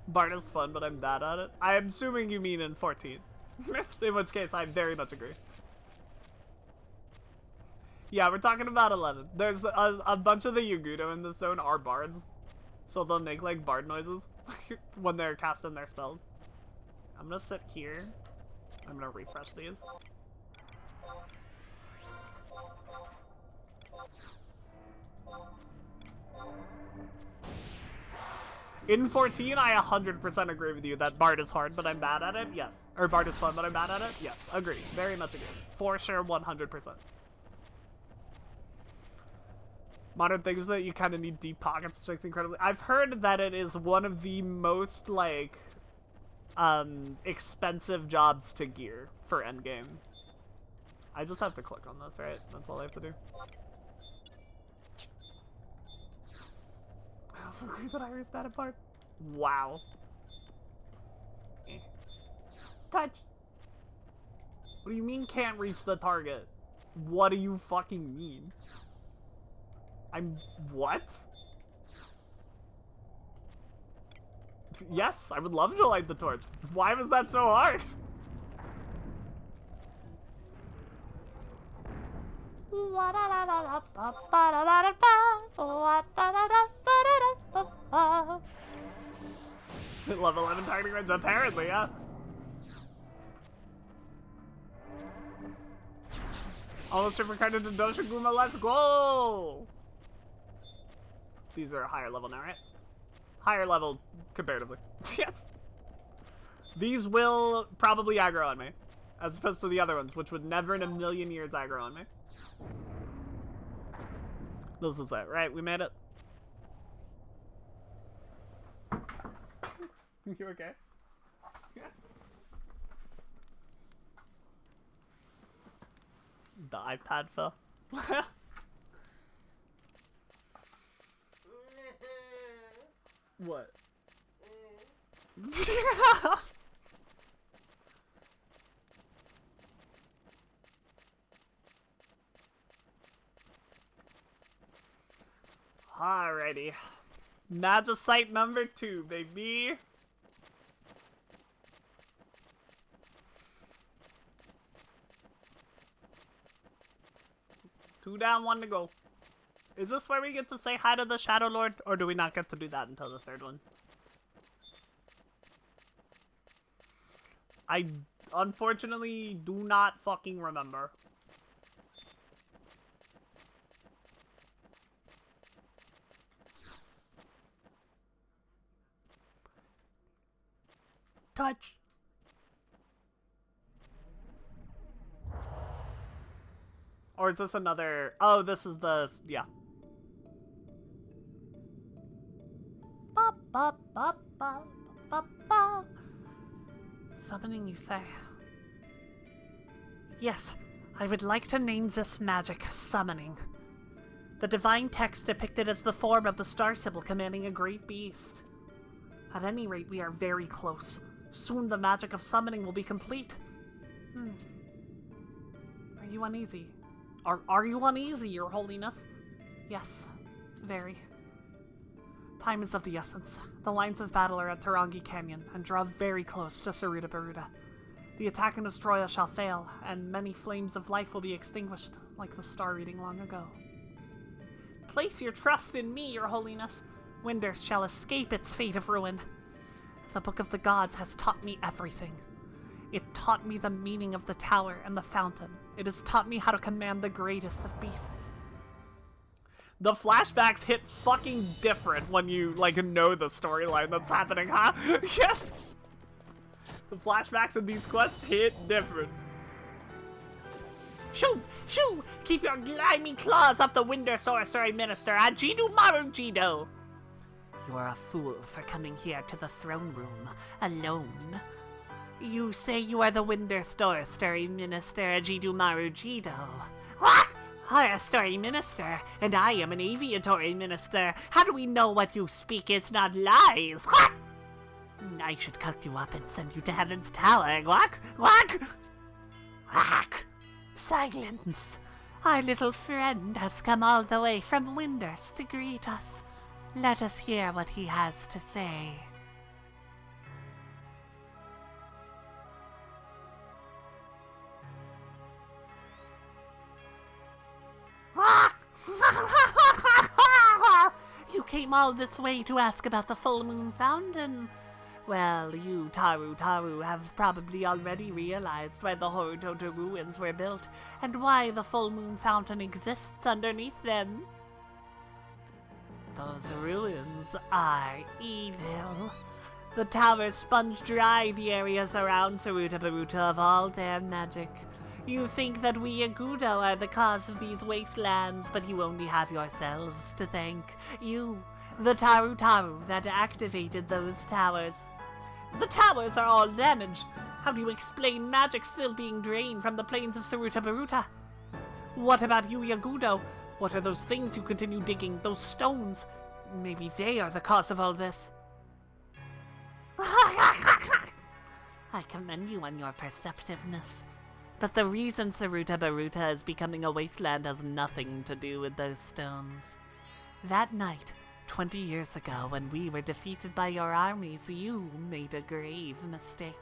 Bard is fun, but I'm bad at it. I'm assuming you mean in 14. In which case, I very much agree. Yeah, we're talking about 11. There's a bunch of the Yagudo in this zone are bards. So they'll make, like, bard noises when they're casting their spells. I'm gonna sit here. I'm gonna refresh these. In 14, I 100% agree with you that Bard is hard, but I'm bad at it. Yes. Or Bard is fun, but I'm bad at it. Yes. Agree. Very much agree. For sure, 100%. Modern things that you kind of need deep pockets, which is incredibly... I've heard that it is one of the most, like, expensive jobs to gear for endgame. I just have to click on this, right? That's all I have to do. I also agree that Irie's bad at Bard. Wow. Touch! What do you mean can't reach the target? What do you fucking mean? What? Yes, I would love to light the torch. Why was that so hard? Level 11 targeting range, apparently, yeah. Almost recorded to Doshiguma, let's go! These are a higher level now, right? Higher level, comparatively. Yes! These will probably aggro on me, as opposed to the other ones, which would never in a million years aggro on me. This is it, right? We made it. You okay? Yeah. The iPad fell. What? Alrighty. Magicite number 2, baby. Two down, one to go. Is this where we get to say hi to the Shadow Lord, or do we not get to do that until the third one? I unfortunately do not fucking remember. Touch. Or is this another... Oh, this is the... Yeah. Ba, ba, ba, ba, ba, ba. Summoning, you say? Yes, I would like to name this magic summoning. The divine text depicted as the form of the star symbol commanding a great beast. At any rate, we are very close. Soon the magic of summoning will be complete. Are you uneasy? Are you uneasy, Your Holiness? Yes, very. Time is of the essence. The lines of battle are at Tarangi Canyon and draw very close to Saruta Baruta. The attack and destroy us shall fail, and many flames of life will be extinguished, like the star reading long ago. Place your trust in me, Your Holiness. Winders shall escape its fate of ruin. The Book of the Gods has taught me everything. It taught me the meaning of the tower and the fountain. It has taught me how to command the greatest of beasts. The flashbacks hit fucking different when you, like, know the storyline that's happening, huh? Yes! The flashbacks in these quests hit different. Shoo! Shoo! Keep your grimy claws off the Winder Sorcery Minister, Ajidu Maru Jido! You are a fool for coming here to the throne room, alone. You say you are the Winder Sorcery Minister, Ajidu Maru Jido. What? A story minister, and I am an aviatory minister. How do we know what you speak is not lies? What? I should cut you up and send you to Heaven's Tower. Quack, quack, quack. Silence. Our little friend has come all the way from Winders to greet us. Let us hear what he has to say. You came all this way to ask about the Full Moon Fountain. Well, you, Taru, have probably already realized why the Horutoto ruins were built, and why the Full Moon Fountain exists underneath them. Those ruins are evil. The towers sponge dry the areas around Saruta Baruta of all their magic. You think that we Agudo are the cause of these wastelands, but you only have yourselves to thank. You, the Taru that activated those towers. The towers are all damaged. How do you explain magic still being drained from the plains of Saruta Baruta? What about you, Yagudo? What are those things you continue digging, those stones? Maybe they are the cause of all this. I commend you on your perceptiveness. But the reason Saruta Baruta is becoming a wasteland has nothing to do with those stones. That night, 20 years ago, when we were defeated by your armies, you made a grave mistake.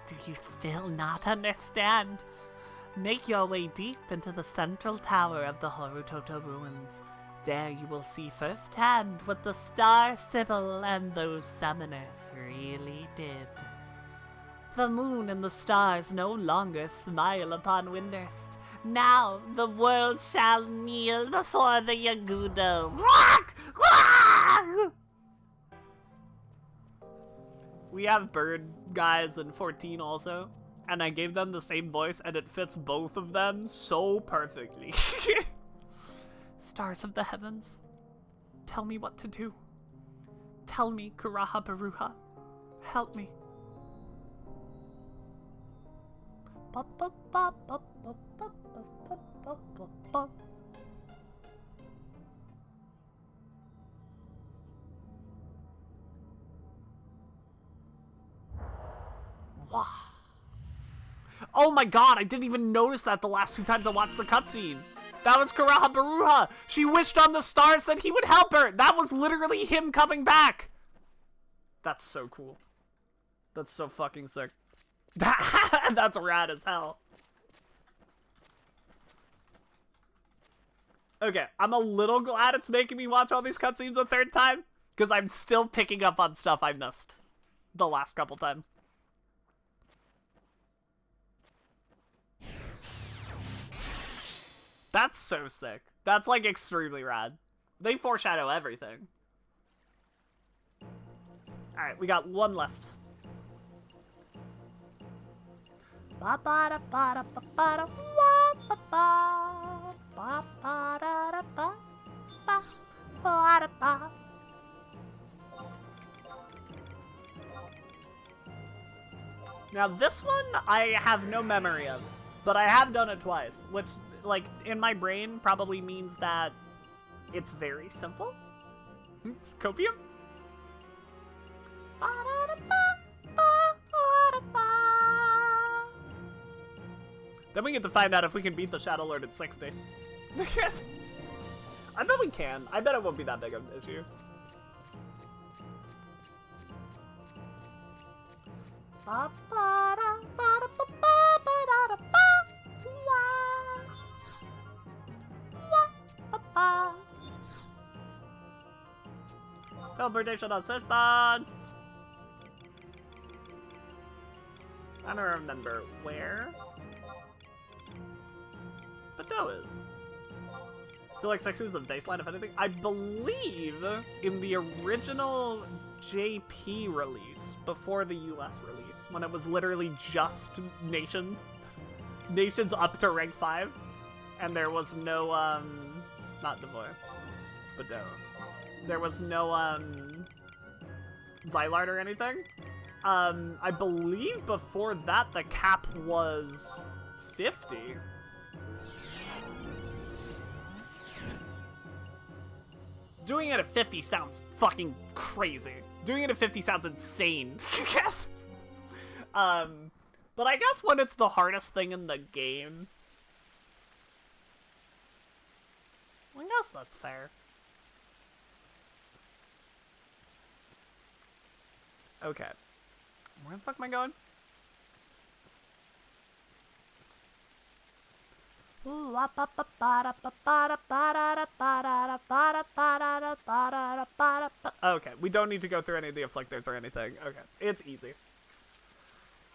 Do you still not understand? Make your way deep into the central tower of the Horutoto ruins. There you will see firsthand what the Star Sibyl and those summoners really did. The moon and the stars no longer smile upon Windurst. Now the world shall kneel before the Yagudo. We have bird guys in 14 also, and I gave them the same voice, and it fits both of them so perfectly. Stars of the heavens, tell me what to do. Tell me, Kuraha Baruha, help me. Wow. Oh my god, I didn't even notice that the last 2 times I watched the cutscene. That was Kuraha Baruha. She wished on the stars that he would help her. That was literally him coming back. That's so cool. That's so fucking sick. That's rad as hell. Okay, I'm a little glad it's making me watch all these cutscenes a 3rd time, because I'm still picking up on stuff I missed the last couple times. That's so sick. That's, like, extremely rad. They foreshadow everything. Alright, we got 1 left. Now this one I have no memory of, but I have done it twice, which, like, in my brain probably means that it's very simple. It's copium. Then we get to find out if we can beat the Shadow Lord at 60. I bet we can. I bet it won't be that big of an issue. Teleportation assistance! I don't remember where Bateau is. I feel like 60 was the baseline, if anything. I believe in the original JP release, before the US release, when it was literally just nations. Nations up to rank 5. And there was no, not Devoy, Bateau. There was no, Xylard or anything. I believe before that the cap was 50. Doing it at 50 sounds fucking crazy. Doing it at 50 sounds insane. But I guess when it's the hardest thing in the game, I guess that's fair. Okay. Where the fuck am I going? Okay, we don't need to go through any of the afflictors or anything. Okay, it's easy.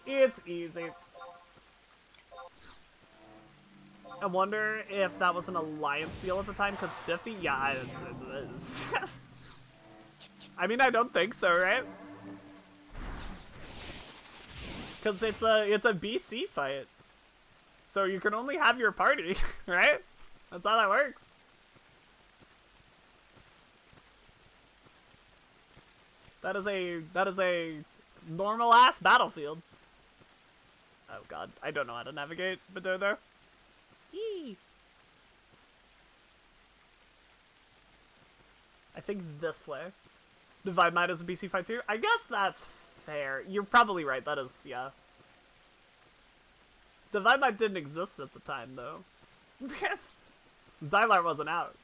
It's easy. I wonder if that was an alliance deal at the time, because 50? Yeah, it is. I mean, I don't think so, right? Because it's a BC fight. So you can only have your party, right? That's how that works. That is a normal ass battlefield. Oh god, I don't know how to navigate Bateau there. Yee. I think this way. Divide Might is a BC fight too? I guess that's fair. You're probably right, that is, yeah. Divide Might didn't exist at the time, though. Xylar wasn't out.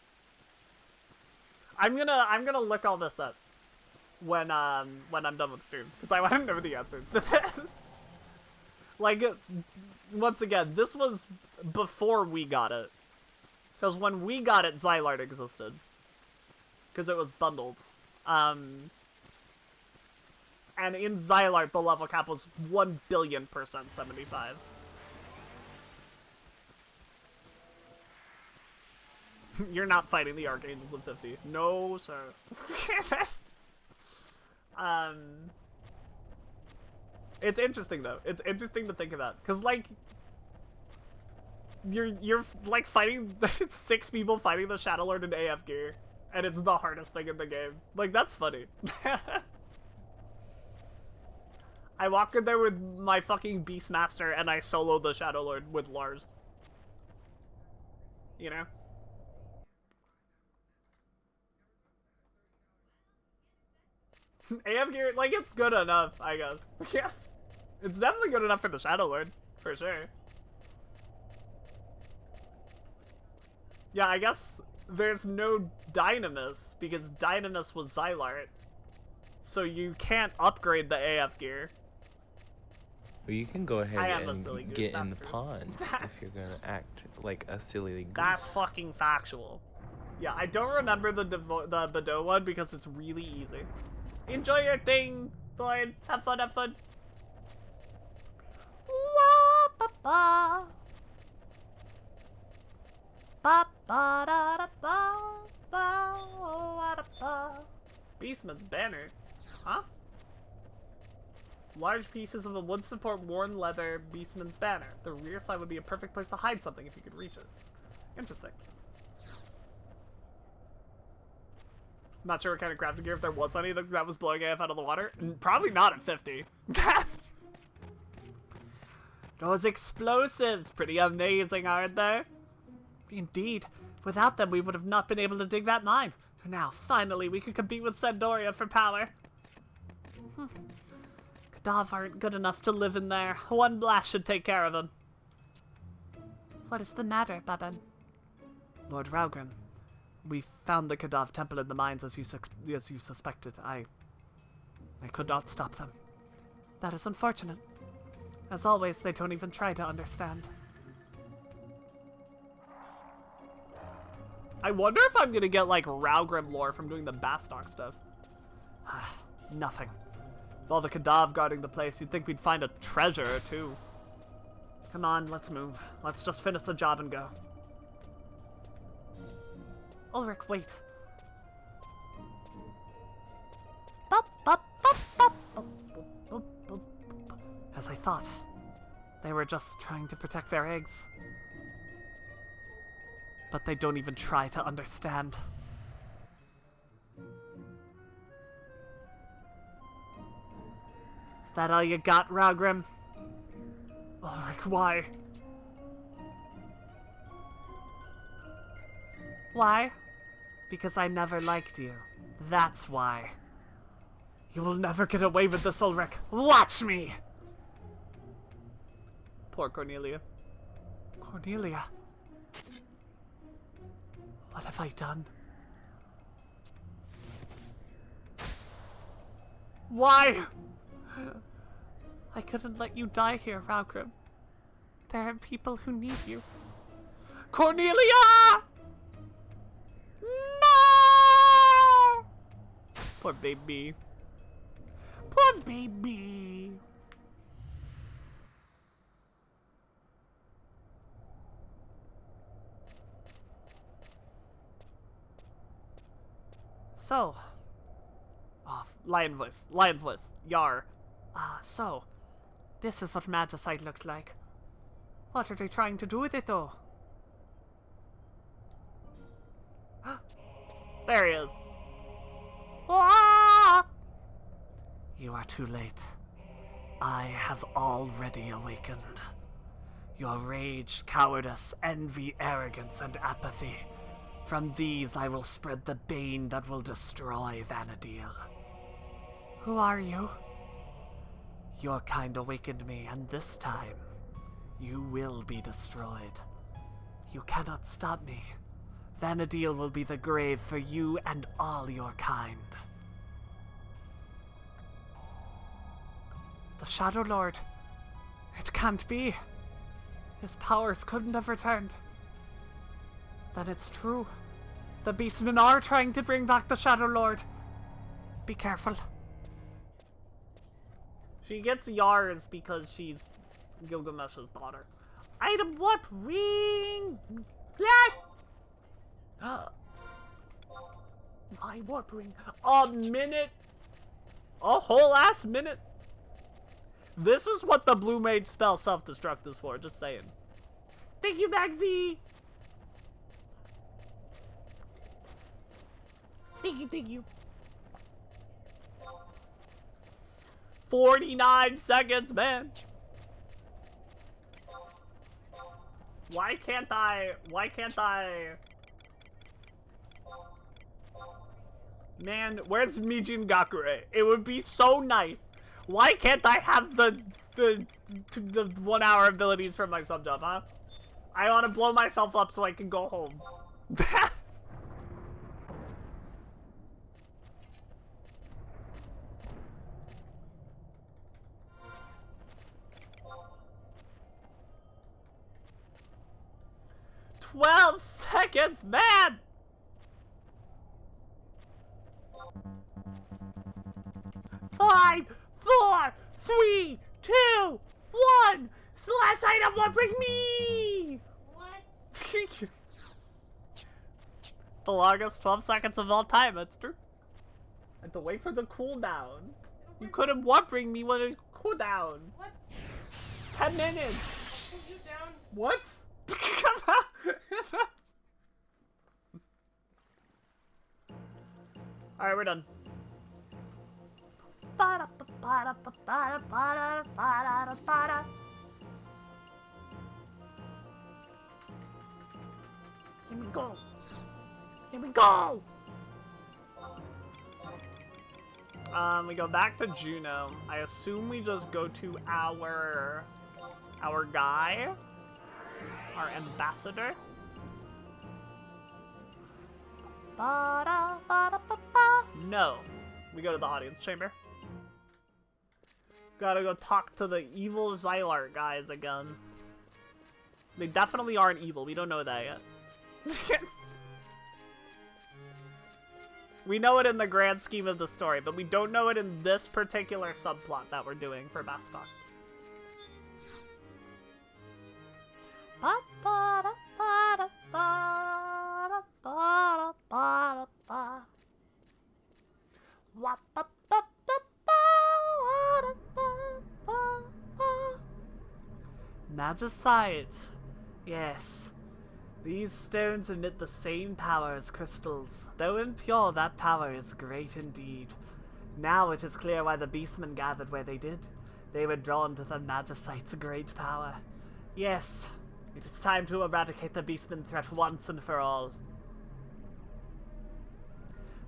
I'm gonna look all this up when I'm done with stream, because I want to know the answers to this. Like, once again, this was before we got it. Because when we got it, Xylard existed. Because it was bundled. And And in Xylart, the level cap was 1,000,000,000% 75. You're not fighting the Archangels with 50. No, sir. It's interesting, though. It's interesting to think about. Because, like, you're like, fighting 6 people fighting the Shadow Lord in AF gear. And it's the hardest thing in the game. Like, that's funny. I walk in there with my fucking Beastmaster and I solo the Shadow Lord with Lars. You know? AF gear, like, it's good enough, I guess. Yeah. It's definitely good enough for the Shadow Lord, for sure. Yeah, I guess there's no Dynamis, because Dynamis was Xylart. So you can't upgrade the AF gear. Well, you can go ahead and get in the true. pond if you're gonna act like a silly goose. That's fucking factual. Yeah, I don't remember the Badot one because it's really easy. Enjoy your thing, Lloyd. Have fun, have fun. Wah-ba-ba. Ba-ba-da-da-ba-ba-da-ba. Beastman's banner. Huh? Large pieces of the wood support worn leather Beastman's banner. The rear side would be a perfect place to hide something if you could reach it. Interesting. Not sure what kind of crafting gear, if there was any that was blowing AF out of the water. Probably not at 50. Those explosives, pretty amazing, aren't they? Indeed. Without them, we would have not been able to dig that mine. Now, finally, we can compete with Sandoria for power. Kadav aren't good enough to live in there. One blast should take care of them. What is the matter, Baban? Lord Raugrim, we found the Kadav temple in the mines as you suspected. I could not stop them. That is unfortunate. As always, they don't even try to understand. I wonder if I'm gonna get, like, Raugrim lore from doing the Bastok stuff. Nothing. With all the Kadav guarding the place, you'd think we'd find a treasure or two. Come on, let's move. Let's just finish the job and go. Ulrich, wait. As I thought. They were just trying to protect their eggs. But they don't even try to understand. Is that all you got, Raugrim? Ulrich, why? Why? Because I never liked you. That's why. You will never get away with this, Ulrich. Watch me! Poor Cornelia. Cornelia? What have I done? Why? I couldn't let you die here, Raugrim. There are people who need you. Cornelia! No! Poor baby. Poor baby. So. Oh, lion's voice. Yar. So. This is what Magicite looks like. What are they trying to do with it, though? There he is. Ah! You are too late. I have already awakened. Your rage, cowardice, envy, arrogance, and apathy. From these I will spread the bane that will destroy Vanadil. Who are you? Your kind awakened me, and this time, you will be destroyed. You cannot stop me. Vanadil will be the grave for you and all your kind. The Shadow Lord. It can't be. His powers couldn't have returned. Then it's true. The Beastmen are trying to bring back the Shadow Lord. Be careful. She gets Yars because she's Gilgamesh's daughter. Item what? Ring! Slash! My warp ring. A minute? A whole ass minute? This is what the Blue Mage spell self-destruct is for, just saying. Thank you, Maxie! Thank you. 49 seconds, man! Why can't I... Man, where's Mijin Gakure? It would be so nice. Why can't I have the 1 hour abilities from my sub job, huh? I want to blow myself up so I can go home. 12 seconds, man! Five, 4, 3, 2, 1. Slash item one, bring me! What? The longest 12 seconds of all time, that's true. I had to wait for the cooldown. You couldn't what bring me when it's cooldown. What? 10 minutes. Put you down. What? Come on. Alright, we're done. Here we go. Here we go. We go back to Juno. I assume we just go to our guy, our ambassador. No, we go to the audience chamber. Gotta go talk to the evil Xylart guys again. They definitely aren't evil. We don't know that yet. We know it in the grand scheme of the story, but we don't know it in this particular subplot that we're doing for Bastok. Magicite. Yes. These stones emit the same power as crystals. Though impure, that power is great indeed. Now it is clear why the beastmen gathered where they did. They were drawn to the Magicite's great power. Yes, it is time to eradicate the beastman threat once and for all.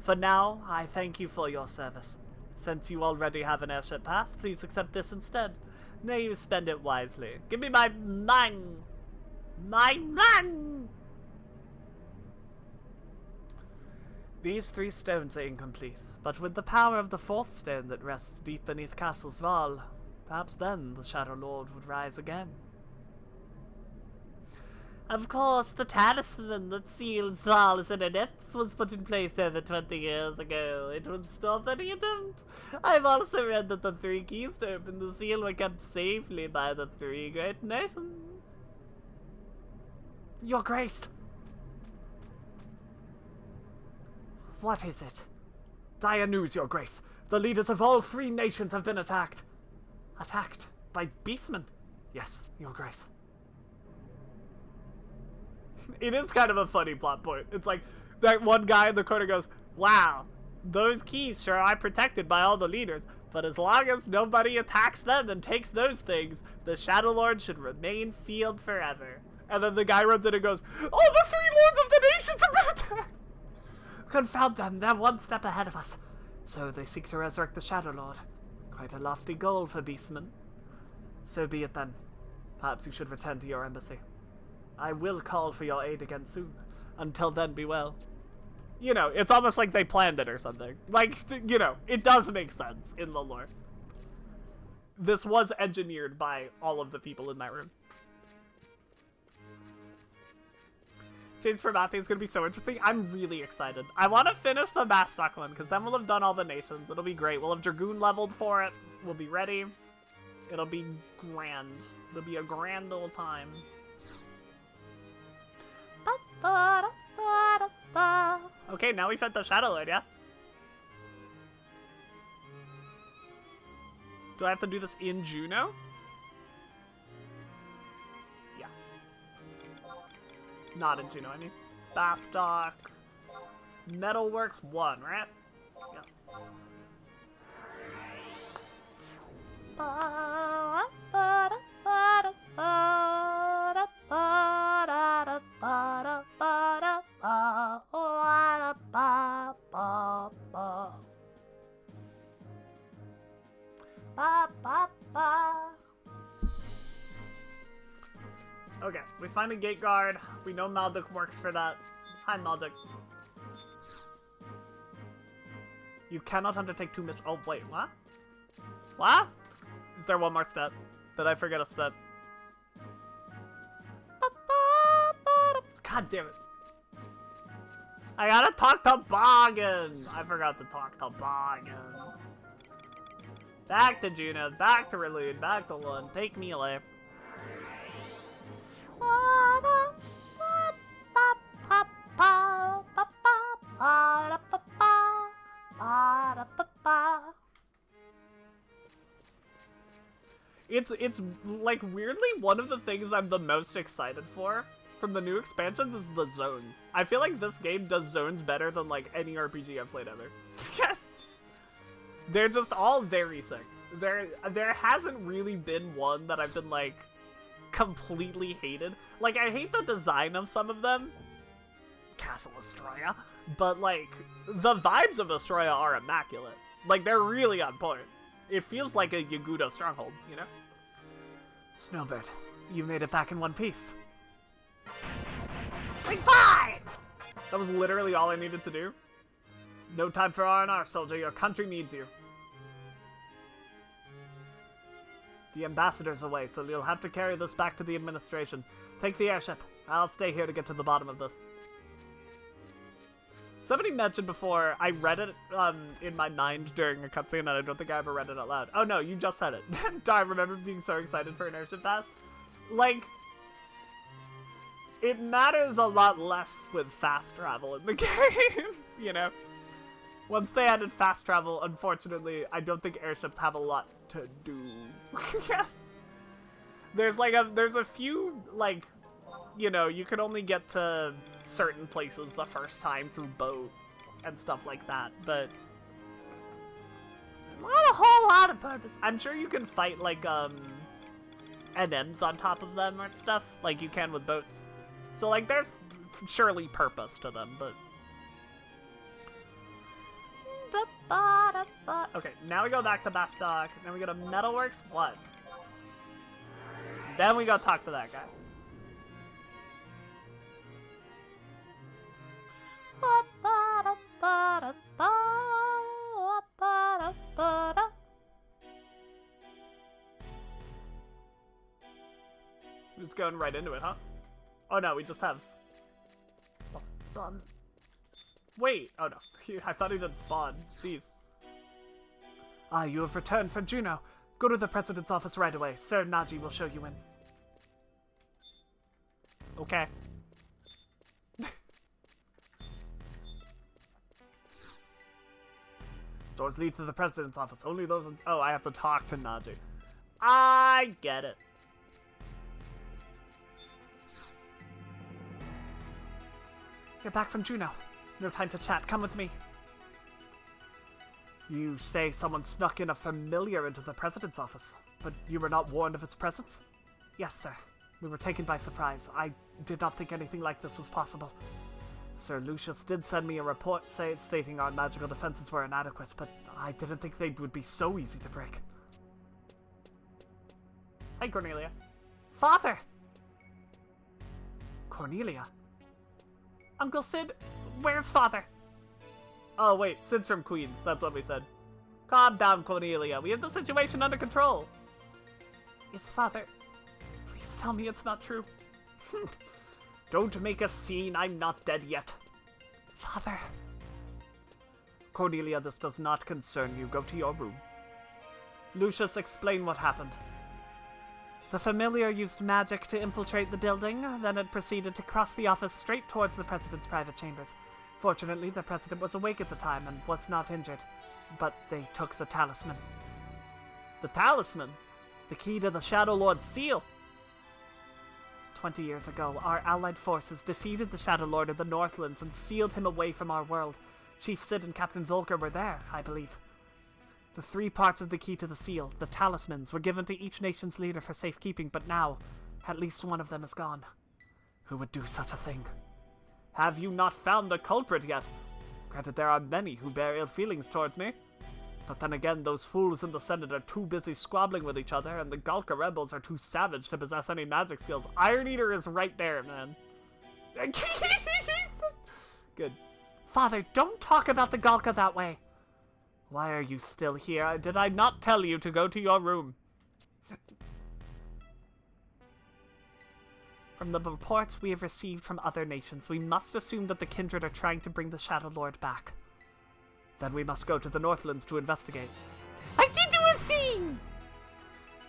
For now, I thank you for your service. Since you already have an airship pass, please accept this instead. May you spend it wisely. Give me my man! My man! These 3 stones are incomplete, but with the power of the 4th stone that rests deep beneath Castle's wall, perhaps then the Shadow Lord would rise again. Of course, the talisman that seals walls and adepts was put in place over 20 years ago. It would stop any attempt. I've also read that the 3 keys to open the seal were kept safely by the 3 great nations. Your Grace! What is it? Dire news, Your Grace. The leaders of all 3 nations have been attacked. Attacked by beastmen? Yes, Your Grace. It is kind of a funny plot point. It's like, that one guy in the corner goes, wow, those keys sure are protected by all the leaders, but as long as nobody attacks them and takes those things, the Shadow Lord should remain sealed forever. And then the guy runs in and goes, all the 3 lords of the nations have been attacked! Confound them, they're one step ahead of us. So they seek to resurrect the Shadow Lord. Quite a lofty goal for beastmen. So be it then. Perhaps you should return to your embassy. I will call for your aid again soon. Until then, be well. You know, it's almost like they planned it or something. Like, you know, it does make sense in the lore. This was engineered by all of the people in that room. James for Matthew is going to be so interesting. I'm really excited. I want to finish the Bastok one, because then we'll have done all the nations. It'll be great. We'll have Dragoon leveled for it. We'll be ready. It'll be grand. It'll be a grand old time. Okay, now we've had the Shadow Lord, yeah? Do I have to do this in Juno? Yeah. Not in Juno, I mean. Bastok. Metalworks 1, right? Yeah. Okay, we find a gate guard. We know Malduk works for that. Hi, Malduk. You cannot undertake 2 missions. Oh, wait, what? What? Is there one more step? Did I forget a step? God damn it. I gotta talk to Boggin! I forgot to talk to Boggin. Back to Juno, back to Relude, back to Lund. Take me away. It's like weirdly one of the things I'm the most excited for from the new expansions is the zones. I feel like this game does zones better than like any RPG I've played ever. Yes. They're just all very sick. There hasn't really been one that I've been like completely hated. Like I hate the design of some of them. Castle Astroya. But like the vibes of Astroya are immaculate. Like they're really on point. It feels like a Yagudo stronghold, you know? Snowbird, you made it back in one piece. Like 5! That was literally all I needed to do. No time for R&R, soldier. Your country needs you. The ambassador's away, so you'll have to carry this back to the administration. Take the airship. I'll stay here to get to the bottom of this. Somebody mentioned before, I read it in my mind during a cutscene, and I don't think I ever read it out loud. Oh no, you just said it. I remember being so excited for an airship pass. Like, it matters a lot less with fast travel in the game, you know? Once they added fast travel, unfortunately, I don't think airships have a lot to do. There's a few, like, you know, you can only get to certain places the first time through boat and stuff like that, but not a whole lot of purpose. I'm sure you can fight, like, NMs on top of them or stuff, like you can with boats. So, like, there's surely purpose to them, but... Okay, now we go back to Bastok, then we go to Metalworks 1. Then we go talk to that guy. Just going right into it, huh? Oh no, we just have... Wait! Oh no, I thought he didn't spawn. Jeez. Ah, you have returned from Juno. Go to the President's office right away. Sir Naji will show you in. Okay. Doors lead to the President's office. Only those... Oh, I have to talk to Naji. I get it. You're back from Juno. No time to chat. Come with me. You say someone snuck in a familiar into the President's office, but you were not warned of its presence? Yes, sir. We were taken by surprise. I did not think anything like this was possible. Sir Lucius did send me a report stating our magical defenses were inadequate, but I didn't think they would be so easy to break. Hey, Cornelia. Father! Cornelia? Uncle Sid, where's Father? Oh, wait, Sid's from Queens. That's what we said. Calm down, Cornelia. We have the situation under control. Is Father... Please tell me it's not true. Don't make a scene. I'm not dead yet. Father... Cornelia, this does not concern you. Go to your room. Lucius, explain what happened. The familiar used magic to infiltrate the building, then it proceeded to cross the office straight towards the President's private chambers. Fortunately, the President was awake at the time and was not injured, but they took the talisman. The talisman? The key to the Shadow Lord's seal? 20 years ago, our allied forces defeated the Shadow Lord of the Northlands and sealed him away from our world. Chief Sid and Captain Volker were there, I believe. The 3 parts of the key to the seal, the talismans, were given to each nation's leader for safekeeping, but now, at least one of them is gone. Who would do such a thing? Have you not found the culprit yet? Granted, there are many who bear ill feelings towards me. But then again, those fools in the Senate are too busy squabbling with each other, and the Galka rebels are too savage to possess any magic skills. Iron Eater is right there, man. Good. Father, don't talk about the Galka that way. Why are you still here? Did I not tell you to go to your room? From the reports we have received from other nations, we must assume that the Kindred are trying to bring the Shadow Lord back. Then we must go to the Northlands to investigate. I didn't do a thing!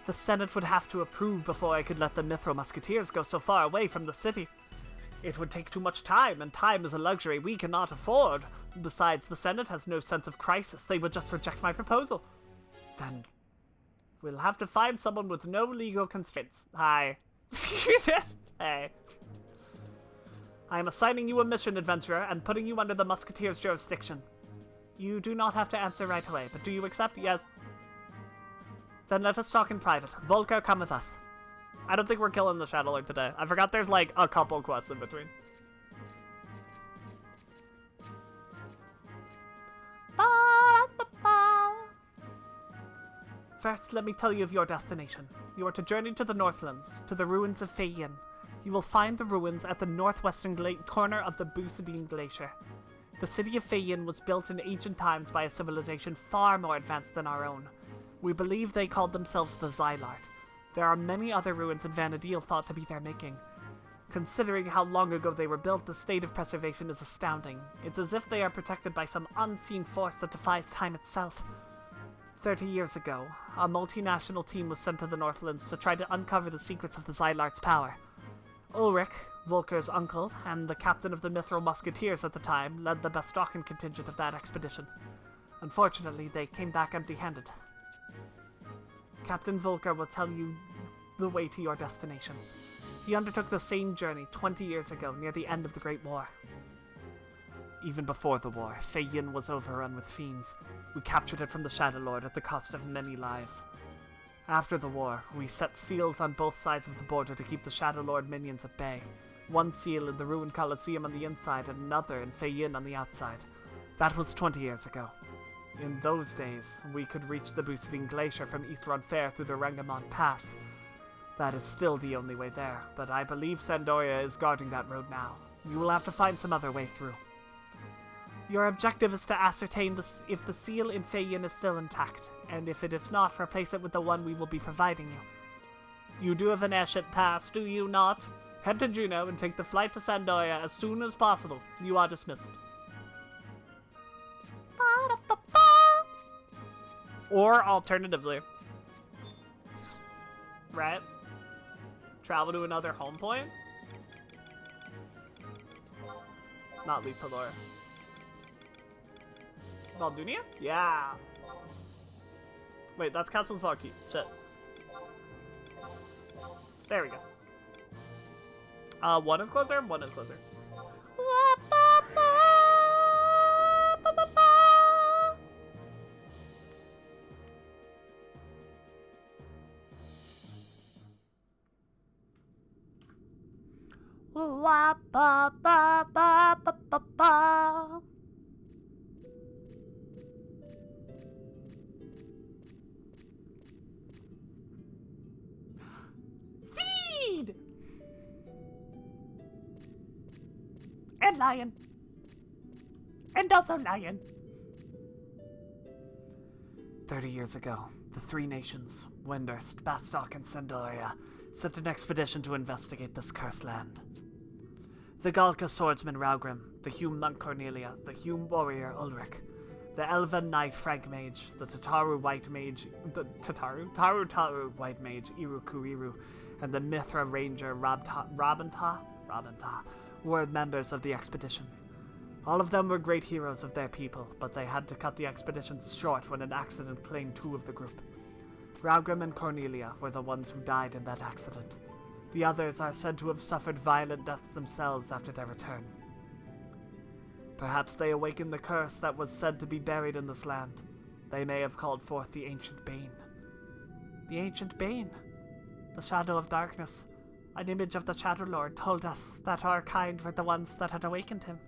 The Senate would have to approve before I could let the Mithril Musketeers go so far away from the city. It would take too much time, and time is a luxury we cannot afford. Besides, the Senate has no sense of crisis. They would just reject my proposal. Then, we'll have to find someone with no legal constraints. Hi. Hey. I am assigning you a mission, adventurer, and putting you under the Musketeers' jurisdiction. You do not have to answer right away, but do you accept? Yes. Then let us talk in private. Volker, come with us. I don't think we're killing the Shadow Lord today. I forgot there's like a couple quests in between. First, let me tell you of your destination. You are to journey to the Northlands, to the ruins of Feyin. You will find the ruins at the northwestern corner of the Busadine Glacier. The city of Feyin was built in ancient times by a civilization far more advanced than our own. We believe they called themselves the Xylart. There are many other ruins in Vanadil thought to be their making. Considering how long ago they were built, the state of preservation is astounding. It's as if they are protected by some unseen force that defies time itself. 30 years ago, a multinational team was sent to the Northlands to try to uncover the secrets of the Xylart's power. Ulrich, Volker's uncle, and the captain of the Mithril Musketeers at the time, led the Bastokan contingent of that expedition. Unfortunately, they came back empty-handed. Captain Volker will tell you the way to your destination. He undertook the same journey 20 years ago, near the end of the Great War. Even before the war, Feyin was overrun with fiends. We captured it from the Shadow Lord at the cost of many lives. After the war, we set seals on both sides of the border to keep the Shadow Lord minions at bay. One seal in the ruined Colosseum on the inside and another in Feyin on the outside. That was 20 years ago. In those days, we could reach the Busadine Glacier from East Run Fair through the Rangamon Pass. That is still the only way there, but I believe Sandoria is guarding that road now. You will have to find some other way through. Your objective is to ascertain if the seal in Feyin is still intact, and if it is not, replace it with the one we will be providing you. You do have an airship pass, do you not? Head to Juneau and take the flight to Sandoria as soon as possible. You are dismissed. Or alternatively, right? Travel to another home point? Not leave Pelora. Valdunia? Yeah. Wait, that's Castle's Valky. Shit. There we go. One is closer, one is closer. Seed! And lion. And also lion. 30 years ago, the three nations, Windurst, Bastok, and Sandoria, sent an expedition to investigate this cursed land. The Galka swordsman Raugrim, the Hume monk Cornelia, the Hume warrior Ulrich, The Elven Knight Frank Mage, the Taru White Mage, Taru White Mage Irukuriru, and the Mithra Ranger Rabanta were members of the expedition. All of them were great heroes of their people, but they had to cut the expedition short when an accident claimed 2 of the group. Raugrim and Cornelia were the ones who died in that accident. The others are said to have suffered violent deaths themselves after their return. Perhaps they awakened the curse that was said to be buried in this land. They may have called forth the Ancient Bane. The Ancient Bane? The Shadow of Darkness. An image of the Shadow Lord told us that our kind were the ones that had awakened him.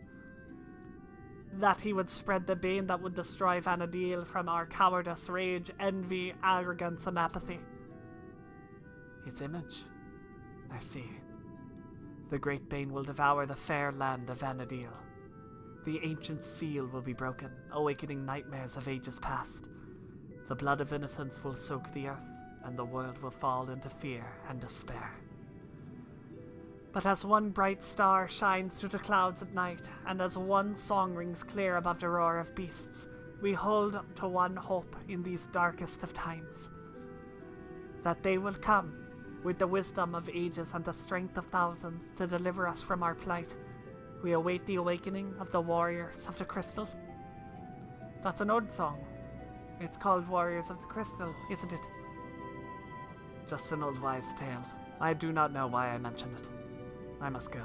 That he would spread the bane that would destroy Vanadil from our cowardice, rage, envy, arrogance, and apathy. His image. I see. The great bane will devour the fair land of Vanadil. The ancient seal will be broken, awakening nightmares of ages past. The blood of innocence will soak the earth, and the world will fall into fear and despair. But as one bright star shines through the clouds at night, and as one song rings clear above the roar of beasts, we hold to one hope in these darkest of times. That they will come, with the wisdom of ages and the strength of thousands, to deliver us from our plight. We await the awakening of the Warriors of the Crystal. That's an old song. It's called Warriors of the Crystal, isn't it? Just an old wives' tale. I do not know why I mention it. I must go.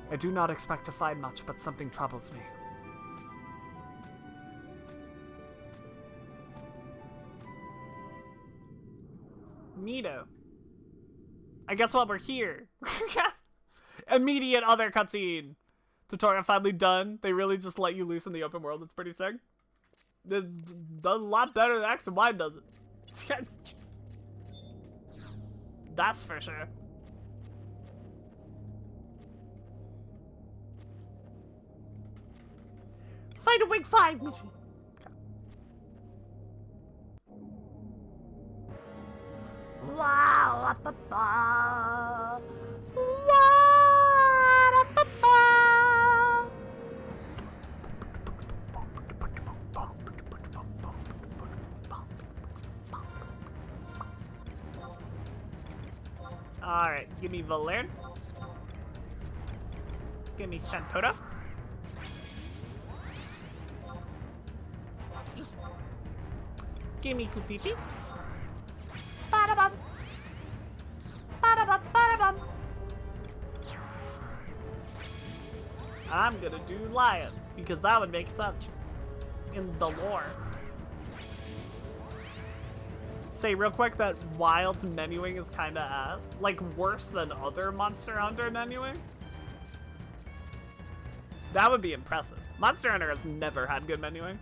I do not expect to find much, but something troubles me. Neato. I guess while we're here. Immediate other cutscene. Tutorial finally done. They really just let you loose in the open world. It's pretty sick. It does a lot better than X and Y does it. That's for sure. Fight a Wing 5 mission. Wow. Alright, give me Valern. Give me Santota. Give me Kupipi. Ba-da-bum. Ba-da-bum, ba-da-bum. I'm gonna do Lion, because that would make sense in the lore. Say real quick that Wild's menuing is kinda ass. Like, worse than other Monster Hunter menuing. That would be impressive. Monster Hunter has never had good menuing.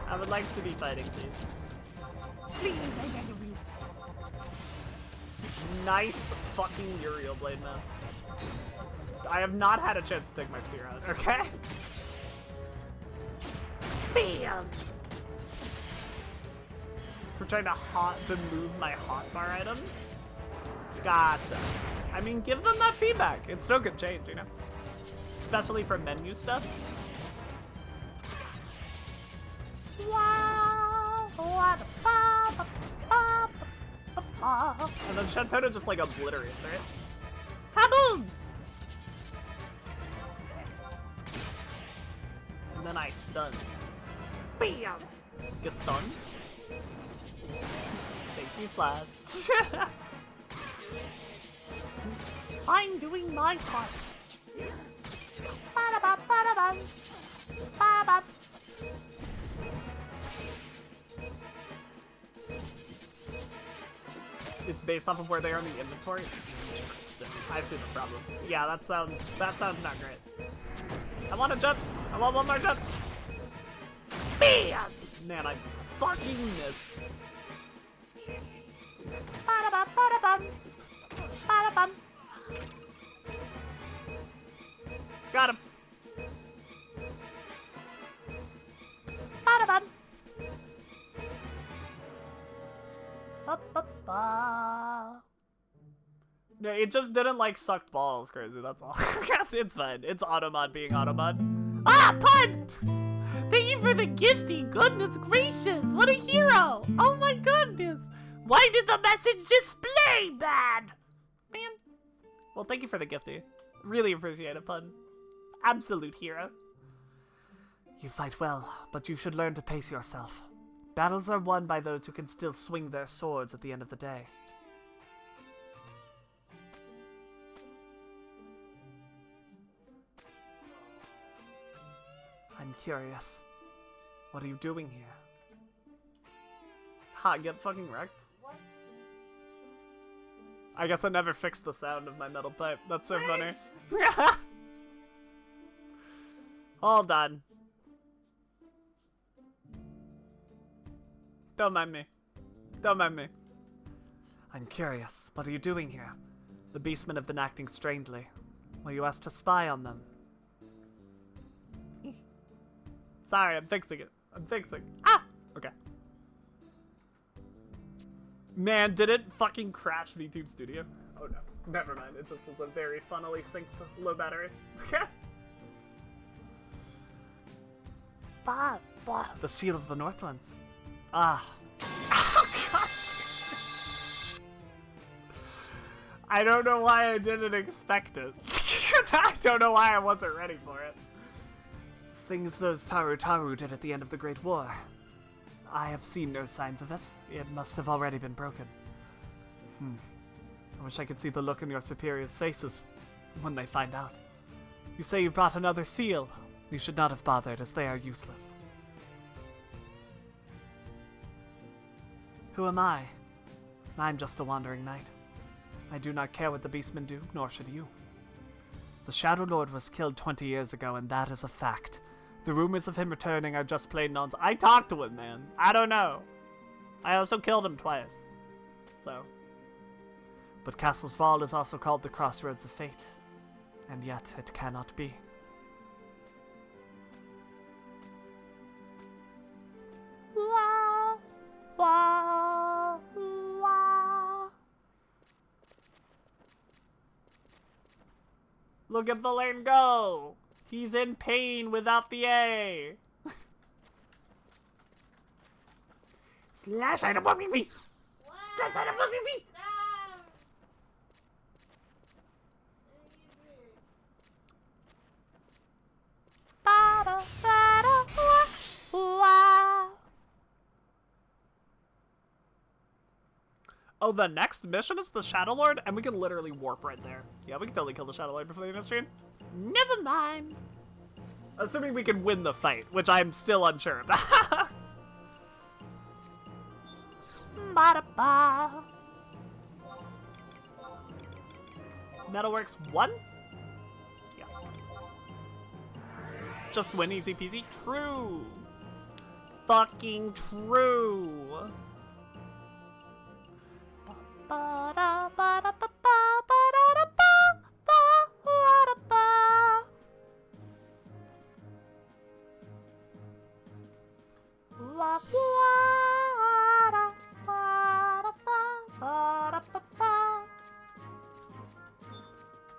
I would like to be fighting these. Please, I beg of you. Nice fucking Uriel Blade, man. I have not had a chance to take my spear out, okay? Bam! For trying to move my hotbar items? Gotcha. I mean, give them that feedback. It's still good change, you know? Especially for menu stuff. And then Shantota just like obliterates, right? Kaboom! And then I stun. Bam! Get stunned. Thank you, Flash. I'm doing my part. Ba-da-ba, ba-da-ba. Ba-ba. It's based off of where they are in the inventory. I see the problem. Yeah, that sounds not great. I want to jump. I want one more jump. Bam! Man, I fucking missed. Ba-da-ba, ba-da-bum. Ba-da-bum. Got him. Ba-da-bum. Ba-ba-ba. It just didn't, like, sucked balls crazy, that's all. It's fine. It's automod being automod. Ah, pun! Thank you for the gifty. Goodness gracious. What a hero. Oh my goodness. Why did the message display bad? Man. Well, thank you for the gifty. Really appreciate it, pun. Absolute hero. You fight well, but you should learn to pace yourself. Battles are won by those who can still swing their swords at the end of the day. I'm curious. What are you doing here? Ha, get fucking wrecked. What? I guess I never fixed the sound of my metal pipe. That's so funny. All done. Don't mind me. Don't mind me. I'm curious. What are you doing here? The beastmen have been acting strangely. Were you asked to spy on them? Sorry, I'm fixing it. I'm fixing. Ah! Okay. Man, did it fucking crash VTube Studio? Oh no. Never mind. It just was a very funnily synced low battery. The seal of the Northlands. Ah. Oh, God. I don't know why I didn't expect it. I don't know why I wasn't ready for it. Things those Taru did at the end of the Great War. I have seen no signs of it. It must have already been broken. I wish I could see the look in your superiors' faces when they find out. You say you brought another seal. You should not have bothered, as they are useless. Who am I? I'm just a wandering knight. I do not care what the beastmen do, nor should you. The Shadow Lord was killed 20 years ago, and that is a fact. The rumors of him returning are just plain nonsense. I talked to him, man. I don't know. I also killed him twice. So. But Castle's Fall is also called the Crossroads of Fate. And yet it cannot be. Wah, wah, wah. Look at the lane go! He's in pain without the A! Slash item bumping me! What? Slash item bumping me! Oh, the next mission is the Shadow Lord, and we can literally warp right there. Yeah, we can totally kill the Shadow Lord before the end of the stream. Never mind. Assuming we can win the fight, which I'm still unsure about. Ba-da-ba. Metalworks 1? Yeah. Just win, easy peasy. True. Fucking true.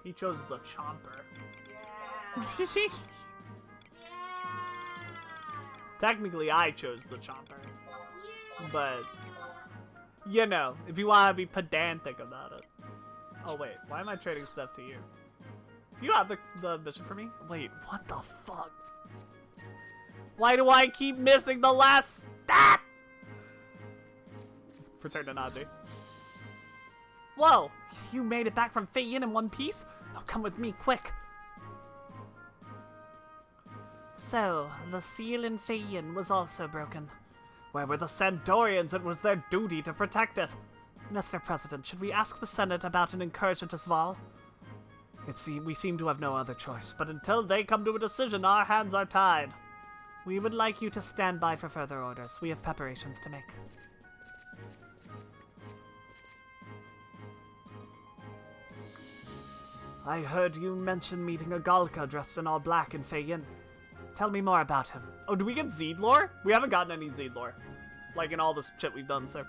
He chose the Chomper. Yeah. Technically, I chose the Chomper. But, you know, if you want to be pedantic about it. Oh, wait. Why am I trading stuff to you? Do you have the mission for me? Wait, what the fuck? Why do I keep missing the last stat? Return to Nazi. Whoa! You made it back from Fei Yin in one piece? Oh, come with me, quick! So, the seal in Fei Yin was also broken. Where were the Sandorians? It was their duty to protect it. Mr. President, should we ask the Senate about an incursion to Sval? We seem to have no other choice, but until they come to a decision, our hands are tied. We would like you to stand by for further orders. We have preparations to make. I heard you mention meeting a Galka dressed in all black in Fei Yin. Tell me more about him. Oh, do we get Zeed lore? We haven't gotten any Zeed lore. Like in all this shit we've done, so.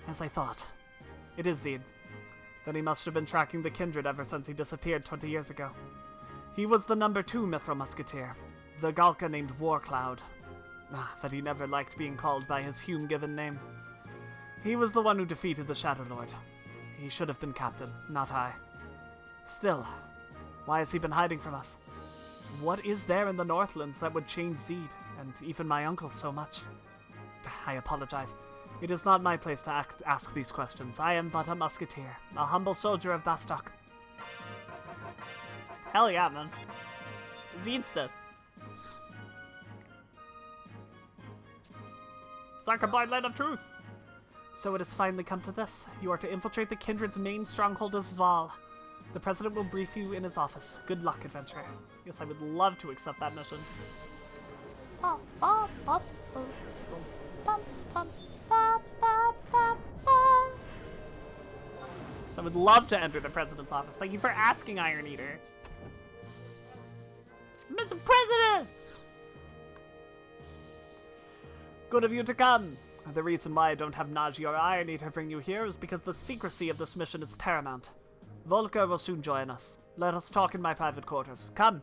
As I thought. It is Zeed. Then he must have been tracking the kindred ever since he disappeared 20 years ago. He was the number 2 Mithril Musketeer, the Galka named Warcloud. But he never liked being called by his Hume-given name. He was the one who defeated the Shadow Lord. He should have been captain, not I. Still, why has he been hiding from us? What is there in the Northlands that would change Zeed, and even my uncle, so much? I apologize. It is not my place to ask these questions. I am but a musketeer, a humble soldier of Bastok. Hell yeah, man. Zeed stuff. Zarkabard, Land of Truth! So it has finally come to this. You are to infiltrate the Kindred's main stronghold of Zval. The President will brief you in his office. Good luck, adventurer. Yes, I would love to accept that mission. So I would love to enter the President's office. Thank you for asking, Iron Eater. Mr. President! Good of you to come. The reason why I don't have Najee or Iron Eater bring you here is because the secrecy of this mission is paramount. Volker will soon join us. Let us talk in my private quarters. Come.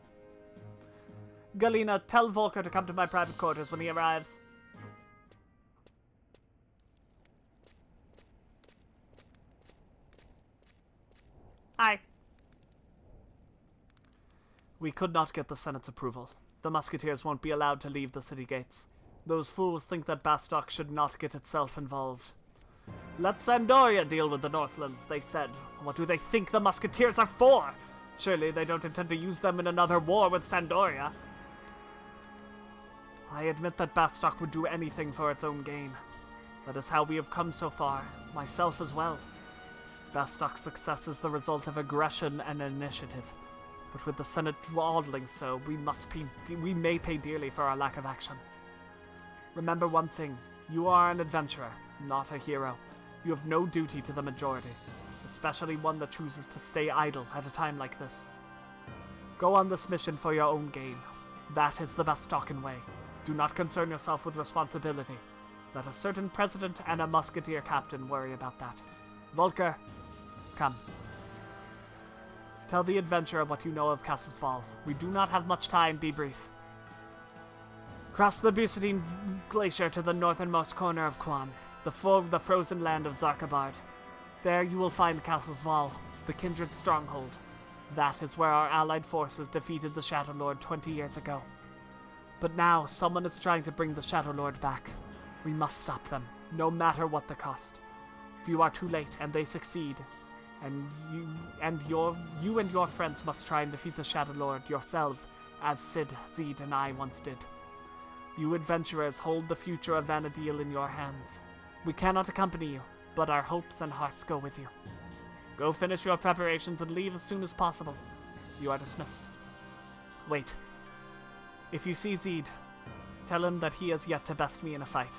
Galena, tell Volker to come to my private quarters when he arrives. Hi. We could not get the Senate's approval. The Musketeers won't be allowed to leave the city gates. Those fools think that Bastok should not get itself involved. Let Sandoria deal with the Northlands, they said. What do they think the Musketeers are for? Surely they don't intend to use them in another war with Sandoria. I admit that Bastok would do anything for its own gain. That is how we have come so far, myself as well. Bastok's success is the result of aggression and initiative. But with the Senate dawdling so, we may pay dearly for our lack of action. Remember one thing, you are an adventurer, not a hero. You have no duty to the majority, especially one that chooses to stay idle at a time like this. Go on this mission for your own gain. That is the Bastokan way. Do not concern yourself with responsibility. Let a certain president and a musketeer captain worry about that. Volker, come. Tell the adventurer what you know of Castle's Fall. We do not have much time, be brief. Cross the Busadine Glacier to the northernmost corner of Quan, the frozen land of Zarkabard. There you will find Castle's Fall, the kindred stronghold. That is where our allied forces defeated the Shadow Lord 20 years ago. But now, someone is trying to bring the Shadow Lord back. We must stop them, no matter what the cost. If you are too late and they succeed, and you and your friends must try and defeat the Shadow Lord yourselves, as Sid, Zeed, and I once did. You adventurers hold the future of Vanadil in your hands. We cannot accompany you, but our hopes and hearts go with you. Go finish your preparations and leave as soon as possible. You are dismissed. Wait. If you see Zeed, tell him that he has yet to best me in a fight,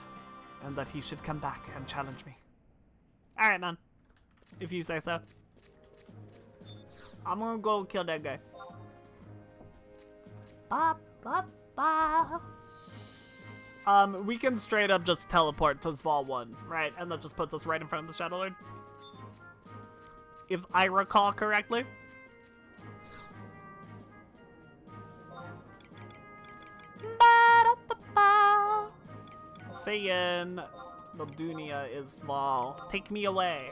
and that he should come back and challenge me. Alright, man. If you say so. I'm gonna go kill that guy. Ba, ba, ba. We can straight up just teleport to Zval 1, right? And that just puts us right in front of the Shadow Lord. If I recall correctly. Svayan, Meldunia is Zval. Take me away.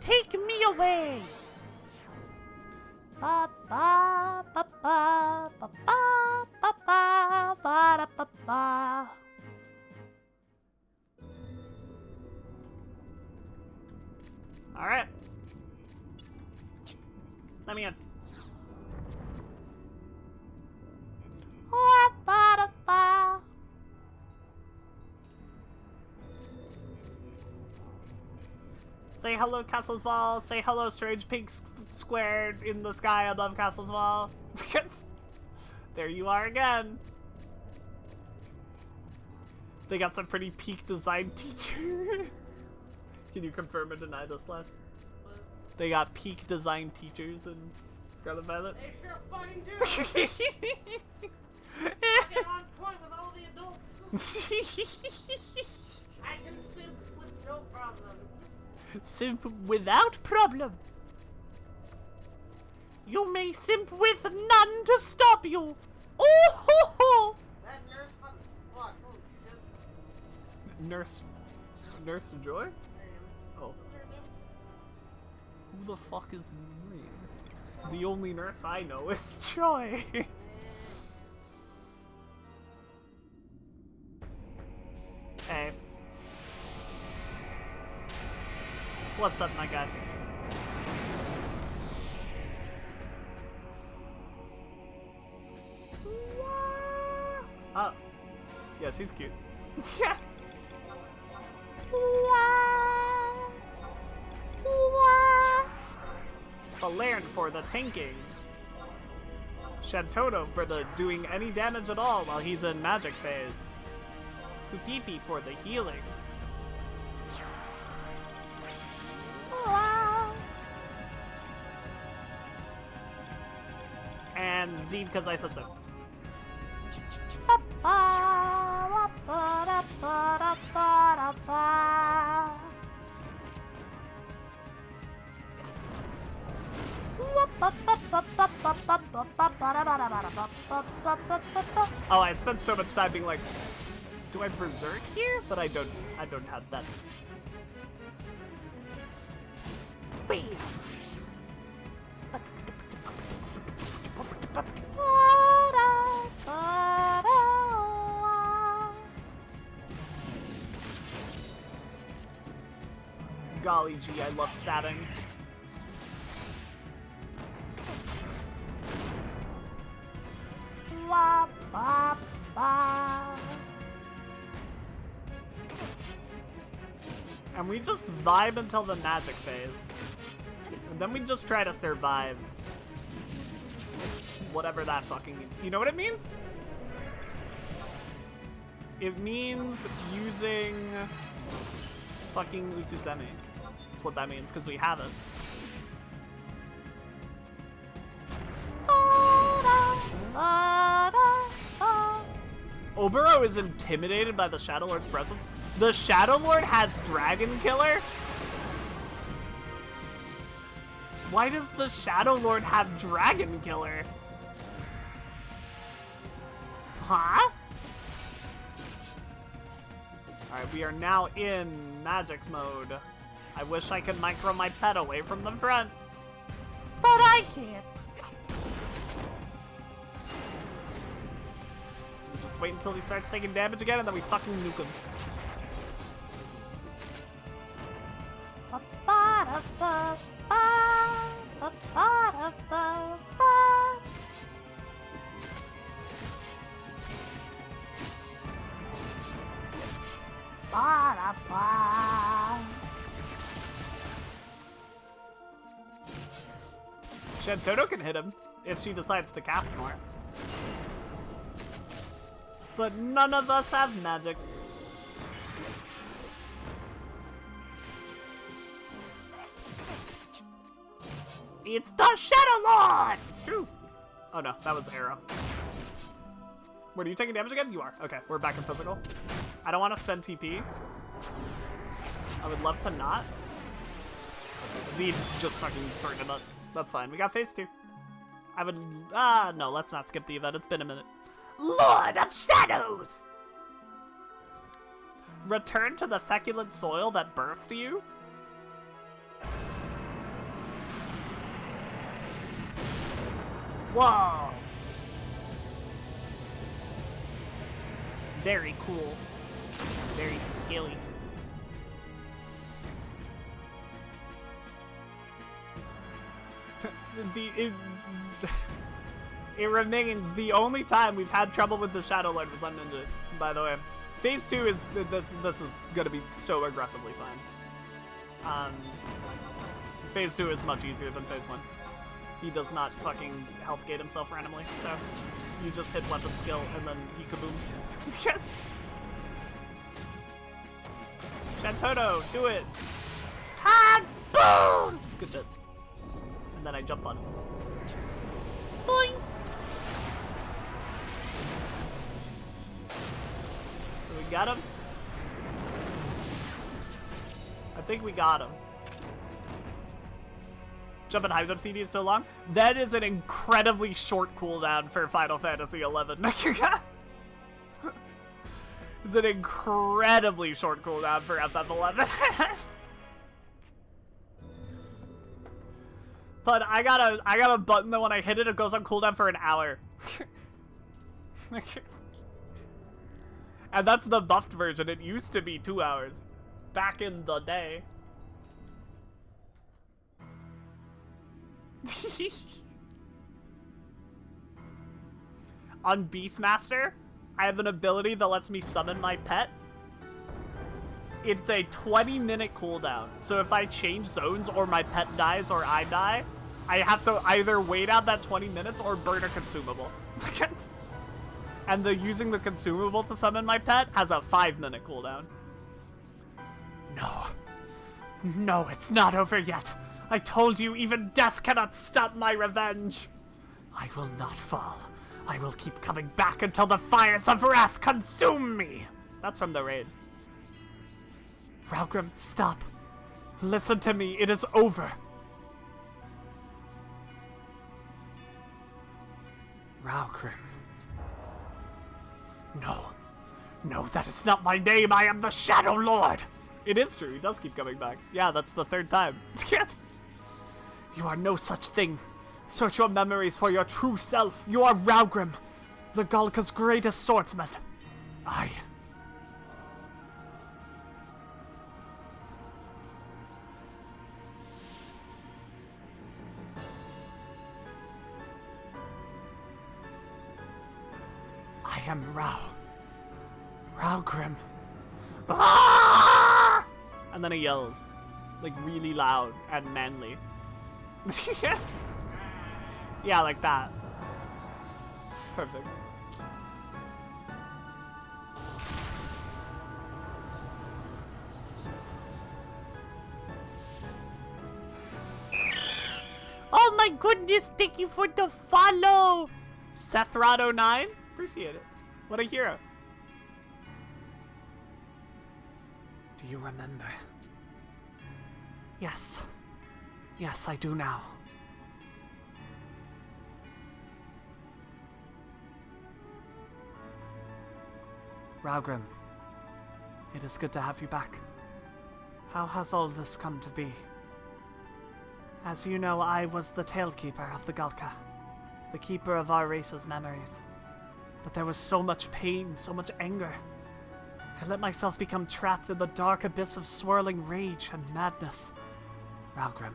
Take me away! Ba ba ba ba ba ba ba ba ba ba ba. All right. Let me in. Say hello, Castle's Wall. Say hello, strange pink square in the sky above Castle's Wall. There you are again. They got some pretty peak design teachers. Can you confirm or deny this, lad? They got peak design teachers in Scarlet Violet. They sure fucking do. Get on point with all the adults. I can simp with no problem. Simp without problem. You may simp with none to stop you. Oh ho ho! That nurse hot as fuck. Holy shit. Nurse Joy? There you go. Oh. What's her name? Who the fuck is Maureen? The only nurse I know is Joy. Hey. What's up, my guy? Oh. Yeah, she's cute. Yeah. Valern for the tanking. Shantoto for the doing any damage at all while he's in magic phase. Kupipi for the healing. And Z because I said so. Oh, I spent so much time being like, do I berserk here? But I don't have that. Wait. Golly gee, I love stabbing. And we just vibe until the magic phase. And then we just try to survive. Whatever that fucking means. You know what it means? It means using fucking Utsusemi. That's what that means, because we have it. Obero is intimidated by the Shadow Lord's presence. The Shadow Lord has Dragon Killer? Why does the Shadow Lord have Dragon Killer? Huh? Alright, we are now in magic mode. I wish I could micro my pet away from the front. But I can't. Just wait until he starts taking damage again and then we fucking nuke him. Shantoto can hit him if she decides to cast more. But none of us have magic. It's the Shadow Lord! It's true. Oh no, that was arrow. Wait, are you taking damage again? You are. Okay, we're back in physical. I don't want to spend TP. I would love to not. Z just fucking burned it up. That's fine. We got phase 2. I would... no, let's not skip the event. It's been a minute. Lord of Shadows! Return to the feculent soil that birthed you? Whoa! Very cool. Very skilly. It remains the only time we've had trouble with the Shadow Lord was on Ninja, by the way. Phase 2 is, this is gonna be so aggressively fine. Phase 2 is much easier than Phase 1. He does not fucking health gate himself randomly, so you just hit weapon skill and then he kabooms. Shantoto, do it! Kaboom! Good shit. And then I jump on him. Boing! So we got him? I think we got him. jump and high jump CD is so long. That is an incredibly short cooldown for Final Fantasy XI. It's an incredibly short cooldown for FF11. But I got a button that when I hit it, it goes on cooldown for an hour. And that's the buffed version. It used to be 2 hours. Back in the day. On Beastmaster, I have an ability that lets me summon my pet. It's a 20-minute cooldown. So if I change zones or my pet dies or I die, I have to either wait out that 20 minutes or burn a consumable. And using the consumable to summon my pet has a 5-minute cooldown. No. No, it's not over yet. I told you even death cannot stop my revenge. I will not fall. I will keep coming back until the fires of wrath consume me. That's from the raid. Ralgrim, stop. Listen to me. It is over. Ralgrim. No. No, that is not my name. I am the Shadow Lord. It is true. He does keep coming back. Yeah, that's the 3rd time. You are no such thing. Search your memories for your true self. You are Ralgrim, the Galka's greatest swordsman. I am Ralgrim. Ah! And then he yells, like really loud and manly. Yeah, like that. Perfect. Oh my goodness, thank you for the follow! Sethrado9? Appreciate it. What a hero. Do you remember? Yes. Yes, I do now. Ralgrim, it is good to have you back. How has all this come to be? As you know, I was the Tailkeeper of the Galka, the keeper of our race's memories. But there was so much pain, so much anger. I let myself become trapped in the dark abyss of swirling rage and madness. Ralgrim,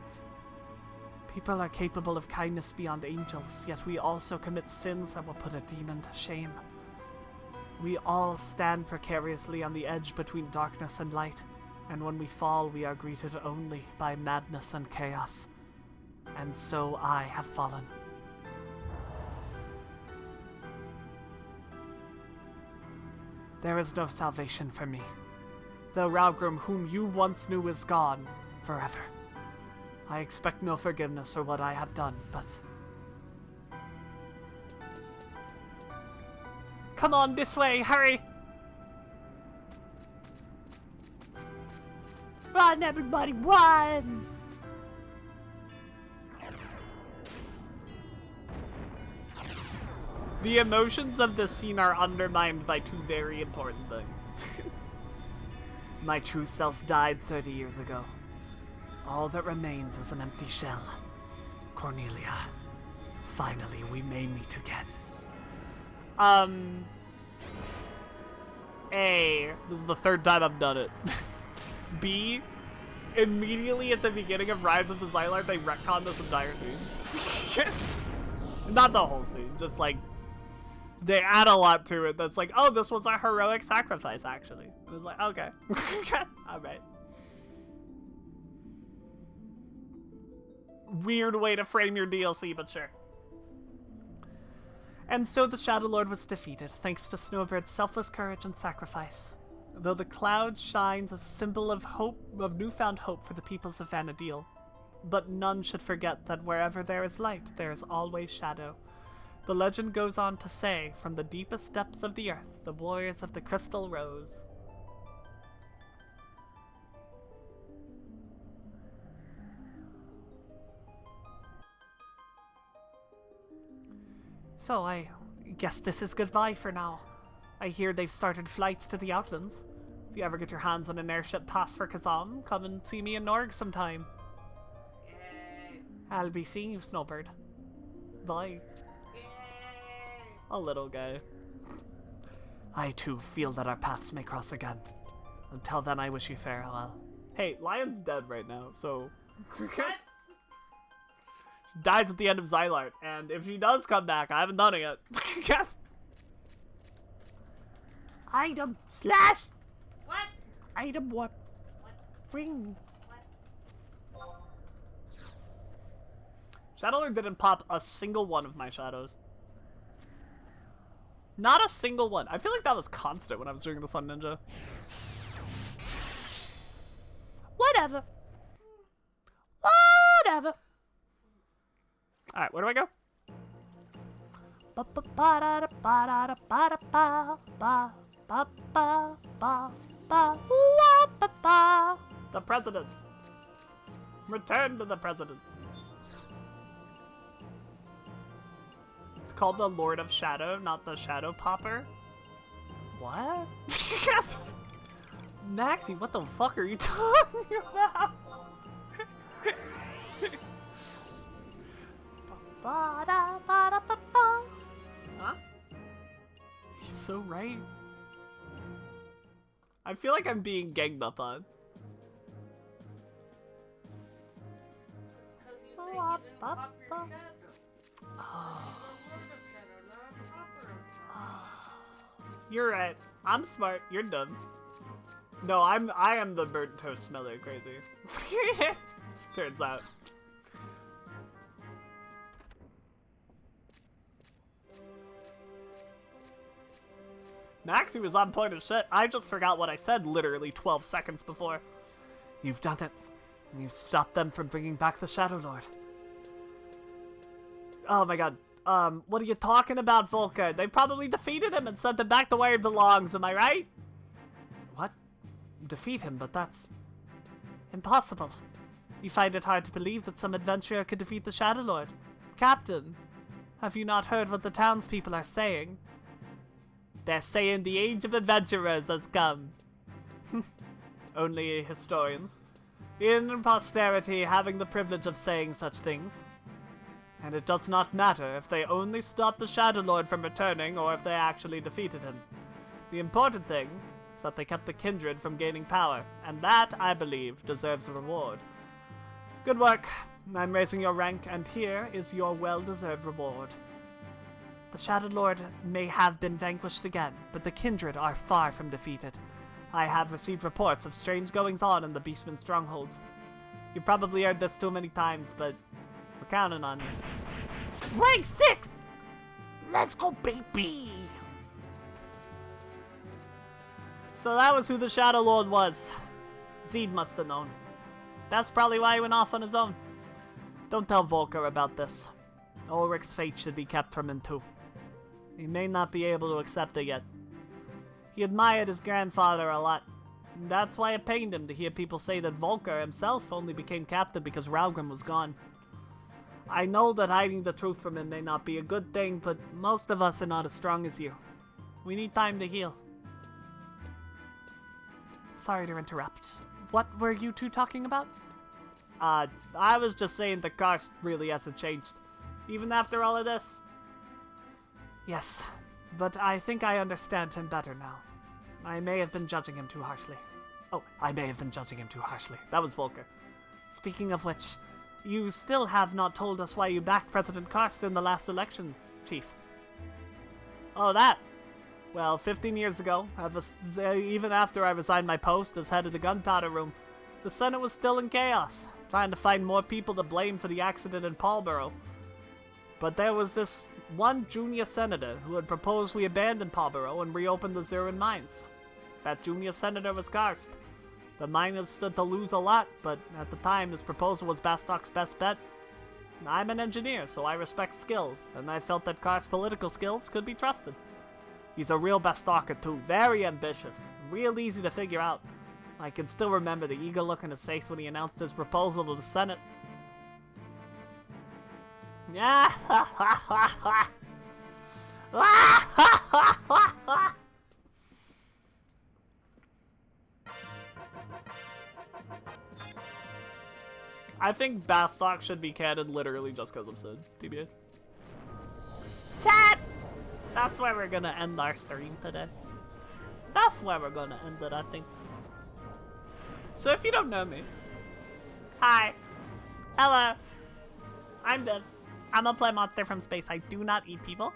people are capable of kindness beyond angels, yet we also commit sins that will put a demon to shame. We all stand precariously on the edge between darkness and light, and when we fall, we are greeted only by madness and chaos. And so I have fallen. There is no salvation for me. Though Ralgrim, whom you once knew, is gone forever. I expect no forgiveness for what I have done, but... Come on, this way, hurry! Run, everybody, run! The emotions of this scene are undermined by 2 very important things. My true self died 30 years ago. All that remains is an empty shell. Cornelia, finally we may meet again. A, this is the 3rd time I've done it. B, immediately at the beginning of Rise of the Xylar, they retconned this entire scene. Not the whole scene, just like, they add a lot to it that's like, oh, this was a heroic sacrifice, actually. It was like, okay. Alright. Weird way to frame your DLC, but sure. And so the Shadow Lord was defeated, thanks to Snowbird's selfless courage and sacrifice. Though the cloud shines as a symbol of hope, of newfound hope for the peoples of Vana'diel. But none should forget that wherever there is light, there is always shadow. The legend goes on to say, from the deepest depths of the earth, the warriors of the Crystal rose. So I guess this is goodbye for now. I hear they've started flights to the Outlands. If you ever get your hands on an airship pass for Kazam, come and see me in Norg sometime. Yay. I'll be seeing you, Snowbird. Bye. Yay. A little guy. I too feel that our paths may cross again. Until then, I wish you farewell. Hey, Lion's dead right now, so... What? Dies at the end of Xylart, and if she does come back, I haven't done it yet. Yes. Item slash. What? Item what? What? Ring. What? Shadowlord didn't pop a single one of my shadows. Not a single one. I feel like that was constant when I was doing the Sun Ninja. Whatever. Whatever. Alright, where do I go? The president. Return to the president. It's called the Lord of Shadow, not the Shadow Popper. What? Maxie, what the fuck are you talking about? Huh? He's so right. I feel like I'm being ganged up on. It's because you say you didn't pop your shadow. You're right. I'm smart. You're dumb. No, I am the burnt toast smeller crazy. Turns out. Maxie was on point of shit. I just forgot what I said literally 12 seconds before. You've done it. You've stopped them from bringing back the Shadow Lord. Oh my god. What are you talking about, Volker? They probably defeated him and sent him back to where he belongs, am I right? What? Defeat him, but that's... impossible. You find it hard to believe that some adventurer could defeat the Shadow Lord. Captain, have you not heard what the townspeople are saying? They're saying the age of adventurers has come. Only historians, in posterity, having the privilege of saying such things. And it does not matter if they only stopped the Shadow Lord from returning or if they actually defeated him. The important thing is that they kept the kindred from gaining power, and that, I believe, deserves a reward. Good work. I'm raising your rank, and here is your well-deserved reward. The Shadow Lord may have been vanquished again, but the kindred are far from defeated. I have received reports of strange goings-on in the Beastman strongholds. You probably heard this too many times, but we're counting on you. Rank 6! Let's go, baby! So that was who the Shadow Lord was. Zed must have known. That's probably why he went off on his own. Don't tell Volker about this. Ulrich's fate should be kept from him too. He may not be able to accept it yet. He admired his grandfather a lot. That's why it pained him to hear people say that Volker himself only became captain because Ralgrim was gone. I know that hiding the truth from him may not be a good thing, but most of us are not as strong as you. We need time to heal. Sorry to interrupt. What were you two talking about? I was just saying the Karst really hasn't changed. Even after all of this. Yes, but I think I understand him better now. I may have been judging him too harshly. Oh, I may have been judging him too harshly. That was Volker. Speaking of which, you still have not told us why you backed President Karst in the last elections, Chief. Oh, that! Well, 15 years ago, even after I resigned my post as head of the gunpowder room, the Senate was still in chaos, trying to find more people to blame for the accident in Paulborough. But there was this one junior senator who had proposed we abandon Paulborough and reopen the Zurin mines. That junior senator was Karst. The miners stood to lose a lot, but at the time his proposal was Bastok's best bet. I'm an engineer, so I respect skill, and I felt that Karst's political skills could be trusted. He's a real Bastoker too, very ambitious, real easy to figure out. I can still remember the eager look on his face when he announced his proposal to the Senate. Yeah, I think Bastok should be canon literally just because of Sid, TBA. Chat! That's where we're gonna end our stream today. That's where we're gonna end it, I think. So if you don't know me, hi, hello, I'm Viv. I'm a play monster from space. I do not eat people.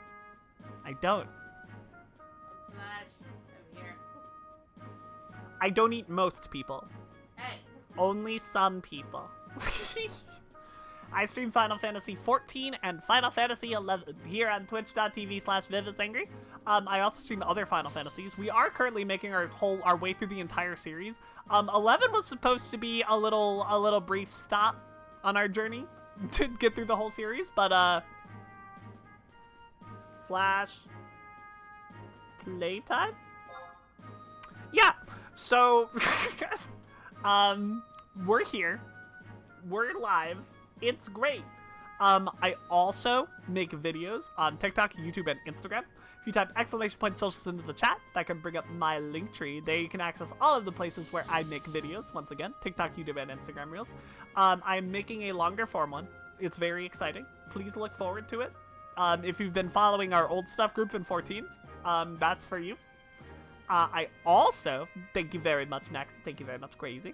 I don't. Slash, I'm here. I don't eat most people. Hey. Only some people. I stream Final Fantasy 14 and Final Fantasy 11 here on twitch.tv/vivisangry. I also stream other Final Fantasies. We are currently making our way through the entire series. 11 was supposed to be a little brief stop on our journey to get through the whole series, but slash playtime? Yeah. So we're here. We're live. It's great. I also make videos on TikTok, YouTube, and Instagram. If you type !socials into the chat, that can bring up my link tree. There you can access all of the places where I make videos. Once again, TikTok, YouTube, and Instagram Reels. I'm making a longer form one. It's very exciting. Please look forward to it. If you've been following our old stuff group in 14, that's for you. I also, thank you very much, Next. Thank you very much, Crazy.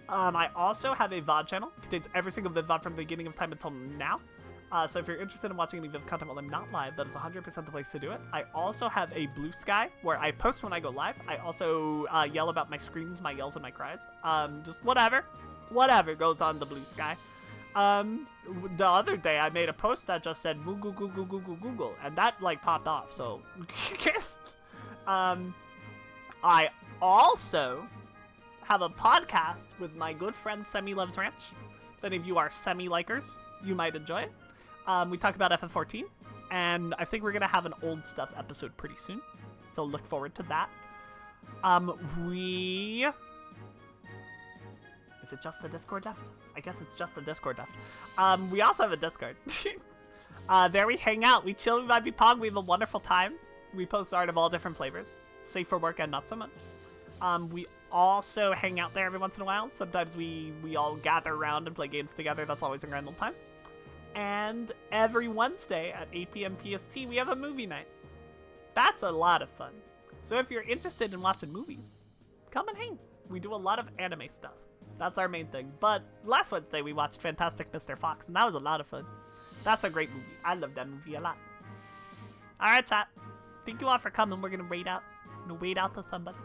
I also have a VOD channel. It contains every single Viv Vod from the beginning of time until now. So if you're interested in watching any Viv content while I'm not live, that is 100% the place to do it. I also have a Blue Sky where I post when I go live. I also yell about my screams, my yells, and my cries. Just whatever goes on the Blue Sky. The other day I made a post that just said Google, and that like popped off. So I also have a podcast with my good friend Semi Loves Ranch. If any of you are Semi-likers, you might enjoy it. We talk about FF14, and I think we're gonna have an old stuff episode pretty soon, so look forward to that. Is it just the Discord left? I guess it's just the Discord left. We also have a Discord. There we hang out, we chill, we vibe, we pong, we have a wonderful time. We post art of all different flavors, safe for work and not so much. We also hang out there every once in a while. Sometimes we all gather around and play games together. That's always a grand old time. And every Wednesday at 8 p.m. PST, we have a movie night. That's a lot of fun. So if you're interested in watching movies, come and hang. We do a lot of anime stuff. That's our main thing. But last Wednesday, we watched Fantastic Mr. Fox, and that was a lot of fun. That's a great movie. I love that movie a lot. All right, chat. Thank you all for coming. We're going to wait out. We're going to wait out to somebody.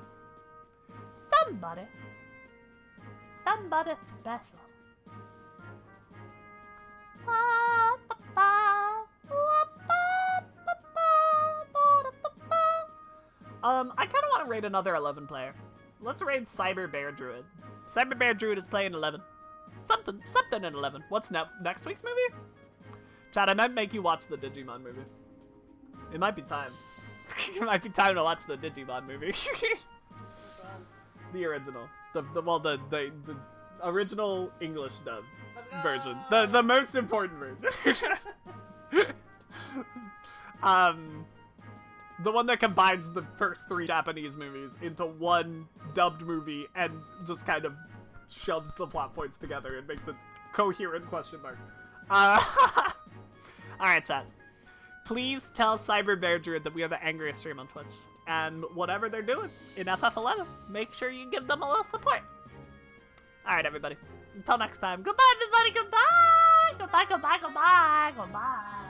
Somebody special. I kind of want to raid another 11 player. Let's raid Cyber Bear Druid. Cyber Bear Druid is playing 11. Something in 11. What's next week's movie? Chad, I might make you watch the Digimon movie. It might be time. It might be time to watch the Digimon movie. The original. The original English dub version. The most important version. The one that combines the first 3 Japanese movies into one dubbed movie and just kind of shoves the plot points together and makes a coherent question mark. Alright, chat. Please tell Cyber Bear Druid that we are the angriest stream on Twitch. And whatever they're doing in FF11, make sure you give them a little support. Alright, everybody. Until next time. Goodbye, everybody. Goodbye. Goodbye.